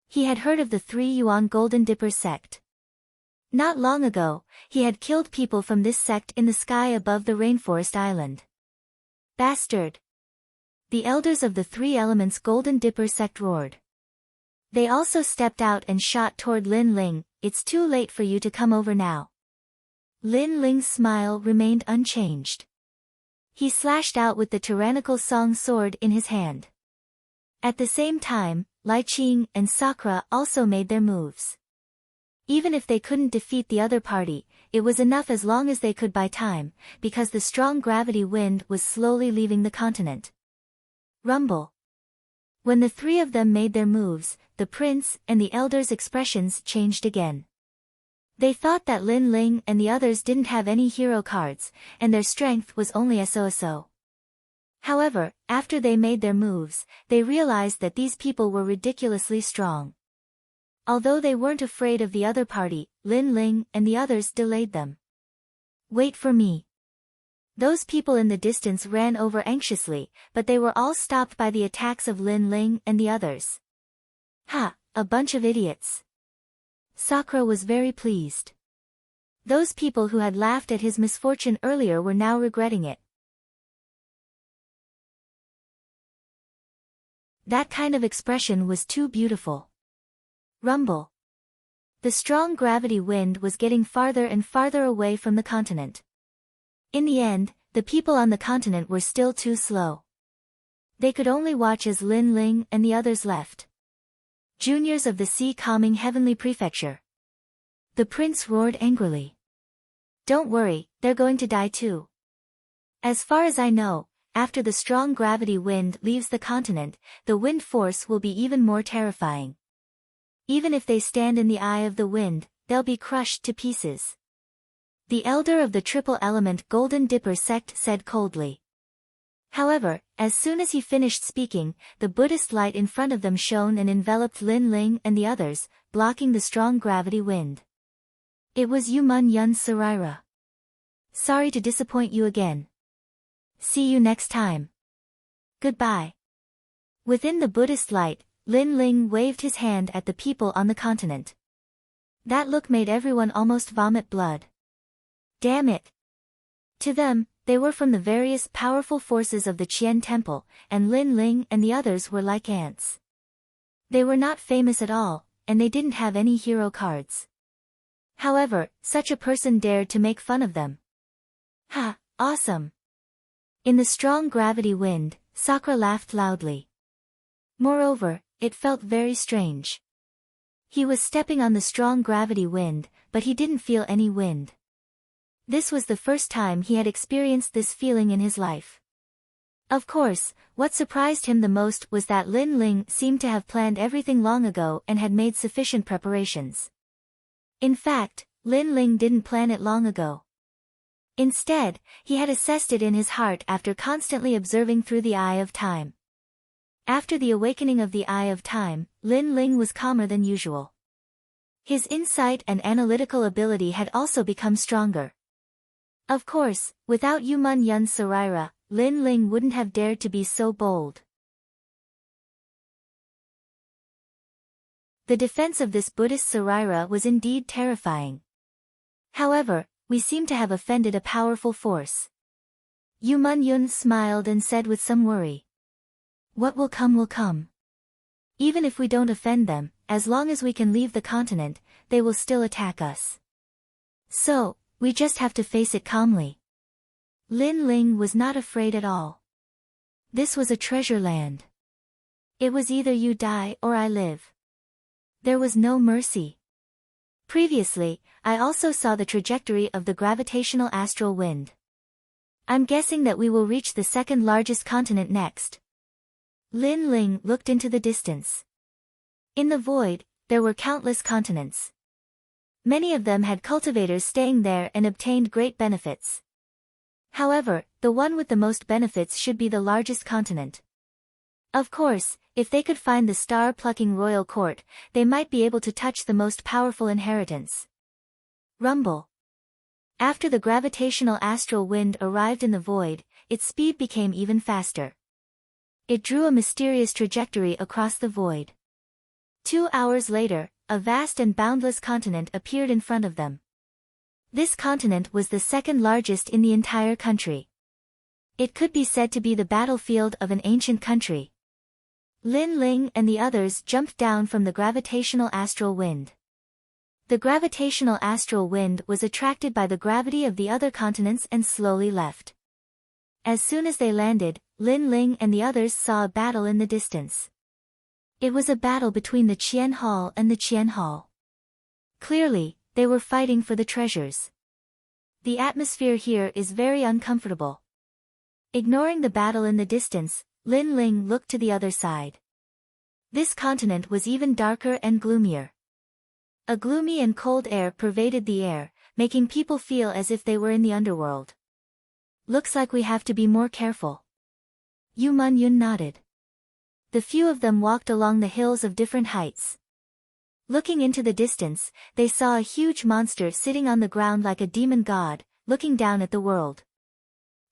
He had heard of the 3 Yuan Golden Dipper sect. Not long ago, he had killed people from this sect in the sky above the rainforest island. Bastard! The elders of the 3 Elements Golden Dipper sect roared. They also stepped out and shot toward Lin Ling. It's too late for you to come over now. Lin Ling's smile remained unchanged. He slashed out with the tyrannical song sword in his hand. At the same time, Lai Qing and Sakura also made their moves. Even if they couldn't defeat the other party, it was enough as long as they could buy time, because the strong gravity wind was slowly leaving the continent. Rumble. When the 3 of them made their moves, the prince and the elders' expressions changed again. They thought that Lin Ling and the others didn't have any hero cards, and their strength was only so. However, after they made their moves, they realized that these people were ridiculously strong. Although they weren't afraid of the other party, Lin Ling and the others delayed them. Wait for me. Those people in the distance ran over anxiously, but they were all stopped by the attacks of Lin Ling and the others. Ha, a bunch of idiots. Sakura was very pleased. Those people who had laughed at his misfortune earlier were now regretting it. That kind of expression was too beautiful. Rumble. The strong gravity wind was getting farther and farther away from the continent. In the end, the people on the continent were still too slow. They could only watch as Lin Ling and the others left. Juniors of the Sea Calming Heavenly Prefecture. The prince roared angrily. Don't worry, they're going to die too. As far as I know, after the strong gravity wind leaves the continent, the wind force will be even more terrifying. Even if they stand in the eye of the wind, they'll be crushed to pieces. The elder of the Triple Element Golden Dipper sect said coldly. However, as soon as he finished speaking, the Buddhist light in front of them shone and enveloped Lin Ling and the others, blocking the strong gravity wind. It was Yumun Yun Sarira. Sorry to disappoint you again. See you next time. Goodbye. Within the Buddhist light, Lin Ling waved his hand at the people on the continent. That look made everyone almost vomit blood. Damn it! To them, they were from the various powerful forces of the Qian Temple, and Lin Ling and the others were like ants. They were not famous at all, and they didn't have any hero cards. However, such a person dared to make fun of them. Ha, awesome! In the strong gravity wind, Sakura laughed loudly. Moreover, it felt very strange. He was stepping on the strong gravity wind, but he didn't feel any wind. This was the first time he had experienced this feeling in his life. Of course, what surprised him the most was that Lin Ling seemed to have planned everything long ago and had made sufficient preparations. In fact, Lin Ling didn't plan it long ago. Instead, he had assessed it in his heart after constantly observing through the eye of time. After the awakening of the Eye of Time, Lin Ling was calmer than usual. His insight and analytical ability had also become stronger. Of course, without Yumun Yun Sarira, Lin Ling wouldn't have dared to be so bold. The defense of this Buddhist Sarira was indeed terrifying. However, we seem to have offended a powerful force. Yumun Yun smiled and said with some worry. What will come will come. Even if we don't offend them, as long as we can leave the continent, they will still attack us. So, we just have to face it calmly. Lin Ling was not afraid at all. This was a treasure land. It was either you die or I live. There was no mercy. Previously, I also saw the trajectory of the gravitational astral wind. I'm guessing that we will reach the second largest continent next. Lin Ling looked into the distance. In the void, there were countless continents. Many of them had cultivators staying there and obtained great benefits. However, the one with the most benefits should be the largest continent. Of course, if they could find the star-plucking royal court, they might be able to touch the most powerful inheritance. Rumble. After the gravitational astral wind arrived in the void, its speed became even faster. It drew a mysterious trajectory across the void. 2 hours later, a vast and boundless continent appeared in front of them. This continent was the second largest in the entire country. It could be said to be the battlefield of an ancient country. Lin Ling and the others jumped down from the gravitational astral wind. The gravitational astral wind was attracted by the gravity of the other continents and slowly left. As soon as they landed, Lin Ling and the others saw a battle in the distance. It was a battle between the Qian Hall and the Qian Hall. Clearly, they were fighting for the treasures. The atmosphere here is very uncomfortable. Ignoring the battle in the distance, Lin Ling looked to the other side. This continent was even darker and gloomier. A gloomy and cold air pervaded the air, making people feel as if they were in the underworld. Looks like we have to be more careful. Yu Munyun nodded. The few of them walked along the hills of different heights. Looking into the distance, they saw a huge monster sitting on the ground like a demon god, looking down at the world.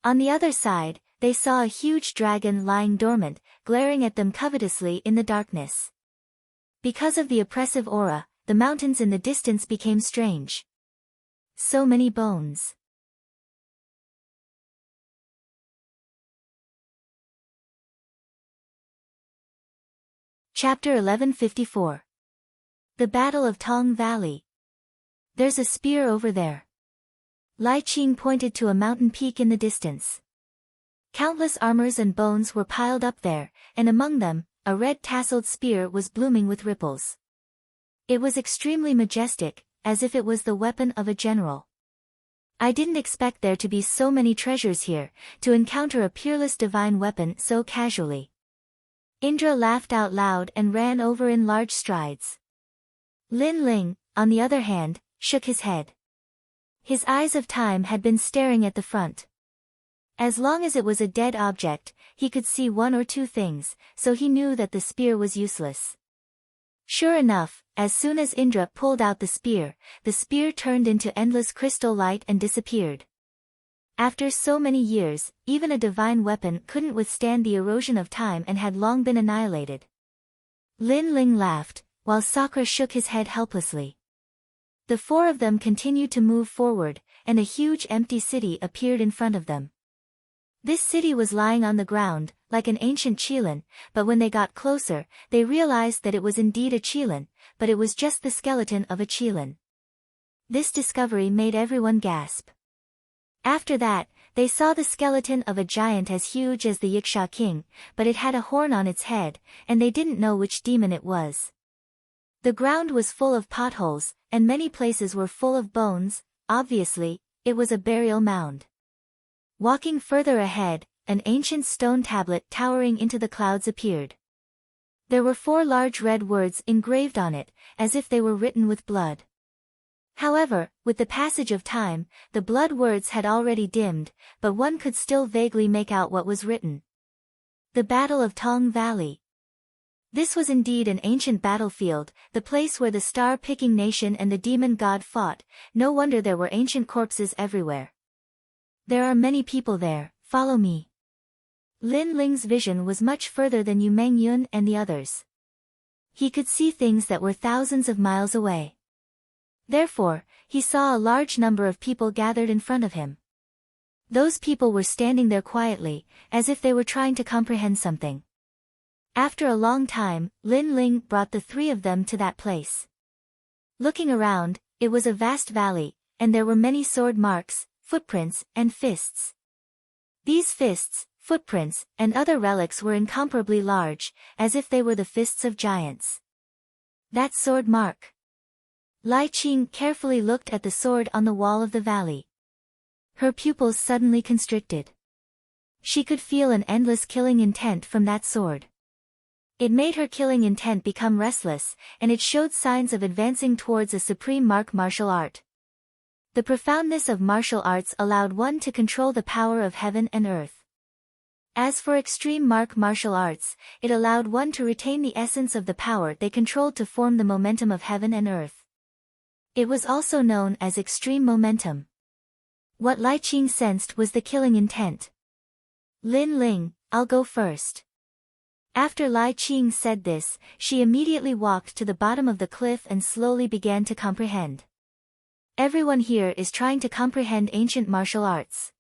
On the other side, they saw a huge dragon lying dormant, glaring at them covetously in the darkness. Because of the oppressive aura, the mountains in the distance became strange. So many bones. Chapter 1154. The Battle of Tong Valley. There's a spear over there. Lai Qing pointed to a mountain peak in the distance. Countless armors and bones were piled up there, and among them, a red tasseled spear was blooming with ripples. It was extremely majestic, as if it was the weapon of a general. I didn't expect there to be so many treasures here, to encounter a peerless divine weapon so casually. Indra laughed out loud and ran over in large strides. Lin Ling, on the other hand, shook his head. His eyes of time had been staring at the front. As long as it was a dead object, he could see one or two things, so he knew that the spear was useless. Sure enough, as soon as Indra pulled out the spear turned into endless crystal light and disappeared. After so many years, even a divine weapon couldn't withstand the erosion of time and had long been annihilated. Lin Ling laughed, while Sakura shook his head helplessly. The four of them continued to move forward, and a huge empty city appeared in front of them. This city was lying on the ground, like an ancient qilin, but when they got closer, they realized that it was indeed a qilin, but it was just the skeleton of a qilin. This discovery made everyone gasp. After that, they saw the skeleton of a giant as huge as the Yiksha king, but it had a horn on its head, and they didn't know which demon it was. The ground was full of potholes, and many places were full of bones. Obviously, it was a burial mound. Walking further ahead, an ancient stone tablet towering into the clouds appeared. There were 4 large red words engraved on it, as if they were written with blood. However, with the passage of time, the blood words had already dimmed, but one could still vaguely make out what was written. The Battle of Tong Valley. This was indeed an ancient battlefield, the place where the star-picking nation and the demon god fought. No wonder there were ancient corpses everywhere. There are many people there, follow me. Lin Ling's vision was much further than Yu Mengyun and the others. He could see things that were thousands of miles away. Therefore, he saw a large number of people gathered in front of him. Those people were standing there quietly, as if they were trying to comprehend something. After a long time, Lin Ling brought the 3 of them to that place. Looking around, it was a vast valley, and there were many sword marks, footprints, and fists. These fists, footprints, and other relics were incomparably large, as if they were the fists of giants. That sword mark. Lai Qing carefully looked at the sword on the wall of the valley. Her pupils suddenly constricted. She could feel an endless killing intent from that sword. It made her killing intent become restless, and it showed signs of advancing towards a supreme martial art. The profoundness of martial arts allowed one to control the power of heaven and earth. As for extreme martial arts, it allowed one to retain the essence of the power they controlled to form the momentum of heaven and earth. It was also known as extreme momentum. What Lai Qing sensed was the killing intent. Lin Ling, I'll go first. After Lai Qing said this, she immediately walked to the bottom of the cliff and slowly began to comprehend. Everyone here is trying to comprehend ancient martial arts.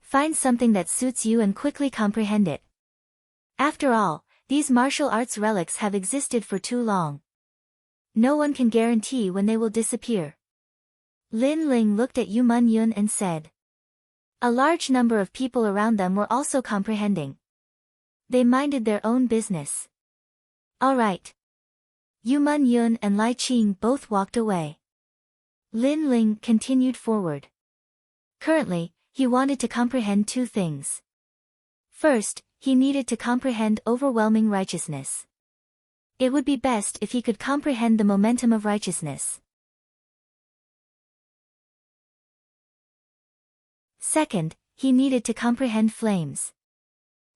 Find something that suits you and quickly comprehend it. After all, these martial arts relics have existed for too long. No one can guarantee when they will disappear. Lin Ling looked at Yu Mun Yun and said. A large number of people around them were also comprehending. They minded their own business. All right. Yu Mun Yun and Lai Qing both walked away. Lin Ling continued forward. Currently, he wanted to comprehend two things. First, he needed to comprehend overwhelming righteousness. It would be best if he could comprehend the momentum of righteousness. Second, he needed to comprehend flames.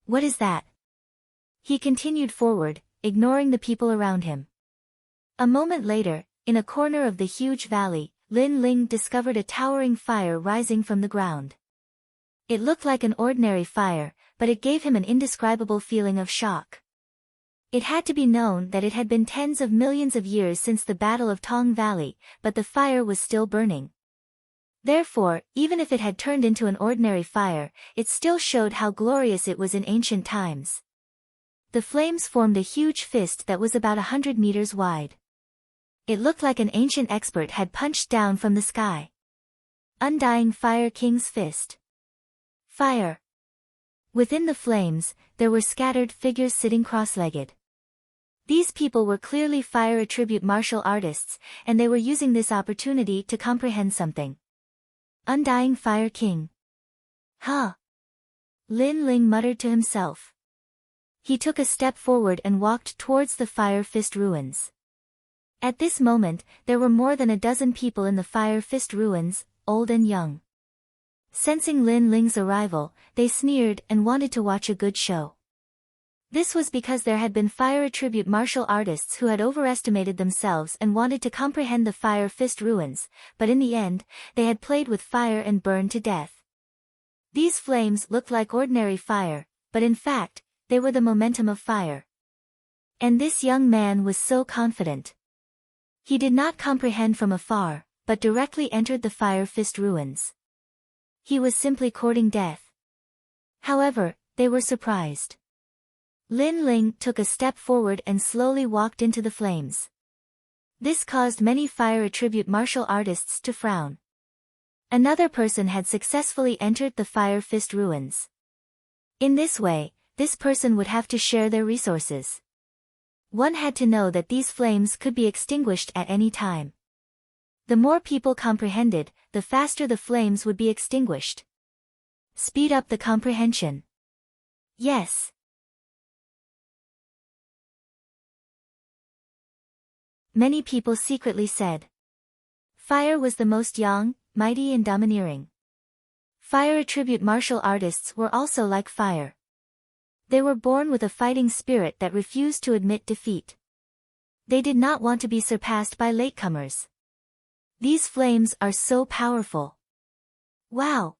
What is that? He continued forward, ignoring the people around him. A moment later, in a corner of the huge valley, Lin Ling discovered a towering fire rising from the ground. It looked like an ordinary fire, but it gave him an indescribable feeling of shock. It had to be known that it had been tens of millions of years since the Battle of Tong Valley, but the fire was still burning. Therefore, even if it had turned into an ordinary fire, it still showed how glorious it was in ancient times. The flames formed a huge fist that was about 100 meters wide. It looked like an ancient expert had punched down from the sky. Undying Fire King's Fist. Fire. Within the flames, there were scattered figures sitting cross-legged. These people were clearly fire attribute martial artists, and they were using this opportunity to comprehend something. Undying Fire King. Huh. Lin Ling muttered to himself. He took a step forward and walked towards the Fire Fist ruins. At this moment, there were more than a dozen people in the Fire Fist ruins, old and young. Sensing Lin Ling's arrival, they sneered and wanted to watch a good show. This was because there had been fire attribute martial artists who had overestimated themselves and wanted to comprehend the Fire Fist ruins, but in the end, they had played with fire and burned to death. These flames looked like ordinary fire, but in fact, they were the momentum of fire. And this young man was so confident. He did not comprehend from afar, but directly entered the Fire Fist ruins. He was simply courting death. However, they were surprised. Lin Ling took a step forward and slowly walked into the flames. This caused many fire attribute martial artists to frown. Another person had successfully entered the Fire Fist ruins. In this way, this person would have to share their resources. One had to know that these flames could be extinguished at any time. The more people comprehended, the faster the flames would be extinguished. Speed up the comprehension. Yes. Many people secretly said. Fire was the most young, mighty and domineering. Fire attribute martial artists were also like fire. They were born with a fighting spirit that refused to admit defeat. They did not want to be surpassed by latecomers. These flames are so powerful. Wow!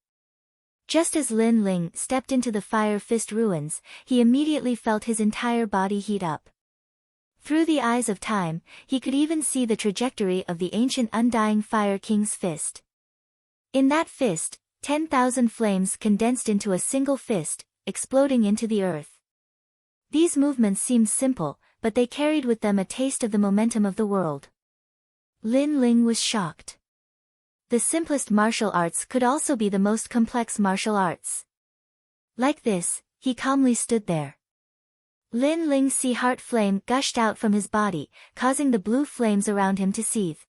Just as Lin Ling stepped into the Fire Fist ruins, he immediately felt his entire body heat up. Through the eyes of time, he could even see the trajectory of the ancient Undying Fire King's fist. In that fist, 10,000 flames condensed into a single fist, exploding into the earth. These movements seemed simple, but they carried with them a taste of the momentum of the world. Lin Ling was shocked. The simplest martial arts could also be the most complex martial arts. Like this, he calmly stood there. Lin Ling's sea heart flame gushed out from his body, causing the blue flames around him to seethe.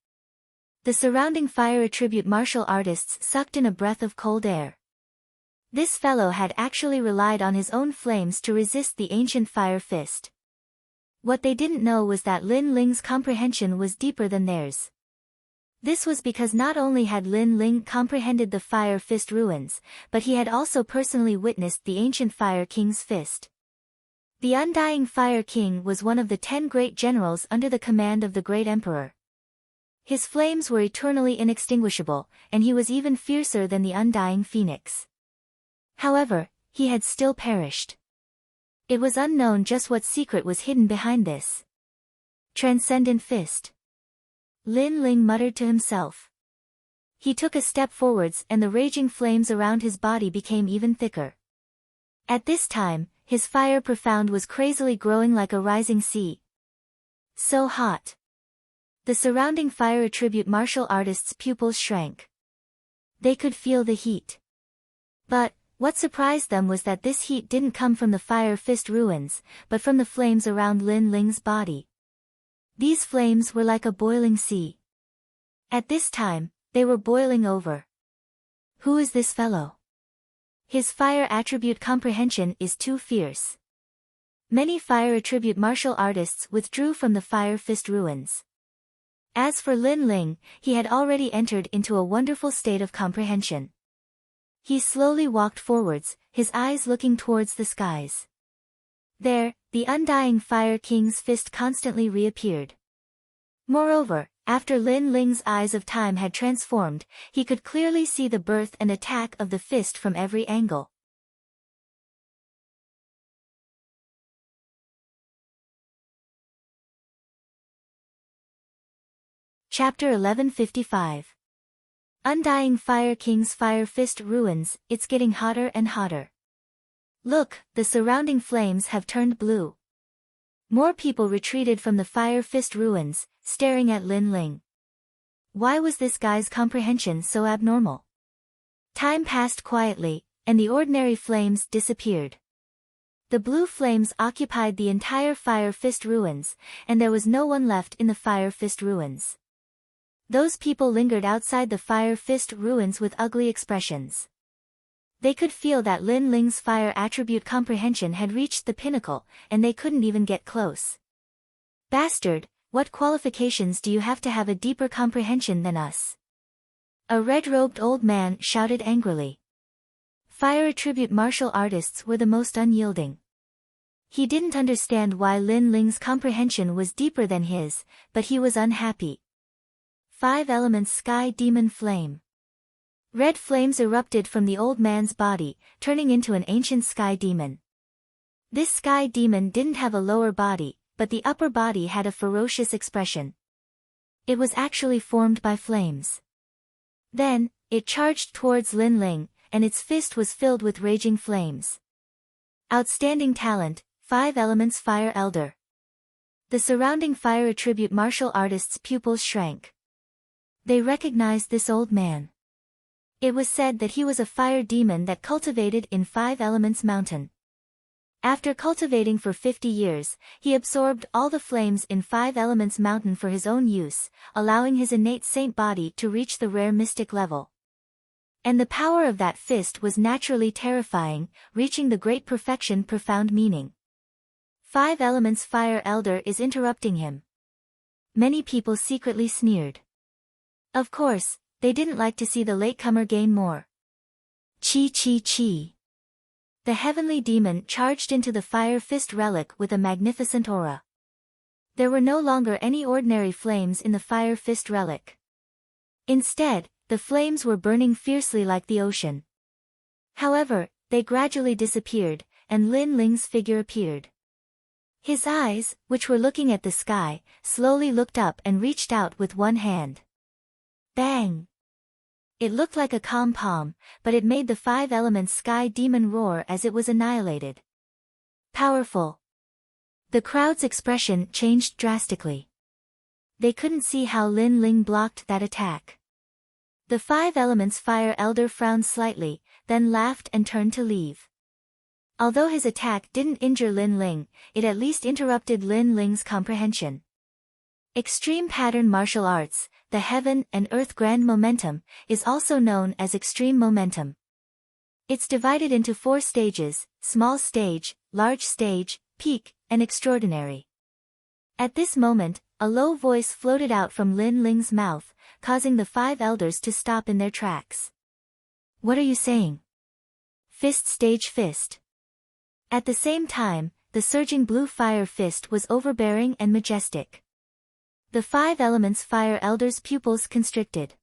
The surrounding fire attribute martial artists sucked in a breath of cold air. This fellow had actually relied on his own flames to resist the ancient Fire Fist. What they didn't know was that Lin Ling's comprehension was deeper than theirs. This was because not only had Lin Ling comprehended the Fire Fist ruins, but he had also personally witnessed the ancient Fire King's fist. The Undying Fire King was one of the 10 great generals under the command of the great emperor. His flames were eternally inextinguishable, and he was even fiercer than the undying phoenix. However, he had still perished. It was unknown just what secret was hidden behind this transcendent fist. Lin Ling muttered to himself. He took a step forwards and the raging flames around his body became even thicker. At this time, his fire profound was crazily growing like a rising sea. So hot. The surrounding fire attribute martial artists' pupils shrank. They could feel the heat. But, what surprised them was that this heat didn't come from the fire fist ruins, but from the flames around Lin Ling's body. These flames were like a boiling sea. At this time, they were boiling over. Who is this fellow? His fire attribute comprehension is too fierce. Many fire attribute martial artists withdrew from the fire fist ruins. As for Lin Ling, he had already entered into a wonderful state of comprehension. He slowly walked forwards, his eyes looking towards the skies. There, the undying Fire King's fist constantly reappeared. Moreover, after Lin Ling's eyes of time had transformed, he could clearly see the birth and attack of the fist from every angle. Chapter 1155. Undying Fire King's Fire Fist Ruins, it's getting hotter and hotter. Look, the surrounding flames have turned blue. More people retreated from the Fire Fist ruins, staring at Lin Ling. Why was this guy's comprehension so abnormal? Time passed quietly, and the ordinary flames disappeared. The blue flames occupied the entire Fire Fist ruins, and there was no one left in the Fire Fist ruins. Those people lingered outside the Fire Fist ruins with ugly expressions. They could feel that Lin Ling's fire attribute comprehension had reached the pinnacle, and they couldn't even get close. Bastard, what qualifications do you have to have a deeper comprehension than us? A red-robed old man shouted angrily. Fire attribute martial artists were the most unyielding. He didn't understand why Lin Ling's comprehension was deeper than his, but he was unhappy. 5 elements Sky Demon Flame. Red flames erupted from the old man's body, turning into an ancient sky demon. This sky demon didn't have a lower body, but the upper body had a ferocious expression. It was actually formed by flames. Then, it charged towards Lin Ling, and its fist was filled with raging flames. Outstanding talent, 5 elements Fire Elder. The surrounding fire attribute martial artists' pupils shrank. They recognized this old man. It was said that he was a fire demon that cultivated in 5 Elements Mountain. After cultivating for 50 years, he absorbed all the flames in 5 Elements Mountain for his own use, allowing his innate saint body to reach the rare mystic level. And the power of that fist was naturally terrifying, reaching the great perfection profound meaning. 5 Elements Fire Elder is interrupting him. Many people secretly sneered. Of course, they didn't like to see the latecomer gain more. Chi chi chi. The heavenly demon charged into the fire fist relic with a magnificent aura. There were no longer any ordinary flames in the fire fist relic. Instead, the flames were burning fiercely like the ocean. However, they gradually disappeared, and Lin Ling's figure appeared. His eyes, which were looking at the sky, slowly looked up and reached out with one hand. Bang! It looked like a calm palm, but it made the 5 Elements Sky Demon roar as it was annihilated. Powerful. The crowd's expression changed drastically. They couldn't see how Lin Ling blocked that attack. The 5 Elements Fire Elder frowned slightly, then laughed and turned to leave. Although his attack didn't injure Lin Ling, it at least interrupted Lin Ling's comprehension. Extreme Pattern Martial Arts, the Heaven and Earth Grand Momentum, is also known as Extreme Momentum. It's divided into 4 stages: Small Stage, Large Stage, Peak, and Extraordinary. At this moment, a low voice floated out from Lin Ling's mouth, causing the 5 elders to stop in their tracks. What are you saying? Fist Stage Fist. At the same time, the surging blue fire fist was overbearing and majestic. The five elements fire elder's pupils constricted.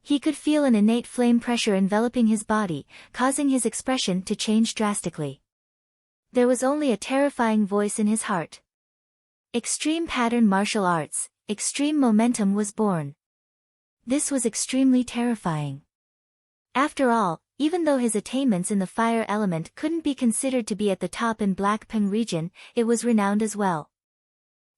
He could feel an innate flame pressure enveloping his body, causing his expression to change drastically. There was only a terrifying voice in his heart. Extreme pattern martial arts, extreme momentum was born. This was extremely terrifying. After all, even though his attainments in the fire element couldn't be considered to be at the top in Blackping region, it was renowned as well.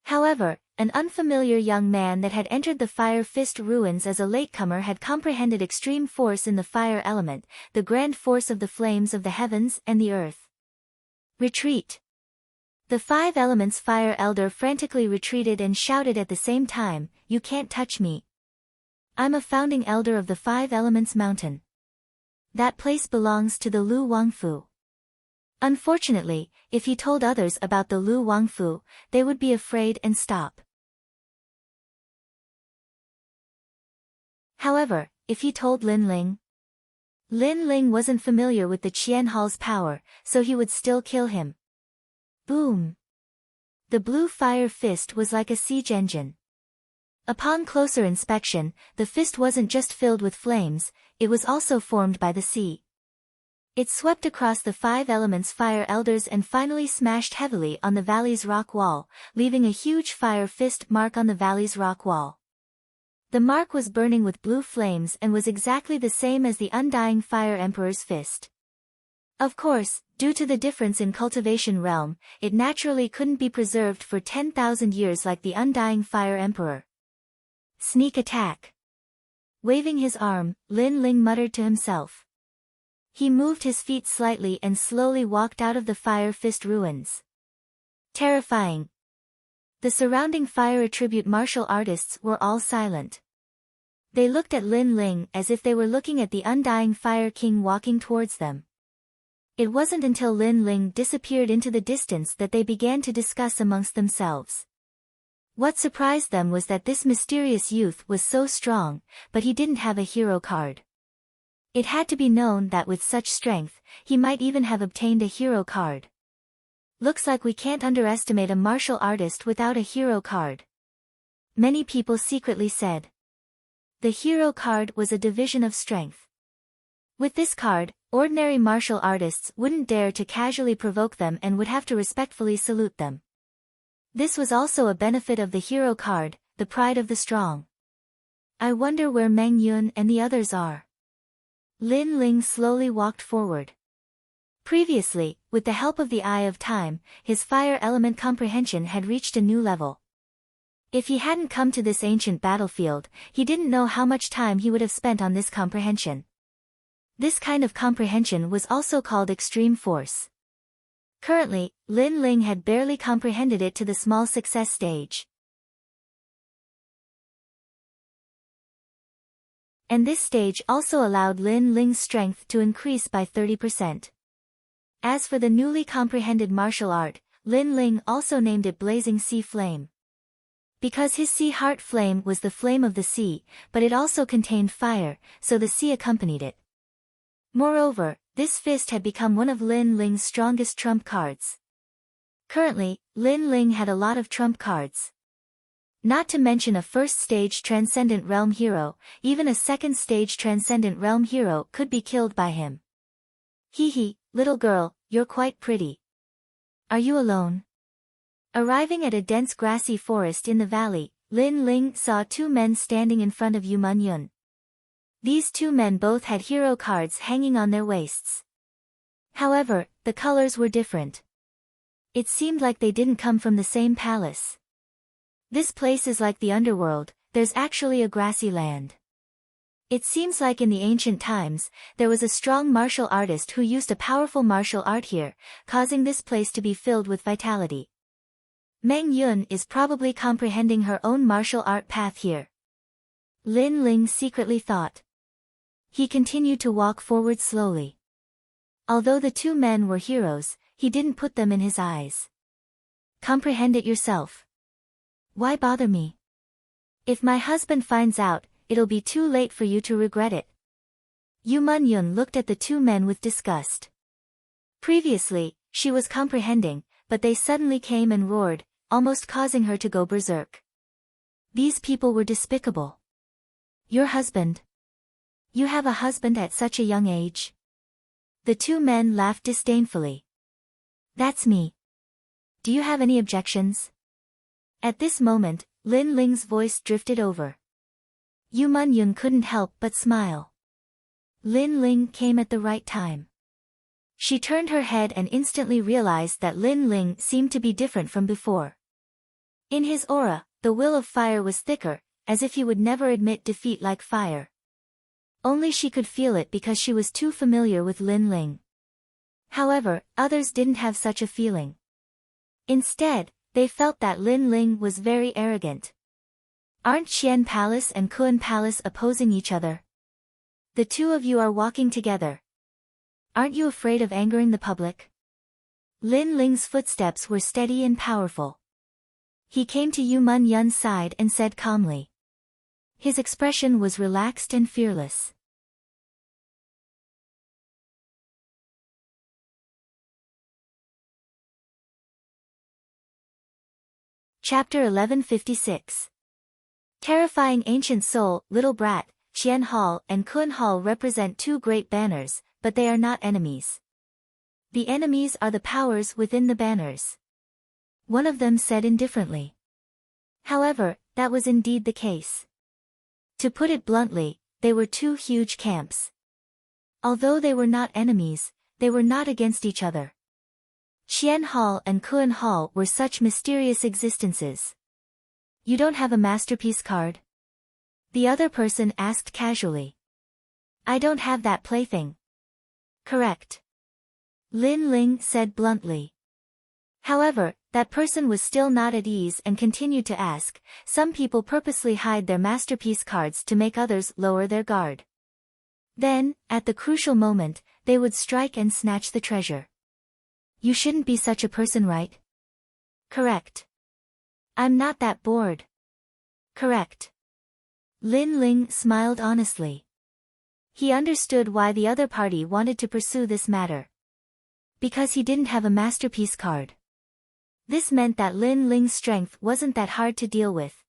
However, an unfamiliar young man that had entered the Fire Fist ruins as a latecomer had comprehended extreme force in the fire element, the grand force of the flames of the heavens and the earth. Retreat! The five elements fire elder frantically retreated and shouted at the same time, "You can't touch me. I'm a founding elder of the five elements mountain. That place belongs to the Lu Wangfu." Unfortunately, if he told others about the Lu Wangfu, they would be afraid and stop. However, if he told Lin Ling wasn't familiar with the Qian Hall's power, so he would still kill him. Boom! The blue fire fist was like a siege engine. Upon closer inspection, the fist wasn't just filled with flames, it was also formed by the sea. It swept across the five elements fire elders and finally smashed heavily on the valley's rock wall, leaving a huge fire fist mark on the valley's rock wall. The mark was burning with blue flames and was exactly the same as the undying Fire Emperor's fist. Of course, due to the difference in cultivation realm, it naturally couldn't be preserved for 10,000 years like the undying Fire Emperor. Sneak attack! Waving his arm, Lin Ling muttered to himself. He moved his feet slightly and slowly walked out of the Fire Fist ruins. Terrifying! The surrounding fire attribute martial artists were all silent. They looked at Lin Ling as if they were looking at the undying Fire King walking towards them. It wasn't until Lin Ling disappeared into the distance that they began to discuss amongst themselves. What surprised them was that this mysterious youth was so strong, but he didn't have a hero card. It had to be known that with such strength, he might even have obtained a hero card. Looks like we can't underestimate a martial artist without a hero card. Many people secretly said. The hero card was a division of strength. With this card, ordinary martial artists wouldn't dare to casually provoke them and would have to respectfully salute them. This was also a benefit of the hero card, the pride of the strong. I wonder where Meng Yun and the others are. Lin Ling slowly walked forward. Previously, with the help of the Eye of Time, his fire element comprehension had reached a new level. If he hadn't come to this ancient battlefield, he didn't know how much time he would have spent on this comprehension. This kind of comprehension was also called extreme force. Currently, Lin Ling had barely comprehended it to the small success stage. And this stage also allowed Lin Ling's strength to increase by 30%. As for the newly comprehended martial art, Lin Ling also named it Blazing Sea Flame. Because his sea heart flame was the flame of the sea, but it also contained fire, so the sea accompanied it. Moreover, this fist had become one of Lin Ling's strongest trump cards. Currently, Lin Ling had a lot of trump cards. Not to mention a first-stage Transcendent Realm hero, even a second-stage Transcendent Realm hero could be killed by him. Hee, little girl, you're quite pretty. Are you alone? Arriving at a dense grassy forest in the valley, Lin Ling saw two men standing in front of Yu Yun. These two men both had hero cards hanging on their waists. However, the colors were different. It seemed like they didn't come from the same palace. This place is like the underworld, there's actually a grassy land. It seems like in the ancient times, there was a strong martial artist who used a powerful martial art here, causing this place to be filled with vitality. Meng Yun is probably comprehending her own martial art path here. Lin Ling secretly thought. He continued to walk forward slowly. Although the two men were heroes, he didn't put them in his eyes. Comprehend it yourself. Why bother me? If my husband finds out, it'll be too late for you to regret it. Yu Yun looked at the two men with disgust. Previously, she was comprehending, but they suddenly came and roared, almost causing her to go berserk. These people were despicable. Your husband. You have a husband at such a young age? The two men laughed disdainfully. That's me. Do you have any objections? At this moment, Lin Ling's voice drifted over. Yu Mun-yoon couldn't help but smile. Lin Ling came at the right time. She turned her head and instantly realized that Lin Ling seemed to be different from before. In his aura, the will of fire was thicker, as if he would never admit defeat like fire. Only she could feel it because she was too familiar with Lin Ling. However, others didn't have such a feeling. Instead, they felt that Lin Ling was very arrogant. Aren't Qian Palace and Kuan Palace opposing each other? The two of you are walking together. Aren't you afraid of angering the public? Lin Ling's footsteps were steady and powerful. He came to Yu Mun-yoon's side and said calmly. His expression was relaxed and fearless. Chapter 1156. Terrifying ancient soul, little brat, Qian Hall and Kun Hall represent two great banners, but they are not enemies. The enemies are the powers within the banners. One of them said indifferently. However, that was indeed the case. To put it bluntly, they were two huge camps. Although they were not enemies, they were not against each other. Qian Hall and Kun Hall were such mysterious existences. You don't have a masterpiece card? The other person asked casually. I don't have that plaything. Correct. Lin Ling said bluntly. However, that person was still not at ease and continued to ask. Some people purposely hide their masterpiece cards to make others lower their guard. Then, at the crucial moment, they would strike and snatch the treasure. You shouldn't be such a person, right? Correct. I'm not that bored. Correct. Lin Ling smiled honestly. He understood why the other party wanted to pursue this matter. Because he didn't have a masterpiece card. This meant that Lin Ling's strength wasn't that hard to deal with.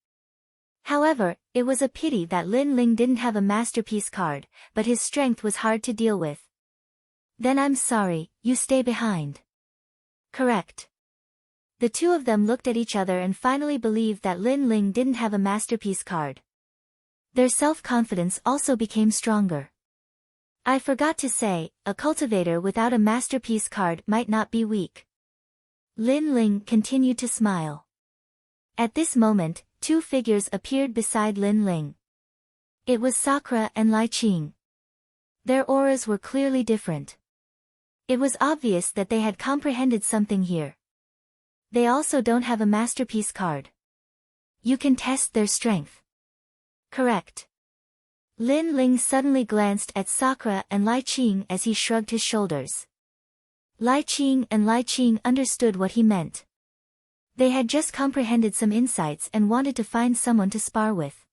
However, it was a pity that Lin Ling didn't have a masterpiece card, but his strength was hard to deal with. Then I'm sorry, you stay behind. Correct. The two of them looked at each other and finally believed that Lin Ling didn't have a masterpiece card. Their self-confidence also became stronger. I forgot to say, a cultivator without a masterpiece card might not be weak. Lin Ling continued to smile. At this moment, two figures appeared beside Lin Ling. It was Sakura and Lai Qing. Their auras were clearly different. It was obvious that they had comprehended something here. They also don't have a masterpiece card. You can test their strength. Correct. Lin Ling suddenly glanced at Sakura and Lai Qing as he shrugged his shoulders. Lai Qing and Lai Qing understood what he meant. They had just comprehended some insights and wanted to find someone to spar with.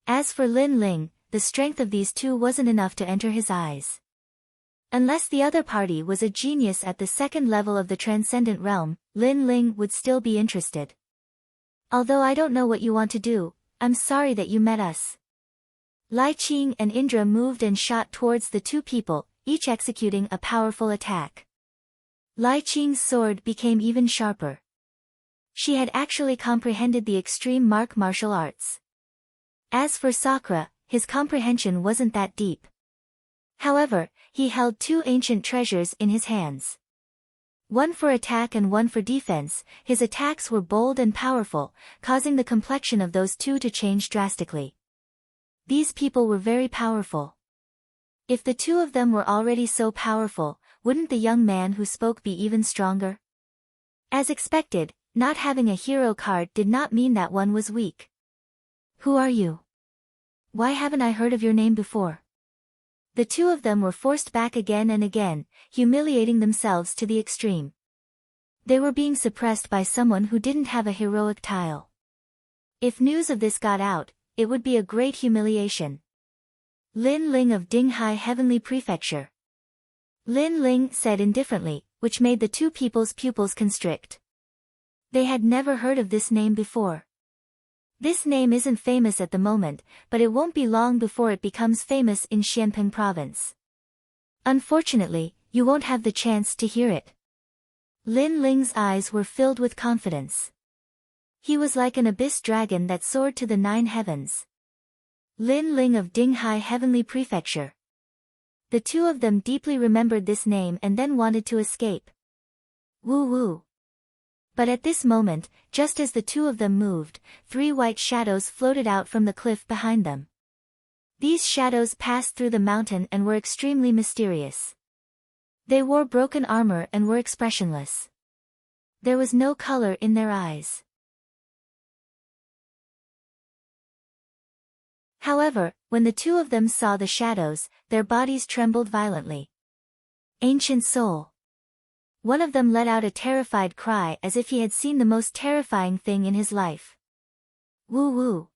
As for Lin Ling, the strength of these two wasn't enough to enter his eyes. Unless the other party was a genius at the second level of the transcendent realm, Lin Ling would still be interested. Although I don't know what you want to do, I'm sorry that you met us. Lai Qing and Indra moved and shot towards the two people, each executing a powerful attack. Lai Qing's sword became even sharper. She had actually comprehended the extreme martial arts. As for Sakura, his comprehension wasn't that deep. However, he held two ancient treasures in his hands. One for attack and one for defense. His attacks were bold and powerful, causing the complexion of those two to change drastically. These people were very powerful. If the two of them were already so powerful, wouldn't the young man who spoke be even stronger? As expected, not having a hero card did not mean that one was weak. Who are you? Why haven't I heard of your name before? The two of them were forced back again and again, humiliating themselves to the extreme. They were being suppressed by someone who didn't have a heroic tile. If news of this got out, it would be a great humiliation. Lin Ling of Dinghai Heavenly Prefecture. Lin Ling said indifferently, which made the two people's pupils constrict. They had never heard of this name before. This name isn't famous at the moment, but it won't be long before it becomes famous in Xianping province. Unfortunately, you won't have the chance to hear it. Lin Ling's eyes were filled with confidence. He was like an abyss dragon that soared to the 9 heavens. Lin Ling of Dinghai Heavenly Prefecture. The two of them deeply remembered this name and then wanted to escape. Woo woo. But at this moment, just as the two of them moved, 3 white shadows floated out from the cliff behind them. These shadows passed through the mountain and were extremely mysterious. They wore broken armor and were expressionless. There was no color in their eyes. However, when the two of them saw the shadows, their bodies trembled violently. Ancient soul. One of them let out a terrified cry as if he had seen the most terrifying thing in his life. Woo woo.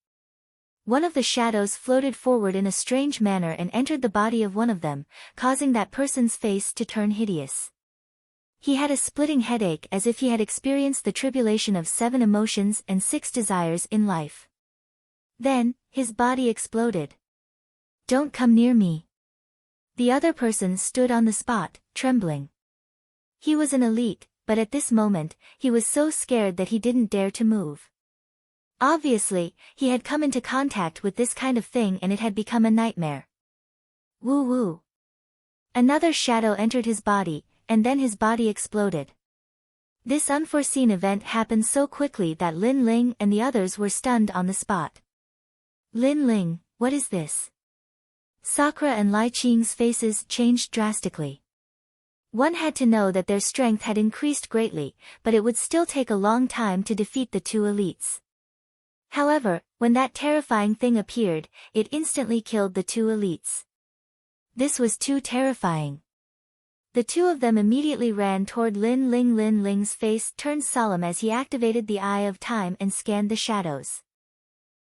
One of the shadows floated forward in a strange manner and entered the body of one of them, causing that person's face to turn hideous. He had a splitting headache as if he had experienced the tribulation of 7 emotions and 6 desires in life. Then, his body exploded. Don't come near me. The other person stood on the spot, trembling. He was an elite, but at this moment, he was so scared that he didn't dare to move. Obviously, he had come into contact with this kind of thing and it had become a nightmare. Woo woo. Another shadow entered his body, and then his body exploded. This unforeseen event happened so quickly that Lin Ling and the others were stunned on the spot. Lin Ling, what is this? Sakura and Lai Qing's faces changed drastically. One had to know that their strength had increased greatly, but it would still take a long time to defeat the 2 elites. However, when that terrifying thing appeared, it instantly killed the 2 elites. This was too terrifying. The two of them immediately ran toward Lin Ling. Lin Ling's face turned solemn as he activated the Eye of Time and scanned the shadows.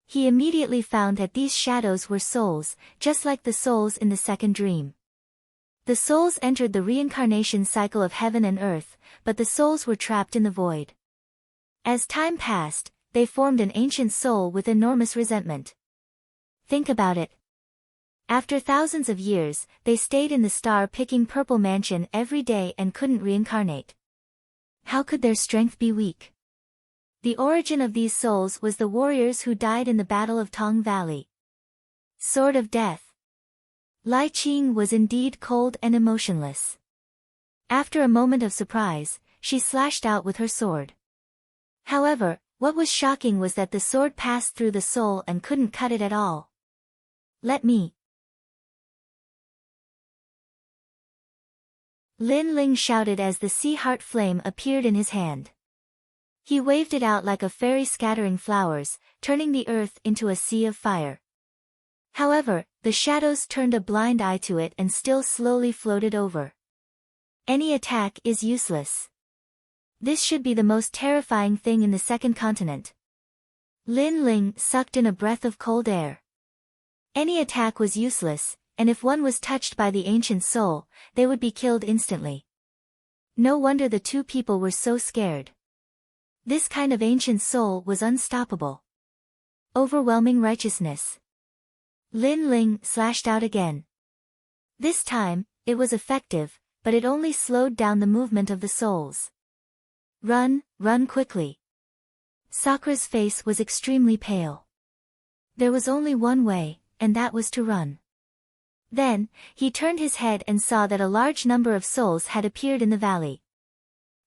He immediately found that these shadows were souls, just like the souls in the second dream. The souls entered the reincarnation cycle of heaven and earth, but the souls were trapped in the void. As time passed, they formed an ancient soul with enormous resentment. Think about it. After thousands of years, they stayed in the star-picking purple mansion every day and couldn't reincarnate. How could their strength be weak? The origin of these souls was the warriors who died in the Battle of Tong Valley. Sword of Death. Lai Qing was indeed cold and emotionless. After a moment of surprise, she slashed out with her sword. However, what was shocking was that the sword passed through the soul and couldn't cut it at all. Let me. Lin Ling shouted as the sea heart flame appeared in his hand. He waved it out like a fairy scattering flowers, turning the earth into a sea of fire. However, the shadows turned a blind eye to it and still slowly floated over. Any attack is useless. This should be the most terrifying thing in the second continent. Lin Ling sucked in a breath of cold air. Any attack was useless, and if one was touched by the ancient soul, they would be killed instantly. No wonder the 2 people were so scared. This kind of ancient soul was unstoppable. Overwhelming righteousness. Lin Ling slashed out again. This time, it was effective, but it only slowed down the movement of the souls. Run, run quickly. Sakura's face was extremely pale. There was only one way, and that was to run. Then, he turned his head and saw that a large number of souls had appeared in the valley.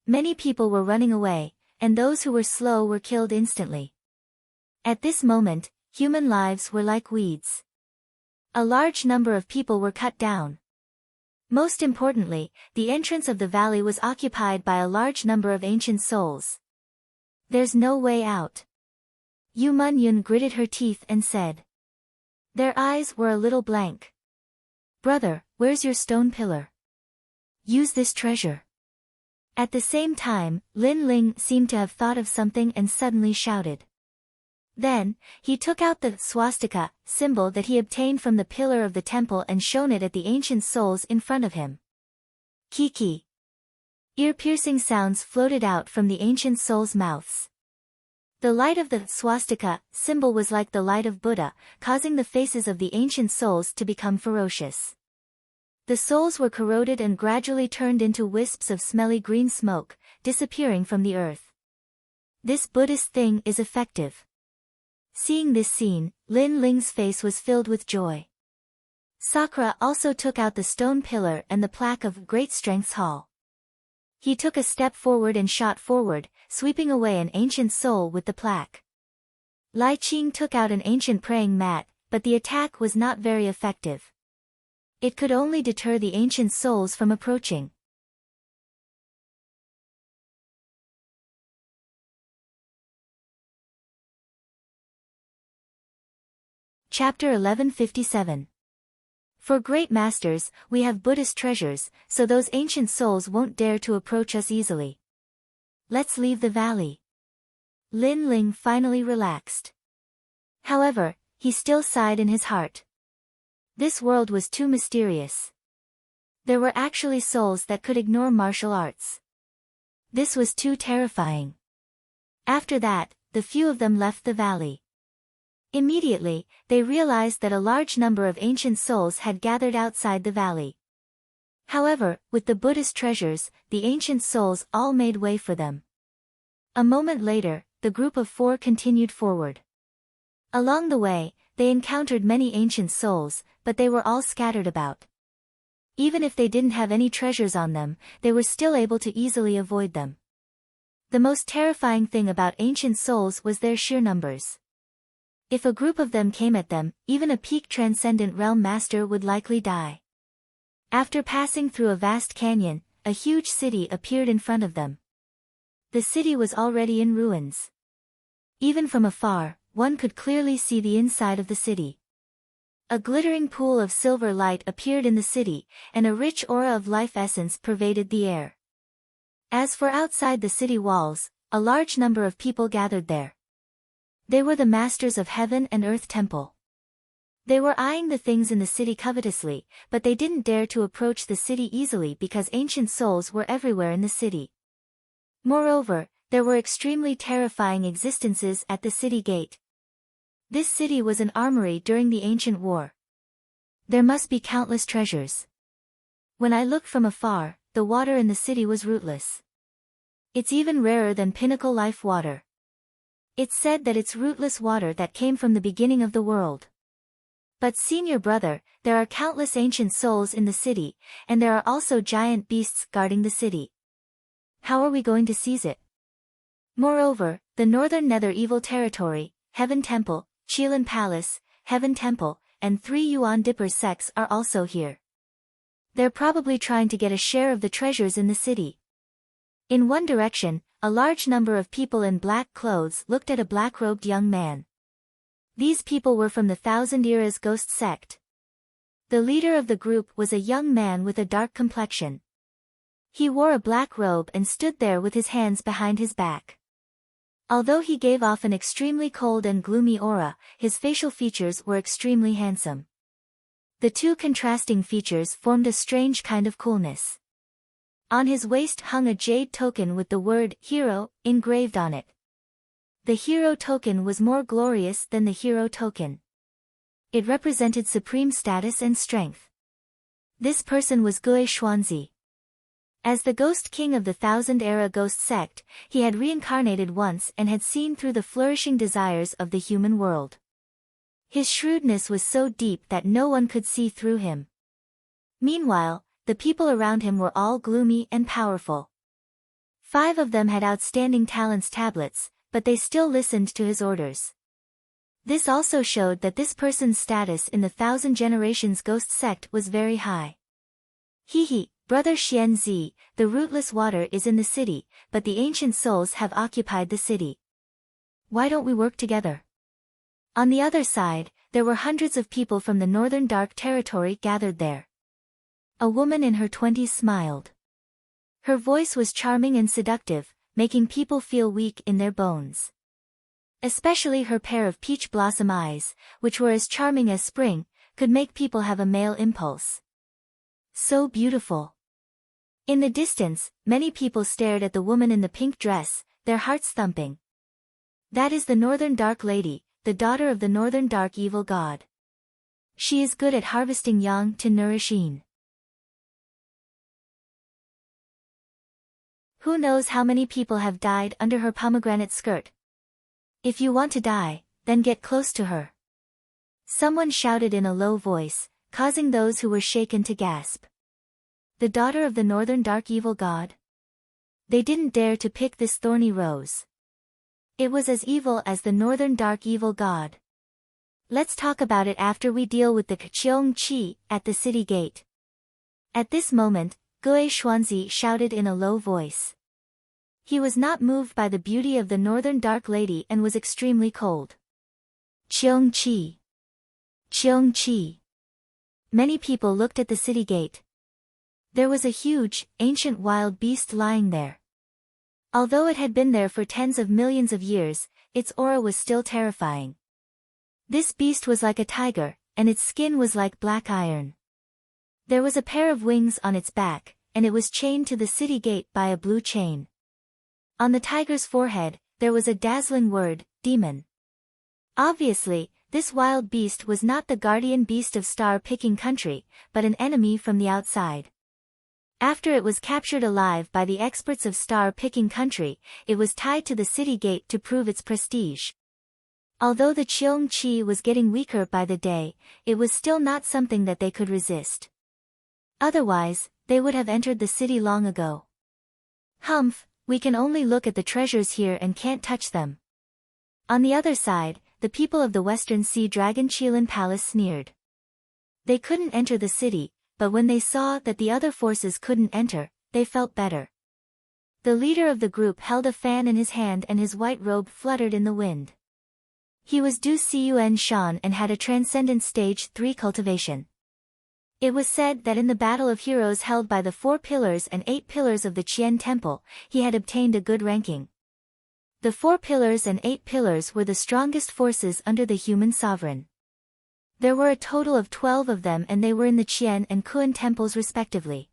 Many people were running away, and those who were slow were killed instantly. At this moment, human lives were like weeds. A large number of people were cut down. Most importantly, the entrance of the valley was occupied by a large number of ancient souls. There's no way out. Yu Munyun gritted her teeth and said. Their eyes were a little blank. Brother, where's your stone pillar? Use this treasure. At the same time, Lin Ling seemed to have thought of something and suddenly shouted. Then, he took out the swastika symbol that he obtained from the pillar of the temple and shown it at the ancient souls in front of him. Kiki. Ear-piercing sounds floated out from the ancient souls' mouths. The light of the swastika symbol was like the light of Buddha, causing the faces of the ancient souls to become ferocious. The souls were corroded and gradually turned into wisps of smelly green smoke, disappearing from the earth. This Buddhist thing is effective. Seeing this scene, Lin Ling's face was filled with joy. Sakura also took out the stone pillar and the plaque of Great Strength's Hall. He took a step forward and shot forward, sweeping away an ancient soul with the plaque. Lai Qing took out an ancient praying mat, but the attack was not very effective. It could only deter the ancient souls from approaching. Chapter 1157. For great masters, we have Buddhist treasures, so those ancient souls won't dare to approach us easily. Let's leave the valley. Lin Ling finally relaxed. However, he still sighed in his heart. This world was too mysterious. There were actually souls that could ignore martial arts. This was too terrifying. After that, the few of them left the valley. Immediately, they realized that a large number of ancient souls had gathered outside the valley. However, with the Buddhist treasures, the ancient souls all made way for them. A moment later, the group of 4 continued forward. Along the way, they encountered many ancient souls, but they were all scattered about. Even if they didn't have any treasures on them, they were still able to easily avoid them. The most terrifying thing about ancient souls was their sheer numbers. If a group of them came at them, even a peak transcendent realm master would likely die. After passing through a vast canyon, a huge city appeared in front of them. The city was already in ruins. Even from afar, one could clearly see the inside of the city. A glittering pool of silver light appeared in the city, and a rich aura of life essence pervaded the air. As for outside the city walls, a large number of people gathered there. They were the masters of heaven and earth temple. They were eyeing the things in the city covetously, but they didn't dare to approach the city easily because ancient souls were everywhere in the city. Moreover, there were extremely terrifying existences at the city gate. This city was an armory during the ancient war. There must be countless treasures. When I looked from afar, the water in the city was rootless. It's even rarer than pinnacle life water. It's said that it's rootless water that came from the beginning of the world. But senior brother, there are countless ancient souls in the city, and there are also giant beasts guarding the city. How are we going to seize it? Moreover, the northern nether evil territory, Heaven Temple, Qilin Palace, Heaven Temple, and 3 Yuan Dipper sects are also here. They're probably trying to get a share of the treasures in the city. In one direction, a large number of people in black clothes looked at a black-robed young man. These people were from the Thousand Eras Ghost sect. The leader of the group was a young man with a dark complexion. He wore a black robe and stood there with his hands behind his back. Although he gave off an extremely cold and gloomy aura, his facial features were extremely handsome. The two contrasting features formed a strange kind of coolness. On his waist hung a jade token with the word hero engraved on it. The hero token was more glorious than the hero token. It represented supreme status and strength. This person was Gue Xuanzi. As the Ghost King of the Thousand Era Ghost sect, he had reincarnated once and had seen through the flourishing desires of the human world. His shrewdness was so deep that no one could see through him. Meanwhile, the people around him were all gloomy and powerful. 5 of them had outstanding talents tablets, but they still listened to his orders. This also showed that this person's status in the Thousand Generations Ghost sect was very high. He, Brother Xianzi, the rootless water is in the city, but the ancient souls have occupied the city. Why don't we work together? On the other side, there were hundreds of people from the northern dark territory gathered there. A woman in her 20s smiled. Her voice was charming and seductive, making people feel weak in their bones. Especially her pair of peach blossom eyes, which were as charming as spring, could make people have a male impulse. So beautiful. In the distance, many people stared at the woman in the pink dress, their hearts thumping. That is the Northern Dark Lady, the daughter of the Northern Dark Evil God. She is good at harvesting yang to nourish yin. Who knows how many people have died under her pomegranate skirt? If you want to die, then get close to her. Someone shouted in a low voice, causing those who were shaken to gasp. The daughter of the Northern Dark Evil God? They didn't dare to pick this thorny rose. It was as evil as the Northern Dark Evil God. Let's talk about it after we deal with the Kcheong Chi at the city gate. At this moment, Gue Xuanzi shouted in a low voice. He was not moved by the beauty of the Northern Dark Lady and was extremely cold. Kcheong Chi. Kcheong Chi. Many people looked at the city gate. There was a huge, ancient wild beast lying there. Although it had been there for tens of millions of years, its aura was still terrifying. This beast was like a tiger, and its skin was like black iron. There was a pair of wings on its back, and it was chained to the city gate by a blue chain. On the tiger's forehead, there was a dazzling word, demon. Obviously, this wild beast was not the guardian beast of star-picking country, but an enemy from the outside. After it was captured alive by the experts of star-picking country, it was tied to the city gate to prove its prestige. Although the Kcheong Chi was getting weaker by the day, it was still not something that they could resist. Otherwise, they would have entered the city long ago. Humph, we can only look at the treasures here and can't touch them. On the other side, the people of the Western Sea Dragon Qilin Palace sneered. They couldn't enter the city, but when they saw that the other forces couldn't enter, they felt better. The leader of the group held a fan in his hand and his white robe fluttered in the wind. He was Du Cun Shan and had a Transcendent Stage 3 cultivation. It was said that in the Battle of Heroes held by the 4 pillars and 8 pillars of the Qian Temple, he had obtained a good ranking. The 4 pillars and 8 pillars were the strongest forces under the human sovereign. There were a total of 12 of them and they were in the Qian and Kun temples respectively.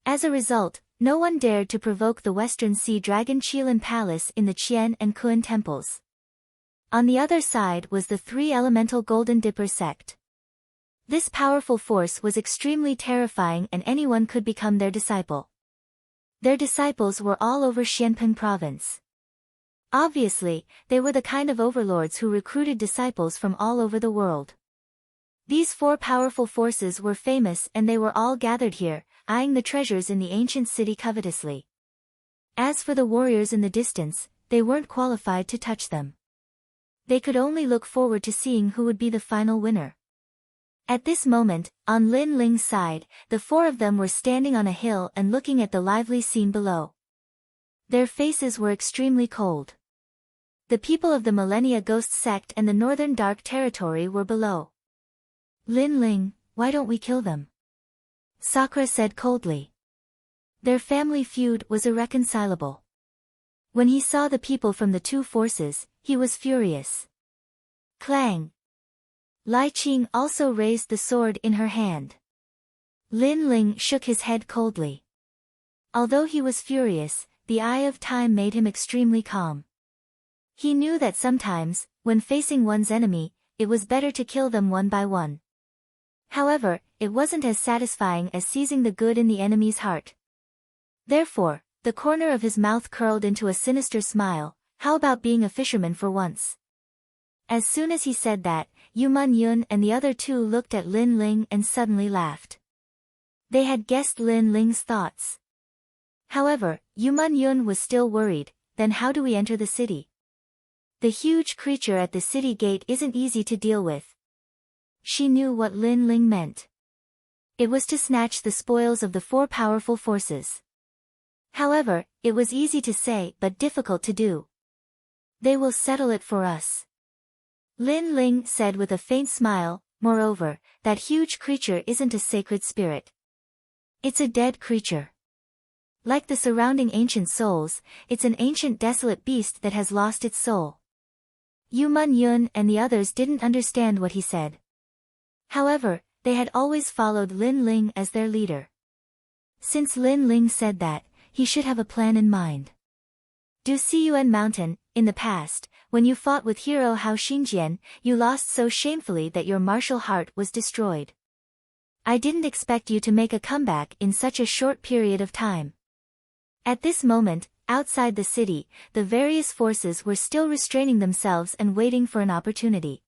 As a result, no one dared to provoke the Western Sea Dragon Qilin Palace in the Qian and Kun temples. On the other side was the 3 elemental Golden Dipper sect. This powerful force was extremely terrifying and anyone could become their disciple. Their disciples were all over Xianping province. Obviously, they were the kind of overlords who recruited disciples from all over the world. These 4 powerful forces were famous and they were all gathered here, eyeing the treasures in the ancient city covetously. As for the warriors in the distance, they weren't qualified to touch them. They could only look forward to seeing who would be the final winner. At this moment, on Lin Ling's side, the 4 of them were standing on a hill and looking at the lively scene below. Their faces were extremely cold. The people of the Millennia Ghost sect and the Northern Dark Territory were below. Lin Ling, why don't we kill them? Sakura said coldly. Their family feud was irreconcilable. When he saw the people from the 2 forces, he was furious. Clang! Lai Qing also raised the sword in her hand. Lin Ling shook his head coldly. Although he was furious, the eye of time made him extremely calm. He knew that sometimes, when facing one's enemy, it was better to kill them one by one. However, it wasn't as satisfying as seizing the good in the enemy's heart. Therefore, the corner of his mouth curled into a sinister smile. How about being a fisherman for once? As soon as he said that, Yu Man Yun and the other 2 looked at Lin Ling and suddenly laughed. They had guessed Lin Ling's thoughts. However, Yu Man Yun was still worried. Then how do we enter the city? The huge creature at the city gate isn't easy to deal with. She knew what Lin Ling meant. It was to snatch the spoils of the 4 powerful forces. However, it was easy to say but difficult to do. They will settle it for us. Lin Ling said with a faint smile. Moreover, that huge creature isn't a sacred spirit. It's a dead creature. Like the surrounding ancient souls, it's an ancient desolate beast that has lost its soul. Yu Man Yun and the others didn't understand what he said. However, they had always followed Lin Ling as their leader. Since Lin Ling said that, he should have a plan in mind. Du Siyuan Mountain, in the past, when you fought with hero Hao Xingjian, you lost so shamefully that your martial heart was destroyed. I didn't expect you to make a comeback in such a short period of time. At this moment, outside the city, the various forces were still restraining themselves and waiting for an opportunity.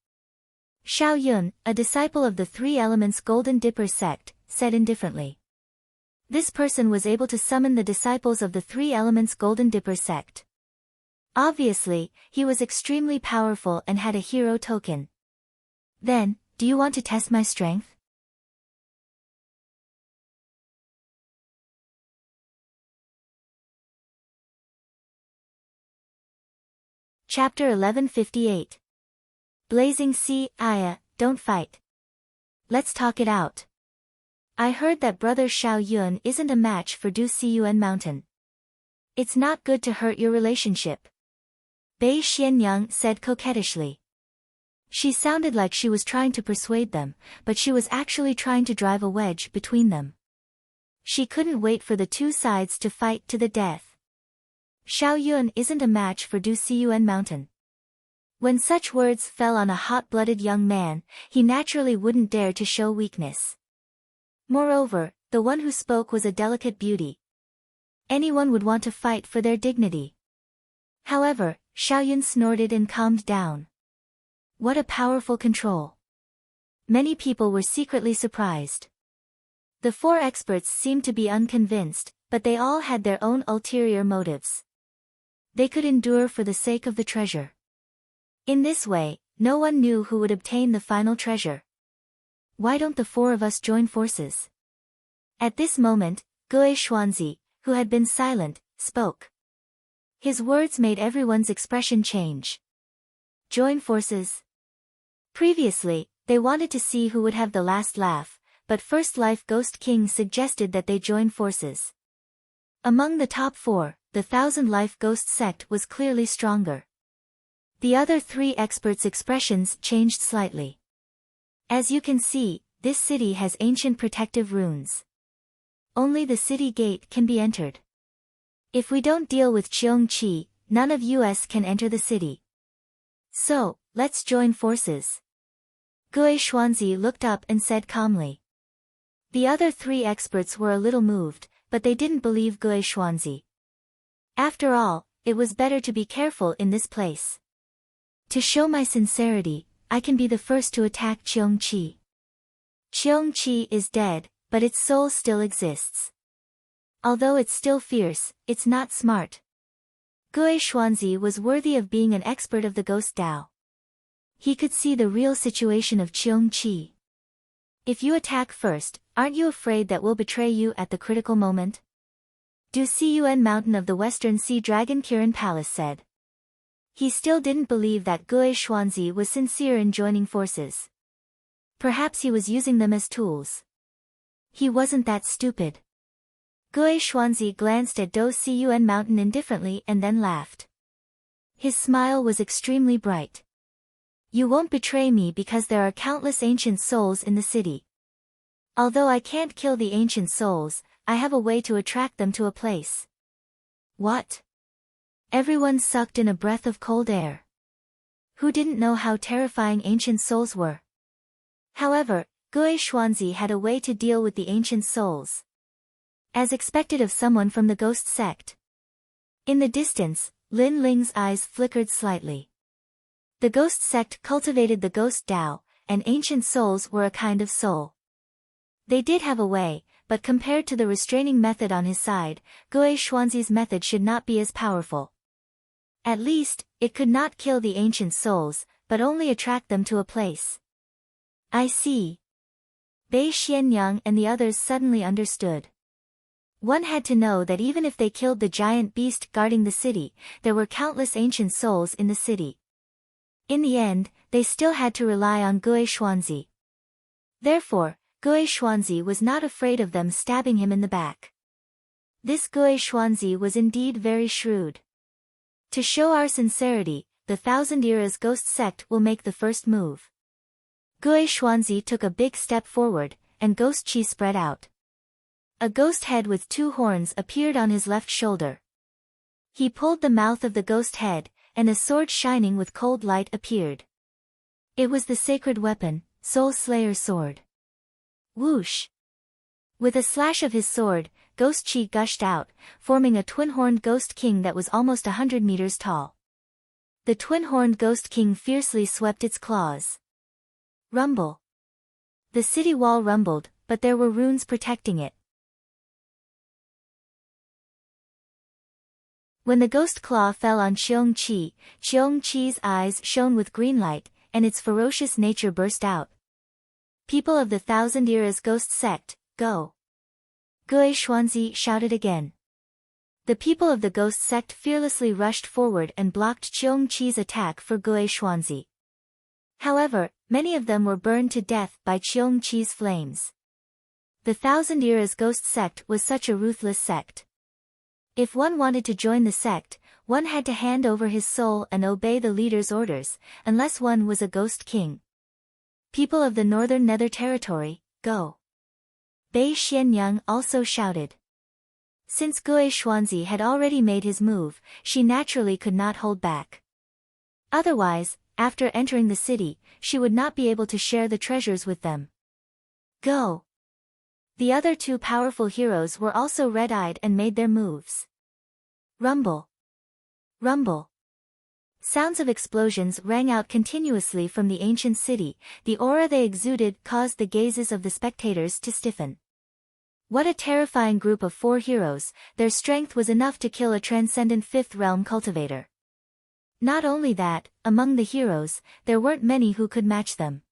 Xiao Yun, a disciple of the Three Elements Golden Dipper sect, said indifferently. This person was able to summon the disciples of the Three Elements Golden Dipper sect. Obviously, he was extremely powerful and had a hero token. Then, do you want to test my strength? Chapter 1158. Blazing Sea, Aya, don't fight. Let's talk it out. I heard that brother Xiao Yun isn't a match for Du Siyuan Mountain. It's not good to hurt your relationship. Bei Xianyang said coquettishly. She sounded like she was trying to persuade them, but she was actually trying to drive a wedge between them. She couldn't wait for the two sides to fight to the death. Xiao Yun isn't a match for Du Siyuan Mountain. When such words fell on a hot-blooded young man, he naturally wouldn't dare to show weakness. Moreover, the one who spoke was a delicate beauty. Anyone would want to fight for their dignity. However, Xiao Yun snorted and calmed down. What a powerful control. Many people were secretly surprised. The four experts seemed to be unconvinced, but they all had their own ulterior motives. They could endure for the sake of the treasure. In this way, no one knew who would obtain the final treasure. Why don't the four of us join forces? At this moment, Gue Xuanzi, who had been silent, spoke. His words made everyone's expression change. Join forces? Previously, they wanted to see who would have the last laugh, but First Life Ghost King suggested that they join forces. Among the top four, the Thousand Life Ghost sect was clearly stronger. The other three experts' expressions changed slightly. As you can see, this city has ancient protective runes. Only the city gate can be entered. If we don't deal with Cheong Chi, none of us can enter the city. So, let's join forces. Gue Xuanzi looked up and said calmly. The other three experts were a little moved, but they didn't believe Gue Xuanzi. After all, it was better to be careful in this place. To show my sincerity, I can be the first to attack Cheong Chi. Cheong Chi is dead, but its soul still exists. Although it's still fierce, it's not smart. Gue Xuanzi was worthy of being an expert of the Ghost Dao. He could see the real situation of Cheong Chi. If you attack first, aren't you afraid that we'll betray you at the critical moment? Du Siyuan Mountain of the Western Sea Dragon Kirin Palace said. He still didn't believe that Gue Xuanzi was sincere in joining forces. Perhaps he was using them as tools. He wasn't that stupid. Gue Xuanzi glanced at Du Siyuan Mountain indifferently and then laughed. His smile was extremely bright. You won't betray me because there are countless ancient souls in the city. Although I can't kill the ancient souls, I have a way to attract them to a place. What? Everyone sucked in a breath of cold air. Who didn't know how terrifying ancient souls were? However, Gue Xuanzi had a way to deal with the ancient souls. As expected of someone from the ghost sect. In the distance, Lin Ling's eyes flickered slightly. The ghost sect cultivated the ghost Dao, and ancient souls were a kind of soul. They did have a way, but compared to the restraining method on his side, Gue Xuanzi's method should not be as powerful. At least, it could not kill the ancient souls, but only attract them to a place. I see. Bei Xianyang and the others suddenly understood. One had to know that even if they killed the giant beast guarding the city, there were countless ancient souls in the city. In the end, they still had to rely on Gue Xuanzi. Therefore, Gue Xuanzi was not afraid of them stabbing him in the back. This Gue Xuanzi was indeed very shrewd. To show our sincerity, the Thousand Eras Ghost Sect will make the first move. Gue Xuanzi took a big step forward, and Ghost Chi spread out. A ghost head with 2 horns appeared on his left shoulder. He pulled the mouth of the ghost head, and a sword shining with cold light appeared. It was the sacred weapon, Soul Slayer's sword. Whoosh! With a slash of his sword, ghost chi gushed out, forming a twin-horned ghost king that was almost 100 meters tall. The twin-horned ghost king fiercely swept its claws. Rumble! The city wall rumbled, but there were runes protecting it. When the ghost claw fell on Cheong-chi's eyes shone with green light, and its ferocious nature burst out. People of the Thousand Eras Ghost Sect, go! Gue Xuanzi shouted again. The people of the ghost sect fearlessly rushed forward and blocked Cheong-chi's attack for Gue Xuanzi. However, many of them were burned to death by Cheong-chi's flames. The Thousand Eras Ghost Sect was such a ruthless sect. If one wanted to join the sect, one had to hand over his soul and obey the leader's orders, unless one was a ghost king. People of the Northern Nether Territory, go! Bei Xianyang also shouted. Since Gue Xuanzi had already made his move, she naturally could not hold back. Otherwise, after entering the city, she would not be able to share the treasures with them. Go! The other 2 powerful heroes were also red-eyed and made their moves. Rumble! Rumble! Sounds of explosions rang out continuously from the ancient city. The aura they exuded caused the gazes of the spectators to stiffen. What a terrifying group of 4 heroes, their strength was enough to kill a transcendent 5th realm cultivator. Not only that, among the heroes, there weren't many who could match them.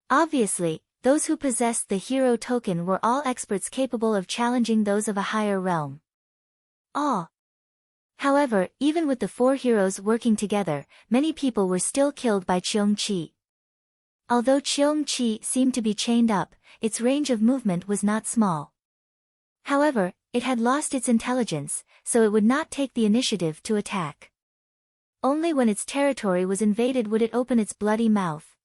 Obviously, those who possessed the hero token were all experts capable of challenging those of a higher realm. However, even with the 4 heroes working together, many people were still killed by Cheong-chi. Although Cheong-chi seemed to be chained up, its range of movement was not small. However, it had lost its intelligence, so it would not take the initiative to attack. Only when its territory was invaded would it open its bloody mouth.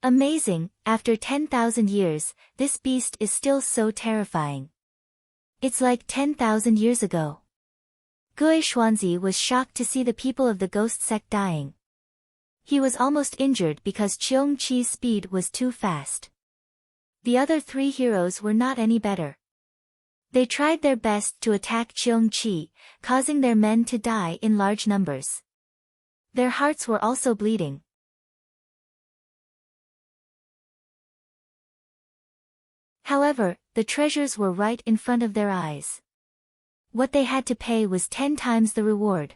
Amazing, after 10,000 years, this beast is still so terrifying. It's like 10,000 years ago. Gue Xuanzi was shocked to see the people of the ghost sect dying. He was almost injured because Cheong-chi's speed was too fast. The other 3 heroes were not any better. They tried their best to attack Cheong-chi, causing their men to die in large numbers. Their hearts were also bleeding. However, the treasures were right in front of their eyes. What they had to pay was 10 times the reward.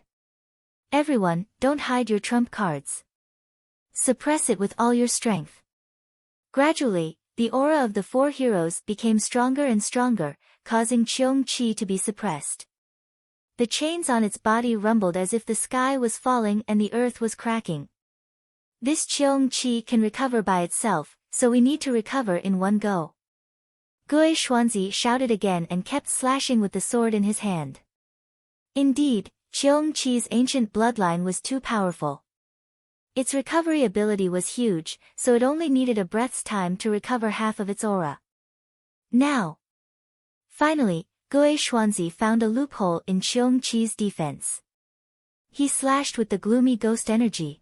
Everyone, don't hide your trump cards. Suppress it with all your strength. Gradually, the aura of the 4 heroes became stronger and stronger, causing Cheong-chi to be suppressed. The chains on its body rumbled as if the sky was falling and the earth was cracking. This Cheong-chi can recover by itself, so we need to recover in one go. Gue Xuanzi shouted again and kept slashing with the sword in his hand. Indeed, Cheong-chi's ancient bloodline was too powerful. Its recovery ability was huge, so it only needed a breath's time to recover half of its aura. Now! Finally, Gue Xuanzi found a loophole in Cheong-chi's defense. He slashed with the gloomy ghost energy.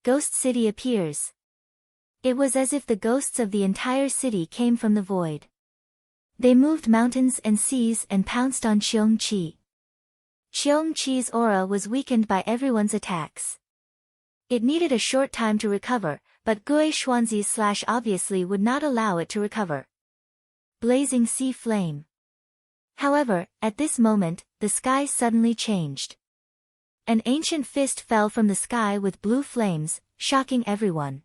Ghost City appears. It was as if the ghosts of the entire city came from the void. They moved mountains and seas and pounced on Cheong-chi. Cheong-chi's aura was weakened by everyone's attacks. It needed a short time to recover, but Gue Xuanzi's slash obviously would not allow it to recover. Blazing sea flame. However, at this moment, the sky suddenly changed. An ancient fist fell from the sky with blue flames, shocking everyone.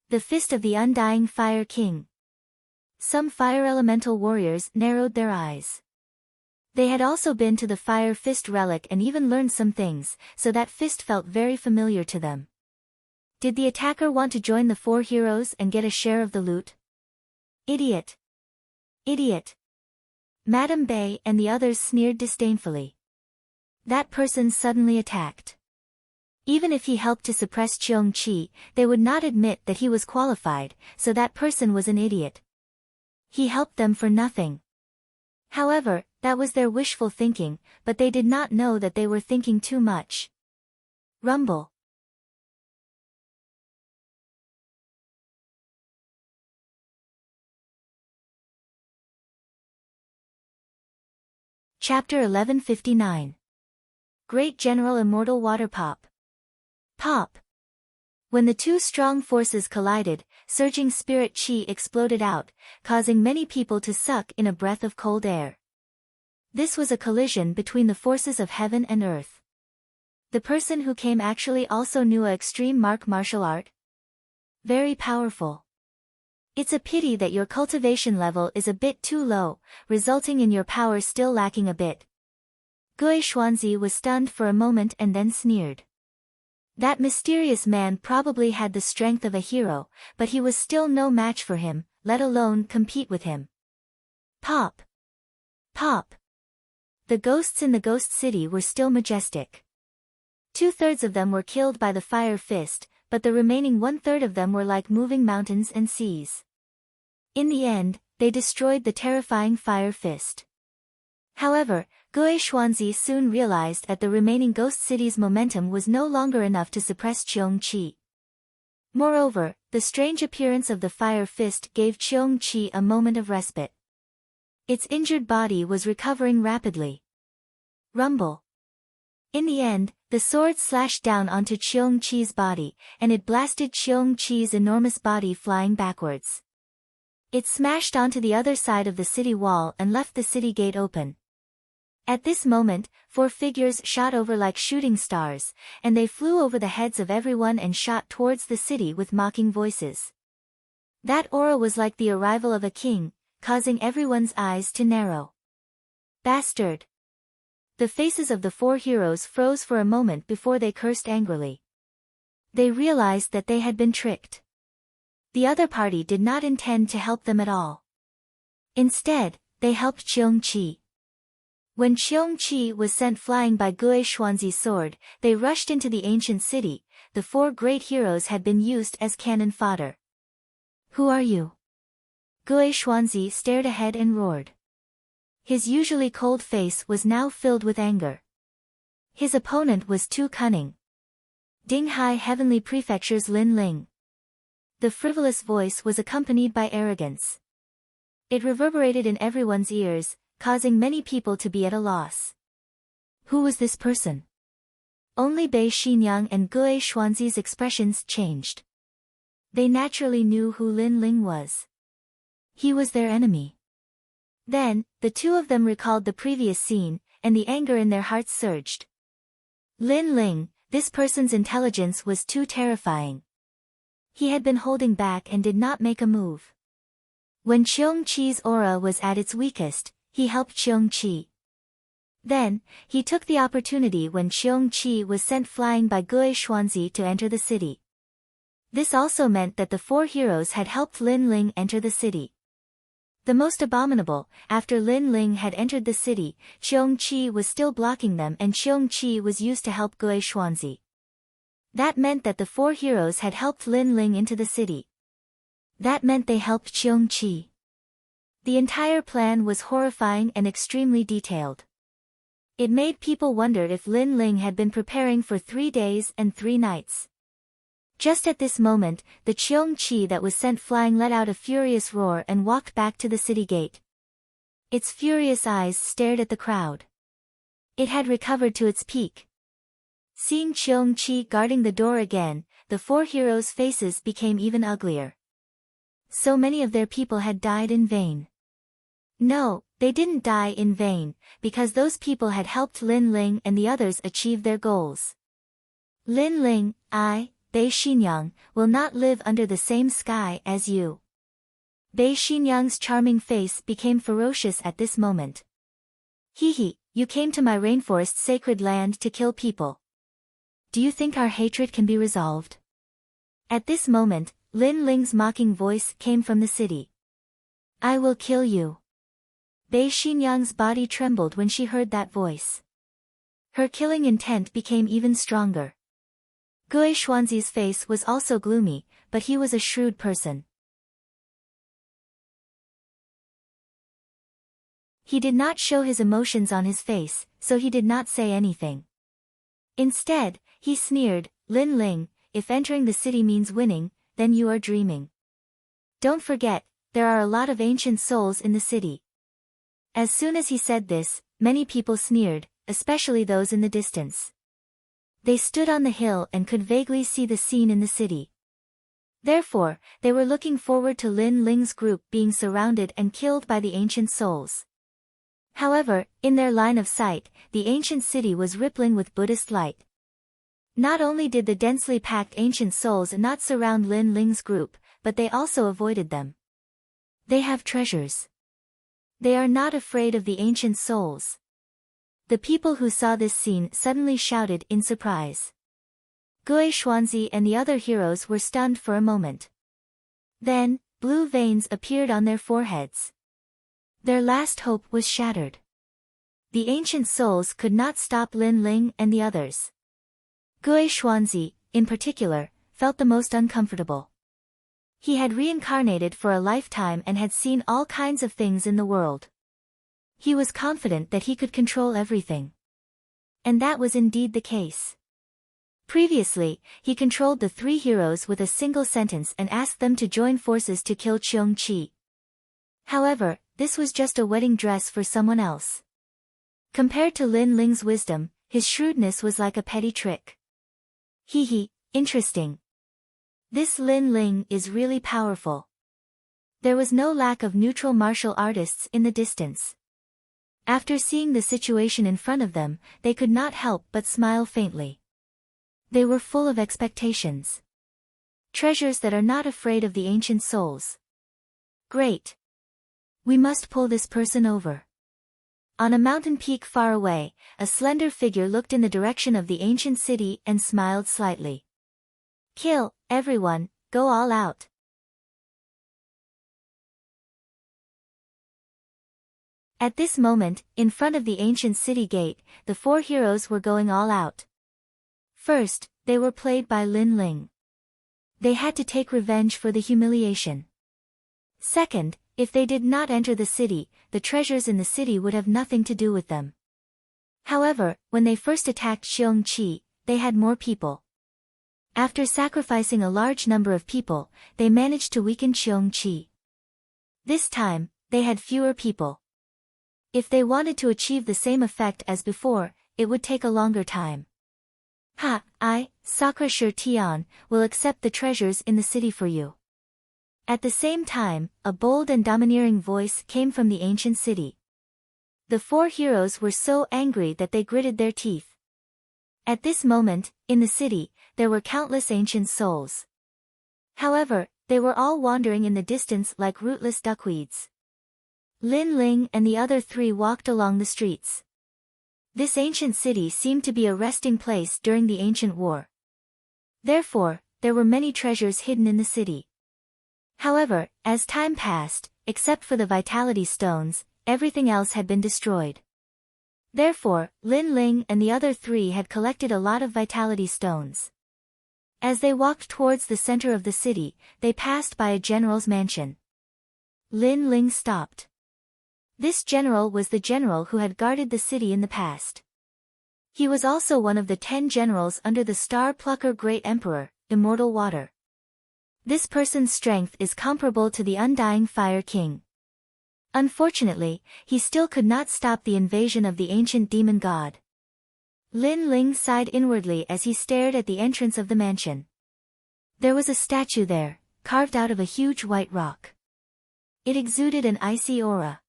The fist of the undying Fire King. Some fire elemental warriors narrowed their eyes. They had also been to the Fire Fist relic and even learned some things, so that fist felt very familiar to them. Did the attacker want to join the 4 heroes and get a share of the loot? Idiot! Idiot! Madame Bei and the others sneered disdainfully. That person suddenly attacked. Even if he helped to suppress Cheong-chi, they would not admit that he was qualified, so that person was an idiot. He helped them for nothing. However, that was their wishful thinking, but they did not know that they were thinking too much. Rumble. Chapter 1159. Great General Immortal Water Pop. Pop. When the two strong forces collided, surging spirit chi exploded out, causing many people to suck in a breath of cold air. This was a collision between the forces of heaven and earth. The person who came actually also knew a extreme martial art. Very powerful. It's a pity that your cultivation level is a bit too low, resulting in your power still lacking a bit. Gui Xuanzi was stunned for a moment and then sneered. That mysterious man probably had the strength of a hero, but he was still no match for him, let alone compete with him. Pop. Pop. The ghosts in the ghost city were still majestic. 2/3 of them were killed by the fire fist, but the remaining 1/3 of them were like moving mountains and seas. In the end, they destroyed the terrifying fire fist. However, Gui Xuanzi soon realized that the remaining ghost city's momentum was no longer enough to suppress Qiong Qi. Moreover, the strange appearance of the fire fist gave Qiong Qi a moment of respite. Its injured body was recovering rapidly. Rumble. In the end, the sword slashed down onto Qiong Qi's body, and it blasted Qiong Qi's enormous body flying backwards. It smashed onto the other side of the city wall and left the city gate open. At this moment, 4 figures shot over like shooting stars, and they flew over the heads of everyone and shot towards the city with mocking voices. That aura was like the arrival of a king, causing everyone's eyes to narrow. Bastard! The faces of the 4 heroes froze for a moment before they cursed angrily. They realized that they had been tricked. The other party did not intend to help them at all. Instead, they helped Qiong Qi. When Qiong Qi was sent flying by Gui Xuanzi's sword, they rushed into the ancient city. The 4 great heroes had been used as cannon fodder. Who are you? Gui Xuanzi stared ahead and roared. His usually cold face was now filled with anger. His opponent was too cunning. Dinghai Heavenly Prefecture's Lin Ling. The frivolous voice was accompanied by arrogance. It reverberated in everyone's ears, causing many people to be at a loss. Who was this person? Only Bei Xinyang and Gui Xuanzi's expressions changed. They naturally knew who Lin Ling was. He was their enemy. Then, the two of them recalled the previous scene, and the anger in their hearts surged. Lin Ling, this person's intelligence was too terrifying. He had been holding back and did not make a move. When Qiong Qi's aura was at its weakest, he helped Qiong Qi. Then, he took the opportunity when Qiong Qi was sent flying by Gui Xuanzi to enter the city. This also meant that the 4 heroes had helped Lin Ling enter the city. The most abominable, after Lin Ling had entered the city, Qiong Qi was still blocking them and Qiong Qi was used to help Gui Xuanzi. That meant that the 4 heroes had helped Lin Ling into the city. That meant they helped Qiong Qi. The entire plan was horrifying and extremely detailed. It made people wonder if Lin Ling had been preparing for 3 days and 3 nights. Just at this moment, the Qiong Qi that was sent flying let out a furious roar and walked back to the city gate. Its furious eyes stared at the crowd. It had recovered to its peak. Seeing Qiong Qi guarding the door again, the 4 heroes' faces became even uglier. So many of their people had died in vain. No, they didn't die in vain, because those people had helped Lin Ling and the others achieve their goals. Lin Ling, I, Bei Xinyang, will not live under the same sky as you. Bei Xinyang's charming face became ferocious at this moment. Hee, you came to my rainforest sacred land to kill people. Do you think our hatred can be resolved? At this moment, Lin Ling's mocking voice came from the city. I will kill you. Bei Xinyang's body trembled when she heard that voice. Her killing intent became even stronger. Gui Xuanzi's face was also gloomy, but he was a shrewd person. He did not show his emotions on his face, so he did not say anything. Instead, he sneered, "Lin Ling, if entering the city means winning, then you are dreaming. Don't forget, there are a lot of ancient souls in the city." As soon as he said this, many people sneered, especially those in the distance. They stood on the hill and could vaguely see the scene in the city. Therefore, they were looking forward to Lin Ling's group being surrounded and killed by the ancient souls. However, in their line of sight, the ancient city was rippling with Buddhist light. Not only did the densely packed ancient souls not surround Lin Ling's group, but they also avoided them. They have treasures. They are not afraid of the ancient souls. The people who saw this scene suddenly shouted in surprise. Gui Xuanzi and the other heroes were stunned for a moment. Then, blue veins appeared on their foreheads. Their last hope was shattered. The ancient souls could not stop Lin Ling and the others. Gui Xuanzi, in particular, felt the most uncomfortable. He had reincarnated for a lifetime and had seen all kinds of things in the world. He was confident that he could control everything. And that was indeed the case. Previously, he controlled the three heroes with a single sentence and asked them to join forces to kill Cheong Qi. However, this was just a wedding dress for someone else. Compared to Lin Ling's wisdom, his shrewdness was like a petty trick. Hee, interesting. This Lin Ling is really powerful. There was no lack of neutral martial artists in the distance. After seeing the situation in front of them, they could not help but smile faintly. They were full of expectations. Treasures that are not afraid of the ancient souls. Great. We must pull this person over. On a mountain peak far away, a slender figure looked in the direction of the ancient city and smiled slightly. Kill, everyone, go all out. At this moment, in front of the ancient city gate, the four heroes were going all out. First, they were played by Lin Ling. They had to take revenge for the humiliation. Second, if they did not enter the city, the treasures in the city would have nothing to do with them. However, when they first attacked Cheong Qi, they had more people. After sacrificing a large number of people, they managed to weaken Cheong Qi. This time, they had fewer people. If they wanted to achieve the same effect as before, it would take a longer time. I, Sakura Sher Tian, will accept the treasures in the city for you. At the same time, a bold and domineering voice came from the ancient city. The four heroes were so angry that they gritted their teeth. At this moment, in the city, there were countless ancient souls. However, they were all wandering in the distance like rootless duckweeds. Lin Ling and the other three walked along the streets. This ancient city seemed to be a resting place during the ancient war. Therefore, there were many treasures hidden in the city. However, as time passed, except for the vitality stones, everything else had been destroyed. Therefore, Lin Ling and the other three had collected a lot of vitality stones. As they walked towards the center of the city, they passed by a general's mansion. Lin Ling stopped. This general was the general who had guarded the city in the past. He was also one of the 10 generals under the Star Plucker Great Emperor, Immortal Water. This person's strength is comparable to the Undying Fire King. Unfortunately, he still could not stop the invasion of the ancient demon god. Lin Ling sighed inwardly as he stared at the entrance of the mansion. There was a statue there, carved out of a huge white rock. It exuded an icy aura.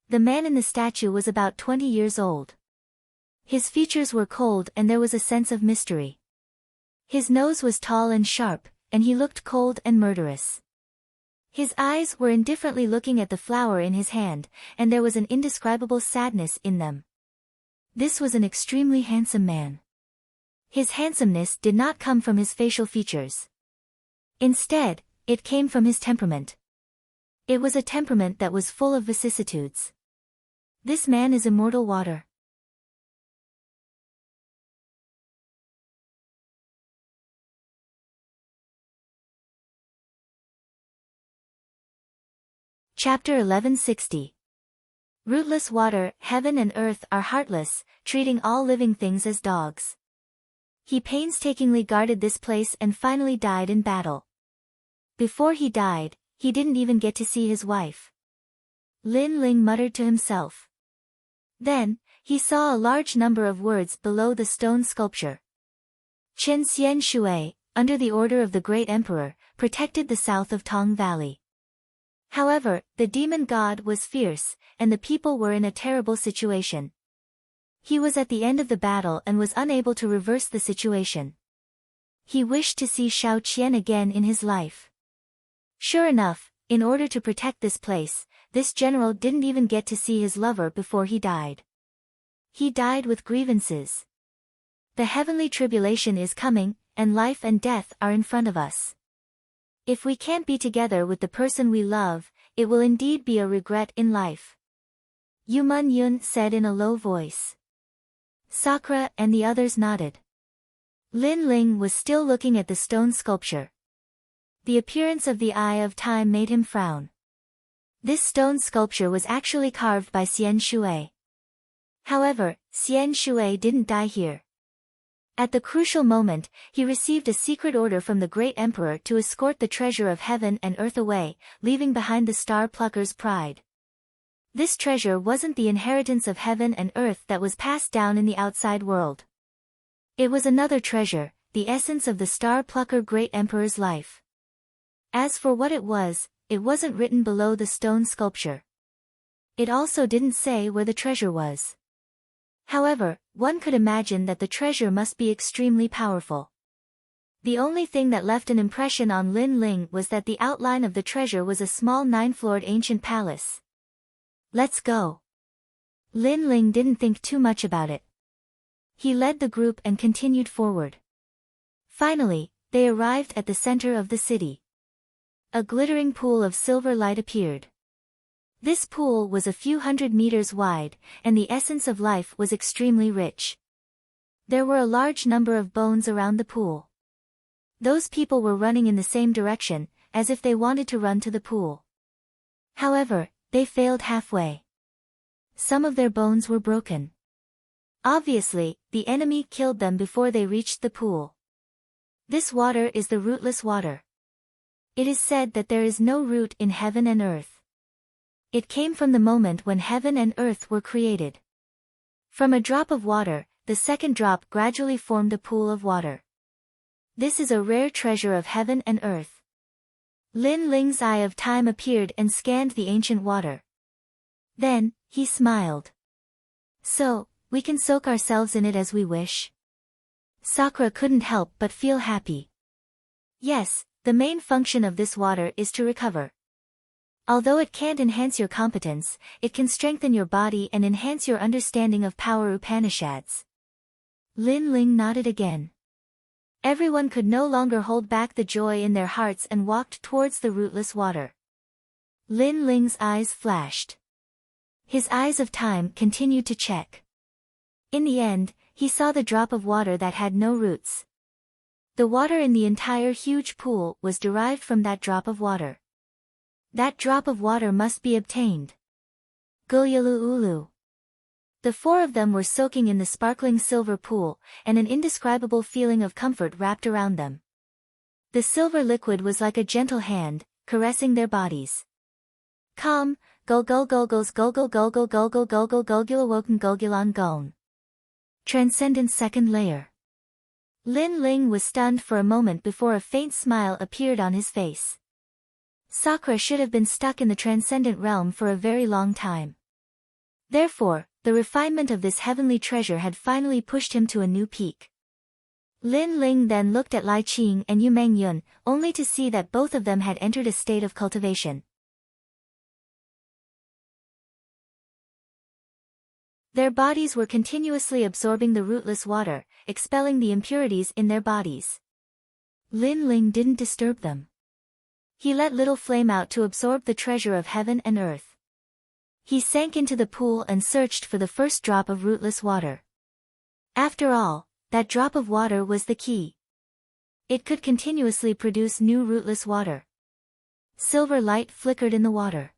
The man in the statue was about 20 years old. His features were cold and there was a sense of mystery. His nose was tall and sharp, and he looked cold and murderous. His eyes were indifferently looking at the flower in his hand, and there was an indescribable sadness in them. This was an extremely handsome man. His handsomeness did not come from his facial features. Instead, it came from his temperament. It was a temperament that was full of vicissitudes. This man is Immortal Water. Chapter 1160. Rootless water, heaven and earth are heartless, treating all living things as dogs. He painstakingly guarded this place and finally died in battle. Before he died, he didn't even get to see his wife. Lin Ling muttered to himself. Then, he saw a large number of words below the stone sculpture. Chen Xian Shui, under the order of the great emperor, protected the south of Tong Valley. However, the demon god was fierce, and the people were in a terrible situation. He was at the end of the battle and was unable to reverse the situation. He wished to see Shao Qian again in his life. Sure enough, in order to protect this place, this general didn't even get to see his lover before he died. He died with grievances. The heavenly tribulation is coming, and life and death are in front of us. If we can't be together with the person we love, it will indeed be a regret in life. Yu Mun Yun said in a low voice. Sakura and the others nodded. Lin Ling was still looking at the stone sculpture. The appearance of the Eye of Time made him frown. This stone sculpture was actually carved by Xian Shui. However, Xian Shui didn't die here. At the crucial moment, he received a secret order from the great emperor to escort the treasure of heaven and earth away, leaving behind the star plucker's pride. This treasure wasn't the inheritance of heaven and earth that was passed down in the outside world. It was another treasure, the essence of the star plucker great emperor's life. As for what it wasn't written below the stone sculpture. It also didn't say where the treasure was. However, one could imagine that the treasure must be extremely powerful. The only thing that left an impression on Lin Ling was that the outline of the treasure was a small 9-floored ancient palace. Let's go. Lin Ling didn't think too much about it. He led the group and continued forward. Finally, they arrived at the center of the city. A glittering pool of silver light appeared. This pool was a few hundred meters wide, and the essence of life was extremely rich. There were a large number of bones around the pool. Those people were running in the same direction, as if they wanted to run to the pool. However, they failed halfway. Some of their bones were broken. Obviously, the enemy killed them before they reached the pool. This water is the rootless water. It is said that there is no root in heaven and earth. It came from the moment when heaven and earth were created. From a drop of water, the second drop gradually formed a pool of water. This is a rare treasure of heaven and earth. Lin Ling's Eye of Time appeared and scanned the ancient water. Then, he smiled. So, we can soak ourselves in it as we wish? Sakura couldn't help but feel happy. Yes, the main function of this water is to recover. Although it can't enhance your competence, it can strengthen your body and enhance your understanding of power Upanishads. Lin Ling nodded again. Everyone could no longer hold back the joy in their hearts and walked towards the rootless water. Lin Ling's eyes flashed. His eyes of time continued to check. In the end, he saw the drop of water that had no roots. The water in the entire huge pool was derived from that drop of water. That drop of water must be obtained. Gulyalu Ulu. The four of them were soaking in the sparkling silver pool, and an indescribable feeling of comfort wrapped around them. The silver liquid was like a gentle hand, caressing their bodies. Calm, gulgul gulguls gulgul gulgul gulgul gulgul gulgulawoken gulgulan guln. Transcendent second layer. Lin Ling was stunned for a moment before a faint smile appeared on his face. Sakura should have been stuck in the transcendent realm for a very long time. Therefore, the refinement of this heavenly treasure had finally pushed him to a new peak. Lin Ling then looked at Lai Qing and Yu Mengyun, only to see that both of them had entered a state of cultivation. Their bodies were continuously absorbing the rootless water, expelling the impurities in their bodies. Lin Ling didn't disturb them. He let little flame out to absorb the treasure of heaven and earth. He sank into the pool and searched for the first drop of rootless water. After all, that drop of water was the key. It could continuously produce new rootless water. Silver light flickered in the water.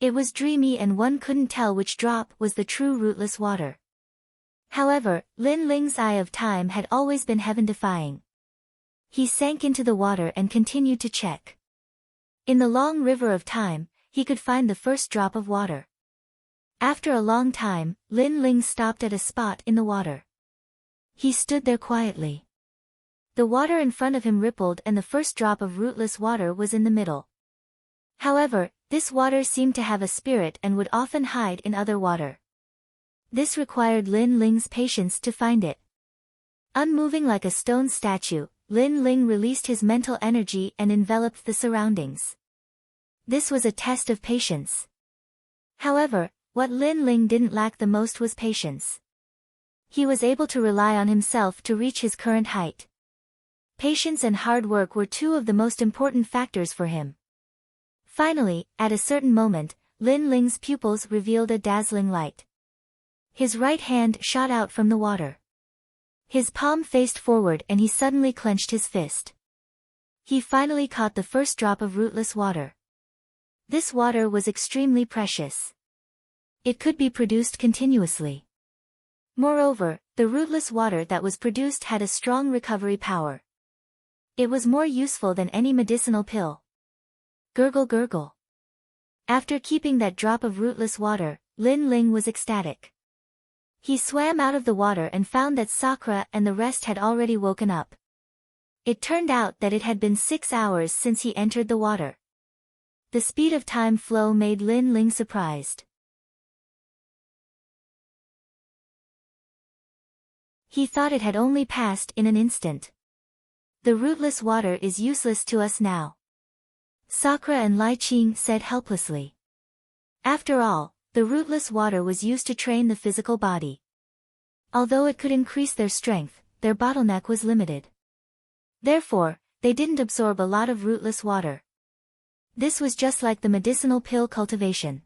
It was dreamy and one couldn't tell which drop was the true rootless water. However, Lin Ling's eye of time had always been heaven-defying. He sank into the water and continued to check. In the long river of time, he could find the first drop of water. After a long time, Lin Ling stopped at a spot in the water. He stood there quietly. The water in front of him rippled and the first drop of rootless water was in the middle. However, this water seemed to have a spirit and would often hide in other water. This required Lin Ling's patience to find it. Unmoving like a stone statue, Lin Ling released his mental energy and enveloped the surroundings. This was a test of patience. However, what Lin Ling didn't lack the most was patience. He was able to rely on himself to reach his current height. Patience and hard work were two of the most important factors for him. Finally, at a certain moment, Lin Ling's pupils revealed a dazzling light. His right hand shot out from the water. His palm faced forward and he suddenly clenched his fist. He finally caught the first drop of rootless water. This water was extremely precious. It could be produced continuously. Moreover, the rootless water that was produced had a strong recovery power. It was more useful than any medicinal pill. Gurgle gurgle. After keeping that drop of rootless water, Lin Ling was ecstatic. He swam out of the water and found that Sakura and the rest had already woken up. It turned out that it had been 6 hours since he entered the water. The speed of time flow made Lin Ling surprised. He thought it had only passed in an instant. The rootless water is useless to us now, Sakura and Lai Qing said helplessly. After all, the rootless water was used to train the physical body. Although it could increase their strength, their bottleneck was limited. Therefore, they didn't absorb a lot of rootless water. This was just like the medicinal pill cultivation.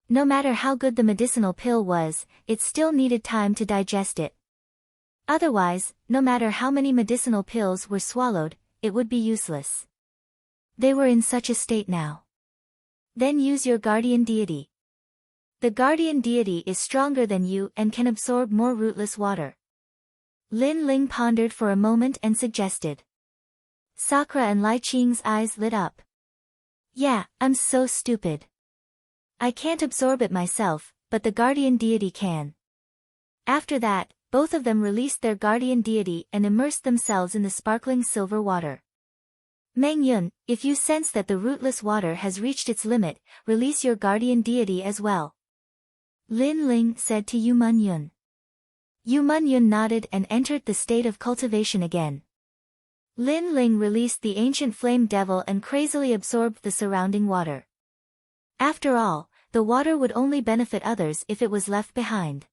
No matter how good the medicinal pill was, it still needed time to digest it. Otherwise, no matter how many medicinal pills were swallowed, it would be useless. They were in such a state now. Then use your guardian deity. The guardian deity is stronger than you and can absorb more rootless water. Lin Ling pondered for a moment and suggested. Sakura and Lai Qing's eyes lit up. Yeah, I'm so stupid. I can't absorb it myself, but the guardian deity can. After that, both of them released their guardian deity and immersed themselves in the sparkling silver water. Meng Yun, if you sense that the rootless water has reached its limit, release your guardian deity as well. Lin Ling said to Yu Man Yun. Yu Man Yun nodded and entered the state of cultivation again. Lin Ling released the ancient flame devil and crazily absorbed the surrounding water. After all, the water would only benefit others if it was left behind.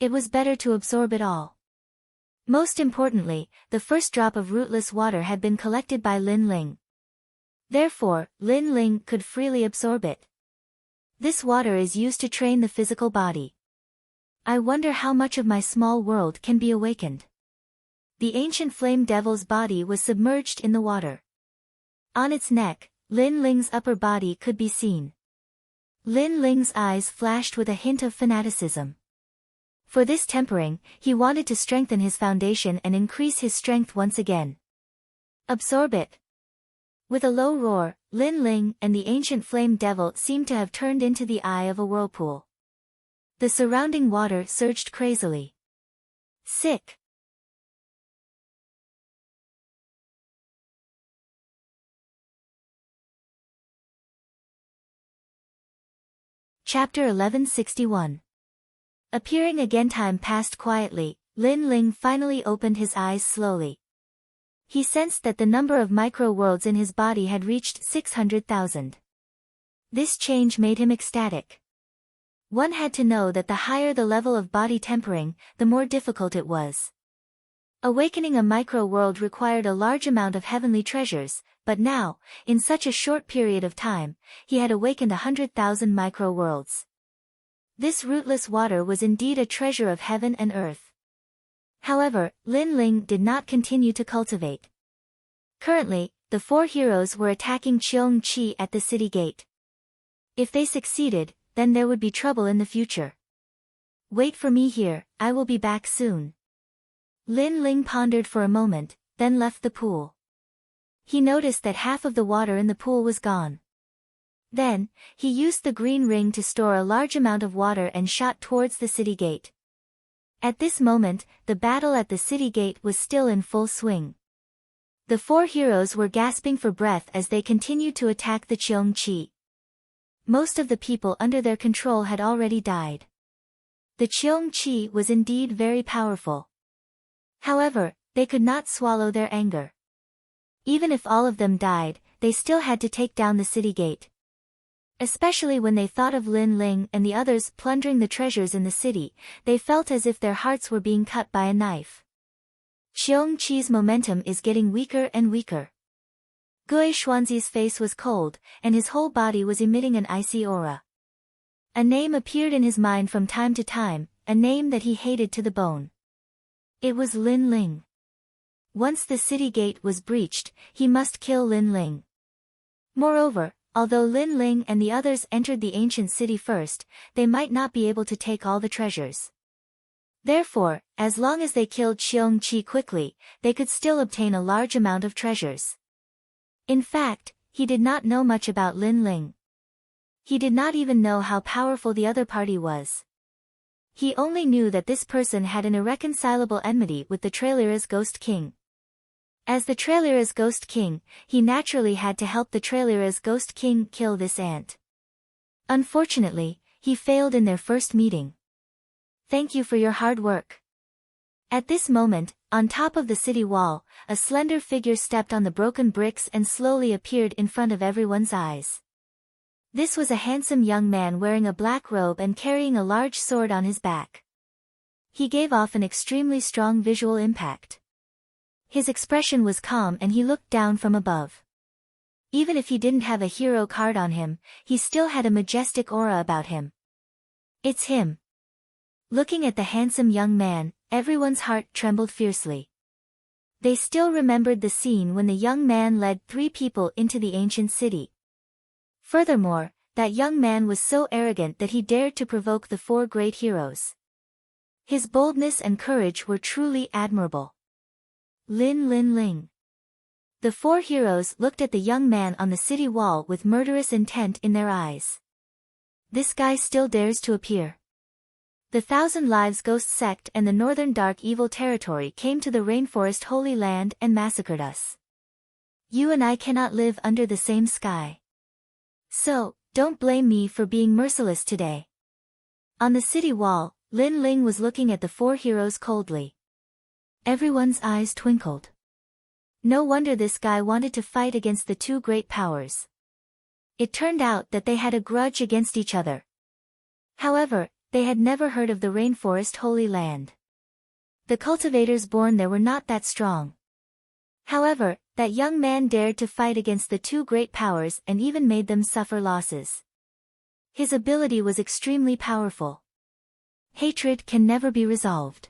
It was better to absorb it all. Most importantly, the first drop of rootless water had been collected by Lin Ling. Therefore, Lin Ling could freely absorb it. This water is used to train the physical body. I wonder how much of my small world can be awakened. The ancient flame devil's body was submerged in the water. On its neck, Lin Ling's upper body could be seen. Lin Ling's eyes flashed with a hint of fanaticism. For this tempering, he wanted to strengthen his foundation and increase his strength once again. Absorb it. With a low roar, Lin Ling and the ancient flame devil seemed to have turned into the eye of a whirlpool. The surrounding water surged crazily. Sick. Chapter 1161. Appearing again. Time passed quietly. Lin Ling finally opened his eyes slowly. He sensed that the number of micro-worlds in his body had reached 600,000. This change made him ecstatic. One had to know that the higher the level of body tempering, the more difficult it was. Awakening a micro-world required a large amount of heavenly treasures, but now, in such a short period of time, he had awakened 100,000 micro-worlds. This rootless water was indeed a treasure of heaven and earth. However, Lin Ling did not continue to cultivate. Currently, the four heroes were attacking Cheong Chi at the city gate. If they succeeded, then there would be trouble in the future. Wait for me here, I will be back soon. Lin Ling pondered for a moment, then left the pool. He noticed that half of the water in the pool was gone. Then, he used the green ring to store a large amount of water and shot towards the city gate. At this moment, the battle at the city gate was still in full swing. The four heroes were gasping for breath as they continued to attack the Cheongchi. Most of the people under their control had already died. The Cheongchi was indeed very powerful. However, they could not swallow their anger. Even if all of them died, they still had to take down the city gate. Especially when they thought of Lin Ling and the others plundering the treasures in the city, they felt as if their hearts were being cut by a knife. Cheongchi's momentum is getting weaker and weaker. Gui Xuanzi's face was cold, and his whole body was emitting an icy aura. A name appeared in his mind from time to time, a name that he hated to the bone. It was Lin Ling. Once the city gate was breached, he must kill Lin Ling. Moreover, although Lin Ling and the others entered the ancient city first, they might not be able to take all the treasures. Therefore, as long as they killed Cheongchi quickly, they could still obtain a large amount of treasures. In fact, he did not know much about Lin Ling. He did not even know how powerful the other party was. He only knew that this person had an irreconcilable enmity with the Trailera's Ghost King. As the Trailera's Ghost King, he naturally had to help the Trailera's Ghost King kill this ant. Unfortunately, he failed in their first meeting. Thank you for your hard work. At this moment, on top of the city wall, a slender figure stepped on the broken bricks and slowly appeared in front of everyone's eyes. This was a handsome young man wearing a black robe and carrying a large sword on his back. He gave off an extremely strong visual impact. His expression was calm and he looked down from above. Even if he didn't have a hero card on him, he still had a majestic aura about him. It's him. Looking at the handsome young man, everyone's heart trembled fiercely. They still remembered the scene when the young man led 3 people into the ancient city. Furthermore, that young man was so arrogant that he dared to provoke the 4 great heroes. His boldness and courage were truly admirable. Lin Ling. The 4 heroes looked at the young man on the city wall with murderous intent in their eyes. This guy still dares to appear. The Thousand Lives Ghost Sect and the Northern Dark Evil Territory came to the Rainforest Holy Land and massacred us. You and I cannot live under the same sky. So, don't blame me for being merciless today. On the city wall, Lin Ling was looking at the 4 heroes coldly. Everyone's eyes twinkled. No wonder this guy wanted to fight against the 2 great powers. It turned out that they had a grudge against each other. However, they had never heard of the Rainforest Holy Land. The cultivators born there were not that strong. However, that young man dared to fight against the 2 great powers and even made them suffer losses. His ability was extremely powerful. Hatred can never be resolved.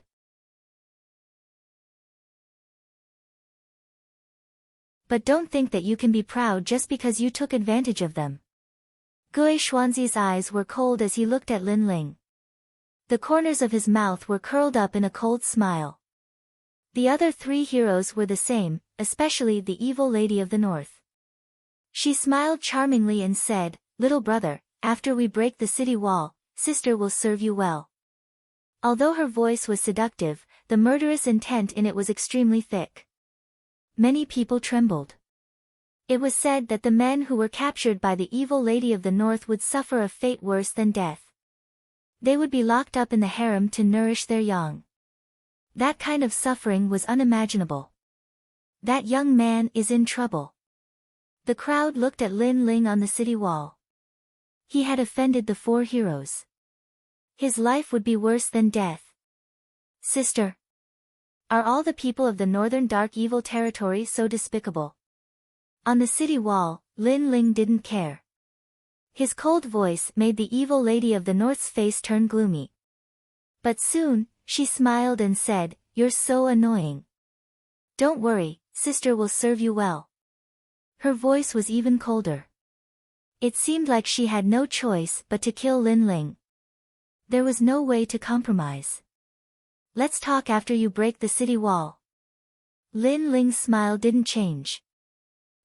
But don't think that you can be proud just because you took advantage of them. Gui Xuanzi's eyes were cold as he looked at Lin Ling. The corners of his mouth were curled up in a cold smile. The other 3 heroes were the same, especially the evil lady of the north. She smiled charmingly and said, "Little brother, after we break the city wall, sister will serve you well." Although her voice was seductive, the murderous intent in it was extremely thick. Many people trembled. It was said that the men who were captured by the evil lady of the north would suffer a fate worse than death. They would be locked up in the harem to nourish their young. That kind of suffering was unimaginable. That young man is in trouble. The crowd looked at Lin Ling on the city wall. He had offended the 4 heroes. His life would be worse than death. Sister. Are all the people of the Northern Dark Evil Territory so despicable? On the city wall, Lin Ling didn't care. His cold voice made the evil lady of the north's face turn gloomy. But soon, she smiled and said, "You're so annoying. Don't worry, sister will serve you well." Her voice was even colder. It seemed like she had no choice but to kill Lin Ling. There was no way to compromise. Let's talk after you break the city wall. Lin Ling's smile didn't change.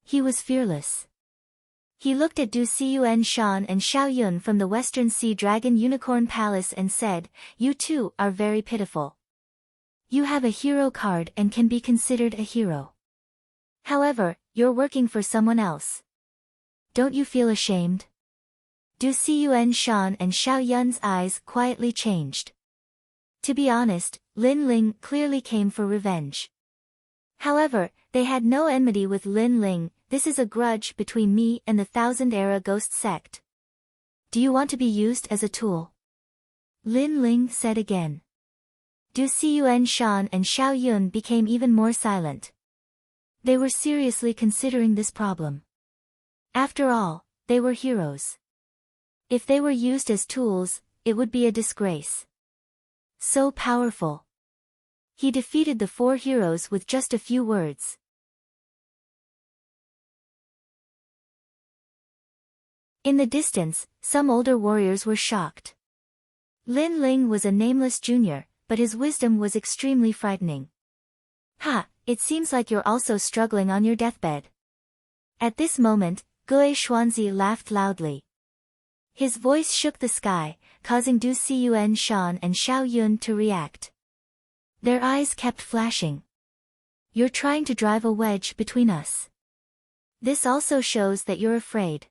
He was fearless. He looked at Du Cun Shan and Xiao Yun from the Western Sea Dragon Unicorn Palace and said, "You two are very pitiful. You have a hero card and can be considered a hero. However, you're working for someone else. Don't you feel ashamed?" Du Cun Shan and Xiao Yun's eyes quietly changed. To be honest, Lin Ling clearly came for revenge. However, they had no enmity with Lin Ling. This is a grudge between me and the Thousand Era Ghost Sect. Do you want to be used as a tool? Lin Ling said again. Du Cun Shan and Xiao Yun became even more silent. They were seriously considering this problem. After all, they were heroes. If they were used as tools, it would be a disgrace. So powerful. He defeated the four heroes with just a few words. In the distance, some older warriors were shocked. Lin Ling was a nameless junior, but his wisdom was extremely frightening. "Ha, it seems like you're also struggling on your deathbed." At this moment, Gue Xuanzi laughed loudly. His voice shook the sky, causing Du Cun Shan and Xiao Yun to react. Their eyes kept flashing. "You're trying to drive a wedge between us. This also shows that you're afraid.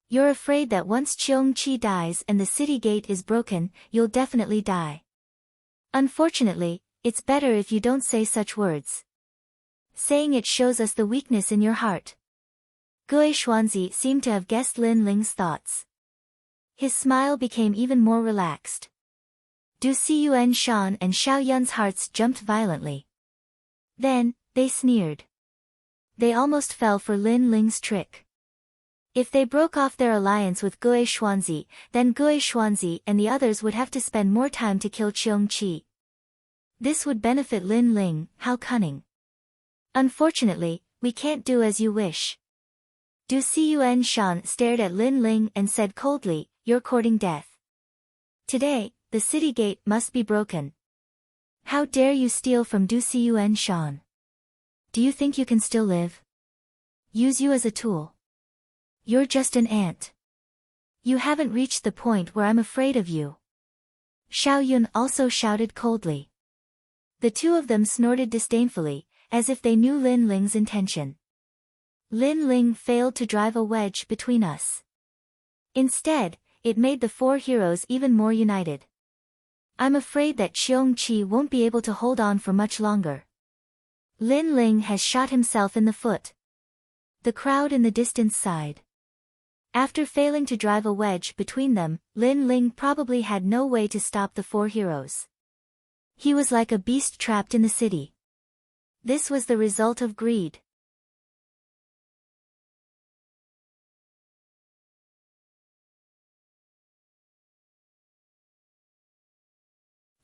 You're afraid that once Cheong Chi dies and the city gate is broken, you'll definitely die. Unfortunately, it's better if you don't say such words. Saying it shows us the weakness in your heart." Gue Xuanzi seemed to have guessed Lin Ling's thoughts. His smile became even more relaxed. Du Cun Shan and Xiao Yun's hearts jumped violently. Then, they sneered. They almost fell for Lin Ling's trick. If they broke off their alliance with Gue Xuanzi, then Gue Xuanzi and the others would have to spend more time to kill Cheong Chi. This would benefit Lin Ling. How cunning. Unfortunately, we can't do as you wish. Du Cun Shan stared at Lin Ling and said coldly, "You're courting death. Today, the city gate must be broken. How dare you steal from Du Cun Shan? Do you think you can still live? Use you as a tool. You're just an ant. You haven't reached the point where I'm afraid of you." Xiao Yun also shouted coldly. The two of them snorted disdainfully, as if they knew Lin Ling's intention. Lin Ling failed to drive a wedge between us. Instead, it made the four heroes even more united. I'm afraid that Cheong Chi won't be able to hold on for much longer. Lin Ling has shot himself in the foot. The crowd in the distance sighed. After failing to drive a wedge between them, Lin Ling probably had no way to stop the four heroes. He was like a beast trapped in the city. This was the result of greed.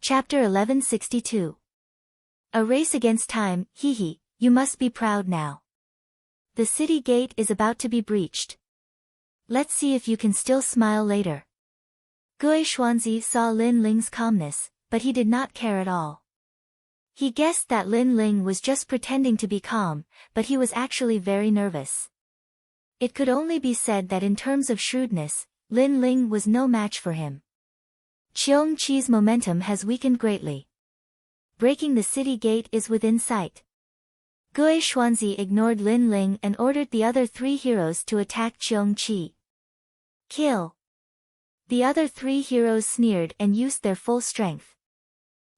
Chapter 1162. A race against time. Hee, you must be proud now. The city gate is about to be breached. Let's see if you can still smile later. Gue Xuanzi saw Lin Ling's calmness, but he did not care at all. He guessed that Lin Ling was just pretending to be calm, but he was actually very nervous. It could only be said that in terms of shrewdness, Lin Ling was no match for him. Cheong Chi's momentum has weakened greatly. Breaking the city gate is within sight. Gue Xuanzi ignored Lin Ling and ordered the other three heroes to attack Cheong Chi. Kill. The other three heroes sneered and used their full strength.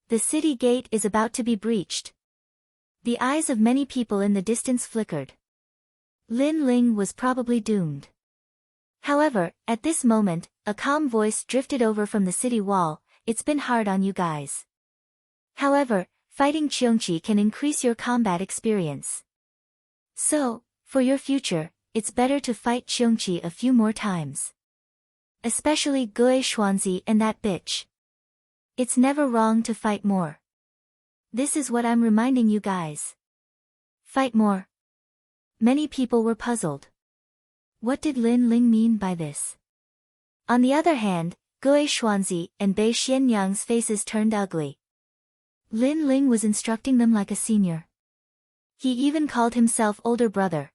The city gate is about to be breached. The eyes of many people in the distance flickered. Lin Ling was probably doomed. However, at this moment, a calm voice drifted over from the city wall. "It's been hard on you guys. However, fighting Cheong Chi can increase your combat experience. So, for your future, it's better to fight Cheong Chi a few more times. Especially Gue Xuanzi and that bitch. It's never wrong to fight more. This is what I'm reminding you guys. Fight more." Many people were puzzled. What did Lin Ling mean by this? On the other hand, Gui Xuanzi and Bei Xianyang's faces turned ugly. Lin Ling was instructing them like a senior. He even called himself older brother.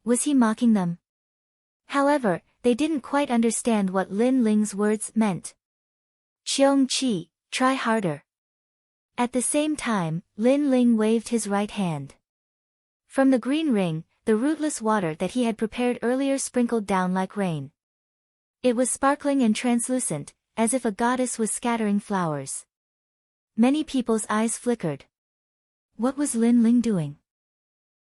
Was he mocking them? However, they didn't quite understand what Lin Ling's words meant. Qiong-chi, try harder. At the same time, Lin Ling waved his right hand. From the green ring, the rootless water that he had prepared earlier sprinkled down like rain. It was sparkling and translucent, as if a goddess was scattering flowers. Many people's eyes flickered. What was Lin Ling doing?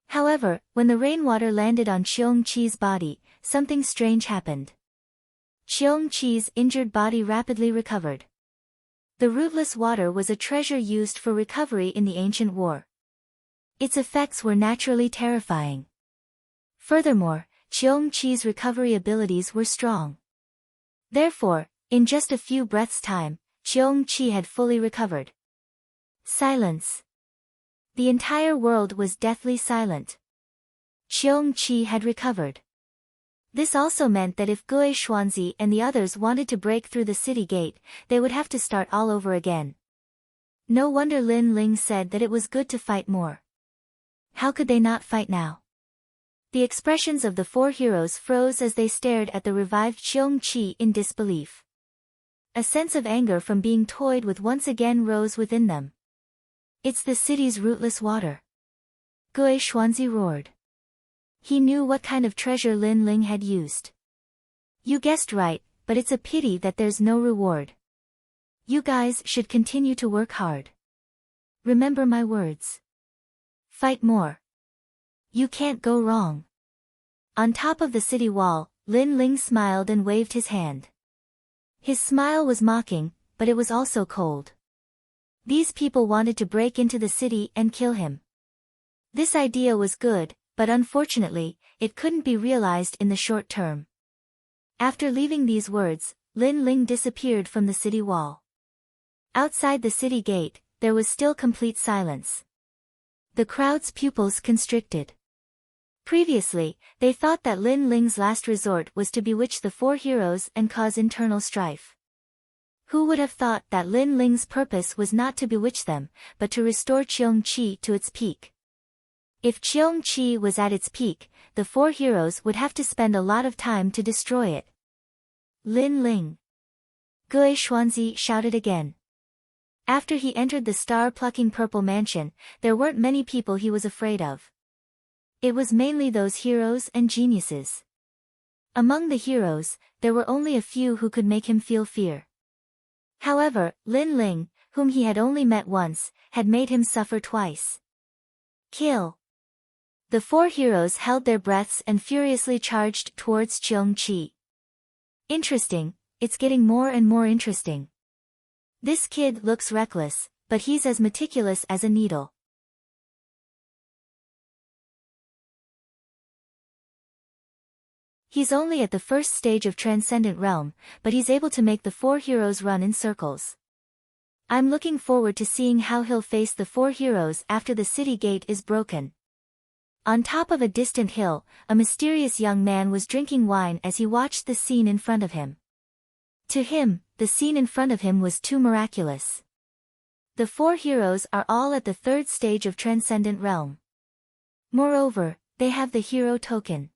However, when the rainwater landed on Qiong-chi's body, something strange happened. Qiong-chi's injured body rapidly recovered. The rootless water was a treasure used for recovery in the ancient war. Its effects were naturally terrifying. Furthermore, Qiong-chi's recovery abilities were strong. Therefore, in just a few breaths' time, Qiong-chi had fully recovered. Silence. The entire world was deathly silent. Qiong-chi had recovered. This also meant that if Gui Xuanzi and the others wanted to break through the city gate, they would have to start all over again. No wonder Lin Ling said that it was good to fight more. How could they not fight now? The expressions of the four heroes froze as they stared at the revived Qiong-chi in disbelief. A sense of anger from being toyed with once again rose within them. It's the city's rootless water. Gui Xuanzi roared. He knew what kind of treasure Lin Ling had used. You guessed right, but it's a pity that there's no reward. You guys should continue to work hard. Remember my words. Fight more. You can't go wrong. On top of the city wall, Lin Ling smiled and waved his hand. His smile was mocking, but it was also cold. These people wanted to break into the city and kill him. This idea was good, but unfortunately, it couldn't be realized in the short term. After leaving these words, Lin Ling disappeared from the city wall. Outside the city gate, there was still complete silence. The crowd's pupils constricted. Previously, they thought that Lin Ling's last resort was to bewitch the four heroes and cause internal strife. Who would have thought that Lin Ling's purpose was not to bewitch them, but to restore Qiong-chi to its peak? If Qiong-chi was at its peak, the four heroes would have to spend a lot of time to destroy it. Lin Ling! Gui Xuanzi shouted again. After he entered the star-plucking purple mansion, there weren't many people he was afraid of. It was mainly those heroes and geniuses. Among the heroes, there were only a few who could make him feel fear. However, Lin Ling, whom he had only met once, had made him suffer twice. Kill! The four heroes held their breaths and furiously charged towards Qiong-chi. Interesting, it's getting more and more interesting. This kid looks reckless, but he's as meticulous as a needle. He's only at the first stage of Transcendent Realm, but he's able to make the four heroes run in circles. I'm looking forward to seeing how he'll face the four heroes after the city gate is broken. On top of a distant hill, a mysterious young man was drinking wine as he watched the scene in front of him. To him, the scene in front of him was too miraculous. The four heroes are all at the third stage of Transcendent Realm. Moreover, they have the hero token.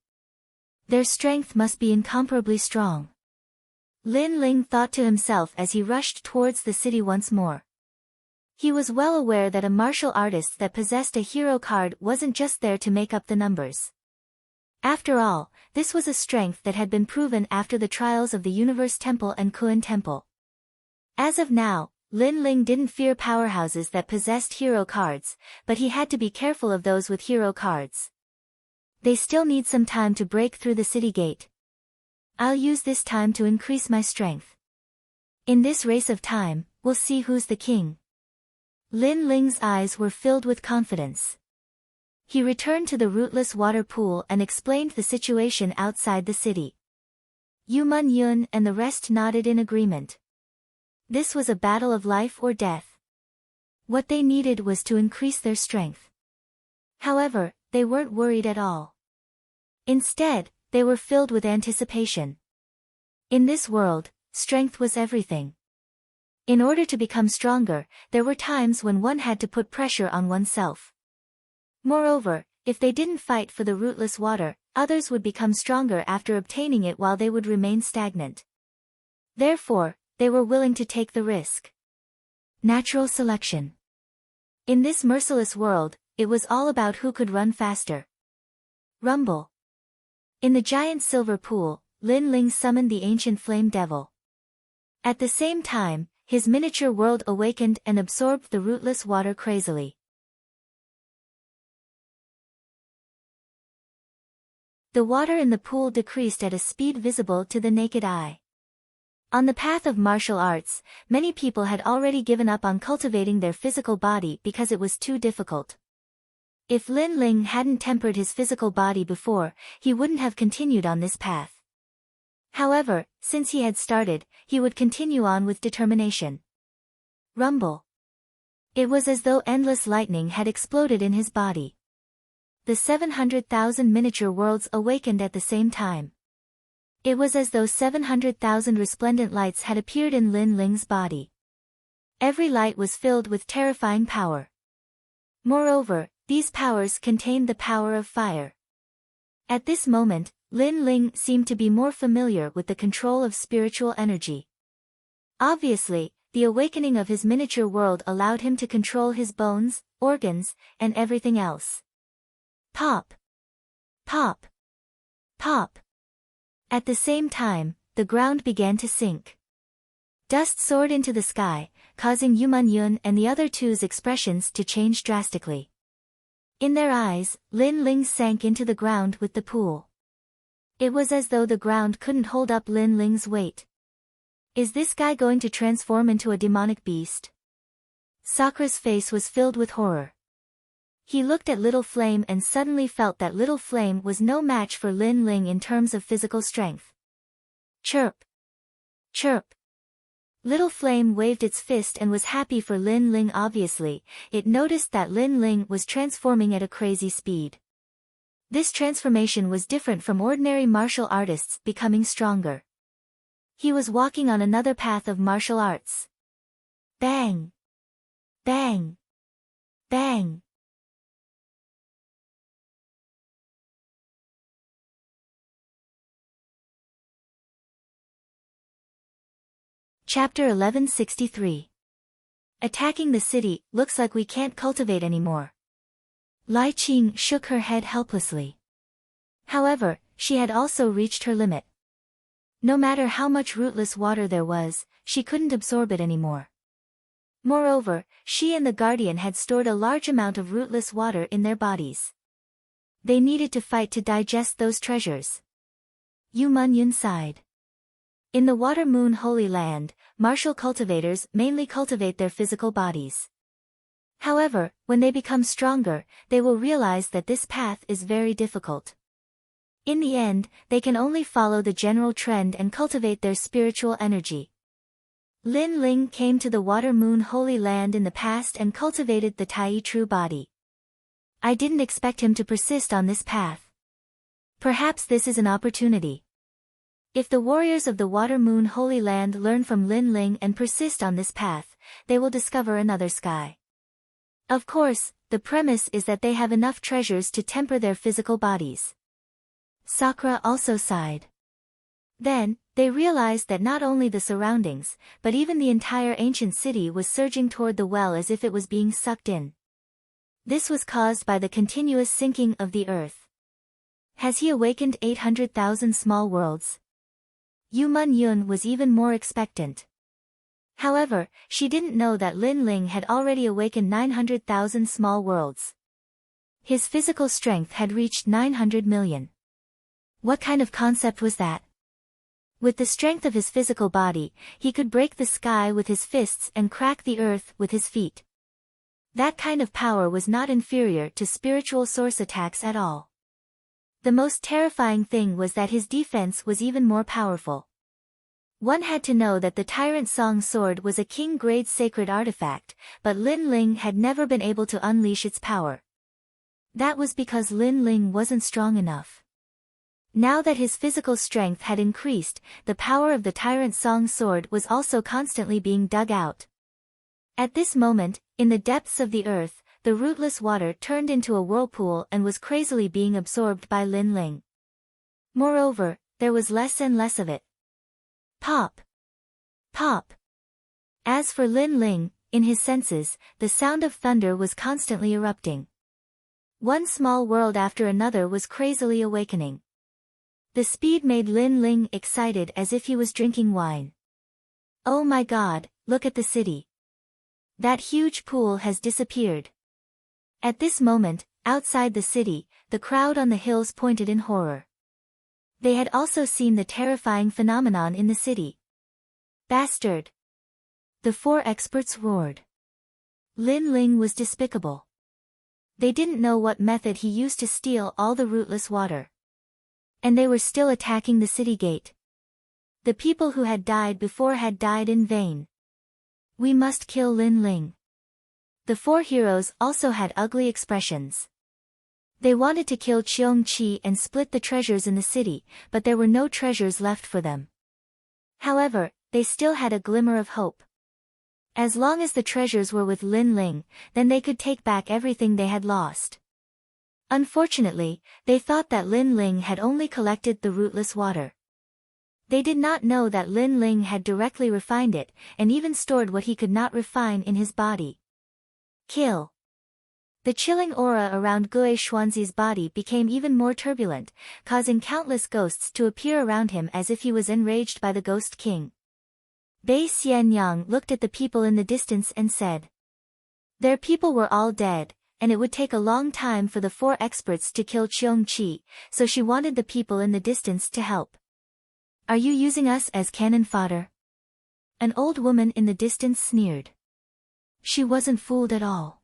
Their strength must be incomparably strong. Lin Ling thought to himself as he rushed towards the city once more. He was well aware that a martial artist that possessed a hero card wasn't just there to make up the numbers. After all, this was a strength that had been proven after the trials of the Universe Temple and Kuan Temple. As of now, Lin Ling didn't fear powerhouses that possessed hero cards, but he had to be careful of those with hero cards. They still need some time to break through the city gate. I'll use this time to increase my strength. In this race of time, we'll see who's the king. Lin Ling's eyes were filled with confidence. He returned to the rootless water pool and explained the situation outside the city. Yu Man Yun and the rest nodded in agreement. This was a battle of life or death. What they needed was to increase their strength. However, they weren't worried at all. Instead, they were filled with anticipation. In this world, strength was everything. In order to become stronger, there were times when one had to put pressure on oneself. Moreover, if they didn't fight for the rootless water, others would become stronger after obtaining it while they would remain stagnant. Therefore, they were willing to take the risk. Natural selection. In this merciless world, it was all about who could run faster. Rumble. In the giant silver pool, Lin Ling summoned the ancient flame devil. At the same time, his miniature world awakened and absorbed the rootless water crazily. The water in the pool decreased at a speed visible to the naked eye. On the path of martial arts, many people had already given up on cultivating their physical body because it was too difficult. If Lin Ling hadn't tempered his physical body before, he wouldn't have continued on this path. However, since he had started, he would continue on with determination. Rumble. It was as though endless lightning had exploded in his body. The 700,000 miniature worlds awakened at the same time. It was as though 700,000 resplendent lights had appeared in Lin Ling's body. Every light was filled with terrifying power. Moreover, these powers contained the power of fire. At this moment, Lin Ling seemed to be more familiar with the control of spiritual energy. Obviously, the awakening of his miniature world allowed him to control his bones, organs, and everything else. Pop! Pop! Pop! At the same time, the ground began to sink. Dust soared into the sky, causing Yu Man-yun and the other two's expressions to change drastically. In their eyes, Lin Ling sank into the ground with the pool. It was as though the ground couldn't hold up Lin Ling's weight. Is this guy going to transform into a demonic beast? Sakura's face was filled with horror. He looked at Little Flame and suddenly felt that Little Flame was no match for Lin Ling in terms of physical strength. Chirp! Chirp! Little Flame waved its fist and was happy for Lin Ling. Obviously, it noticed that Lin Ling was transforming at a crazy speed. This transformation was different from ordinary martial artists becoming stronger. He was walking on another path of martial arts. Bang! Bang! Bang! Chapter 1163. Attacking the city, looks like we can't cultivate anymore. Lai Qing shook her head helplessly. However, she had also reached her limit. No matter how much rootless water there was, she couldn't absorb it anymore. Moreover, she and the Guardian had stored a large amount of rootless water in their bodies. They needed to fight to digest those treasures. Yu Man-yun sighed. In the Water Moon Holy Land, martial cultivators mainly cultivate their physical bodies. However, when they become stronger, they will realize that this path is very difficult. In the end, they can only follow the general trend and cultivate their spiritual energy. Lin Ling came to the Water Moon Holy Land in the past and cultivated the Tai True Body. I didn't expect him to persist on this path. Perhaps this is an opportunity. If the warriors of the Water Moon Holy Land learn from Lin Ling and persist on this path, they will discover another sky. Of course, the premise is that they have enough treasures to temper their physical bodies. Sakura also sighed. Then, they realized that not only the surroundings, but even the entire ancient city was surging toward the well as if it was being sucked in. This was caused by the continuous sinking of the earth. Has he awakened 800,000 small worlds? Yu Man-yun was even more expectant. However, she didn't know that Lin Ling had already awakened 900,000 small worlds. His physical strength had reached 900 million. What kind of concept was that? With the strength of his physical body, he could break the sky with his fists and crack the earth with his feet. That kind of power was not inferior to spiritual source attacks at all. The most terrifying thing was that his defense was even more powerful. One had to know that the Tyrant Song Sword was a king-grade sacred artifact, but Lin Ling had never been able to unleash its power. That was because Lin Ling wasn't strong enough. Now that his physical strength had increased, the power of the tyrant Song's sword was also constantly being dug out. At this moment, in the depths of the earth, the rootless water turned into a whirlpool and was crazily being absorbed by Lin Ling. Moreover, there was less and less of it. Pop! Pop! As for Lin Ling, in his senses, the sound of thunder was constantly erupting. One small world after another was crazily awakening. The speed made Lin Ling excited as if he was drinking wine. Oh my God, look at the city. That huge pool has disappeared. At this moment, outside the city, the crowd on the hills pointed in horror. They had also seen the terrifying phenomenon in the city. Bastard! The four experts roared. Lin Ling was despicable. They didn't know what method he used to steal all the rootless water. And they were still attacking the city gate. The people who had died before had died in vain. We must kill Lin Ling. The four heroes also had ugly expressions. They wanted to kill Cheong Chi and split the treasures in the city, but there were no treasures left for them. However, they still had a glimmer of hope. As long as the treasures were with Lin Ling, then they could take back everything they had lost. Unfortunately, they thought that Lin Ling had only collected the rootless water. They did not know that Lin Ling had directly refined it, and even stored what he could not refine in his body. Kill. The chilling aura around Gue Xuanzi's body became even more turbulent, causing countless ghosts to appear around him as if he was enraged by the Ghost King. Bei Xianyang looked at the people in the distance and said. Their people were all dead, and it would take a long time for the four experts to kill Cheong Chi, so she wanted the people in the distance to help. Are you using us as cannon fodder? An old woman in the distance sneered. She wasn't fooled at all.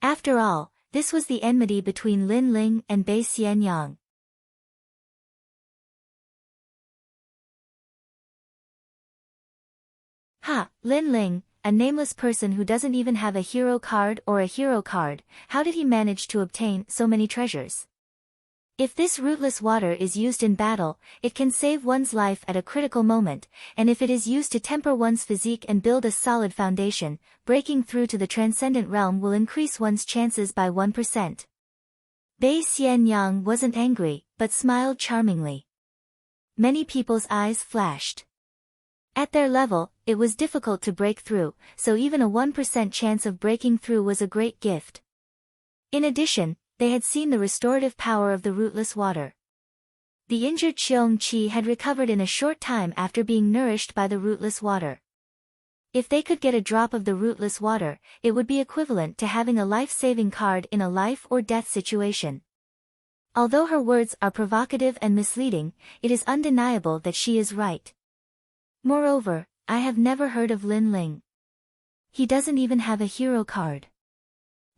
After all, this was the enmity between Lin Ling and Bei Xianyang. Ha, Lin Ling, a nameless person who doesn't even have a hero card or a hero card, how did he manage to obtain so many treasures? If this rootless water is used in battle, it can save one's life at a critical moment, and if it is used to temper one's physique and build a solid foundation, breaking through to the transcendent realm will increase one's chances by 1%. Bei Xianyang wasn't angry, but smiled charmingly. Many people's eyes flashed. At their level, it was difficult to break through, so even a 1% chance of breaking through was a great gift. In addition, they had seen the restorative power of the rootless water. The injured Cheong Chi had recovered in a short time after being nourished by the rootless water. If they could get a drop of the rootless water, it would be equivalent to having a life-saving card in a life or death situation. Although her words are provocative and misleading, it is undeniable that she is right. Moreover, I have never heard of Lin Ling. He doesn't even have a hero card.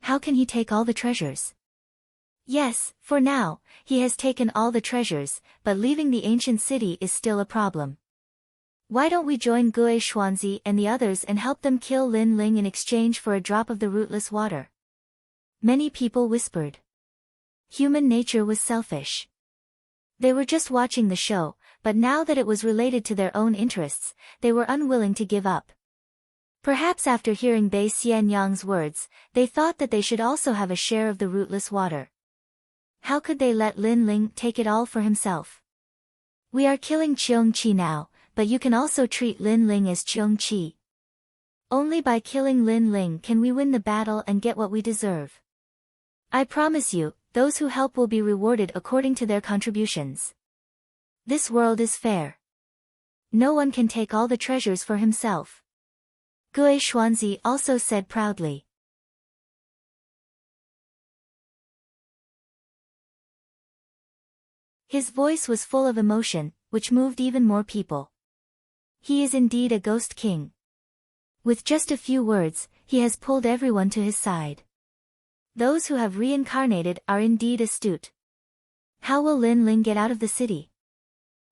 How can he take all the treasures? Yes, for now, he has taken all the treasures, but leaving the ancient city is still a problem. Why don't we join Gue Xuanzi and the others and help them kill Lin Ling in exchange for a drop of the rootless water? Many people whispered. Human nature was selfish. They were just watching the show, but now that it was related to their own interests, they were unwilling to give up. Perhaps after hearing Bei Xianyang's words, they thought that they should also have a share of the rootless water. How could they let Lin Ling take it all for himself? We are killing Cheong Chi now, but you can also treat Lin Ling as Cheong Chi. Only by killing Lin Ling can we win the battle and get what we deserve. I promise you, those who help will be rewarded according to their contributions. This world is fair. No one can take all the treasures for himself. Gue Xuanzi also said proudly. His voice was full of emotion, which moved even more people. He is indeed a ghost king. With just a few words, he has pulled everyone to his side. Those who have reincarnated are indeed astute. How will Lin Ling get out of the city?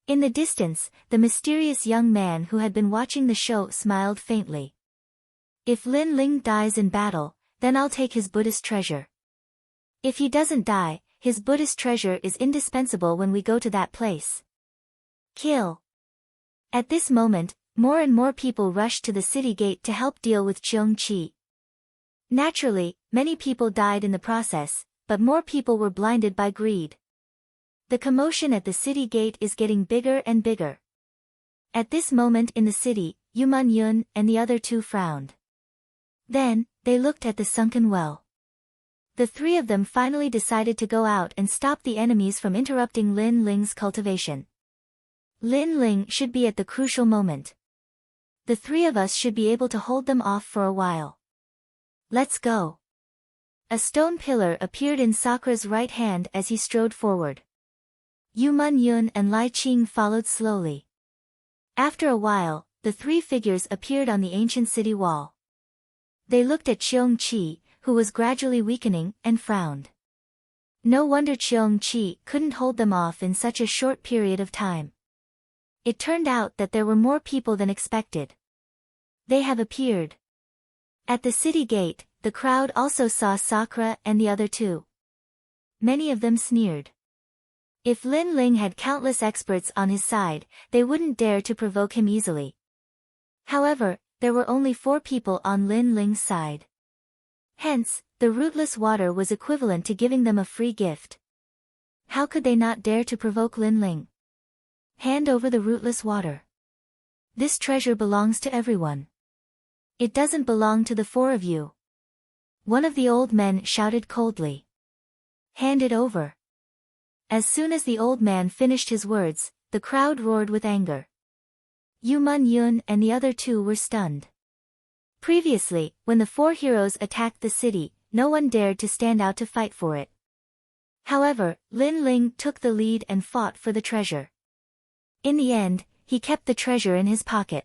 In the distance, the mysterious young man who had been watching the show smiled faintly. If Lin Ling dies in battle, then I'll take his Buddhist treasure. If he doesn't die, his Buddhist treasure is indispensable when we go to that place. Kill. At this moment, more and more people rushed to the city gate to help deal with Cheong-chi. Naturally, many people died in the process, but more people were blinded by greed. The commotion at the city gate is getting bigger and bigger. At this moment in the city, Yu Man-yun and the other two frowned. Then, they looked at the sunken well. The three of them finally decided to go out and stop the enemies from interrupting Lin Ling's cultivation. Lin Ling should be at the crucial moment. The three of us should be able to hold them off for a while. Let's go. A stone pillar appeared in Sakura's right hand as he strode forward. Yu Man-yun and Lai Qing followed slowly. After a while, the three figures appeared on the ancient city wall. They looked at Cheong-chi, who was gradually weakening, and frowned. No wonder Cheong-chi couldn't hold them off in such a short period of time. It turned out that there were more people than expected. They have appeared. At the city gate, the crowd also saw Sakura and the other two. Many of them sneered. If Lin Ling had countless experts on his side, they wouldn't dare to provoke him easily. However, there were only 4 people on Lin Ling's side. Hence, the rootless water was equivalent to giving them a free gift. How could they not dare to provoke Lin Ling? Hand over the rootless water. This treasure belongs to everyone. It doesn't belong to the 4 of you. One of the old men shouted coldly. Hand it over. As soon as the old man finished his words, the crowd roared with anger. Yu Man-yun and the other 2 were stunned. Previously, when the 4 heroes attacked the city, no one dared to stand out to fight for it. However, Lin Ling took the lead and fought for the treasure. In the end, he kept the treasure in his pocket.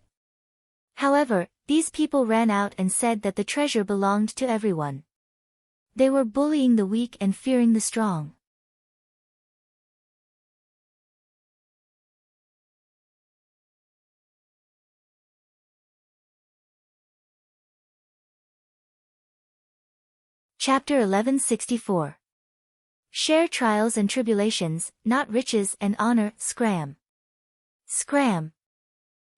However, these people ran out and said that the treasure belonged to everyone. They were bullying the weak and fearing the strong. Chapter 1164. Share trials and tribulations, not riches and honor. Scram. Scram.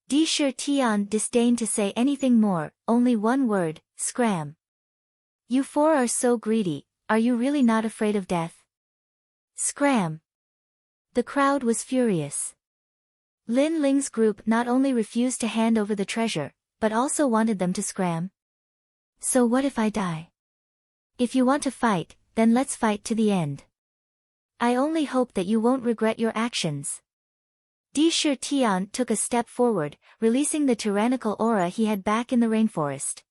Di Shi Tian disdained to say anything more, only one word, scram. You 4 are so greedy, are you really not afraid of death? Scram. The crowd was furious. Lin Ling's group not only refused to hand over the treasure, but also wanted them to scram. So what if I die? If you want to fight, then let's fight to the end. I only hope that you won't regret your actions. Di Shi Tian took a step forward, releasing the tyrannical aura he had back in the rainforest.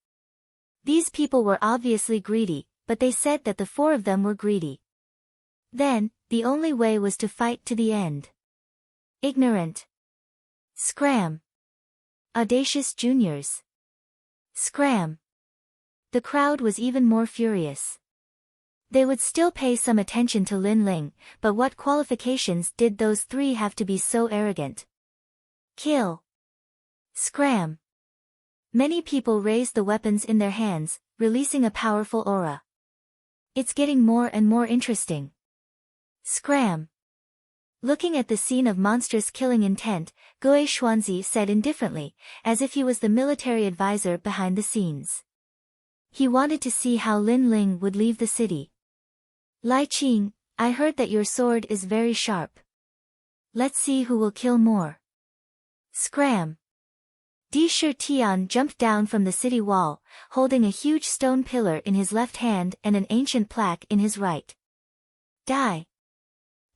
These people were obviously greedy, but they said that the 4 of them were greedy. Then, the only way was to fight to the end. Ignorant. Scram. Audacious juniors. Scram. The crowd was even more furious. They would still pay some attention to Lin Ling, but what qualifications did those 3 have to be so arrogant? Kill. Scram. Many people raised the weapons in their hands, releasing a powerful aura. It's getting more and more interesting. Scram. Looking at the scene of monstrous killing intent, Gue Xuanzi said indifferently, as if he was the military advisor behind the scenes. He wanted to see how Lin Ling would leave the city. Lai Qing, I heard that your sword is very sharp. Let's see who will kill more. Scram. Di Shi Tian jumped down from the city wall, holding a huge stone pillar in his left hand and an ancient plaque in his right. Die.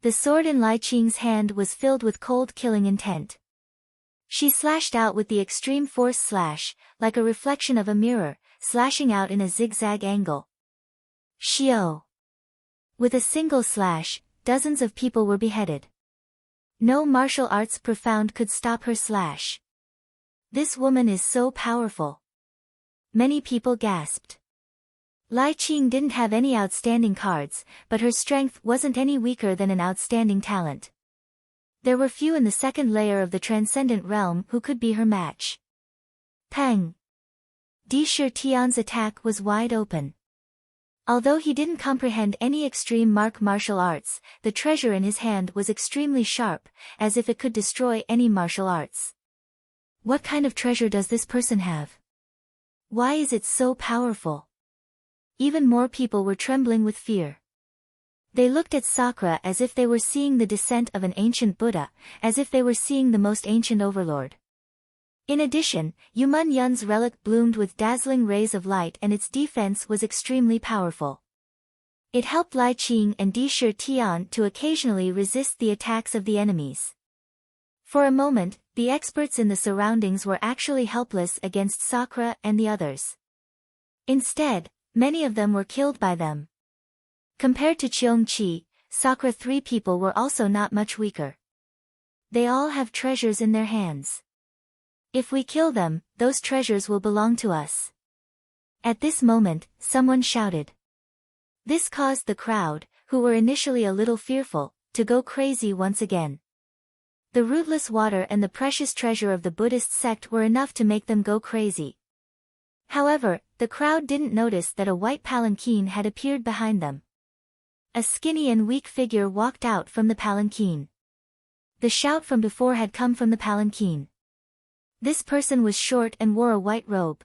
The sword in Lai Qing's hand was filled with cold killing intent. She slashed out with the extreme force slash, like a reflection of a mirror, slashing out in a zigzag angle. Shio. With a single slash, dozens of people were beheaded. No martial arts profound could stop her slash. This woman is so powerful. Many people gasped. Lai Qing didn't have any outstanding cards, but her strength wasn't any weaker than an outstanding talent. There were few in the second layer of the transcendent realm who could be her match. Peng. Di Shi Tian's attack was wide open. Although he didn't comprehend any extreme martial arts, the treasure in his hand was extremely sharp, as if it could destroy any martial arts. What kind of treasure does this person have? Why is it so powerful? Even more people were trembling with fear. They looked at Sakura as if they were seeing the descent of an ancient Buddha, as if they were seeing the most ancient overlord. In addition, Yumun Yun's relic bloomed with dazzling rays of light and its defense was extremely powerful. It helped Lai Qing and Di Shi Tian to occasionally resist the attacks of the enemies. For a moment, the experts in the surroundings were actually helpless against Sakura and the others. Instead, many of them were killed by them. Compared to Cheong Chi, Sakura, 3 people were also not much weaker. They all have treasures in their hands. If we kill them, those treasures will belong to us. At this moment, someone shouted. This caused the crowd, who were initially a little fearful, to go crazy once again. The rootless water and the precious treasure of the Buddhist sect were enough to make them go crazy. However, the crowd didn't notice that a white palanquin had appeared behind them. A skinny and weak figure walked out from the palanquin. The shout from before had come from the palanquin. This person was short and wore a white robe.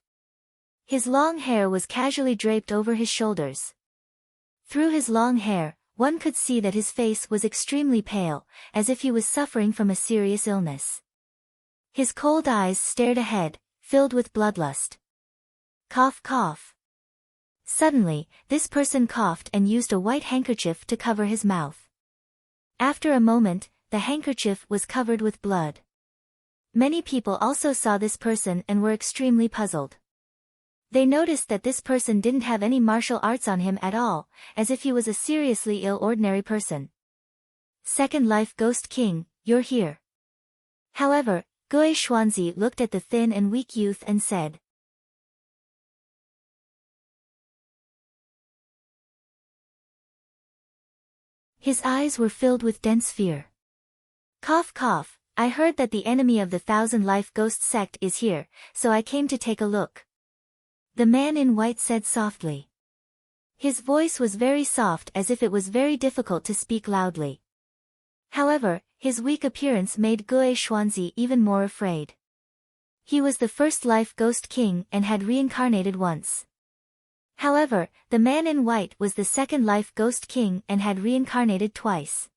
His long hair was casually draped over his shoulders. Through his long hair, one could see that his face was extremely pale, as if he was suffering from a serious illness. His cold eyes stared ahead, filled with bloodlust. Cough, cough. Suddenly, this person coughed and used a white handkerchief to cover his mouth. After a moment, the handkerchief was covered with blood. Many people also saw this person and were extremely puzzled. They noticed that this person didn't have any martial arts on him at all, as if he was a seriously ill ordinary person. Second Life Ghost King, you're here. However, Gue Xuanzi looked at the thin and weak youth and said. His eyes were filled with dense fear. Cough, cough. I heard that the enemy of the Thousand Life Ghost sect is here, so I came to take a look. The man in white said softly. His voice was very soft, as if it was very difficult to speak loudly. However, his weak appearance made Gue Xuanzi even more afraid. He was the first Life Ghost King and had reincarnated once. However, the man in white was the second Life Ghost King and had reincarnated twice.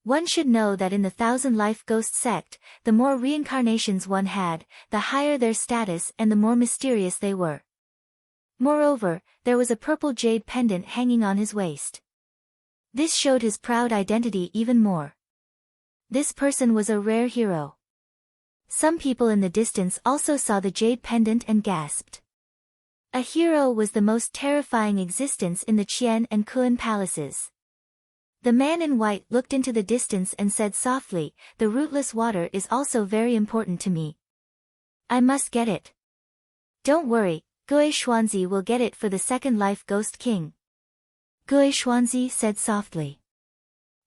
One should know that in the Thousand Life Ghost sect, the more reincarnations one had, the higher their status and the more mysterious they were. Moreover, there was a purple jade pendant hanging on his waist. This showed his proud identity even more. This person was a rare hero. Some people in the distance also saw the jade pendant and gasped. A hero was the most terrifying existence in the Qian and Kun palaces. The man in white looked into the distance and said softly, the rootless water is also very important to me. I must get it. Don't worry, Gue Xuanzi will get it for the Second Life Ghost King. Gue Xuanzi said softly.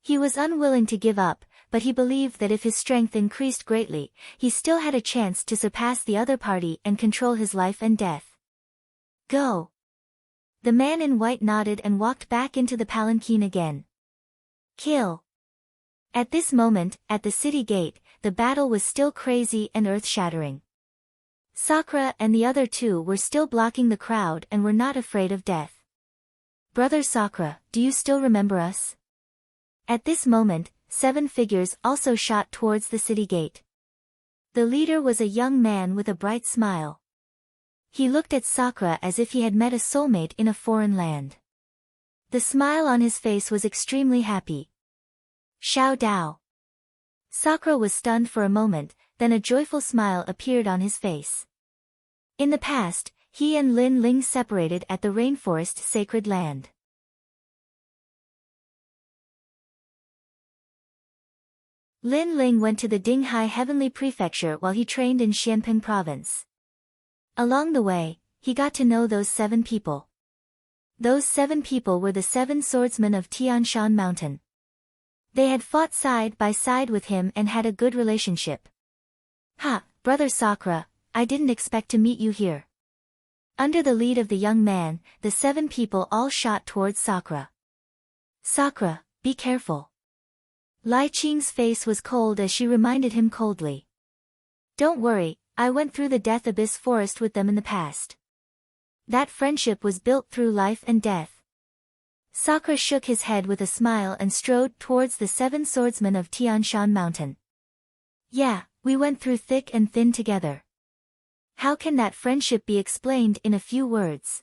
He was unwilling to give up, but he believed that if his strength increased greatly, he still had a chance to surpass the other party and control his life and death. Go. The man in white nodded and walked back into the palanquin again. Kill. At this moment, at the city gate, the battle was still crazy and earth-shattering. Sakura and the other 2 were still blocking the crowd and were not afraid of death. Brother Sakura, do you still remember us? At this moment, 7 figures also shot towards the city gate. The leader was a young man with a bright smile. He looked at Sakura as if he had met a soulmate in a foreign land. The smile on his face was extremely happy. Xiao Dao. Sakura was stunned for a moment, then a joyful smile appeared on his face. In the past, he and Lin Ling separated at the rainforest sacred land. Lin Ling went to the Dinghai Heavenly Prefecture while he trained in Xianping Province. Along the way, he got to know those 7 people. Those 7 people were the 7 swordsmen of Tianshan Mountain. They had fought side by side with him and had a good relationship. Ha, Brother Sakura, I didn't expect to meet you here. Under the lead of the young man, the 7 people all shot towards Sakura. Sakura, be careful. Lai Qing's face was cold as she reminded him coldly. Don't worry, I went through the Death Abyss forest with them in the past. That friendship was built through life and death. Sakura shook his head with a smile and strode towards the 7 swordsmen of Tianshan Mountain. Yeah, we went through thick and thin together. How can that friendship be explained in a few words?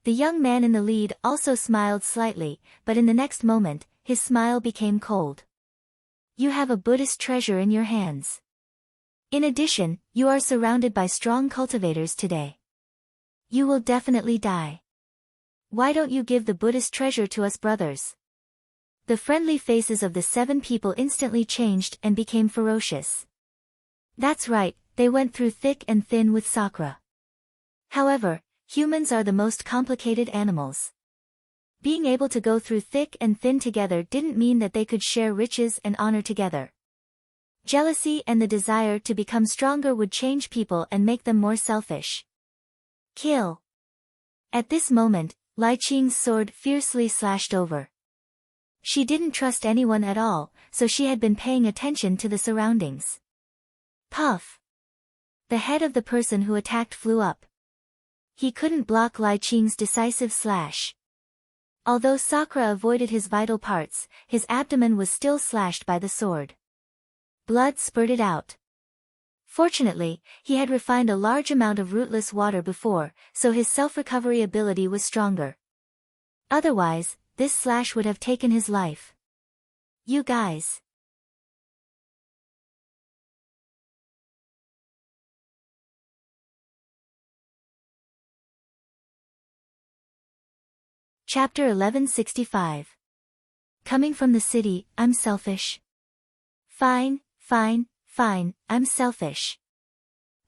The young man in the lead also smiled slightly, but in the next moment, his smile became cold. You have a Buddhist treasure in your hands. In addition, you are surrounded by strong cultivators today. You will definitely die. Why don't you give the Buddhist treasure to us brothers? The friendly faces of the 7 people instantly changed and became ferocious. That's right, they went through thick and thin with Sakura. However, humans are the most complicated animals. Being able to go through thick and thin together didn't mean that they could share riches and honor together. Jealousy and the desire to become stronger would change people and make them more selfish. Kill. At this moment, Lai Qing's sword fiercely slashed over. She didn't trust anyone at all, so she had been paying attention to the surroundings. Puff. The head of the person who attacked flew up. He couldn't block Lai Qing's decisive slash. Although Sakura avoided his vital parts, his abdomen was still slashed by the sword. Blood spurted out. Fortunately, he had refined a large amount of rootless water before, so his self-recovery ability was stronger. Otherwise, this slash would have taken his life. You guys. Chapter 1165. Coming from the city, I'm selfish. Fine, I'm selfish.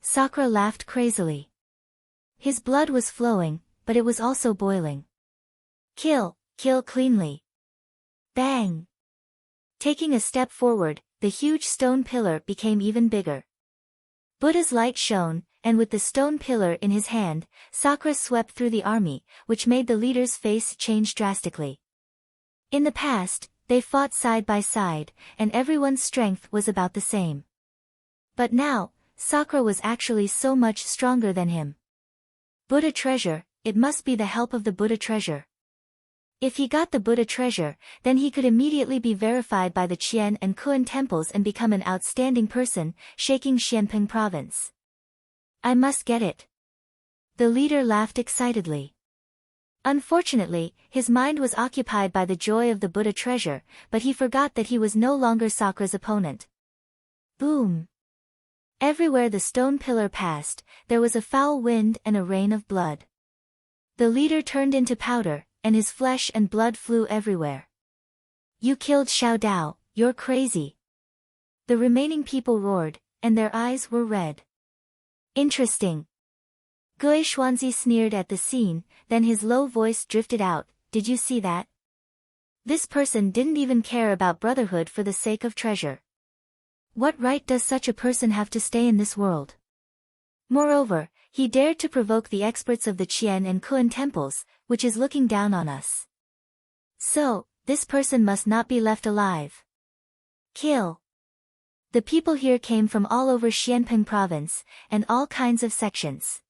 Sakura laughed crazily. His blood was flowing, but it was also boiling. Kill cleanly. Bang! Taking a step forward, the huge stone pillar became even bigger. Buddha's light shone, and with the stone pillar in his hand, Sakura swept through the army, which made the leader's face change drastically. In the past, they fought side by side, and everyone's strength was about the same. But now, Sakura was actually so much stronger than him. Buddha treasure, it must be the help of the Buddha treasure. If he got the Buddha treasure, then he could immediately be verified by the Qian and Kun temples and become an outstanding person, shaking Xianping province. I must get it. The leader laughed excitedly. Unfortunately, his mind was occupied by the joy of the Buddha treasure, but he forgot that he was no longer Sakura's opponent. Boom! Everywhere the stone pillar passed, there was a foul wind and a rain of blood. The leader turned into powder, and his flesh and blood flew everywhere. You killed Xiao Dao, you're crazy. The remaining people roared, and their eyes were red. Interesting. Gui Xuanzi sneered at the scene, then his low voice drifted out, did you see that? This person didn't even care about brotherhood for the sake of treasure. What right does such a person have to stay in this world? Moreover, he dared to provoke the experts of the Qian and Kun temples, which is looking down on us. So, this person must not be left alive. Kill. The people here came from all over Xianping province, and all kinds of sections.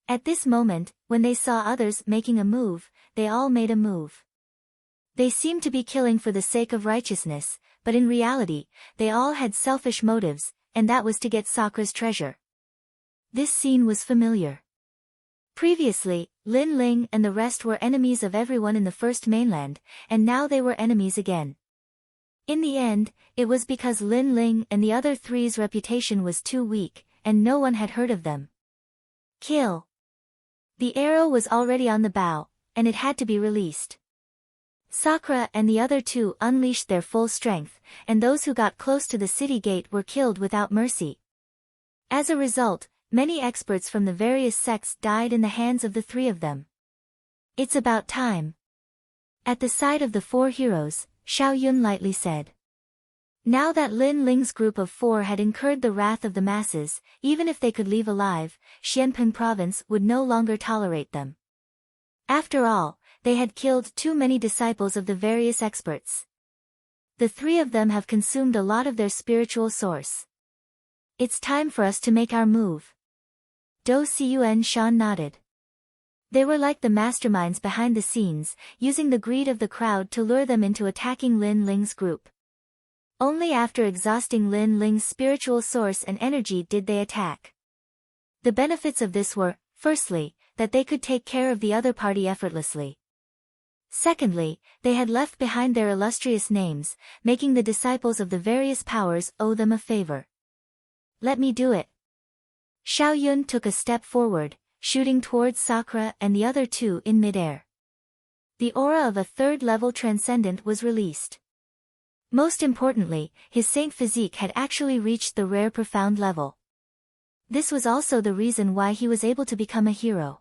At this moment, when they saw others making a move, they all made a move. They seemed to be killing for the sake of righteousness, but in reality, they all had selfish motives, and that was to get Sakura's treasure. This scene was familiar. Previously, Lin Ling and the rest were enemies of everyone in the First Mainland, and now they were enemies again. In the end, it was because Lin Ling and the other three's reputation was too weak, and no one had heard of them. Kill. The arrow was already on the bow, and it had to be released. Sakura and the other two unleashed their full strength, and those who got close to the city gate were killed without mercy. As a result, many experts from the various sects died in the hands of the three of them. It's about time. At the side of the four heroes, Xiao Yun lightly said. Now that Lin Ling's group of 4 had incurred the wrath of the masses, even if they could leave alive, Xianpeng province would no longer tolerate them. After all, they had killed too many disciples of the various experts. The 3 of them have consumed a lot of their spiritual source. It's time for us to make our move. Dou Xiyuan Shan nodded. They were like the masterminds behind the scenes, using the greed of the crowd to lure them into attacking Lin Ling's group. Only after exhausting Lin Ling's spiritual source and energy did they attack. The benefits of this were, firstly, that they could take care of the other party effortlessly. Secondly, they had left behind their illustrious names, making the disciples of the various powers owe them a favor. Let me do it. Xiao Yun took a step forward, shooting towards Sakura and the other 2 in midair. The aura of a 3rd-level transcendent was released. Most importantly, his saint physique had actually reached the rare profound level. This was also the reason why he was able to become a hero.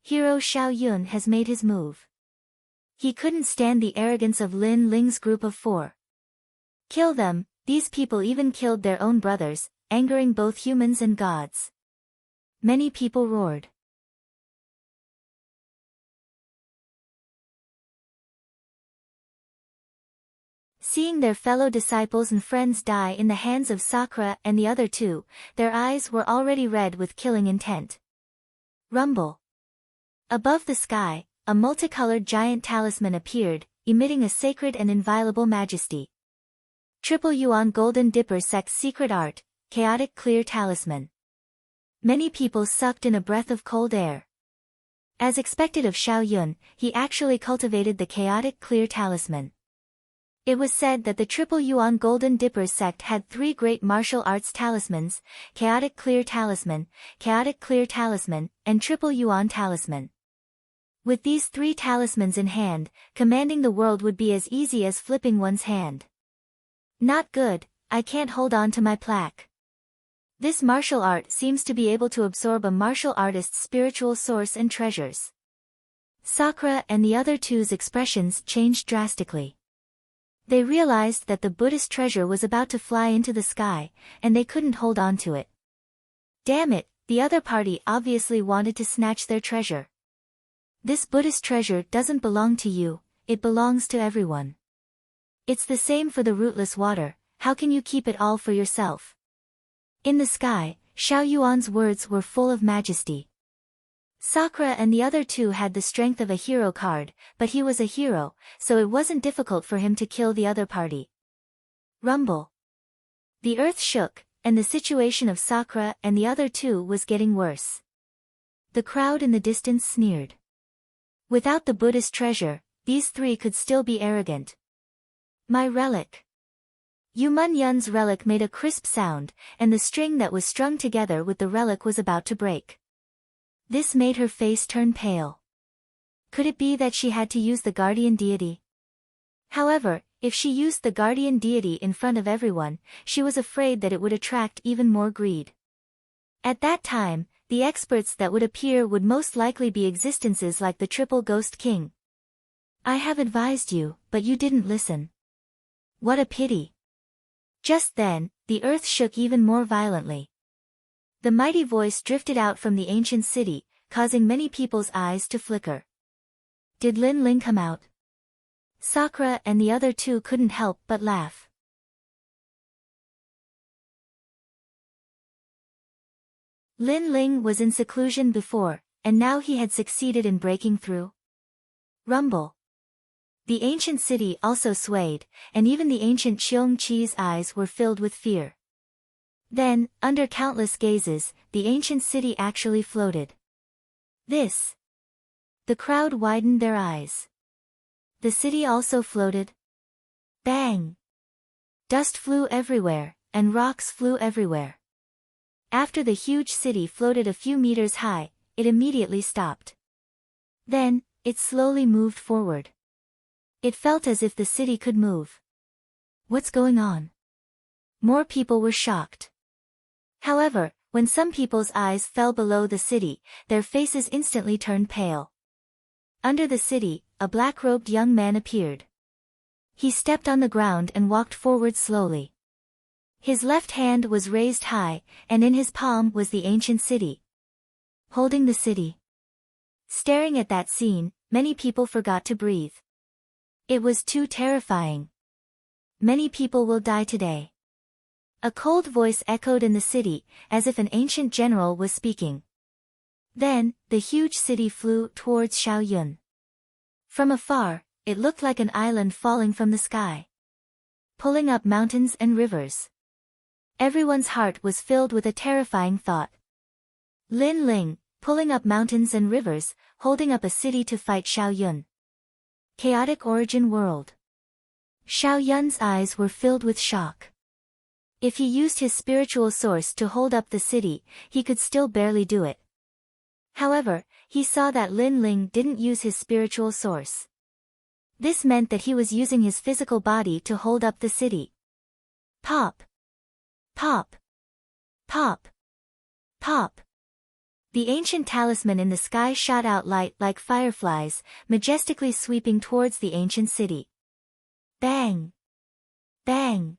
Hero Xiao Yun has made his move. He couldn't stand the arrogance of Lin Ling's group of 4. Kill them, these people even killed their own brothers, angering both humans and gods. Many people roared. Seeing their fellow disciples and friends die in the hands of Sakura and the other 2, their eyes were already red with killing intent. Rumble. Above the sky, a multicolored giant talisman appeared, emitting a sacred and inviolable majesty. Triple Yuan Golden Dipper Sect's secret art, chaotic clear talisman. Many people sucked in a breath of cold air. As expected of Xiao Yun, he actually cultivated the chaotic clear talisman. It was said that the Triple Yuan Golden Dipper sect had 3 great martial arts talismans, Chaotic Clear Talisman, and Triple Yuan Talisman. With these 3 talismans in hand, commanding the world would be as easy as flipping one's hand. Not good, I can't hold on to my plaque. This martial art seems to be able to absorb a martial artist's spiritual source and treasures. Sakura and the other 2's expressions changed drastically. They realized that the Buddhist treasure was about to fly into the sky, and they couldn't hold on to it. Damn it, the other party obviously wanted to snatch their treasure. This Buddhist treasure doesn't belong to you, it belongs to everyone. It's the same for the rootless water, how can you keep it all for yourself? In the sky, Xiao Yuan's words were full of majesty. Sakura and the other 2 had the strength of a hero card, but he was a hero, so it wasn't difficult for him to kill the other party. Rumble. The earth shook, and the situation of Sakura and the other 2 was getting worse. The crowd in the distance sneered. Without the Buddhist treasure, these 3 could still be arrogant. My relic. Yu Mun Yun's relic made a crisp sound, and the string that was strung together with the relic was about to break. This made her face turn pale. Could it be that she had to use the guardian deity? However, if she used the guardian deity in front of everyone, she was afraid that it would attract even more greed. At that time, the experts that would appear would most likely be existences like the Triple Ghost King. I have advised you, but you didn't listen. What a pity. Just then, the earth shook even more violently. The mighty voice drifted out from the ancient city, causing many people's eyes to flicker. Did Lin Ling come out? Sakura and the other 2 couldn't help but laugh. Lin Ling was in seclusion before, and now he had succeeded in breaking through. Rumble. The ancient city also swayed, and even the ancient Xiong Qi's eyes were filled with fear. Then, under countless gazes, the ancient city actually floated. This. The crowd widened their eyes. The city also floated. Bang! Dust flew everywhere, and rocks flew everywhere. After the huge city floated a few meters high, it immediately stopped. Then, it slowly moved forward. It felt as if the city could move. What's going on? More people were shocked. However, when some people's eyes fell below the city, their faces instantly turned pale. Under the city, a black-robed young man appeared. He stepped on the ground and walked forward slowly. His left hand was raised high, and in his palm was the ancient city. Holding the city. Staring at that scene, many people forgot to breathe. It was too terrifying. Many people will die today. A cold voice echoed in the city, as if an ancient general was speaking. Then, the huge city flew towards Shaoyun. From afar, it looked like an island falling from the sky, pulling up mountains and rivers. Everyone's heart was filled with a terrifying thought. Lin Ling, pulling up mountains and rivers, holding up a city to fight Shaoyun. Chaotic origin world. Shaoyun's eyes were filled with shock. If he used his spiritual source to hold up the city, he could still barely do it. However, he saw that Lin Ling didn't use his spiritual source. This meant that he was using his physical body to hold up the city. Pop! Pop! Pop! Pop! The ancient talisman in the sky shot out light like fireflies, majestically sweeping towards the ancient city. Bang! Bang!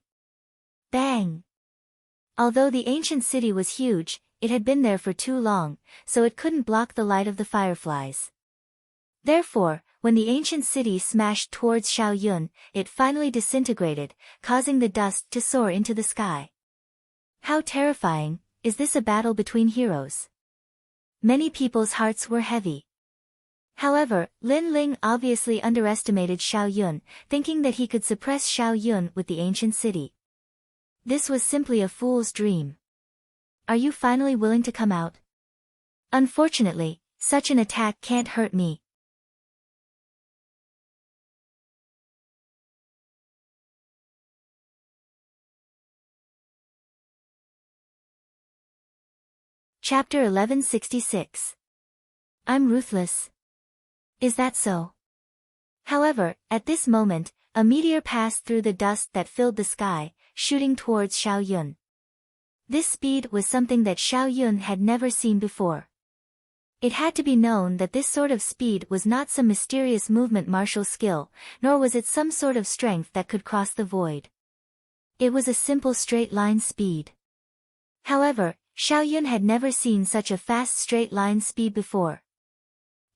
Bang! Although the ancient city was huge, it had been there for too long, so it couldn't block the light of the fireflies. Therefore, when the ancient city smashed towards Shaoyun, it finally disintegrated, causing the dust to soar into the sky. How terrifying! Is this a battle between heroes? Many people's hearts were heavy. However, Lin Ling obviously underestimated Shaoyun, thinking that he could suppress Shaoyun with the ancient city. This was simply a fool's dream. Are you finally willing to come out? Unfortunately, such an attack can't hurt me. Chapter 1166. I'm ruthless. Is that so? However, at this moment, a meteor passed through the dust that filled the sky, shooting towards Shaoyun. This speed was something that Shaoyun had never seen before. It had to be known that this sort of speed was not some mysterious movement martial skill, nor was it some sort of strength that could cross the void. It was a simple straight-line speed. However, Shaoyun had never seen such a fast straight-line speed before.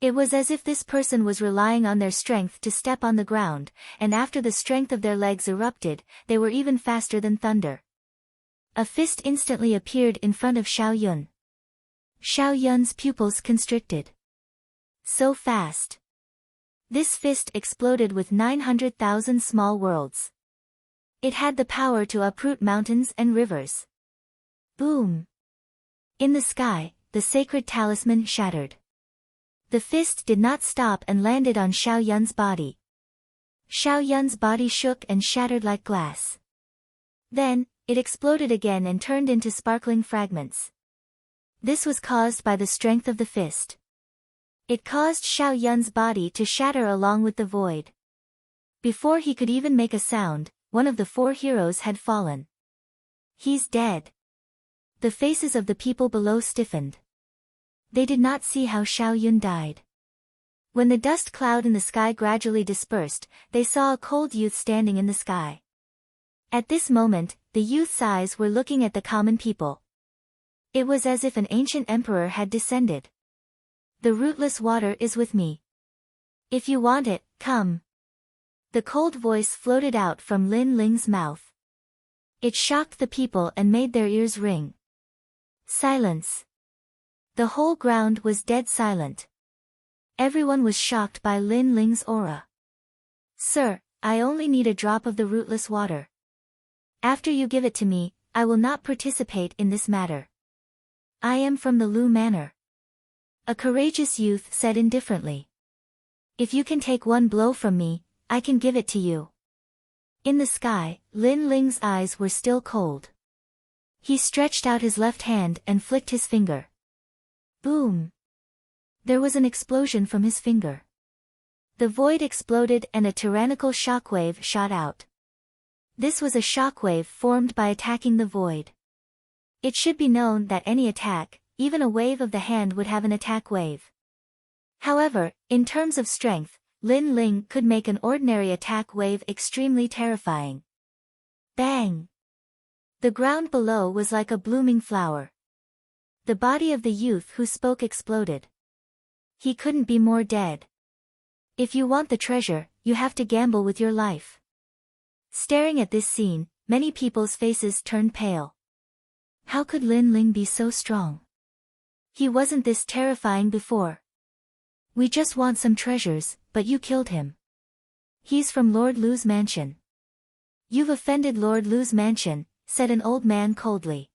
It was as if this person was relying on their strength to step on the ground, and after the strength of their legs erupted, they were even faster than thunder. A fist instantly appeared in front of Shaoyun. Shaoyun's pupils constricted. So fast. This fist exploded with 900,000 small worlds. It had the power to uproot mountains and rivers. Boom! In the sky, the sacred talisman shattered. The fist did not stop and landed on Shaoyun's body. Shaoyun's body shook and shattered like glass. Then, it exploded again and turned into sparkling fragments. This was caused by the strength of the fist. It caused Shaoyun's body to shatter along with the void. Before he could even make a sound, one of the four heroes had fallen. He's dead. The faces of the people below stiffened. They did not see how Shaoyun died. When the dust cloud in the sky gradually dispersed, they saw a cold youth standing in the sky. At this moment, the youth's eyes were looking at the common people. It was as if an ancient emperor had descended. The rootless water is with me. If you want it, come. The cold voice floated out from Lin Ling's mouth. It shocked the people and made their ears ring. Silence. The whole ground was dead silent. Everyone was shocked by Lin Ling's aura. Sir, I only need a drop of the rootless water. After you give it to me, I will not participate in this matter. I am from the Lu Manor. A courageous youth said indifferently. If you can take one blow from me, I can give it to you. In the sky, Lin Ling's eyes were still cold. He stretched out his left hand and flicked his finger. Boom! There was an explosion from his finger. The void exploded and a tyrannical shockwave shot out. This was a shockwave formed by attacking the void. It should be known that any attack, even a wave of the hand would have an attack wave. However, in terms of strength, Lin Ling could make an ordinary attack wave extremely terrifying. Bang! The ground below was like a blooming flower. The body of the youth who spoke exploded. He couldn't be more dead. If you want the treasure, you have to gamble with your life. Staring at this scene, many people's faces turned pale. How could Lin Ling be so strong? He wasn't this terrifying before. We just want some treasures, but you killed him. He's from Lord Lu's mansion. You've offended Lord Lu's mansion, said an old man coldly.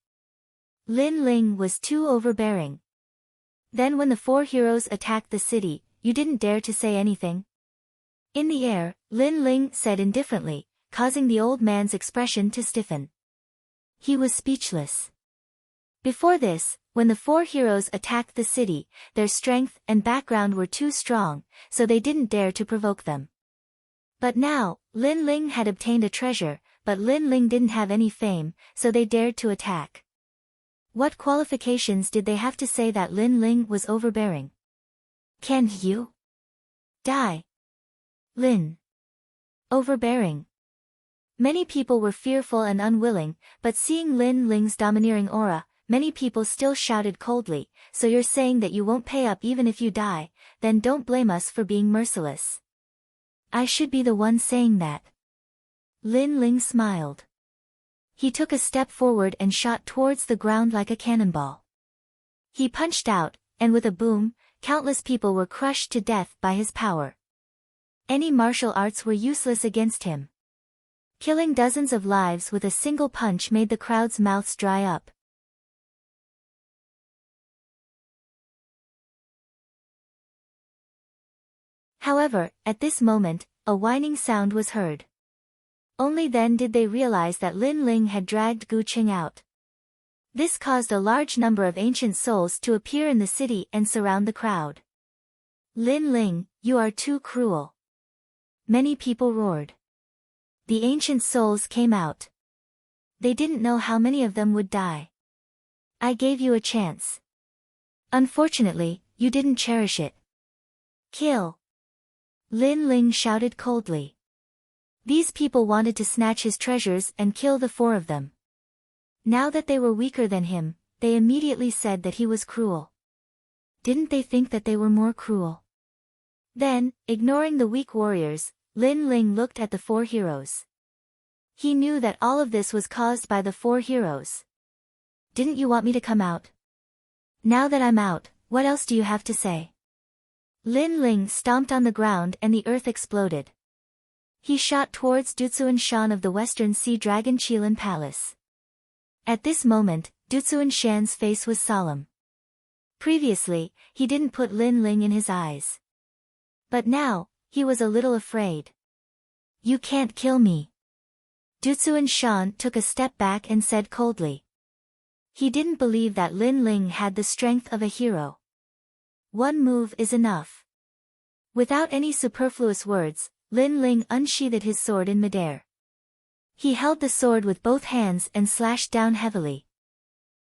Lin Ling was too overbearing. Then when the four heroes attacked the city, you didn't dare to say anything? In the air, Lin Ling said indifferently, causing the old man's expression to stiffen. He was speechless. Before this, when the four heroes attacked the city, their strength and background were too strong, so they didn't dare to provoke them. But now, Lin Ling had obtained a treasure, but Lin Ling didn't have any fame, so they dared to attack. What qualifications did they have to say that Lin Ling was overbearing? Can you die? Lin. Overbearing. Many people were fearful and unwilling, but seeing Lin Ling's domineering aura, many people still shouted coldly, so you're saying that you won't pay up even if you die, then don't blame us for being merciless. I should be the one saying that. Lin Ling smiled. He took a step forward and shot towards the ground like a cannonball. He punched out, and with a boom, countless people were crushed to death by his power. Any martial arts were useless against him. Killing dozens of lives with a single punch made the crowd's mouths dry up. However, at this moment, a whining sound was heard. Only then did they realize that Lin Ling had dragged Gu Qing out. This caused a large number of ancient souls to appear in the city and surround the crowd. Lin Ling, you are too cruel. Many people roared. The ancient souls came out. They didn't know how many of them would die. I gave you a chance. Unfortunately, you didn't cherish it. Kill. Lin Ling shouted coldly. These people wanted to snatch his treasures and kill the four of them. Now that they were weaker than him, they immediately said that he was cruel. Didn't they think that they were more cruel? Then, ignoring the weak warriors, Lin Ling looked at the four heroes. He knew that all of this was caused by the four heroes. Didn't you want me to come out? Now that I'm out, what else do you have to say? Lin Ling stomped on the ground and the earth exploded. He shot towards Duzuan Shan of the Western Sea Dragon Qilin Palace. At this moment, Duzuan Shan's face was solemn. Previously, he didn't put Lin Ling in his eyes. But now, he was a little afraid. You can't kill me. Duzuan Shan took a step back and said coldly. He didn't believe that Lin Ling had the strength of a hero. One move is enough. Without any superfluous words, Lin Ling unsheathed his sword in midair. He held the sword with both hands and slashed down heavily.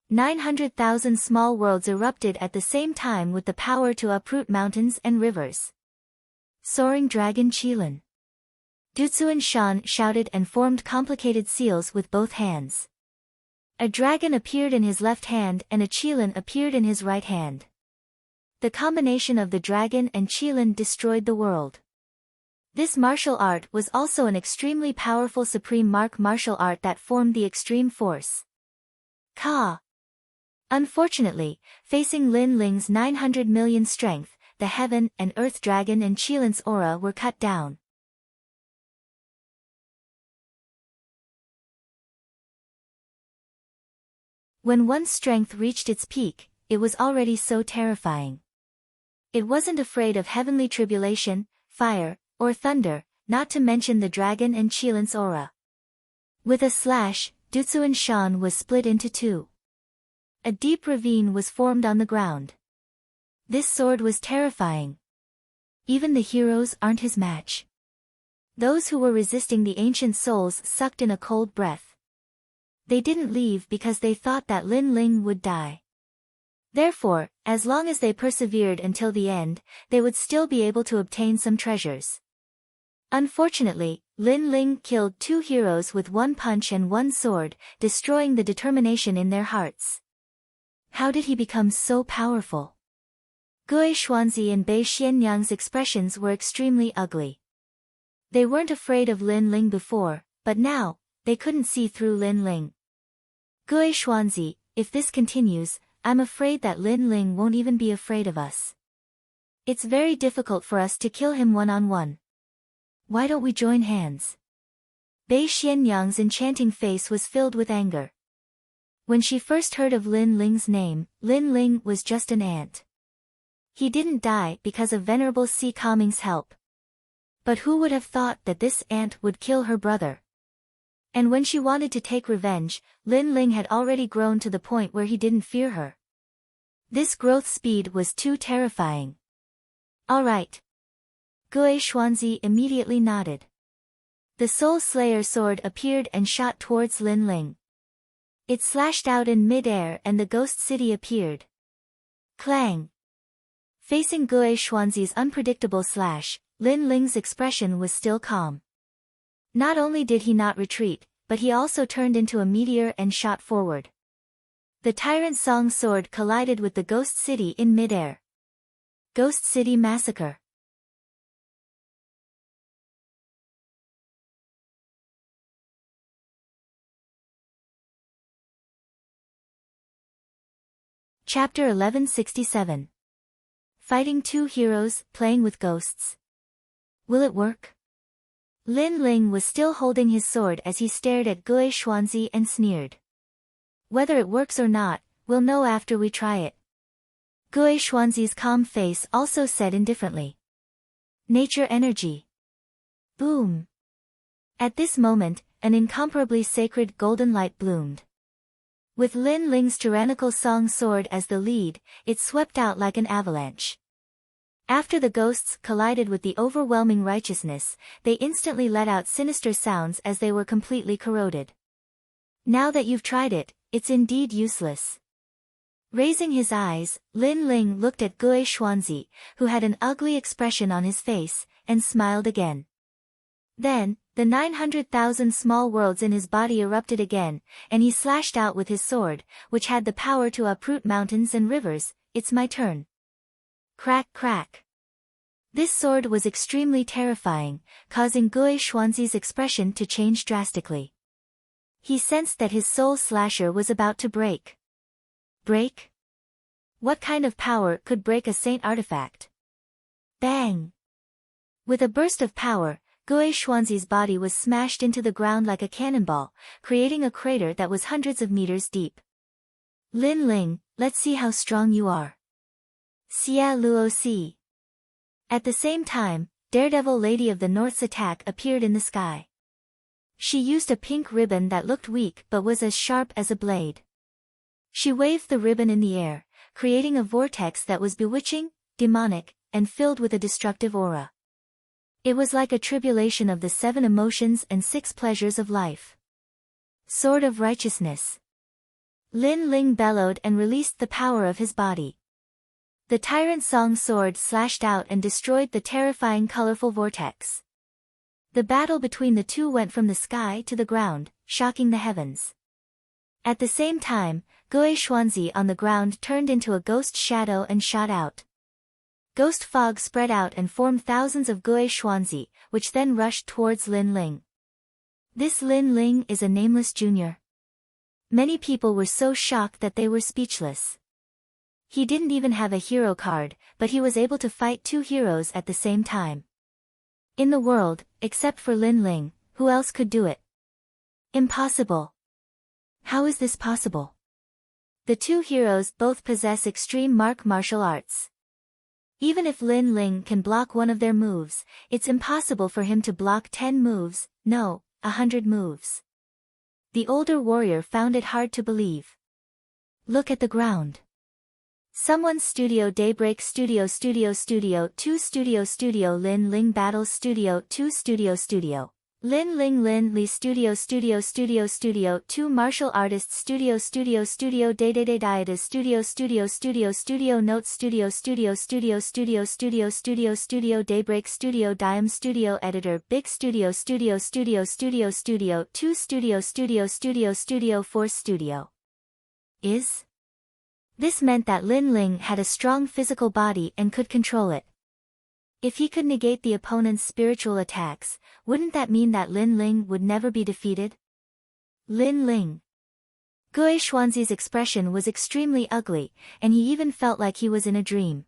900,000 small worlds erupted at the same time with the power to uproot mountains and rivers. Soaring Dragon Qilin. Duzuan Shan shouted and formed complicated seals with both hands. A dragon appeared in his left hand and a Qilin appeared in his right hand. The combination of the dragon and Qilin destroyed the world. This martial art was also an extremely powerful supreme martial art that formed the extreme force. Ka. Unfortunately, facing Lin Ling's 900 million strength, the heaven and earth dragon and Qilin's aura were cut down. When one's strength reached its peak, it was already so terrifying. It wasn't afraid of heavenly tribulation, fire, or thunder, not to mention the dragon and Qilin's aura. With a slash, Duzuan Shan was split into two. A deep ravine was formed on the ground. This sword was terrifying. Even the heroes aren't his match. Those who were resisting the ancient souls sucked in a cold breath. They didn't leave because they thought that Lin Ling would die. Therefore, as long as they persevered until the end, they would still be able to obtain some treasures. Unfortunately, Lin Ling killed 2 heroes with 1 punch and 1 sword, destroying the determination in their hearts. How did he become so powerful? Gui Xuanzi and Bei Xianyang's expressions were extremely ugly. They weren't afraid of Lin Ling before, but now, they couldn't see through Lin Ling. Gui Xuanzi, if this continues, I'm afraid that Lin Ling won't even be afraid of us. It's very difficult for us to kill him one-on-one. Why don't we join hands? Bei Xianyang's enchanting face was filled with anger. When she first heard of Lin Ling's name, Lin Ling was just an ant. He didn't die because of Venerable Si Kaming's help. But who would have thought that this ant would kill her brother? And when she wanted to take revenge, Lin Ling had already grown to the point where he didn't fear her. This growth speed was too terrifying. All right. Gui Xuanzi immediately nodded. The Soul Slayer sword appeared and shot towards Lin Ling. It slashed out in mid-air and the ghost city appeared. Clang! Facing Gui Xuanzi's unpredictable slash, Lin Ling's expression was still calm. Not only did he not retreat, but he also turned into a meteor and shot forward. The Tyrant Song sword collided with the ghost city in mid-air. Ghost City Massacre. Chapter 1167. Fighting 2 heroes, playing with ghosts. Will it work? Lin Ling was still holding his sword as he stared at Gui Xuanzi and sneered. Whether it works or not, we'll know after we try it. Gui Xuanzi's calm face also said indifferently. Nature energy. Boom. At this moment, an incomparably sacred golden light bloomed. With Lin Ling's tyrannical song sword as the lead, it swept out like an avalanche. After the ghosts collided with the overwhelming righteousness, they instantly let out sinister sounds as they were completely corroded. Now that you've tried it, it's indeed useless. Raising his eyes, Lin Ling looked at Gui Xuanzi, who had an ugly expression on his face, and smiled again. Then, the 900,000 small worlds in his body erupted again, and he slashed out with his sword, which had the power to uproot mountains and rivers. It's my turn. Crack crack. This sword was extremely terrifying, causing Gui Xuanzi's expression to change drastically. He sensed that his soul slasher was about to break. Break? What kind of power could break a saint artifact? Bang! With a burst of power, Gui Xuanzi's body was smashed into the ground like a cannonball, creating a crater that was hundreds of meters deep. Lin Ling, let's see how strong you are. Xia Luo Si. At the same time, Daredevil Lady of the North's attack appeared in the sky. She used a pink ribbon that looked weak but was as sharp as a blade. She waved the ribbon in the air, creating a vortex that was bewitching, demonic, and filled with a destructive aura. It was like a tribulation of the 7 emotions and 6 pleasures of life. Sword of Righteousness. Lin Ling bellowed and released the power of his body. The Tyrant Song sword slashed out and destroyed the terrifying colorful vortex. The battle between the two went from the sky to the ground, shocking the heavens. At the same time, Gui Xuanzi on the ground turned into a ghost shadow and shot out. Ghost fog spread out and formed thousands of Gui Xuanzi, which then rushed towards Lin Ling. This Lin Ling is a nameless junior. Many people were so shocked that they were speechless. He didn't even have a hero card, but he was able to fight 2 heroes at the same time. In the world, except for Lin Ling, who else could do it? Impossible. How is this possible? The 2 heroes both possess extreme martial arts. Even if Lin Ling can block one of their moves, it's impossible for him to block 10 moves, no, 100 moves. The older warrior found it hard to believe. Look at the ground. Someone's studio Daybreak Studio 2 Studio Lin Ling Battles Studio 2 Studio Lin Ling Lin Li Studio 2 Martial Artists Studio Day Dietas Studio Notes Studio Daybreak Studio Dime Studio Editor Big Studio 2 Studio 4 Studio. This meant that Lin Ling had a strong physical body and could control it. If he could negate the opponent's spiritual attacks, wouldn't that mean that Lin Ling would never be defeated? Lin Ling. Gui Xuanzi's expression was extremely ugly, and he even felt like he was in a dream.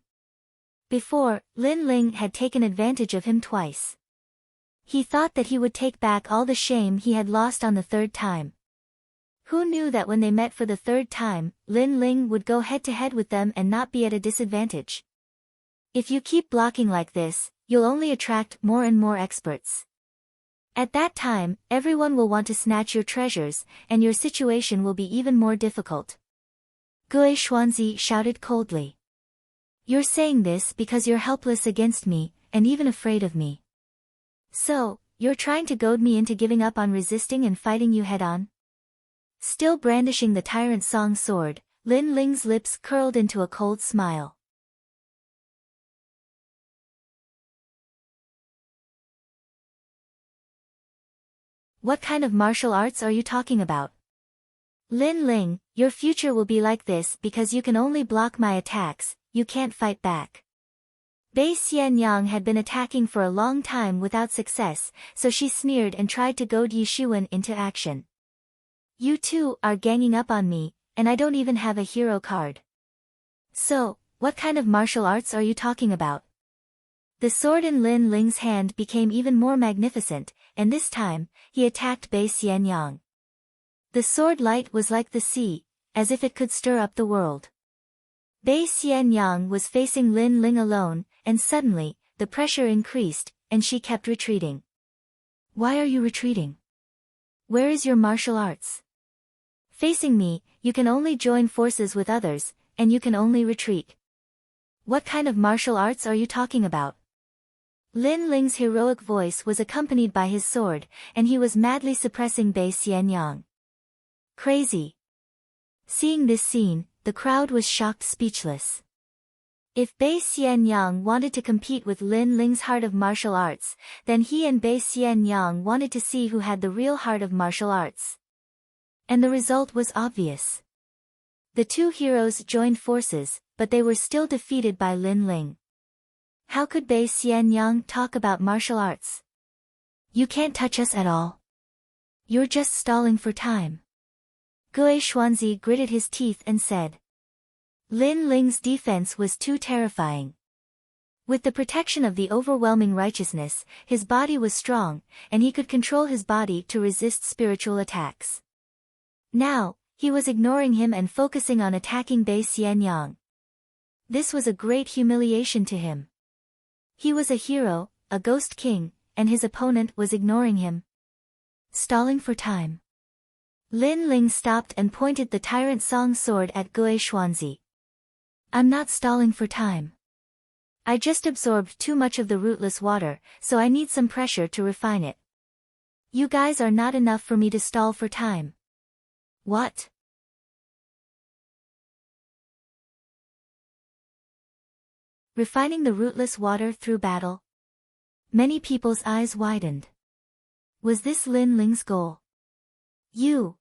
Before, Lin Ling had taken advantage of him twice. He thought that he would take back all the shame he had lost on the third time. Who knew that when they met for the third time, Lin Ling would go head-to-head with them and not be at a disadvantage? If you keep blocking like this, you'll only attract more and more experts. At that time, everyone will want to snatch your treasures, and your situation will be even more difficult. Gui Xuanzi shouted coldly. You're saying this because you're helpless against me, and even afraid of me. So, you're trying to goad me into giving up on resisting and fighting you head-on? Still brandishing the Tyrant Song sword, Lin Ling's lips curled into a cold smile. What kind of martial arts are you talking about? Lin Ling, your future will be like this because you can only block my attacks, you can't fight back. Bei Xianyang had been attacking for a long time without success, so she sneered and tried to goad Yi Shuwen into action. You two are ganging up on me, and I don't even have a hero card. So, what kind of martial arts are you talking about? The sword in Lin Ling's hand became even more magnificent, and this time, he attacked Bei Xianyang. The sword light was like the sea, as if it could stir up the world. Bei Xianyang was facing Lin Ling alone, and suddenly, the pressure increased, and she kept retreating. Why are you retreating? Where is your martial arts? Facing me, you can only join forces with others, and you can only retreat. What kind of martial arts are you talking about? Lin Ling's heroic voice was accompanied by his sword, and he was madly suppressing Bei Xianyang. Crazy. Seeing this scene, the crowd was shocked speechless. If Bei Xianyang wanted to compete with Lin Ling's heart of martial arts, then he and Bei Xianyang wanted to see who had the real heart of martial arts. And the result was obvious. The two heroes joined forces, but they were still defeated by Lin Ling. How could Bei Xianyang talk about martial arts? You can't touch us at all. You're just stalling for time. Gui Xuanzi gritted his teeth and said. Lin Ling's defense was too terrifying. With the protection of the overwhelming righteousness, his body was strong, and he could control his body to resist spiritual attacks. Now, he was ignoring him and focusing on attacking Bei Xianyang. This was a great humiliation to him. He was a hero, a ghost king, and his opponent was ignoring him. Stalling for time. Lin Ling stopped and pointed the Tyrant Song sword at Gui Xuanzi. I'm not stalling for time. I just absorbed too much of the rootless water, so I need some pressure to refine it. You guys are not enough for me to stall for time. What? Refining the rootless water through battle? Many people's eyes widened. Was this Lin Ling's goal? You!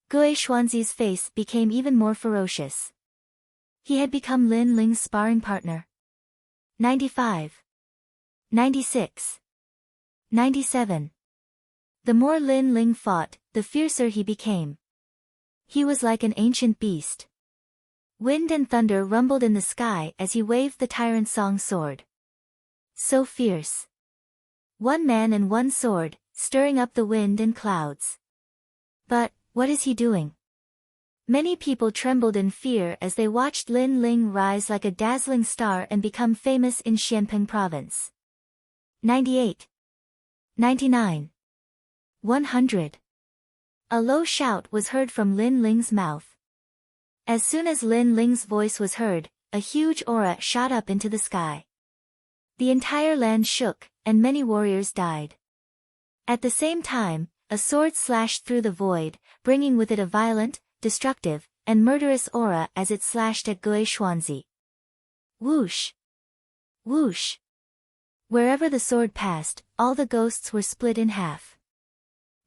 Gui Xuanzi's face became even more ferocious. He had become Lin Ling's sparring partner. 95. 96. 97. The more Lin Ling fought, the fiercer he became. He was like an ancient beast. Wind and thunder rumbled in the sky as he waved the Tyrant Song sword. So fierce. One man and one sword, stirring up the wind and clouds. But, what is he doing? Many people trembled in fear as they watched Lin Ling rise like a dazzling star and become famous in Xianpeng province. 98. 99. 100. A low shout was heard from Lin Ling's mouth. As soon as Lin Ling's voice was heard, a huge aura shot up into the sky. The entire land shook, and many warriors died. At the same time, a sword slashed through the void, bringing with it a violent, destructive, and murderous aura as it slashed at Gui Xuanzi. Whoosh! Whoosh! Wherever the sword passed, all the ghosts were split in half.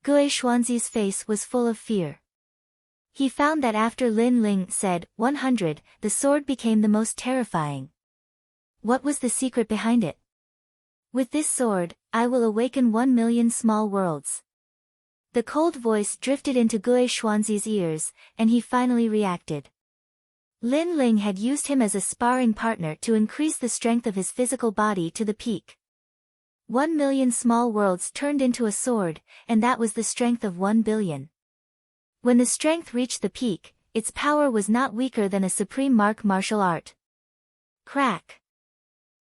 Gui Xuanzi's face was full of fear. He found that after Lin Ling said 100, the sword became the most terrifying. What was the secret behind it? With this sword, I will awaken 1,000,000 small worlds. The cold voice drifted into Gui Xuanzi's ears, and he finally reacted. Lin Ling had used him as a sparring partner to increase the strength of his physical body to the peak. 1,000,000 small worlds turned into a sword, and that was the strength of 1,000,000,000. When the strength reached the peak, its power was not weaker than a supreme martial art. Crack!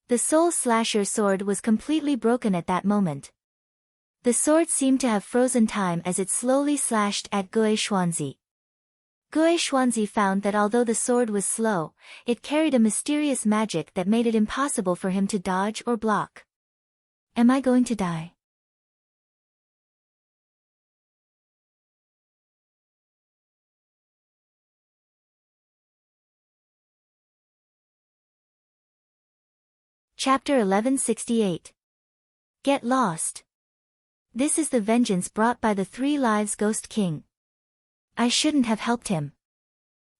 The Soul Slasher sword was completely broken at that moment. The sword seemed to have frozen time as it slowly slashed at Gui Xuanzi. Gui Xuanzi found that although the sword was slow, it carried a mysterious magic that made it impossible for him to dodge or block. Am I going to die? Chapter 1168. Get lost. This is the vengeance brought by the 3 lives Ghost King. I shouldn't have helped him.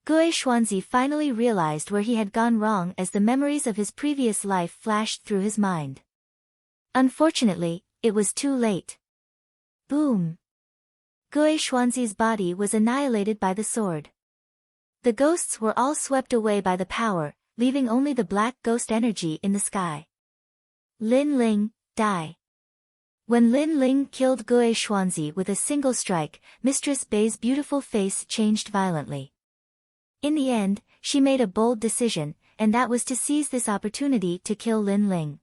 Gui Xuanzi finally realized where he had gone wrong as the memories of his previous life flashed through his mind. Unfortunately, it was too late. Boom! Gui Xuanzi's body was annihilated by the sword. The ghosts were all swept away by the power, leaving only the black ghost energy in the sky. Lin Ling, die. When Lin Ling killed Gui Xuanzi with a single strike, Mistress Bei's beautiful face changed violently. In the end, she made a bold decision, and that was to seize this opportunity to kill Lin Ling.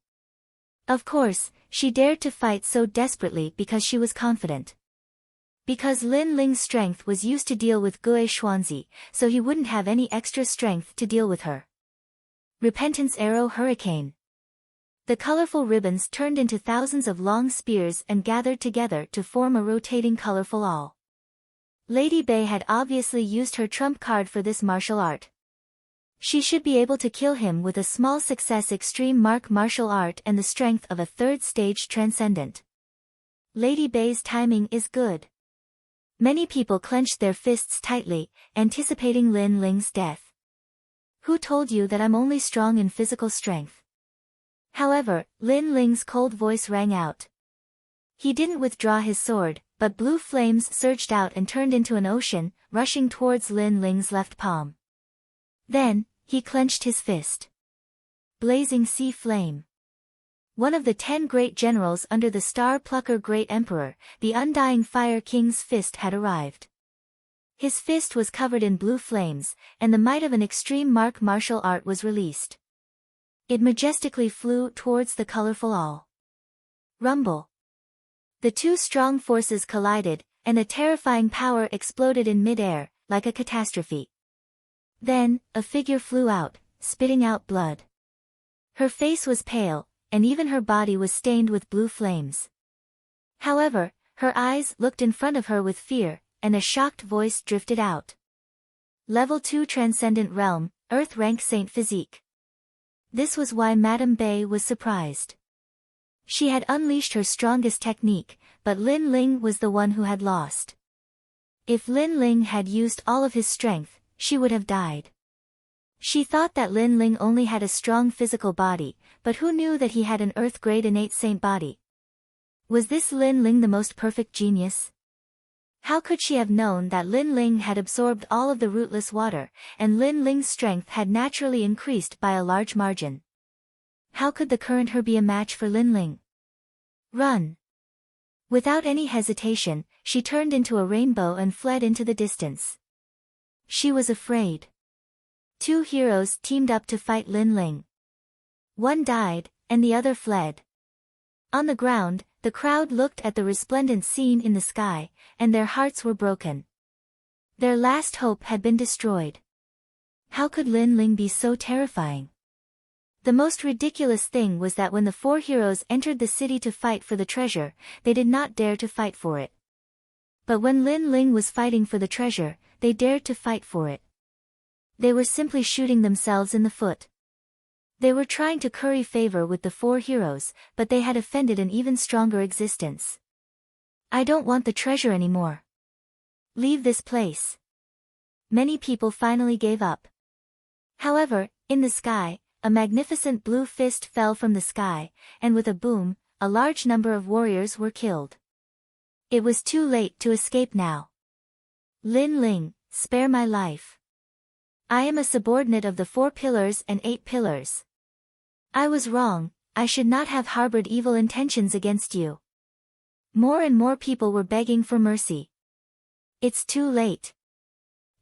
Of course, she dared to fight so desperately because she was confident. Because Lin Ling's strength was used to deal with Gui Xuanzi, so he wouldn't have any extra strength to deal with her. Repentance Arrow Hurricane. The colorful ribbons turned into thousands of long spears and gathered together to form a rotating colorful awl. Lady Bei had obviously used her trump card for this martial art. She should be able to kill him with a small success extreme martial art and the strength of a 3rd stage transcendent. Lady Bei's timing is good. Many people clenched their fists tightly, anticipating Lin Ling's death. Who told you that I'm only strong in physical strength? However, Lin Ling's cold voice rang out. He didn't withdraw his sword, but blue flames surged out and turned into an ocean, rushing towards Lin Ling's left palm. Then, he clenched his fist. Blazing Sea Flame. One of the 10 great generals under the Star Plucker Great Emperor, the Undying Fire King's fist had arrived. His fist was covered in blue flames, and the might of an extreme martial art was released. It majestically flew towards the colorful awl. Rumble. The 2 strong forces collided, and a terrifying power exploded in mid-air, like a catastrophe. Then, a figure flew out, spitting out blood. Her face was pale, and even her body was stained with blue flames. However, her eyes looked in front of her with fear, and a shocked voice drifted out. Level 2 Transcendent Realm, Earth Rank Saint Physique. This was why Madame Bei was surprised. She had unleashed her strongest technique, but Lin Ling was the one who had lost. If Lin Ling had used all of his strength, she would have died. She thought that Lin Ling only had a strong physical body, but who knew that he had an Earth-grade innate saint body? Was this Lin Ling the most perfect genius? How could she have known that Lin Ling had absorbed all of the rootless water, and Lin Ling's strength had naturally increased by a large margin? How could the current her be a match for Lin Ling? Run! Without any hesitation, she turned into a rainbow and fled into the distance. She was afraid. 2 heroes teamed up to fight Lin Ling. One died, and the other fled. On the ground, the crowd looked at the resplendent scene in the sky, and their hearts were broken. Their last hope had been destroyed. How could Lin Ling be so terrifying? The most ridiculous thing was that when the four heroes entered the city to fight for the treasure, they did not dare to fight for it. But when Lin Ling was fighting for the treasure, they dared to fight for it. They were simply shooting themselves in the foot. They were trying to curry favor with the four heroes, but they had offended an even stronger existence. I don't want the treasure anymore. Leave this place. Many people finally gave up. However, in the sky, a magnificent blue fist fell from the sky, and with a boom, a large number of warriors were killed. It was too late to escape now. Lin Ling, spare my life. I am a subordinate of the 4 pillars and 8 pillars. I was wrong, I should not have harbored evil intentions against you. More and more people were begging for mercy. It's too late.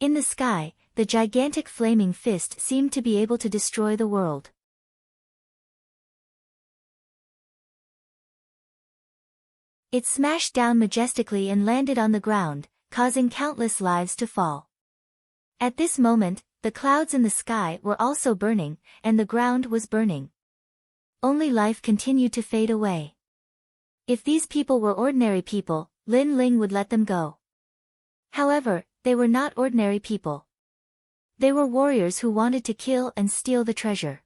In the sky, the gigantic flaming fist seemed to be able to destroy the world. It smashed down majestically and landed on the ground, causing countless lives to fall. At this moment, the clouds in the sky were also burning, and the ground was burning. Only life continued to fade away. If these people were ordinary people, Lin Ling would let them go. However, they were not ordinary people. They were warriors who wanted to kill and steal the treasure.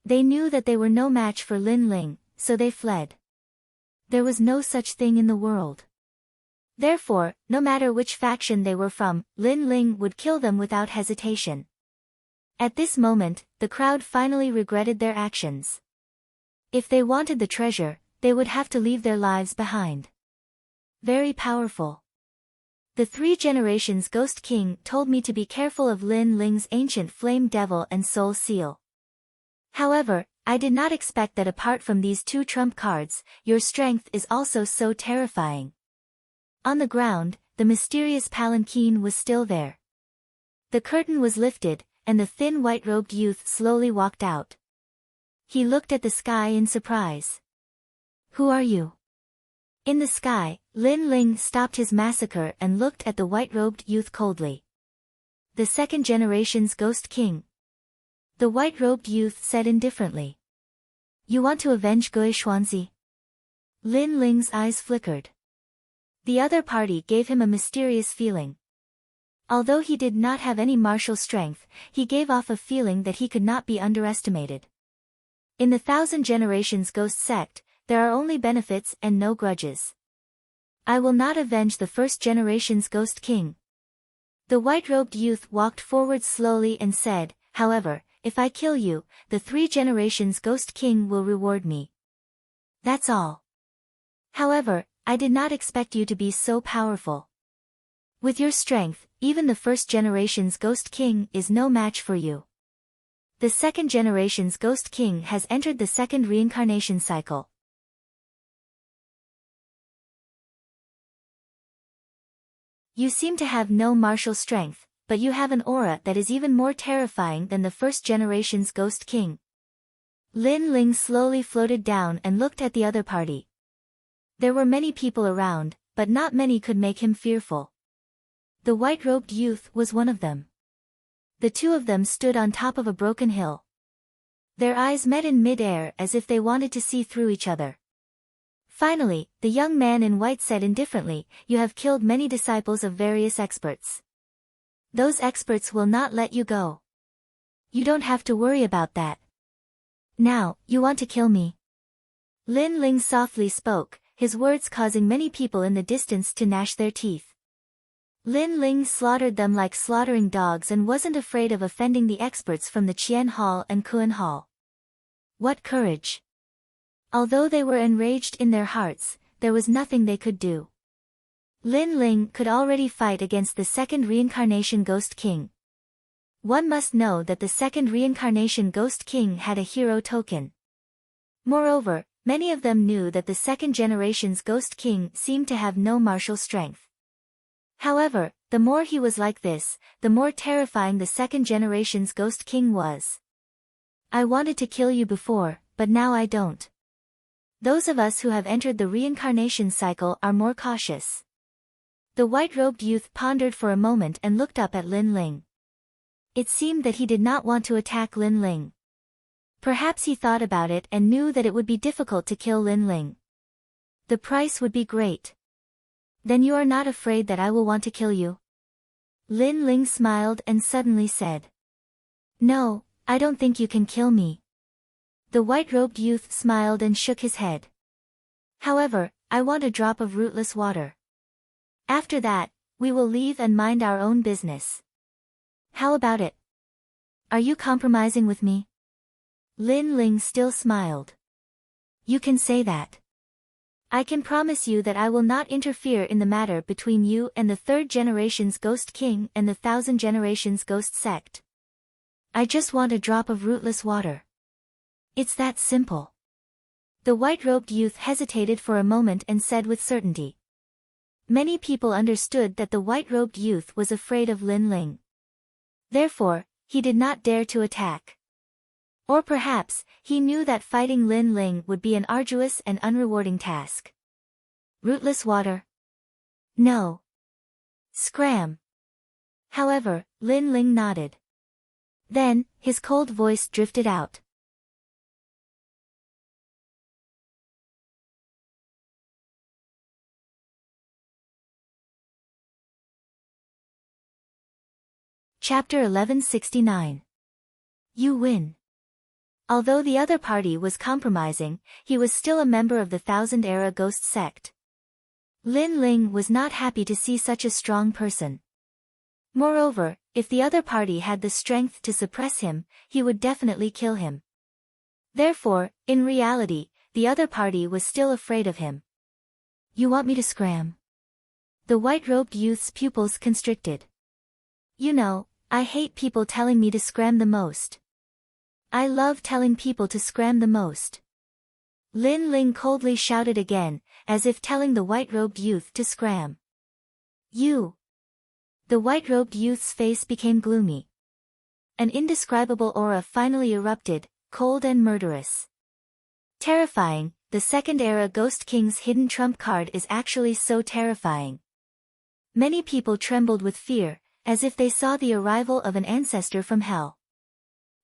They knew that they were no match for Lin Ling, so they fled. There was no such thing in the world. Therefore, no matter which faction they were from, Lin Ling would kill them without hesitation. At this moment, the crowd finally regretted their actions. If they wanted the treasure, they would have to leave their lives behind. Very powerful. The 3 generations Ghost King told me to be careful of Lin Ling's ancient flame devil and soul seal. However, I did not expect that apart from these 2 trump cards, your strength is also so terrifying. On the ground, the mysterious palanquin was still there. The curtain was lifted, and the thin white-robed youth slowly walked out. He looked at the sky in surprise. Who are you? In the sky, Lin Ling stopped his massacre and looked at the white-robed youth coldly. The 2nd generation's Ghost King. The white-robed youth said indifferently. You want to avenge Gui Xuanzi? Lin Ling's eyes flickered. The other party gave him a mysterious feeling. Although he did not have any martial strength, he gave off a feeling that he could not be underestimated. In the 1000 generations Ghost Sect, there are only benefits and no grudges. I will not avenge the 1st generation's Ghost King. The white-robed youth walked forward slowly and said, however, if I kill you, the 3 generations Ghost King will reward me. That's all. However, I did not expect you to be so powerful. With your strength, even the 1st generation's Ghost King is no match for you. The 2nd generation's Ghost King has entered the 2nd reincarnation cycle. You seem to have no martial strength, but you have an aura that is even more terrifying than the 1st generation's Ghost King. Lin Ling slowly floated down and looked at the other party. There were many people around, but not many could make him fearful. The white-robed youth was one of them. The 2 of them stood on top of a broken hill. Their eyes met in mid-air as if they wanted to see through each other. Finally, the young man in white said indifferently, you have killed many disciples of various experts. Those experts will not let you go. You don't have to worry about that. Now, you want to kill me? Lin Ling softly spoke, his words causing many people in the distance to gnash their teeth. Lin Ling slaughtered them like slaughtering dogs and wasn't afraid of offending the experts from the Qian Hall and Kuan Hall. What courage! Although they were enraged in their hearts, there was nothing they could do. Lin Ling could already fight against the 2nd reincarnation Ghost King. One must know that the 2nd reincarnation Ghost King had a hero token. Moreover, many of them knew that the 2nd generation's Ghost King seemed to have no martial strength. However, the more he was like this, the more terrifying the 2nd generation's Ghost King was. I wanted to kill you before, but now I don't. Those of us who have entered the reincarnation cycle are more cautious. The white-robed youth pondered for a moment and looked up at Lin Ling. It seemed that he did not want to attack Lin Ling. Perhaps he thought about it and knew that it would be difficult to kill Lin Ling. The price would be great. Then you are not afraid that I will want to kill you? Lin Ling smiled and suddenly said. No, I don't think you can kill me. The white-robed youth smiled and shook his head. However, I want a drop of rootless water. After that, we will leave and mind our own business. How about it? Are you compromising with me? Lin Ling still smiled. You can say that. I can promise you that I will not interfere in the matter between you and the 3rd generation's Ghost King and the 1000 generations Ghost Sect. I just want a drop of rootless water. It's that simple. The white-robed youth hesitated for a moment and said with certainty. Many people understood that the white-robed youth was afraid of Lin Ling. Therefore, he did not dare to attack. Or perhaps, he knew that fighting Lin Ling would be an arduous and unrewarding task. Rootless water? No. Scram. However, Lin Ling nodded. Then, his cold voice drifted out. Chapter 1169. You win. Although the other party was compromising, he was still a member of the 1000-era Ghost Sect. Lin Ling was not happy to see such a strong person. Moreover, if the other party had the strength to suppress him, he would definitely kill him. Therefore, in reality, the other party was still afraid of him. You want me to scram? The white-robed youth's pupils constricted. You know, I hate people telling me to scram the most. I love telling people to scram the most. Lin Ling coldly shouted again, as if telling the white-robed youth to scram. You! The white-robed youth's face became gloomy. An indescribable aura finally erupted, cold and murderous. Terrifying, the 2nd-era Ghost King's hidden trump card is actually so terrifying. Many people trembled with fear, as if they saw the arrival of an ancestor from hell.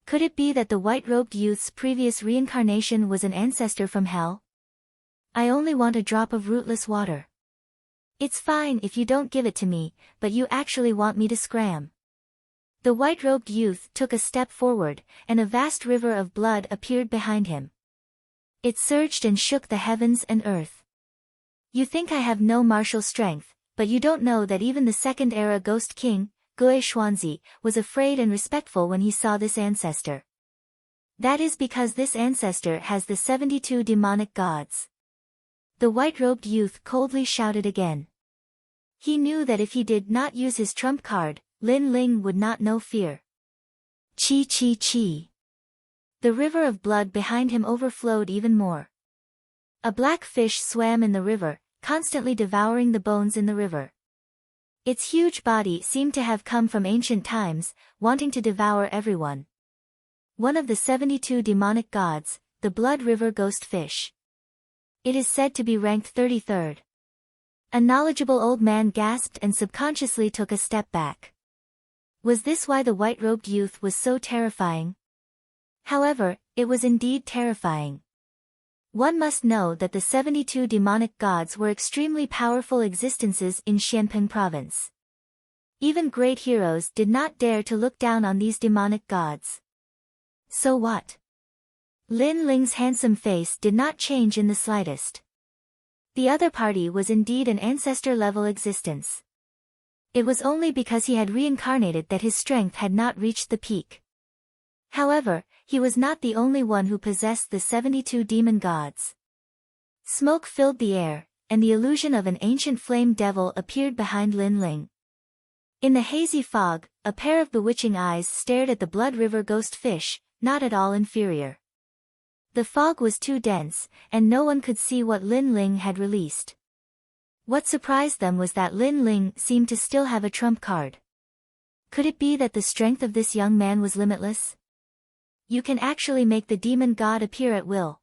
Could it be that the white-robed youth's previous reincarnation was an ancestor from hell? I only want a drop of rootless water. It's fine if you don't give it to me, but you actually want me to scram. The white-robed youth took a step forward, and a vast river of blood appeared behind him. It surged and shook the heavens and earth. You think I have no martial strength, but you don't know that even the 2nd-era Ghost King, Gue Xuanzi, was afraid and respectful when he saw this ancestor. That is because this ancestor has the 72 demonic gods. The white-robed youth coldly shouted again. He knew that if he did not use his trump card, Lin Ling would not know fear. Chi chi chi. The river of blood behind him overflowed even more. A black fish swam in the river, constantly devouring the bones in the river. Its huge body seemed to have come from ancient times, wanting to devour everyone. One of the 72 demonic gods, the Blood River Ghost Fish. It is said to be ranked 33rd. A knowledgeable old man gasped and subconsciously took a step back. Was this why the white-robed youth was so terrifying? However, it was indeed terrifying. One must know that the 72 demonic gods were extremely powerful existences in Xianping province. Even great heroes did not dare to look down on these demonic gods. So what? Lin Ling's handsome face did not change in the slightest. The other party was indeed an ancestor-level existence. It was only because he had reincarnated that his strength had not reached the peak. However, he was not the only one who possessed the 72 demon gods. Smoke filled the air, and the illusion of an ancient flame devil appeared behind Lin Ling. In the hazy fog, a pair of bewitching eyes stared at the Blood River Ghost Fish, not at all inferior. The fog was too dense, and no one could see what Lin Ling had released. What surprised them was that Lin Ling seemed to still have a trump card. Could it be that the strength of this young man was limitless? You can actually make the demon god appear at will.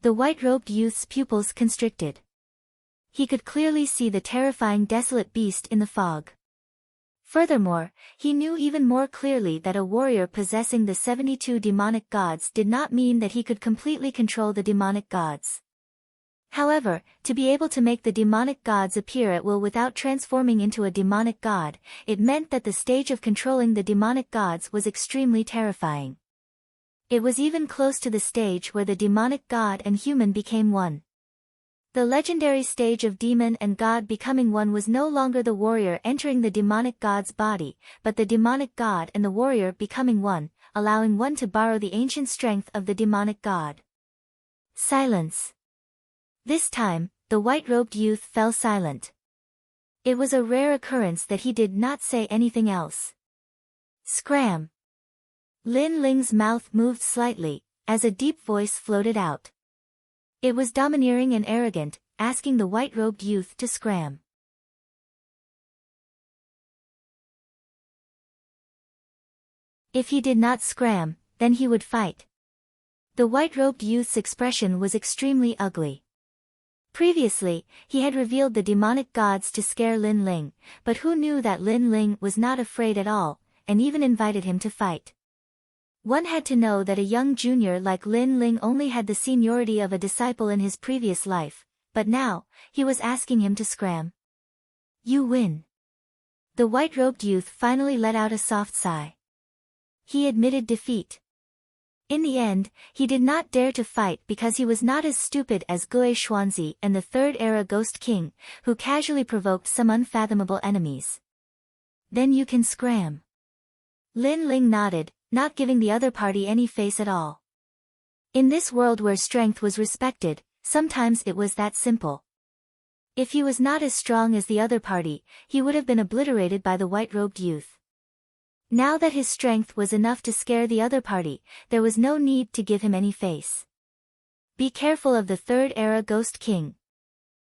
The white-robed youth's pupils constricted. He could clearly see the terrifying desolate beast in the fog. Furthermore, he knew even more clearly that a warrior possessing the 72 demonic gods did not mean that he could completely control the demonic gods. However, to be able to make the demonic gods appear at will without transforming into a demonic god, it meant that the stage of controlling the demonic gods was extremely terrifying. It was even close to the stage where the demonic god and human became one. The legendary stage of demon and god becoming one was no longer the warrior entering the demonic god's body, but the demonic god and the warrior becoming one, allowing one to borrow the ancient strength of the demonic god. Silence. This time, the white-robed youth fell silent. It was a rare occurrence that he did not say anything else. Scram! Lin Ling's mouth moved slightly, as a deep voice floated out. It was domineering and arrogant, asking the white-robed youth to scram. If he did not scram, then he would fight. The white-robed youth's expression was extremely ugly. Previously, he had revealed the demonic gods to scare Lin Ling, but who knew that Lin Ling was not afraid at all, and even invited him to fight. One had to know that a young junior like Lin Ling only had the seniority of a disciple in his previous life, but now, he was asking him to scram. You win. The white-robed youth finally let out a soft sigh. He admitted defeat. In the end, he did not dare to fight because he was not as stupid as Gue Xuanzi and the Third Era Ghost King, who casually provoked some unfathomable enemies. Then you can scram. Lin Ling nodded, not giving the other party any face at all. In this world where strength was respected, sometimes it was that simple. If he was not as strong as the other party, he would have been obliterated by the white-robed youth. Now that his strength was enough to scare the other party, there was no need to give him any face. Be careful of the Third Era Ghost King.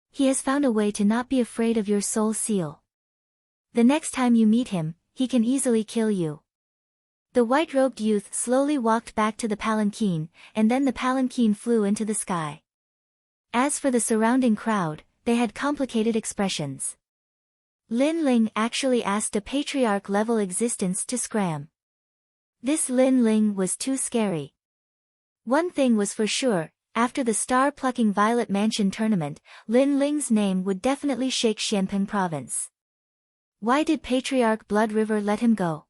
He has found a way to not be afraid of your soul seal. The next time you meet him, he can easily kill you. The white-robed youth slowly walked back to the palanquin, and then the palanquin flew into the sky. As for the surrounding crowd, they had complicated expressions. Lin Ling actually asked a patriarch-level existence to scram. This Lin Ling was too scary. One thing was for sure, after the star-plucking Violet Mansion tournament, Lin Ling's name would definitely shake Xianping province. Why did Patriarch Blood River let him go?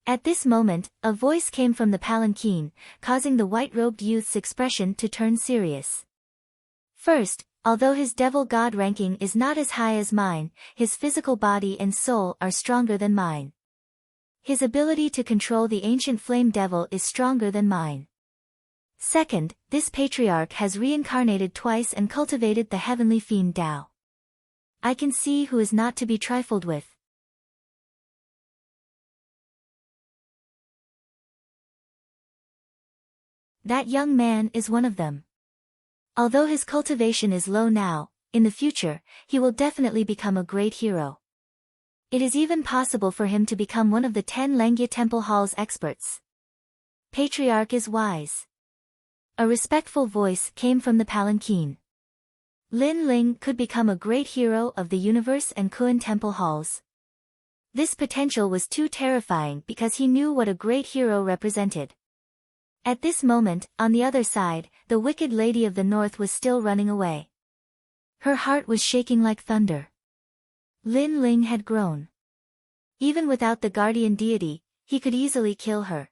At this moment, a voice came from the palanquin, causing the white-robed youth's expression to turn serious. First, although his devil god ranking is not as high as mine, his physical body and soul are stronger than mine. His ability to control the ancient flame devil is stronger than mine. Second, this patriarch has reincarnated twice and cultivated the heavenly fiend Tao. I can see who is not to be trifled with. That young man is one of them. Although his cultivation is low now, in the future, he will definitely become a great hero. It is even possible for him to become one of the 10 Langya Temple Hall's experts. Patriarch is wise. A respectful voice came from the palanquin. Lin Ling could become a great hero of the universe and Kuan Temple Halls. This potential was too terrifying because he knew what a great hero represented. At this moment, on the other side, the wicked lady of the north was still running away. Her heart was shaking like thunder. Lin Ling had grown. Even without the guardian deity, he could easily kill her.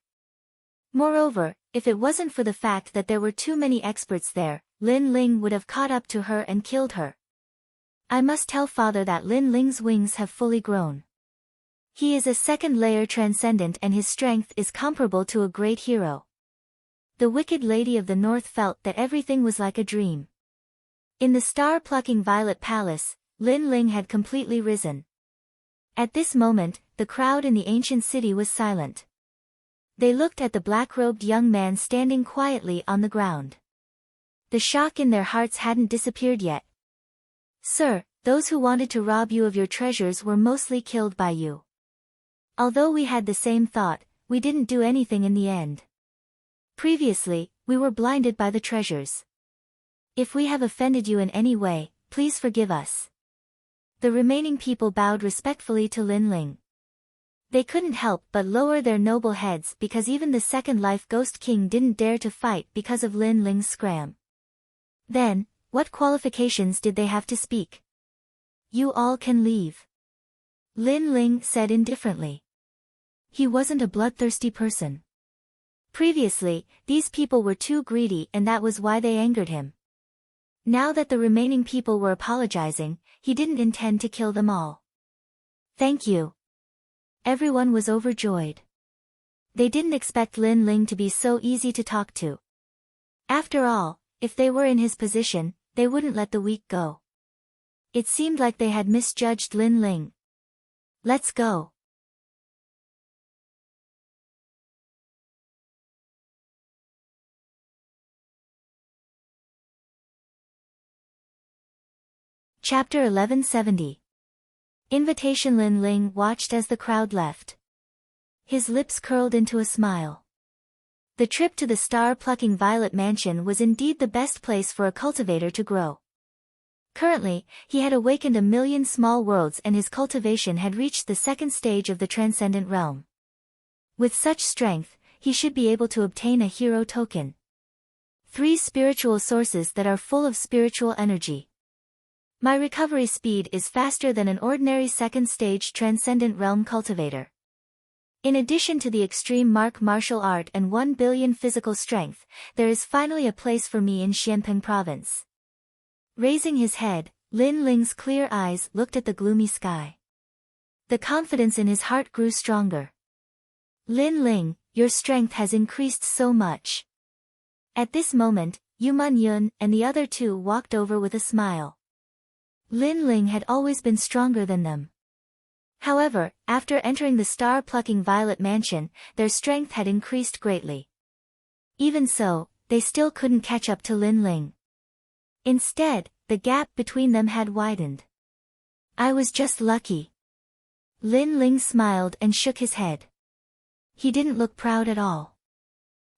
Moreover, if it wasn't for the fact that there were too many experts there, Lin Ling would have caught up to her and killed her. I must tell father that Lin Ling's wings have fully grown. He is a second-layer transcendent and his strength is comparable to a great hero. The wicked lady of the north felt that everything was like a dream. In the star-plucking Violet Palace, Lin Ling had completely risen. At this moment, the crowd in the ancient city was silent. They looked at the black-robed young man standing quietly on the ground. The shock in their hearts hadn't disappeared yet. Sir, those who wanted to rob you of your treasures were mostly killed by you. Although we had the same thought, we didn't do anything in the end. Previously, we were blinded by the treasures. If we have offended you in any way, please forgive us. The remaining people bowed respectfully to Lin Ling. They couldn't help but lower their noble heads because even the Second Life Ghost King didn't dare to fight because of Lin Ling's scram. Then, what qualifications did they have to speak? You all can leave. Lin Ling said indifferently. He wasn't a bloodthirsty person. Previously, these people were too greedy and that was why they angered him. Now that the remaining people were apologizing, he didn't intend to kill them all. Thank you. Everyone was overjoyed. They didn't expect Lin Ling to be so easy to talk to. After all, if they were in his position, they wouldn't let the weak go. It seemed like they had misjudged Lin Ling. Let's go. Chapter 1170. Invitation. Lin Ling watched as the crowd left. His lips curled into a smile. The trip to the star-plucking violet mansion was indeed the best place for a cultivator to grow. Currently, he had awakened 1,000,000 small worlds and his cultivation had reached the second stage of the transcendent realm. With such strength, he should be able to obtain a hero token. 3 spiritual sources that are full of spiritual energy. My recovery speed is faster than an ordinary second-stage transcendent realm cultivator. In addition to the extreme martial art and 1 billion physical strength, there is finally a place for me in Xianpeng province. Raising his head, Lin Ling's clear eyes looked at the gloomy sky. The confidence in his heart grew stronger. Lin Ling, your strength has increased so much. At this moment, Yu Man-yun and the other 2 walked over with a smile. Lin Ling had always been stronger than them. However, after entering the star-plucking violet mansion, their strength had increased greatly. Even so, they still couldn't catch up to Lin Ling. Instead, the gap between them had widened. I was just lucky. Lin Ling smiled and shook his head. He didn't look proud at all.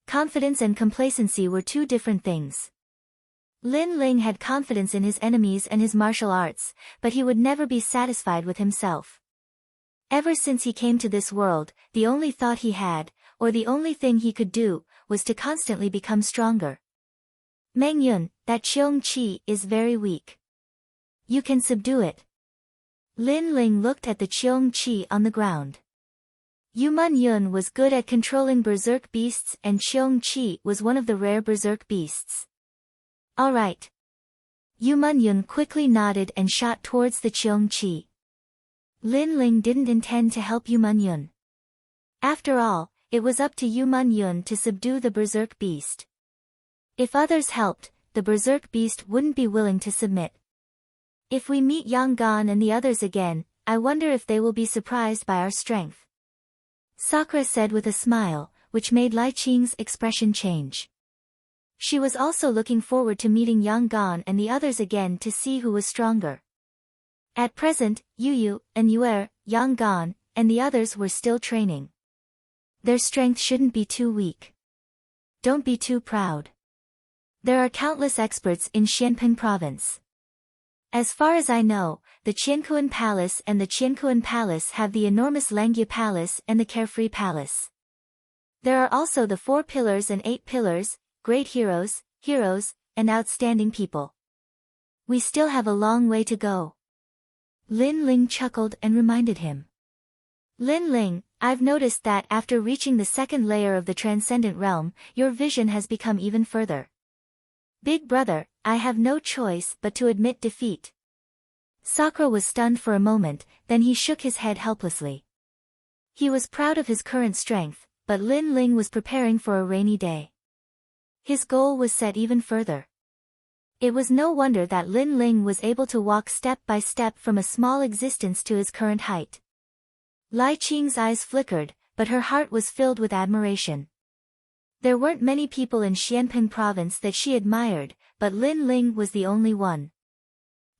Confidence and complacency were 2 different things. Lin Ling had confidence in his enemies and his martial arts, but he would never be satisfied with himself. Ever since he came to this world, the only thought he had, or the only thing he could do, was to constantly become stronger. Meng Yun, that Cheong Qi is very weak. You can subdue it. Lin Ling looked at the Cheong Qi on the ground. Yu Man-yun was good at controlling berserk beasts and Cheong Qi was one of the rare berserk beasts. All right. Yu Man-yun quickly nodded and shot towards the Cheong Qi. Lin Ling didn't intend to help Yu Man-yun. After all, it was up to Yu Man-yun to subdue the berserk beast. If others helped, the berserk beast wouldn't be willing to submit. If we meet Yang Gan and the others again, I wonder if they will be surprised by our strength. Sakura said with a smile, which made Lai Qing's expression change. She was also looking forward to meeting Yang Gan and the others again to see who was stronger. At present, Yu and Yuer, Yang Gan, and the others were still training. Their strength shouldn't be too weak. Don't be too proud. There are countless experts in Xianpeng province. As far as I know, the Qiankuan Palace and the Qiankuan Palace have the enormous Langya Palace and the Carefree Palace. There are also the 4 pillars and 8 pillars, great heroes, and outstanding people. We still have a long way to go. Lin Ling chuckled and reminded him. Lin Ling, I've noticed that after reaching the second layer of the transcendent realm, your vision has become even further. Big brother, I have no choice but to admit defeat. Sakura was stunned for a moment, then he shook his head helplessly. He was proud of his current strength, but Lin Ling was preparing for a rainy day. His goal was set even further. It was no wonder that Lin Ling was able to walk step by step from a small existence to his current height. Lai Qing's eyes flickered, but her heart was filled with admiration. There weren't many people in Xianpeng province that she admired, but Lin Ling was the only one.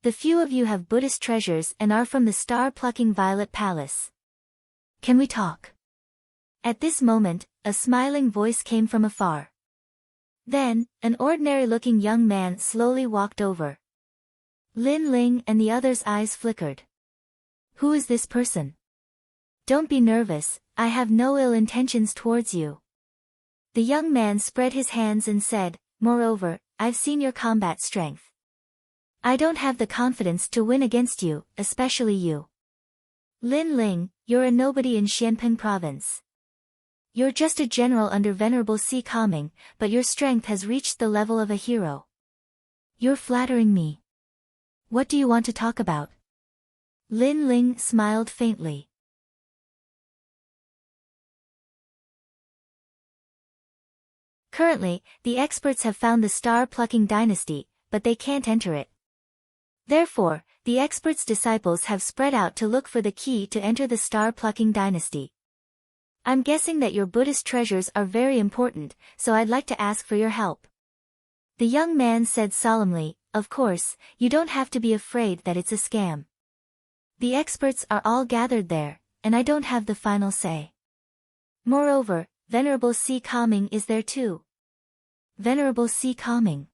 The few of you have Buddhist treasures and are from the star-plucking Violet Palace. Can we talk? At this moment, a smiling voice came from afar. Then, an ordinary-looking young man slowly walked over. Lin Ling and the others' eyes flickered. Who is this person? Don't be nervous, I have no ill intentions towards you. The young man spread his hands and said, moreover, I've seen your combat strength. I don't have the confidence to win against you, especially you. Lin Ling, you're a nobody in Xianping province. You're just a general under Venerable Si Kaming, but your strength has reached the level of a hero. You're flattering me. What do you want to talk about? Lin Ling smiled faintly. Currently, the experts have found the star-plucking dynasty, but they can't enter it. Therefore, the experts' disciples have spread out to look for the key to enter the star-plucking dynasty. I'm guessing that your Buddhist treasures are very important, so I'd like to ask for your help. The young man said solemnly, of course, you don't have to be afraid that it's a scam. The experts are all gathered there, and I don't have the final say. Moreover, Venerable Si Kaming is there too. Venerable Si Kaming.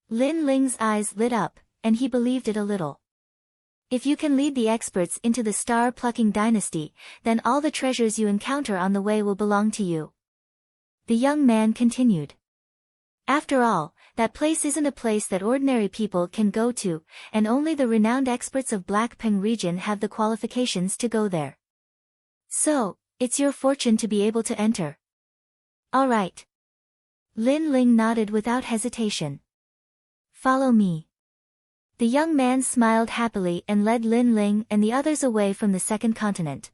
Lin Ling's eyes lit up, and he believed it a little. If you can lead the experts into the star-plucking dynasty, then all the treasures you encounter on the way will belong to you. The young man continued. After all, that place isn't a place that ordinary people can go to, and only the renowned experts of Blackping region have the qualifications to go there. So, it's your fortune to be able to enter. All right. Lin Ling nodded without hesitation. Follow me. The young man smiled happily and led Lin Ling and the others away from the second continent.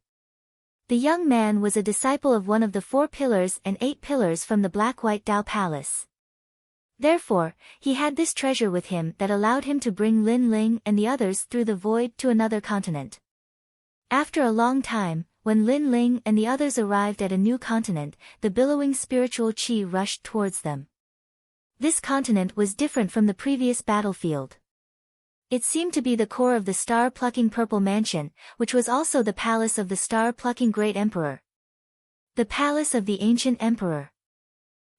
The young man was a disciple of one of the 4 pillars and 8 pillars from the Black-White Dao Palace. Therefore, he had this treasure with him that allowed him to bring Lin Ling and the others through the void to another continent. After a long time, when Lin Ling and the others arrived at a new continent, the billowing spiritual qi rushed towards them. This continent was different from the previous battlefield. It seemed to be the core of the star-plucking purple mansion, which was also the palace of the star-plucking great emperor. The palace of the ancient emperor.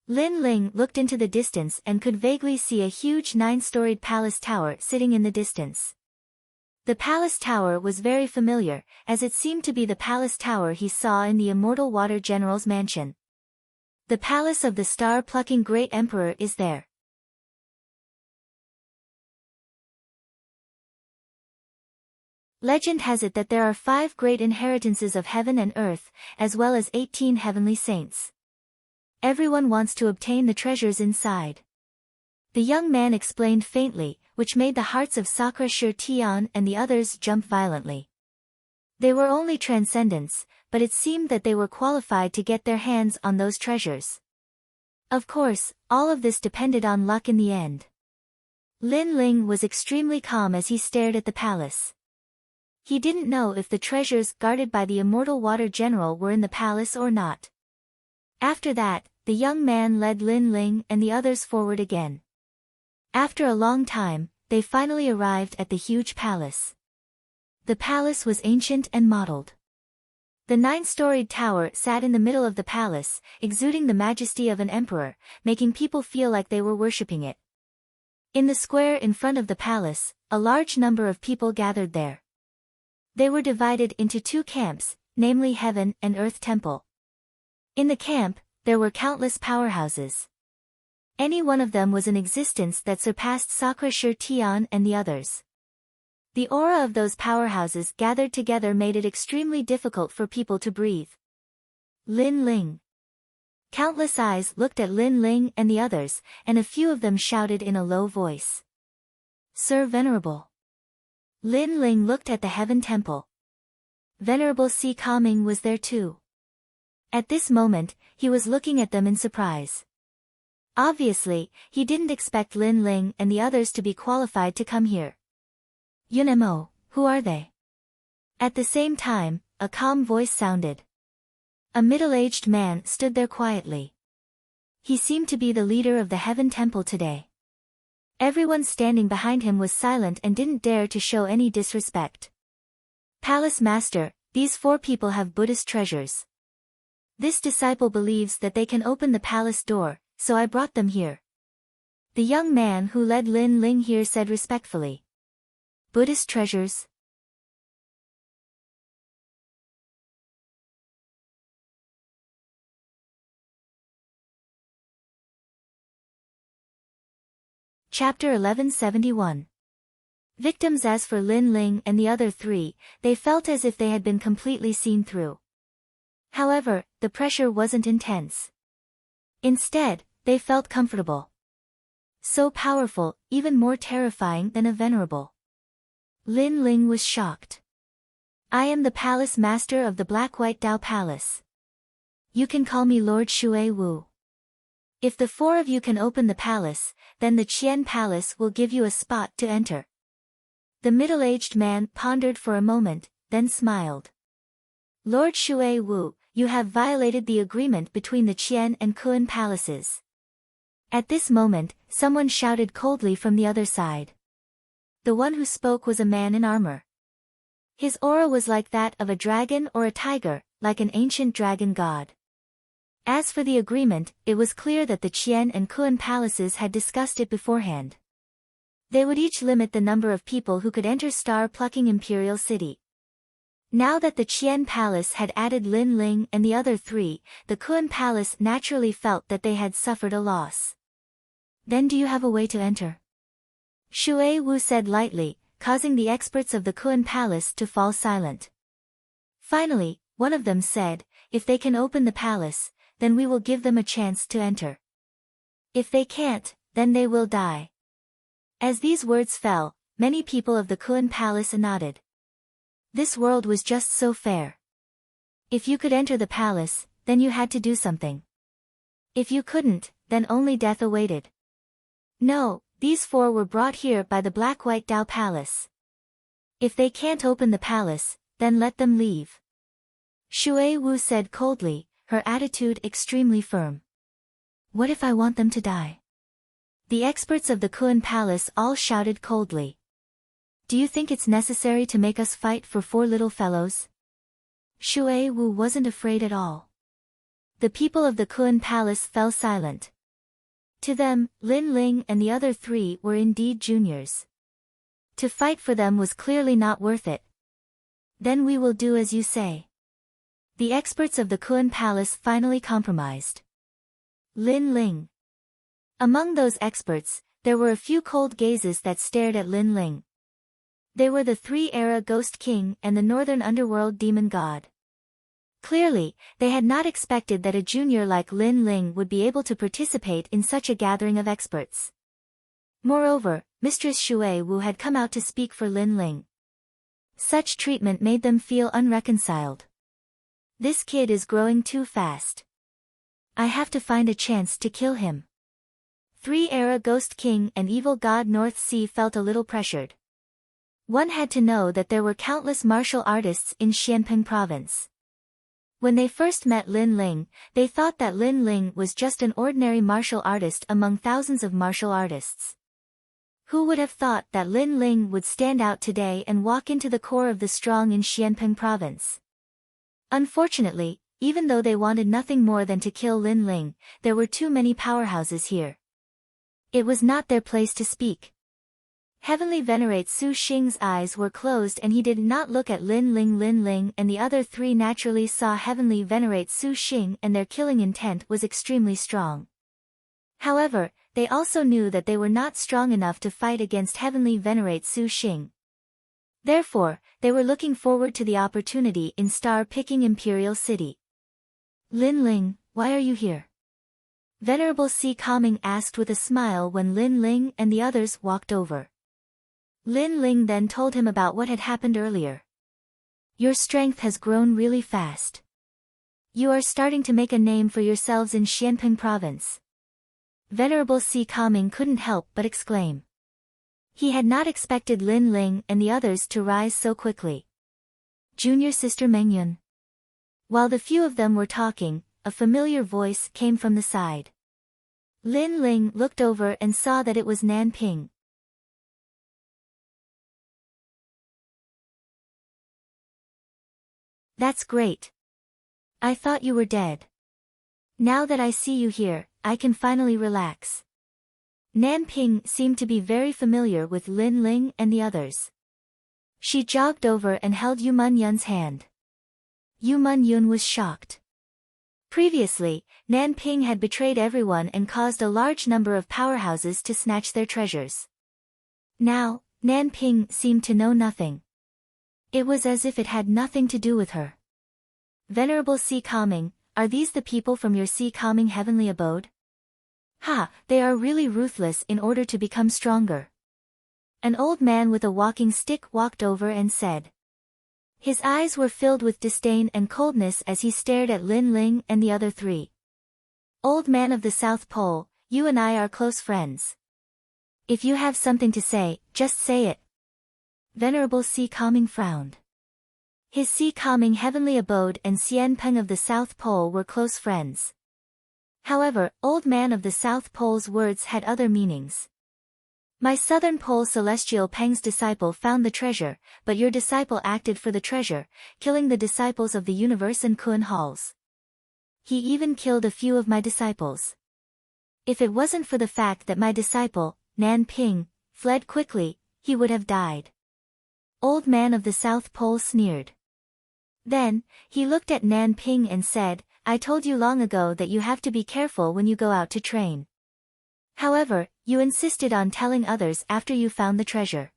Lin Ling looked into the distance and could vaguely see a huge 9-storied palace tower sitting in the distance. The palace tower was very familiar, as it seemed to be the palace tower he saw in the immortal water general's mansion. The palace of the star-plucking great emperor is there. Legend has it that there are 5 great inheritances of heaven and earth, as well as 18 heavenly saints. Everyone wants to obtain the treasures inside. The young man explained faintly, which made the hearts of Sakura Shi Tian and the others jump violently. They were only transcendents, but it seemed that they were qualified to get their hands on those treasures. Of course, all of this depended on luck in the end. Lin Ling was extremely calm as he stared at the palace. He didn't know if the treasures guarded by the immortal water general were in the palace or not. After that, the young man led Lin Ling and the others forward again. After a long time, they finally arrived at the huge palace. The palace was ancient and mottled. The 9-storied tower sat in the middle of the palace, exuding the majesty of an emperor, making people feel like they were worshipping it. In the square in front of the palace, a large number of people gathered there. They were divided into 2 camps, namely Heaven and Earth Temple. In the camp, there were countless powerhouses. Any one of them was an existence that surpassed Sakura Shi Tian and the others. The aura of those powerhouses gathered together made it extremely difficult for people to breathe. Lin Ling. Countless eyes looked at Lin Ling and the others, and a few of them shouted in a low voice. Sir Venerable. Lin Ling looked at the Heaven Temple. Venerable Si Kaming was there too. At this moment, he was looking at them in surprise. Obviously, he didn't expect Lin Ling and the others to be qualified to come here. Yunmo, who are they? At the same time, a calm voice sounded. A middle-aged man stood there quietly. He seemed to be the leader of the Heaven Temple today. Everyone standing behind him was silent and didn't dare to show any disrespect. Palace Master, these 4 people have Buddhist treasures. This disciple believes that they can open the palace door, so I brought them here. The young man who led Lin Ling here said respectfully. Buddhist treasures? Chapter 1171. Victims. As for Lin Ling and the other three, they felt as if they had been completely seen through. However, the pressure wasn't intense. Instead, they felt comfortable. So powerful, even more terrifying than a venerable. Lin Ling was shocked. I am the palace master of the Black-White Dao Palace. You can call me Lord Shui Wu. If the four of you can open the palace, then the Qian Palace will give you a spot to enter. The middle-aged man pondered for a moment, then smiled. Lord Shui Wu, you have violated the agreement between the Qian and Kuan palaces. At this moment, someone shouted coldly from the other side. The one who spoke was a man in armor. His aura was like that of a dragon or a tiger, like an ancient dragon god. As for the agreement, it was clear that the Qian and Kuan palaces had discussed it beforehand. They would each limit the number of people who could enter star-plucking Imperial City. Now that the Qian Palace had added Lin Ling and the other three, the Kuan Palace naturally felt that they had suffered a loss. Then do you have a way to enter? Shui Wu said lightly, causing the experts of the Kuan Palace to fall silent. Finally, one of them said, if they can open the palace, then we will give them a chance to enter. If they can't, then they will die. As these words fell, many people of the Kuan Palace nodded. This world was just so fair. If you could enter the palace, then you had to do something. If you couldn't, then only death awaited. No, these four were brought here by the Black-White Dao Palace. If they can't open the palace, then let them leave. Shui Wu said coldly, her attitude extremely firm. What if I want them to die? The experts of the Kuan Palace all shouted coldly. Do you think it's necessary to make us fight for four little fellows? Shui Wu wasn't afraid at all. The people of the Kuan Palace fell silent. To them, Lin Ling and the other three were indeed juniors. To fight for them was clearly not worth it. Then we will do as you say. The experts of the Kuan Palace finally compromised. Lin Ling. Among those experts, there were a few cold gazes that stared at Lin Ling. They were the Three-Era Ghost King and the Northern Underworld Demon God. Clearly, they had not expected that a junior like Lin Ling would be able to participate in such a gathering of experts. Moreover, Mistress Shui Wu had come out to speak for Lin Ling. Such treatment made them feel unreconciled. This kid is growing too fast. I have to find a chance to kill him. Three-Era Ghost King and Evil God North Sea felt a little pressured. One had to know that there were countless martial artists in Xianping province. When they first met Lin Ling, they thought that Lin Ling was just an ordinary martial artist among thousands of martial artists. Who would have thought that Lin Ling would stand out today and walk into the core of the strong in Xianping province? Unfortunately, even though they wanted nothing more than to kill Lin Ling, there were too many powerhouses here. It was not their place to speak. Heavenly Venerate Su Xing's eyes were closed and he did not look at Lin Ling. Lin Ling and the other three naturally saw Heavenly Venerate Su Xing and their killing intent was extremely strong. However, they also knew that they were not strong enough to fight against Heavenly Venerate Su Xing. Therefore, they were looking forward to the opportunity in star-picking Imperial City. Lin Ling, why are you here? Venerable Si Kaming asked with a smile when Lin Ling and the others walked over. Lin Ling then told him about what had happened earlier. Your strength has grown really fast. You are starting to make a name for yourselves in Xianping province. Venerable Si Kaming couldn't help but exclaim. He had not expected Lin Ling and the others to rise so quickly. Junior Sister Mengyun. While the few of them were talking, a familiar voice came from the side. Lin Ling looked over and saw that it was Nan Ping. That's great. I thought you were dead. Now that I see you here, I can finally relax. Nan Ping seemed to be very familiar with Lin Ling and the others. She jogged over and held Yu Mun Yun's hand. Yu Mun Yun was shocked. Previously, Nanping had betrayed everyone and caused a large number of powerhouses to snatch their treasures. Now, Nanping seemed to know nothing. It was as if it had nothing to do with her. Venerable Sea Calming, are these the people from your Sea Calming heavenly abode? Ha, they are really ruthless in order to become stronger. An old man with a walking stick walked over and said. His eyes were filled with disdain and coldness as he stared at Lin Ling and the other three. Old man of the South Pole, you and I are close friends. If you have something to say, just say it. Venerable Sea Calming frowned. His Sea Calming heavenly abode and Xian Peng of the South Pole were close friends. However, old man of the South Pole's words had other meanings. My Southern Pole Celestial Peng's disciple found the treasure, but your disciple acted for the treasure, killing the disciples of the universe and Kun halls. He even killed a few of my disciples. If it wasn't for the fact that my disciple, Nanping, fled quickly, he would have died. Old man of the South Pole sneered. Then, he looked at Nanping and said, I told you long ago that you have to be careful when you go out to train. However, you insisted on telling others after you found the treasure.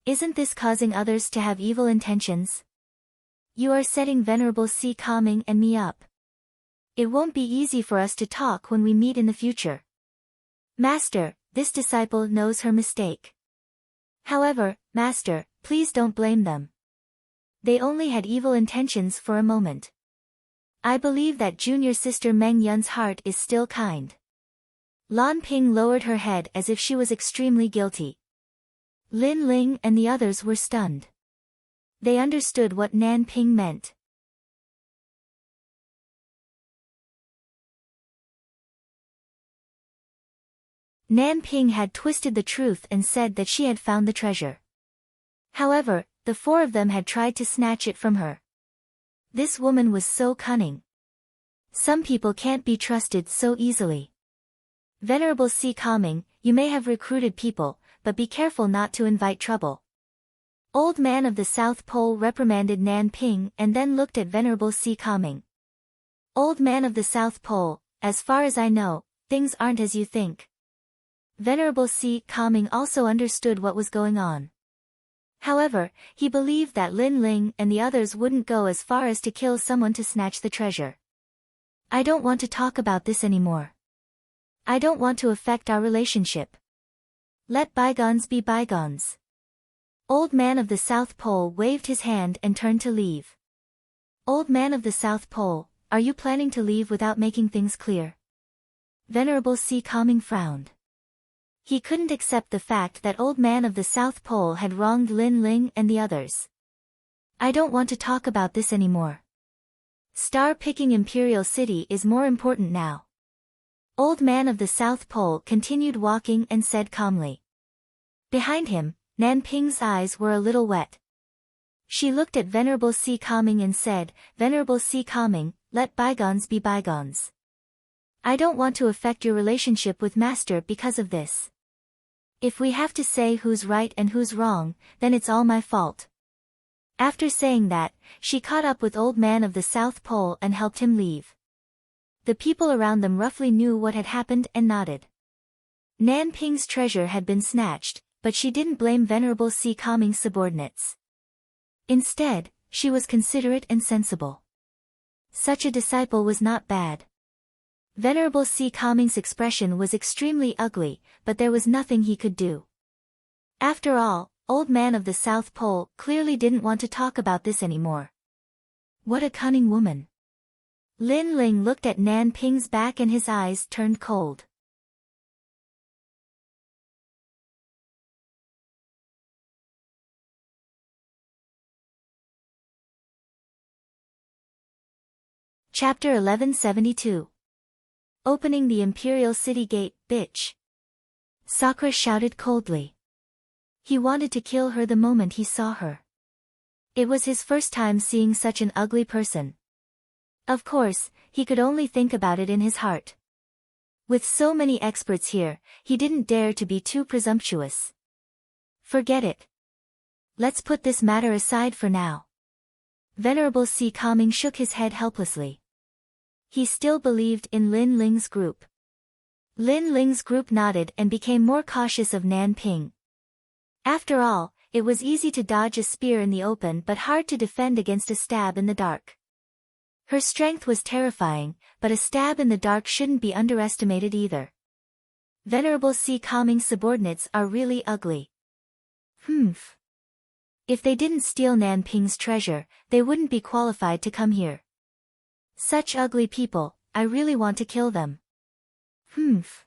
Isn't this causing others to have evil intentions? You are setting Venerable Sea Calming and me up. It won't be easy for us to talk when we meet in the future. Master, this disciple knows her mistake. However, Master, please don't blame them. They only had evil intentions for a moment. I believe that junior sister Meng Yun's heart is still kind. Lan Ping lowered her head as if she was extremely guilty. Lin Ling and the others were stunned. They understood what Nan Ping meant. Nan Ping had twisted the truth and said that she had found the treasure. However, the four of them had tried to snatch it from her. This woman was so cunning. Some people can't be trusted so easily. Venerable Sea Calming, you may have recruited people, but be careful not to invite trouble. Old man of the South Pole reprimanded Nan Ping and then looked at Venerable Sea Calming. Old man of the South Pole, as far as I know, things aren't as you think. Venerable Sea Calming also understood what was going on. However, he believed that Lin Ling and the others wouldn't go as far as to kill someone to snatch the treasure. I don't want to talk about this anymore. I don't want to affect our relationship. Let bygones be bygones. Old man of the South Pole waved his hand and turned to leave. Old man of the South Pole, are you planning to leave without making things clear? Venerable Sea Calming frowned. He couldn't accept the fact that old man of the South Pole had wronged Lin Ling and the others. I don't want to talk about this anymore. Star-picking Imperial City is more important now. Old man of the South Pole continued walking and said calmly. Behind him, Nan Ping's eyes were a little wet. She looked at Venerable Sea Calming and said, Venerable Sea Calming, let bygones be bygones. I don't want to affect your relationship with Master because of this. If we have to say who's right and who's wrong, then it's all my fault. After saying that, she caught up with old man of the South Pole and helped him leave. The people around them roughly knew what had happened and nodded. Nan Ping's treasure had been snatched, but she didn't blame Venerable Sea Calming's subordinates. Instead, she was considerate and sensible. Such a disciple was not bad. Venerable Sea Calming's expression was extremely ugly, but there was nothing he could do. After all, old man of the South Pole clearly didn't want to talk about this anymore. What a cunning woman. Lin Ling looked at Nan Ping's back and his eyes turned cold. Chapter 1172. Opening the Imperial City Gate, bitch. Sakura shouted coldly. He wanted to kill her the moment he saw her. It was his first time seeing such an ugly person. Of course, he could only think about it in his heart. With so many experts here, he didn't dare to be too presumptuous. Forget it. Let's put this matter aside for now. Venerable Sea Calming shook his head helplessly. he still believed in Lin Ling's group. Lin Ling's group nodded and became more cautious of Nan Ping. After all, it was easy to dodge a spear in the open but hard to defend against a stab in the dark. Her strength was terrifying, but a stab in the dark shouldn't be underestimated either. Venerable Si Kangming's subordinates are really ugly. Humph. If they didn't steal Nan Ping's treasure, they wouldn't be qualified to come here. Such ugly people, I really want to kill them. Humph.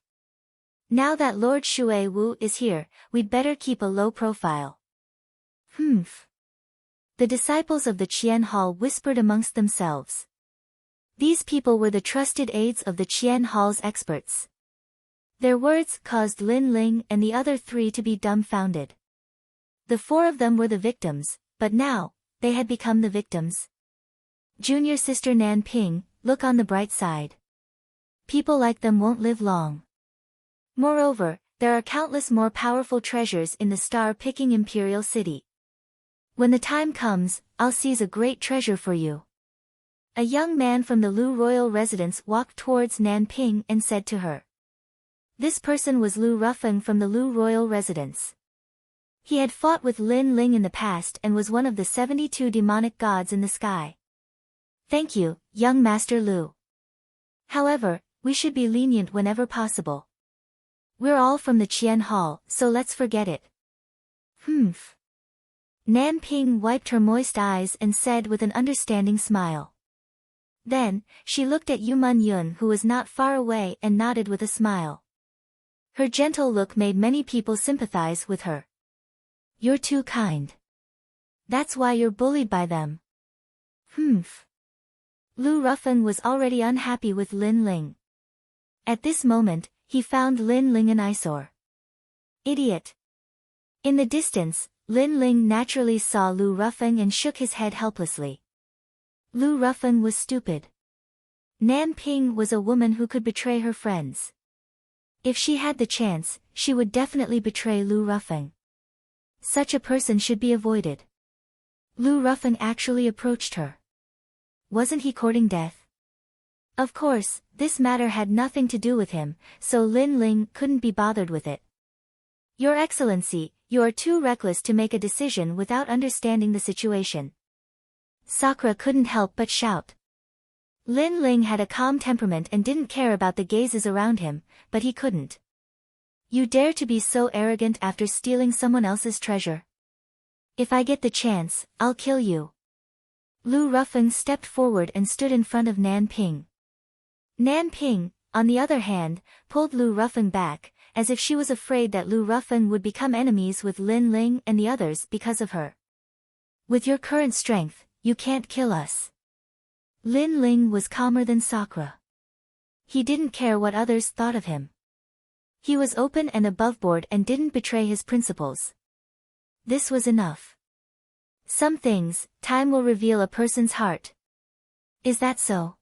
Now that Lord Shui Wu is here, we'd better keep a low profile. Humph. The disciples of the Qian Hall whispered amongst themselves. These people were the trusted aides of the Qian Hall's experts. Their words caused Lin Ling and the other three to be dumbfounded. The four of them were the victims, but now, they had become the victims. Junior sister Nan Ping, look on the bright side. People like them won't live long. Moreover, there are countless more powerful treasures in the star-picking imperial city. When the time comes, I'll seize a great treasure for you. A young man from the Lu royal residence walked towards Nan Ping and said to her. This person was Lu Rufeng from the Lu royal residence. He had fought with Lin Ling in the past and was one of the 72 demonic gods in the sky. Thank you, young Master Lu. However, we should be lenient whenever possible. We're all from the Qian Hall, so let's forget it. Humph. Nan Ping wiped her moist eyes and said with an understanding smile. Then, she looked at Yuman Yun who was not far away and nodded with a smile. Her gentle look made many people sympathize with her. You're too kind. That's why you're bullied by them. Humph. Lu Rufeng was already unhappy with Lin Ling. At this moment, he found Lin Ling an eyesore. Idiot. In the distance, Lin Ling naturally saw Lu Rufeng and shook his head helplessly. Lu Rufeng was stupid. Nan Ping was a woman who could betray her friends. If she had the chance, she would definitely betray Lu Rufeng. Such a person should be avoided. Lu Rufeng actually approached her. Wasn't he courting death? Of course, this matter had nothing to do with him, so Lin Ling couldn't be bothered with it. Your Excellency, you are too reckless to make a decision without understanding the situation. Sakura couldn't help but shout. Lin Ling had a calm temperament and didn't care about the gazes around him, but he couldn't. You dare to be so arrogant after stealing someone else's treasure? If I get the chance, I'll kill you. Lu Rufeng stepped forward and stood in front of Nan Ping. Nan Ping, on the other hand, pulled Lu Rufeng back, as if she was afraid that Lu Rufeng would become enemies with Lin Ling and the others because of her. With your current strength, you can't kill us. Lin Ling was calmer than Sakura. He didn't care what others thought of him. He was open and aboveboard and didn't betray his principles. This was enough. Some things, time will reveal a person's heart. Is that so?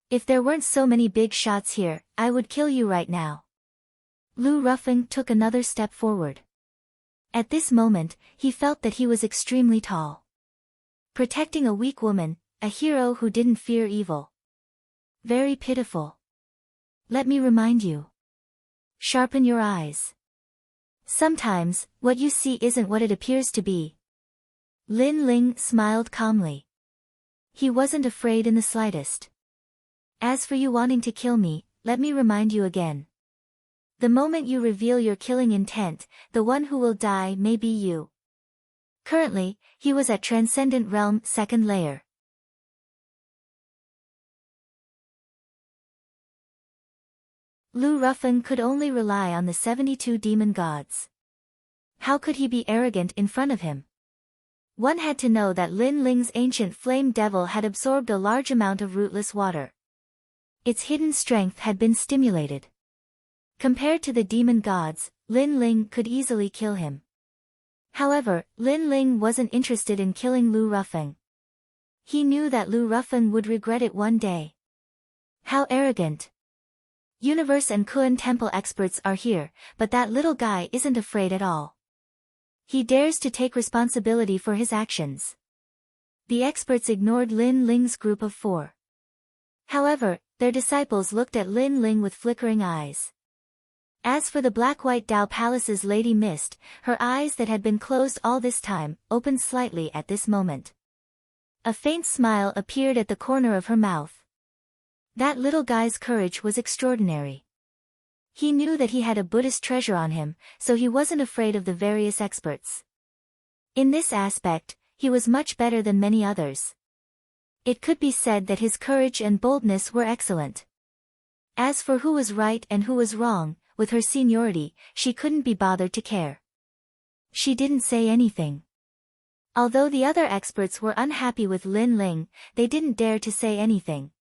If there weren't so many big shots here, I would kill you right now. Lu Rufeng took another step forward. At this moment, he felt that he was extremely tall. Protecting a weak woman, a hero who didn't fear evil. Very pitiful. Let me remind you. Sharpen your eyes. Sometimes, what you see isn't what it appears to be. Lin Ling smiled calmly. He wasn't afraid in the slightest. As for you wanting to kill me, let me remind you again. The moment you reveal your killing intent, the one who will die may be you. Currently, he was at Transcendent Realm 2nd layer. Lu Rufeng could only rely on the 72 demon gods. How could he be arrogant in front of him? One had to know that Lin Ling's ancient flame devil had absorbed a large amount of rootless water. Its hidden strength had been stimulated. Compared to the demon gods, Lin Ling could easily kill him. However, Lin Ling wasn't interested in killing Lu Rufeng. He knew that Lu Rufeng would regret it one day. How arrogant! Universe and Kun Temple experts are here, but that little guy isn't afraid at all. He dares to take responsibility for his actions. The experts ignored Lin Ling's group of 4. However, their disciples looked at Lin Ling with flickering eyes. As for the black-white Dao Palace's Lady Mist, her eyes that had been closed all this time, opened slightly at this moment. A faint smile appeared at the corner of her mouth. That little guy's courage was extraordinary. He knew that he had a Buddhist treasure on him, so he wasn't afraid of the various experts. In this aspect, he was much better than many others. It could be said that his courage and boldness were excellent. As for who was right and who was wrong, with her seniority, she couldn't be bothered to care. She didn't say anything. Although the other experts were unhappy with Lin Ling, they didn't dare to say anything.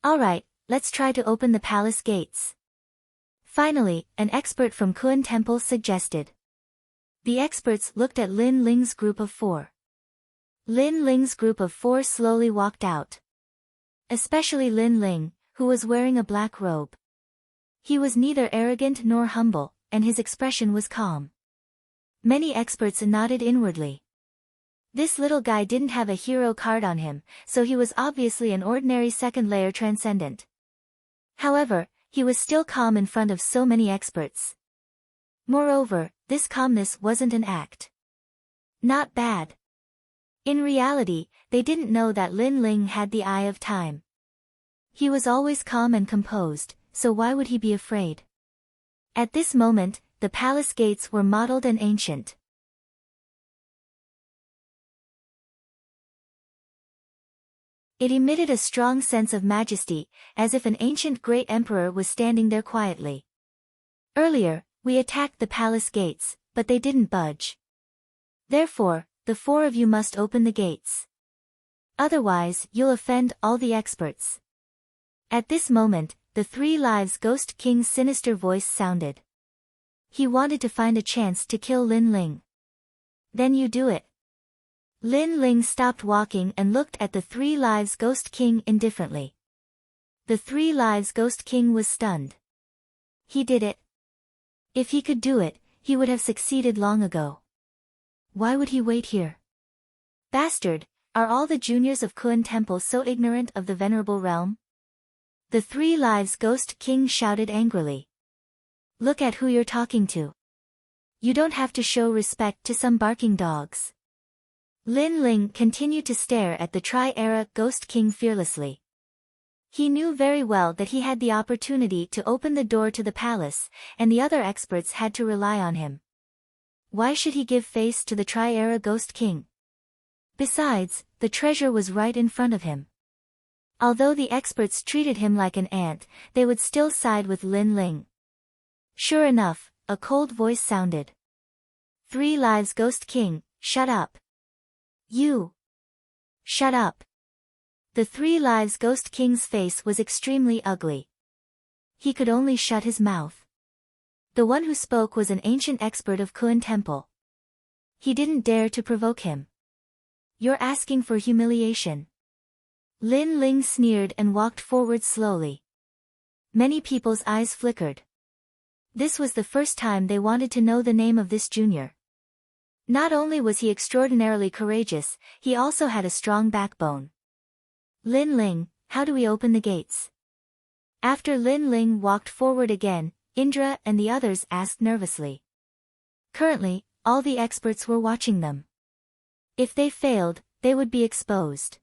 All right, let's try to open the palace gates. Finally, an expert from Kun Temple suggested. The experts looked at Lin Ling's group of 4. Lin Ling's group of 4 slowly walked out. Especially Lin Ling, who was wearing a black robe. He was neither arrogant nor humble, and his expression was calm. Many experts nodded inwardly. This little guy didn't have a hero card on him, so he was obviously an ordinary second-layer transcendent. However, he was still calm in front of so many experts. Moreover, this calmness wasn't an act. Not bad. In reality, they didn't know that Lin Ling had the eye of time. He was always calm and composed, so why would he be afraid? At this moment, the palace gates were mottled and ancient. It emitted a strong sense of majesty, as if an ancient great emperor was standing there quietly. Earlier, we attacked the palace gates, but they didn't budge. Therefore, the 4 of you must open the gates. Otherwise, you'll offend all the experts. At this moment, the 3 Lives Ghost King's sinister voice sounded. He wanted to find a chance to kill Lin Ling. Then you do it. Lin Ling stopped walking and looked at the 3 Lives Ghost King indifferently. The 3 Lives Ghost King was stunned. He did it. If he could do it, he would have succeeded long ago. Why would he wait here? Bastard, are all the juniors of Kun Temple so ignorant of the venerable realm? The 3 Lives Ghost King shouted angrily. Look at who you're talking to. You don't have to show respect to some barking dogs. Lin Ling continued to stare at the Tri-Era Ghost King fearlessly. He knew very well that he had the opportunity to open the door to the palace, and the other experts had to rely on him. Why should he give face to the Tri-Era Ghost King? Besides, the treasure was right in front of him. Although the experts treated him like an ant, they would still side with Lin Ling. Sure enough, a cold voice sounded. 3 Lives Ghost King, shut up. You. Shut up. The 3 Lives Ghost King's face was extremely ugly. He could only shut his mouth. The one who spoke was an ancient expert of Kun Temple. He didn't dare to provoke him. You're asking for humiliation. Lin Ling sneered and walked forward slowly. Many people's eyes flickered. This was the first time they wanted to know the name of this junior. Not only was he extraordinarily courageous, he also had a strong backbone. Lin Ling, how do we open the gates? After Lin Ling walked forward again, Indra and the others asked nervously. Currently, all the experts were watching them. If they failed, they would be exposed.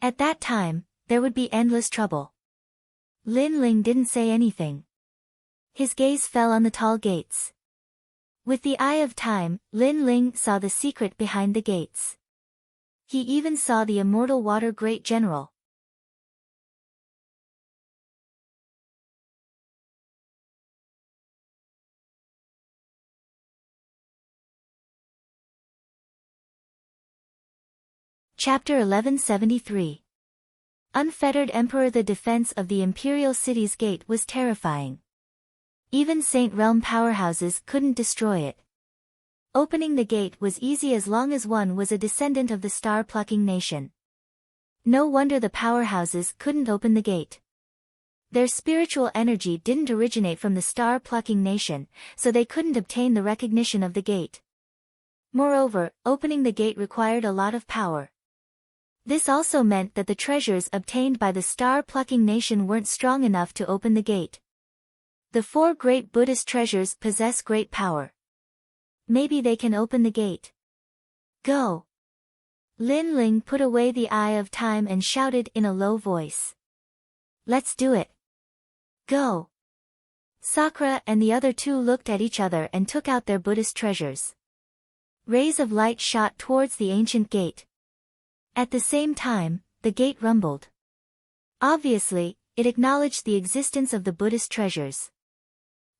At that time, there would be endless trouble. Lin Ling didn't say anything. His gaze fell on the tall gates. With the eye of time, Lin Ling saw the secret behind the gates. He even saw the immortal water great general. Chapter 1173. Unfettered Emperor. The defense of the Imperial City's gate was terrifying. Even Saint Realm powerhouses couldn't destroy it. Opening the gate was easy as long as one was a descendant of the star-plucking nation. No wonder the powerhouses couldn't open the gate. Their spiritual energy didn't originate from the star-plucking nation, so they couldn't obtain the recognition of the gate. Moreover, opening the gate required a lot of power. This also meant that the treasures obtained by the star-plucking nation weren't strong enough to open the gate. The 4 great Buddhist treasures possess great power. Maybe they can open the gate. Go! Lin Ling put away the Eye of Time and shouted in a low voice. Let's do it! Go! Sakura and the other 2 looked at each other and took out their Buddhist treasures. Rays of light shot towards the ancient gate. At the same time, the gate rumbled. Obviously, it acknowledged the existence of the Buddhist treasures.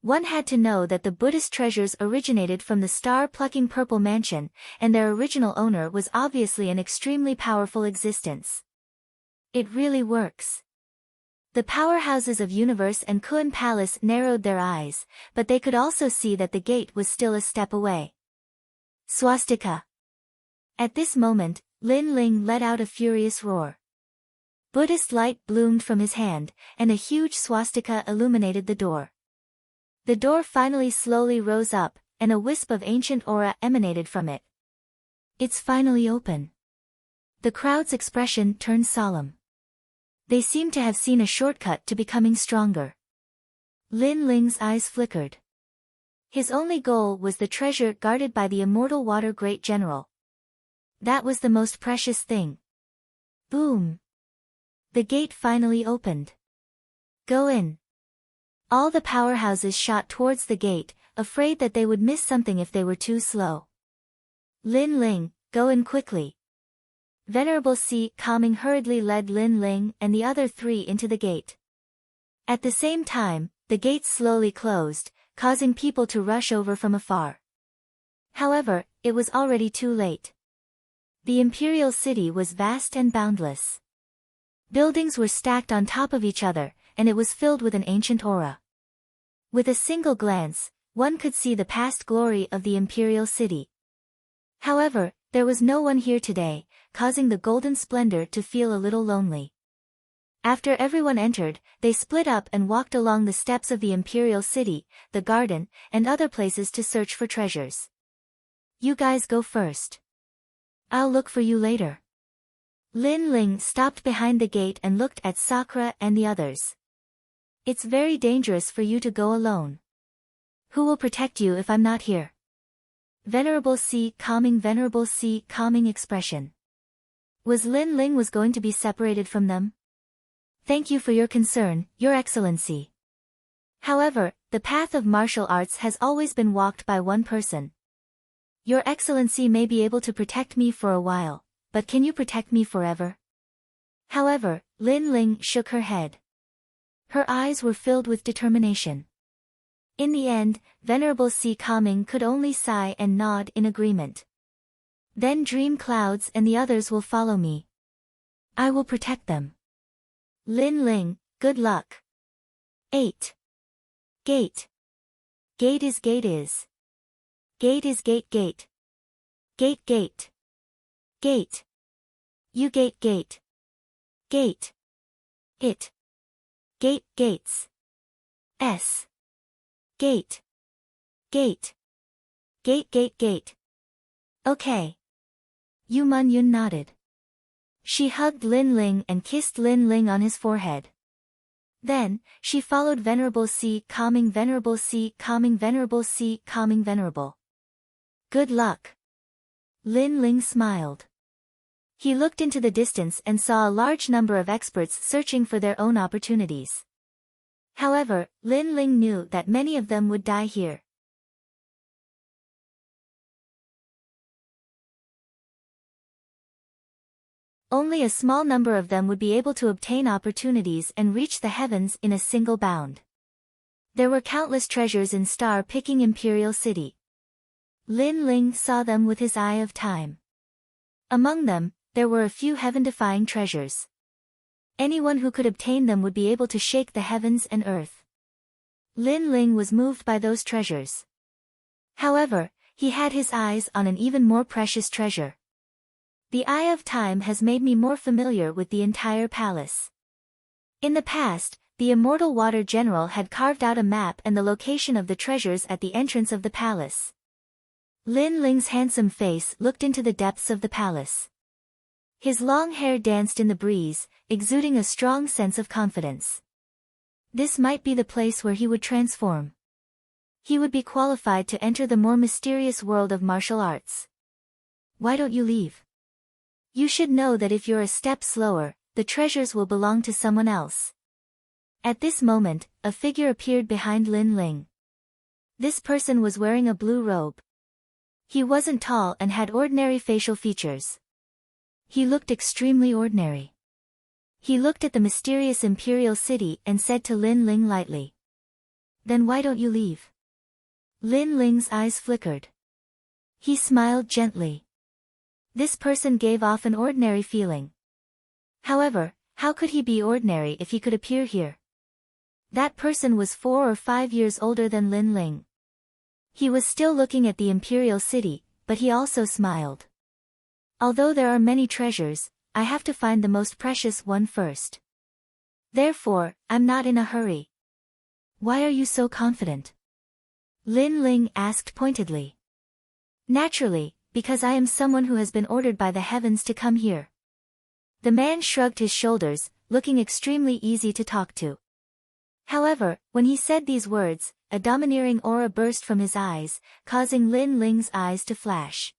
One had to know that the Buddhist treasures originated from the star-plucking Purple Mansion, and their original owner was obviously an extremely powerful existence. It really works. The powerhouses of Universe and Kuan Palace narrowed their eyes, but they could also see that the gate was still a step away. Swastika! At this moment, Lin Ling let out a furious roar. Buddhist light bloomed from his hand, and a huge swastika illuminated the door. The door finally slowly rose up, and a wisp of ancient aura emanated from it. It's finally open. The crowd's expression turned solemn. They seemed to have seen a shortcut to becoming stronger. Lin Ling's eyes flickered. His only goal was the treasure guarded by the immortal Water Great General. That was the most precious thing. Boom! The gate finally opened. Go in. All the powerhouses shot towards the gate, afraid that they would miss something if they were too slow. Lin Ling, go in quickly. Venerable C. Calming hurriedly led Lin Ling and the other 3 into the gate. At the same time, the gates slowly closed, causing people to rush over from afar. However, it was already too late. The imperial city was vast and boundless. Buildings were stacked on top of each other, and it was filled with an ancient aura. With a single glance, one could see the past glory of the imperial city. However, there was no one here today, causing the golden splendor to feel a little lonely. After everyone entered, they split up and walked along the steps of the imperial city, the garden, and other places to search for treasures. You guys go first. I'll look for you later. Lin Ling stopped behind the gate and looked at Sakura and the others. It's very dangerous for you to go alone. Who will protect you if I'm not here? Venerable C. calming expression. Was Lin Ling was going to be separated from them? Thank you for your concern, Your Excellency. However, the path of martial arts has always been walked by one person. Your Excellency may be able to protect me for a while, but can you protect me forever? However, Lin Ling shook her head. Her eyes were filled with determination. In the end, Venerable C. Calming could only sigh and nod in agreement. Then Dream Clouds and the others will follow me. I will protect them. Lin Ling, good luck. 8. Gate. Gate is gate is. Gate is gate gate. Gate gate. Gate. You gate gate. Gate. It. Gate gates. S. Gate. Gate. Gate gate gate. Okay. Yu Mun Yun nodded. She hugged Lin Ling and kissed Lin Ling on his forehead. Then, she followed Venerable C. calming Venerable C. calming Venerable C. calming Venerable. Good luck. Lin Ling smiled. He looked into the distance and saw a large number of experts searching for their own opportunities. However, Lin Ling knew that many of them would die here. Only a small number of them would be able to obtain opportunities and reach the heavens in a single bound. There were countless treasures in star-picking Imperial City. Lin Ling saw them with his eye of time. Among them, there were a few heaven-defying treasures. Anyone who could obtain them would be able to shake the heavens and earth. Lin Ling was moved by those treasures. However, he had his eyes on an even more precious treasure. The Eye of Time has made me more familiar with the entire palace. In the past, the immortal Water General had carved out a map and the location of the treasures at the entrance of the palace. Lin Ling's handsome face looked into the depths of the palace. His long hair danced in the breeze, exuding a strong sense of confidence. This might be the place where he would transform. He would be qualified to enter the more mysterious world of martial arts. Why don't you leave? You should know that if you're a step slower, the treasures will belong to someone else. At this moment, a figure appeared behind Lin Ling. This person was wearing a blue robe. He wasn't tall and had ordinary facial features. He looked extremely ordinary. He looked at the mysterious imperial city and said to Lin Ling lightly, "Then why don't you leave?" Lin Ling's eyes flickered. He smiled gently. This person gave off an ordinary feeling. However, how could he be ordinary if he could appear here? That person was 4 or 5 years older than Lin Ling. He was still looking at the imperial city, but he also smiled. Although there are many treasures, I have to find the most precious one first. Therefore, I'm not in a hurry. Why are you so confident? Lin Ling asked pointedly. Naturally, because I am someone who has been ordered by the heavens to come here. The man shrugged his shoulders, looking extremely easy to talk to. However, when he said these words, a domineering aura burst from his eyes, causing Lin Ling's eyes to flash.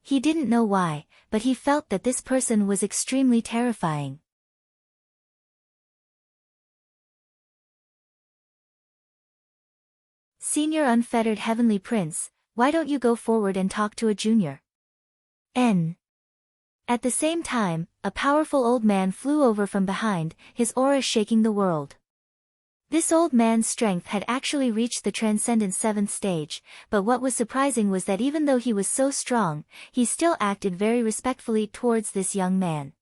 He didn't know why, but he felt that this person was extremely terrifying. Senior Unfettered Heavenly Prince, why don't you go forward and talk to a junior? N. At the same time, a powerful old man flew over from behind, his aura shaking the world. This old man's strength had actually reached the transcendent 7th stage, but what was surprising was that even though he was so strong, he still acted very respectfully towards this young man.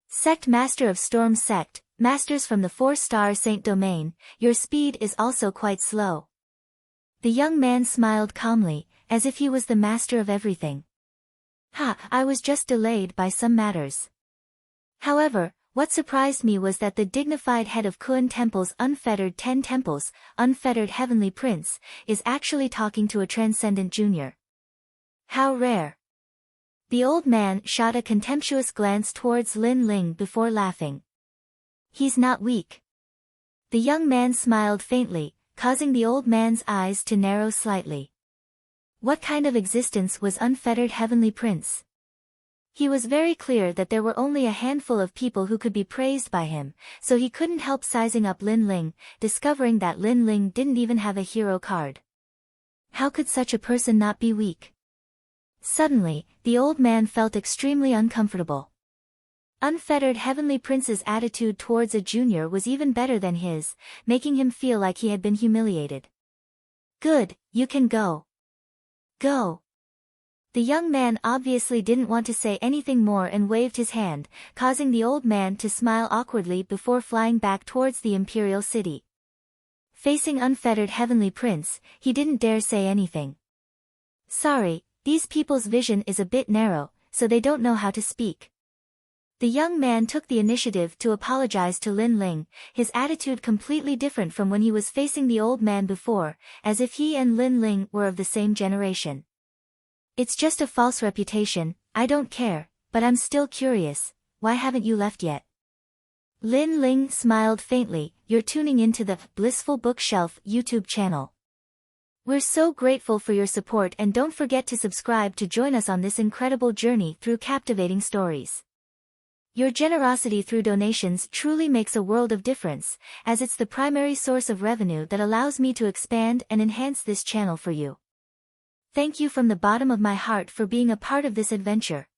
Sect Master of Storm Sect, Masters from the 4-star Saint Domain, your speed is also quite slow. The young man smiled calmly, as if he was the master of everything. I was just delayed by some matters. However, what surprised me was that the dignified head of Kun Temple's Unfettered 10 Temples, Unfettered Heavenly Prince, is actually talking to a transcendent junior. How rare. The old man shot a contemptuous glance towards Lin Ling before laughing. He's not weak. The young man smiled faintly, causing the old man's eyes to narrow slightly. What kind of existence was Unfettered Heavenly Prince? He was very clear that there were only a handful of people who could be praised by him, so he couldn't help sizing up Lin Ling, discovering that Lin Ling didn't even have a hero card. How could such a person not be weak? Suddenly, the old man felt extremely uncomfortable. Unfettered Heavenly Prince's attitude towards a junior was even better than his, making him feel like he had been humiliated. Good, you can go. Go. The young man obviously didn't want to say anything more and waved his hand, causing the old man to smile awkwardly before flying back towards the imperial city. Facing Unfettered Heavenly Prince, he didn't dare say anything. Sorry, these people's vision is a bit narrow, so they don't know how to speak. The young man took the initiative to apologize to Lin Ling, his attitude completely different from when he was facing the old man before, as if he and Lin Ling were of the same generation. It's just a false reputation, I don't care, but I'm still curious, why haven't you left yet? Lin Ling smiled faintly, you're tuning into the Blissful Bookshelf YouTube channel. We're so grateful for your support and don't forget to subscribe to join us on this incredible journey through captivating stories. Your generosity through donations truly makes a world of difference, as it's the primary source of revenue that allows me to expand and enhance this channel for you. Thank you from the bottom of my heart for being a part of this adventure.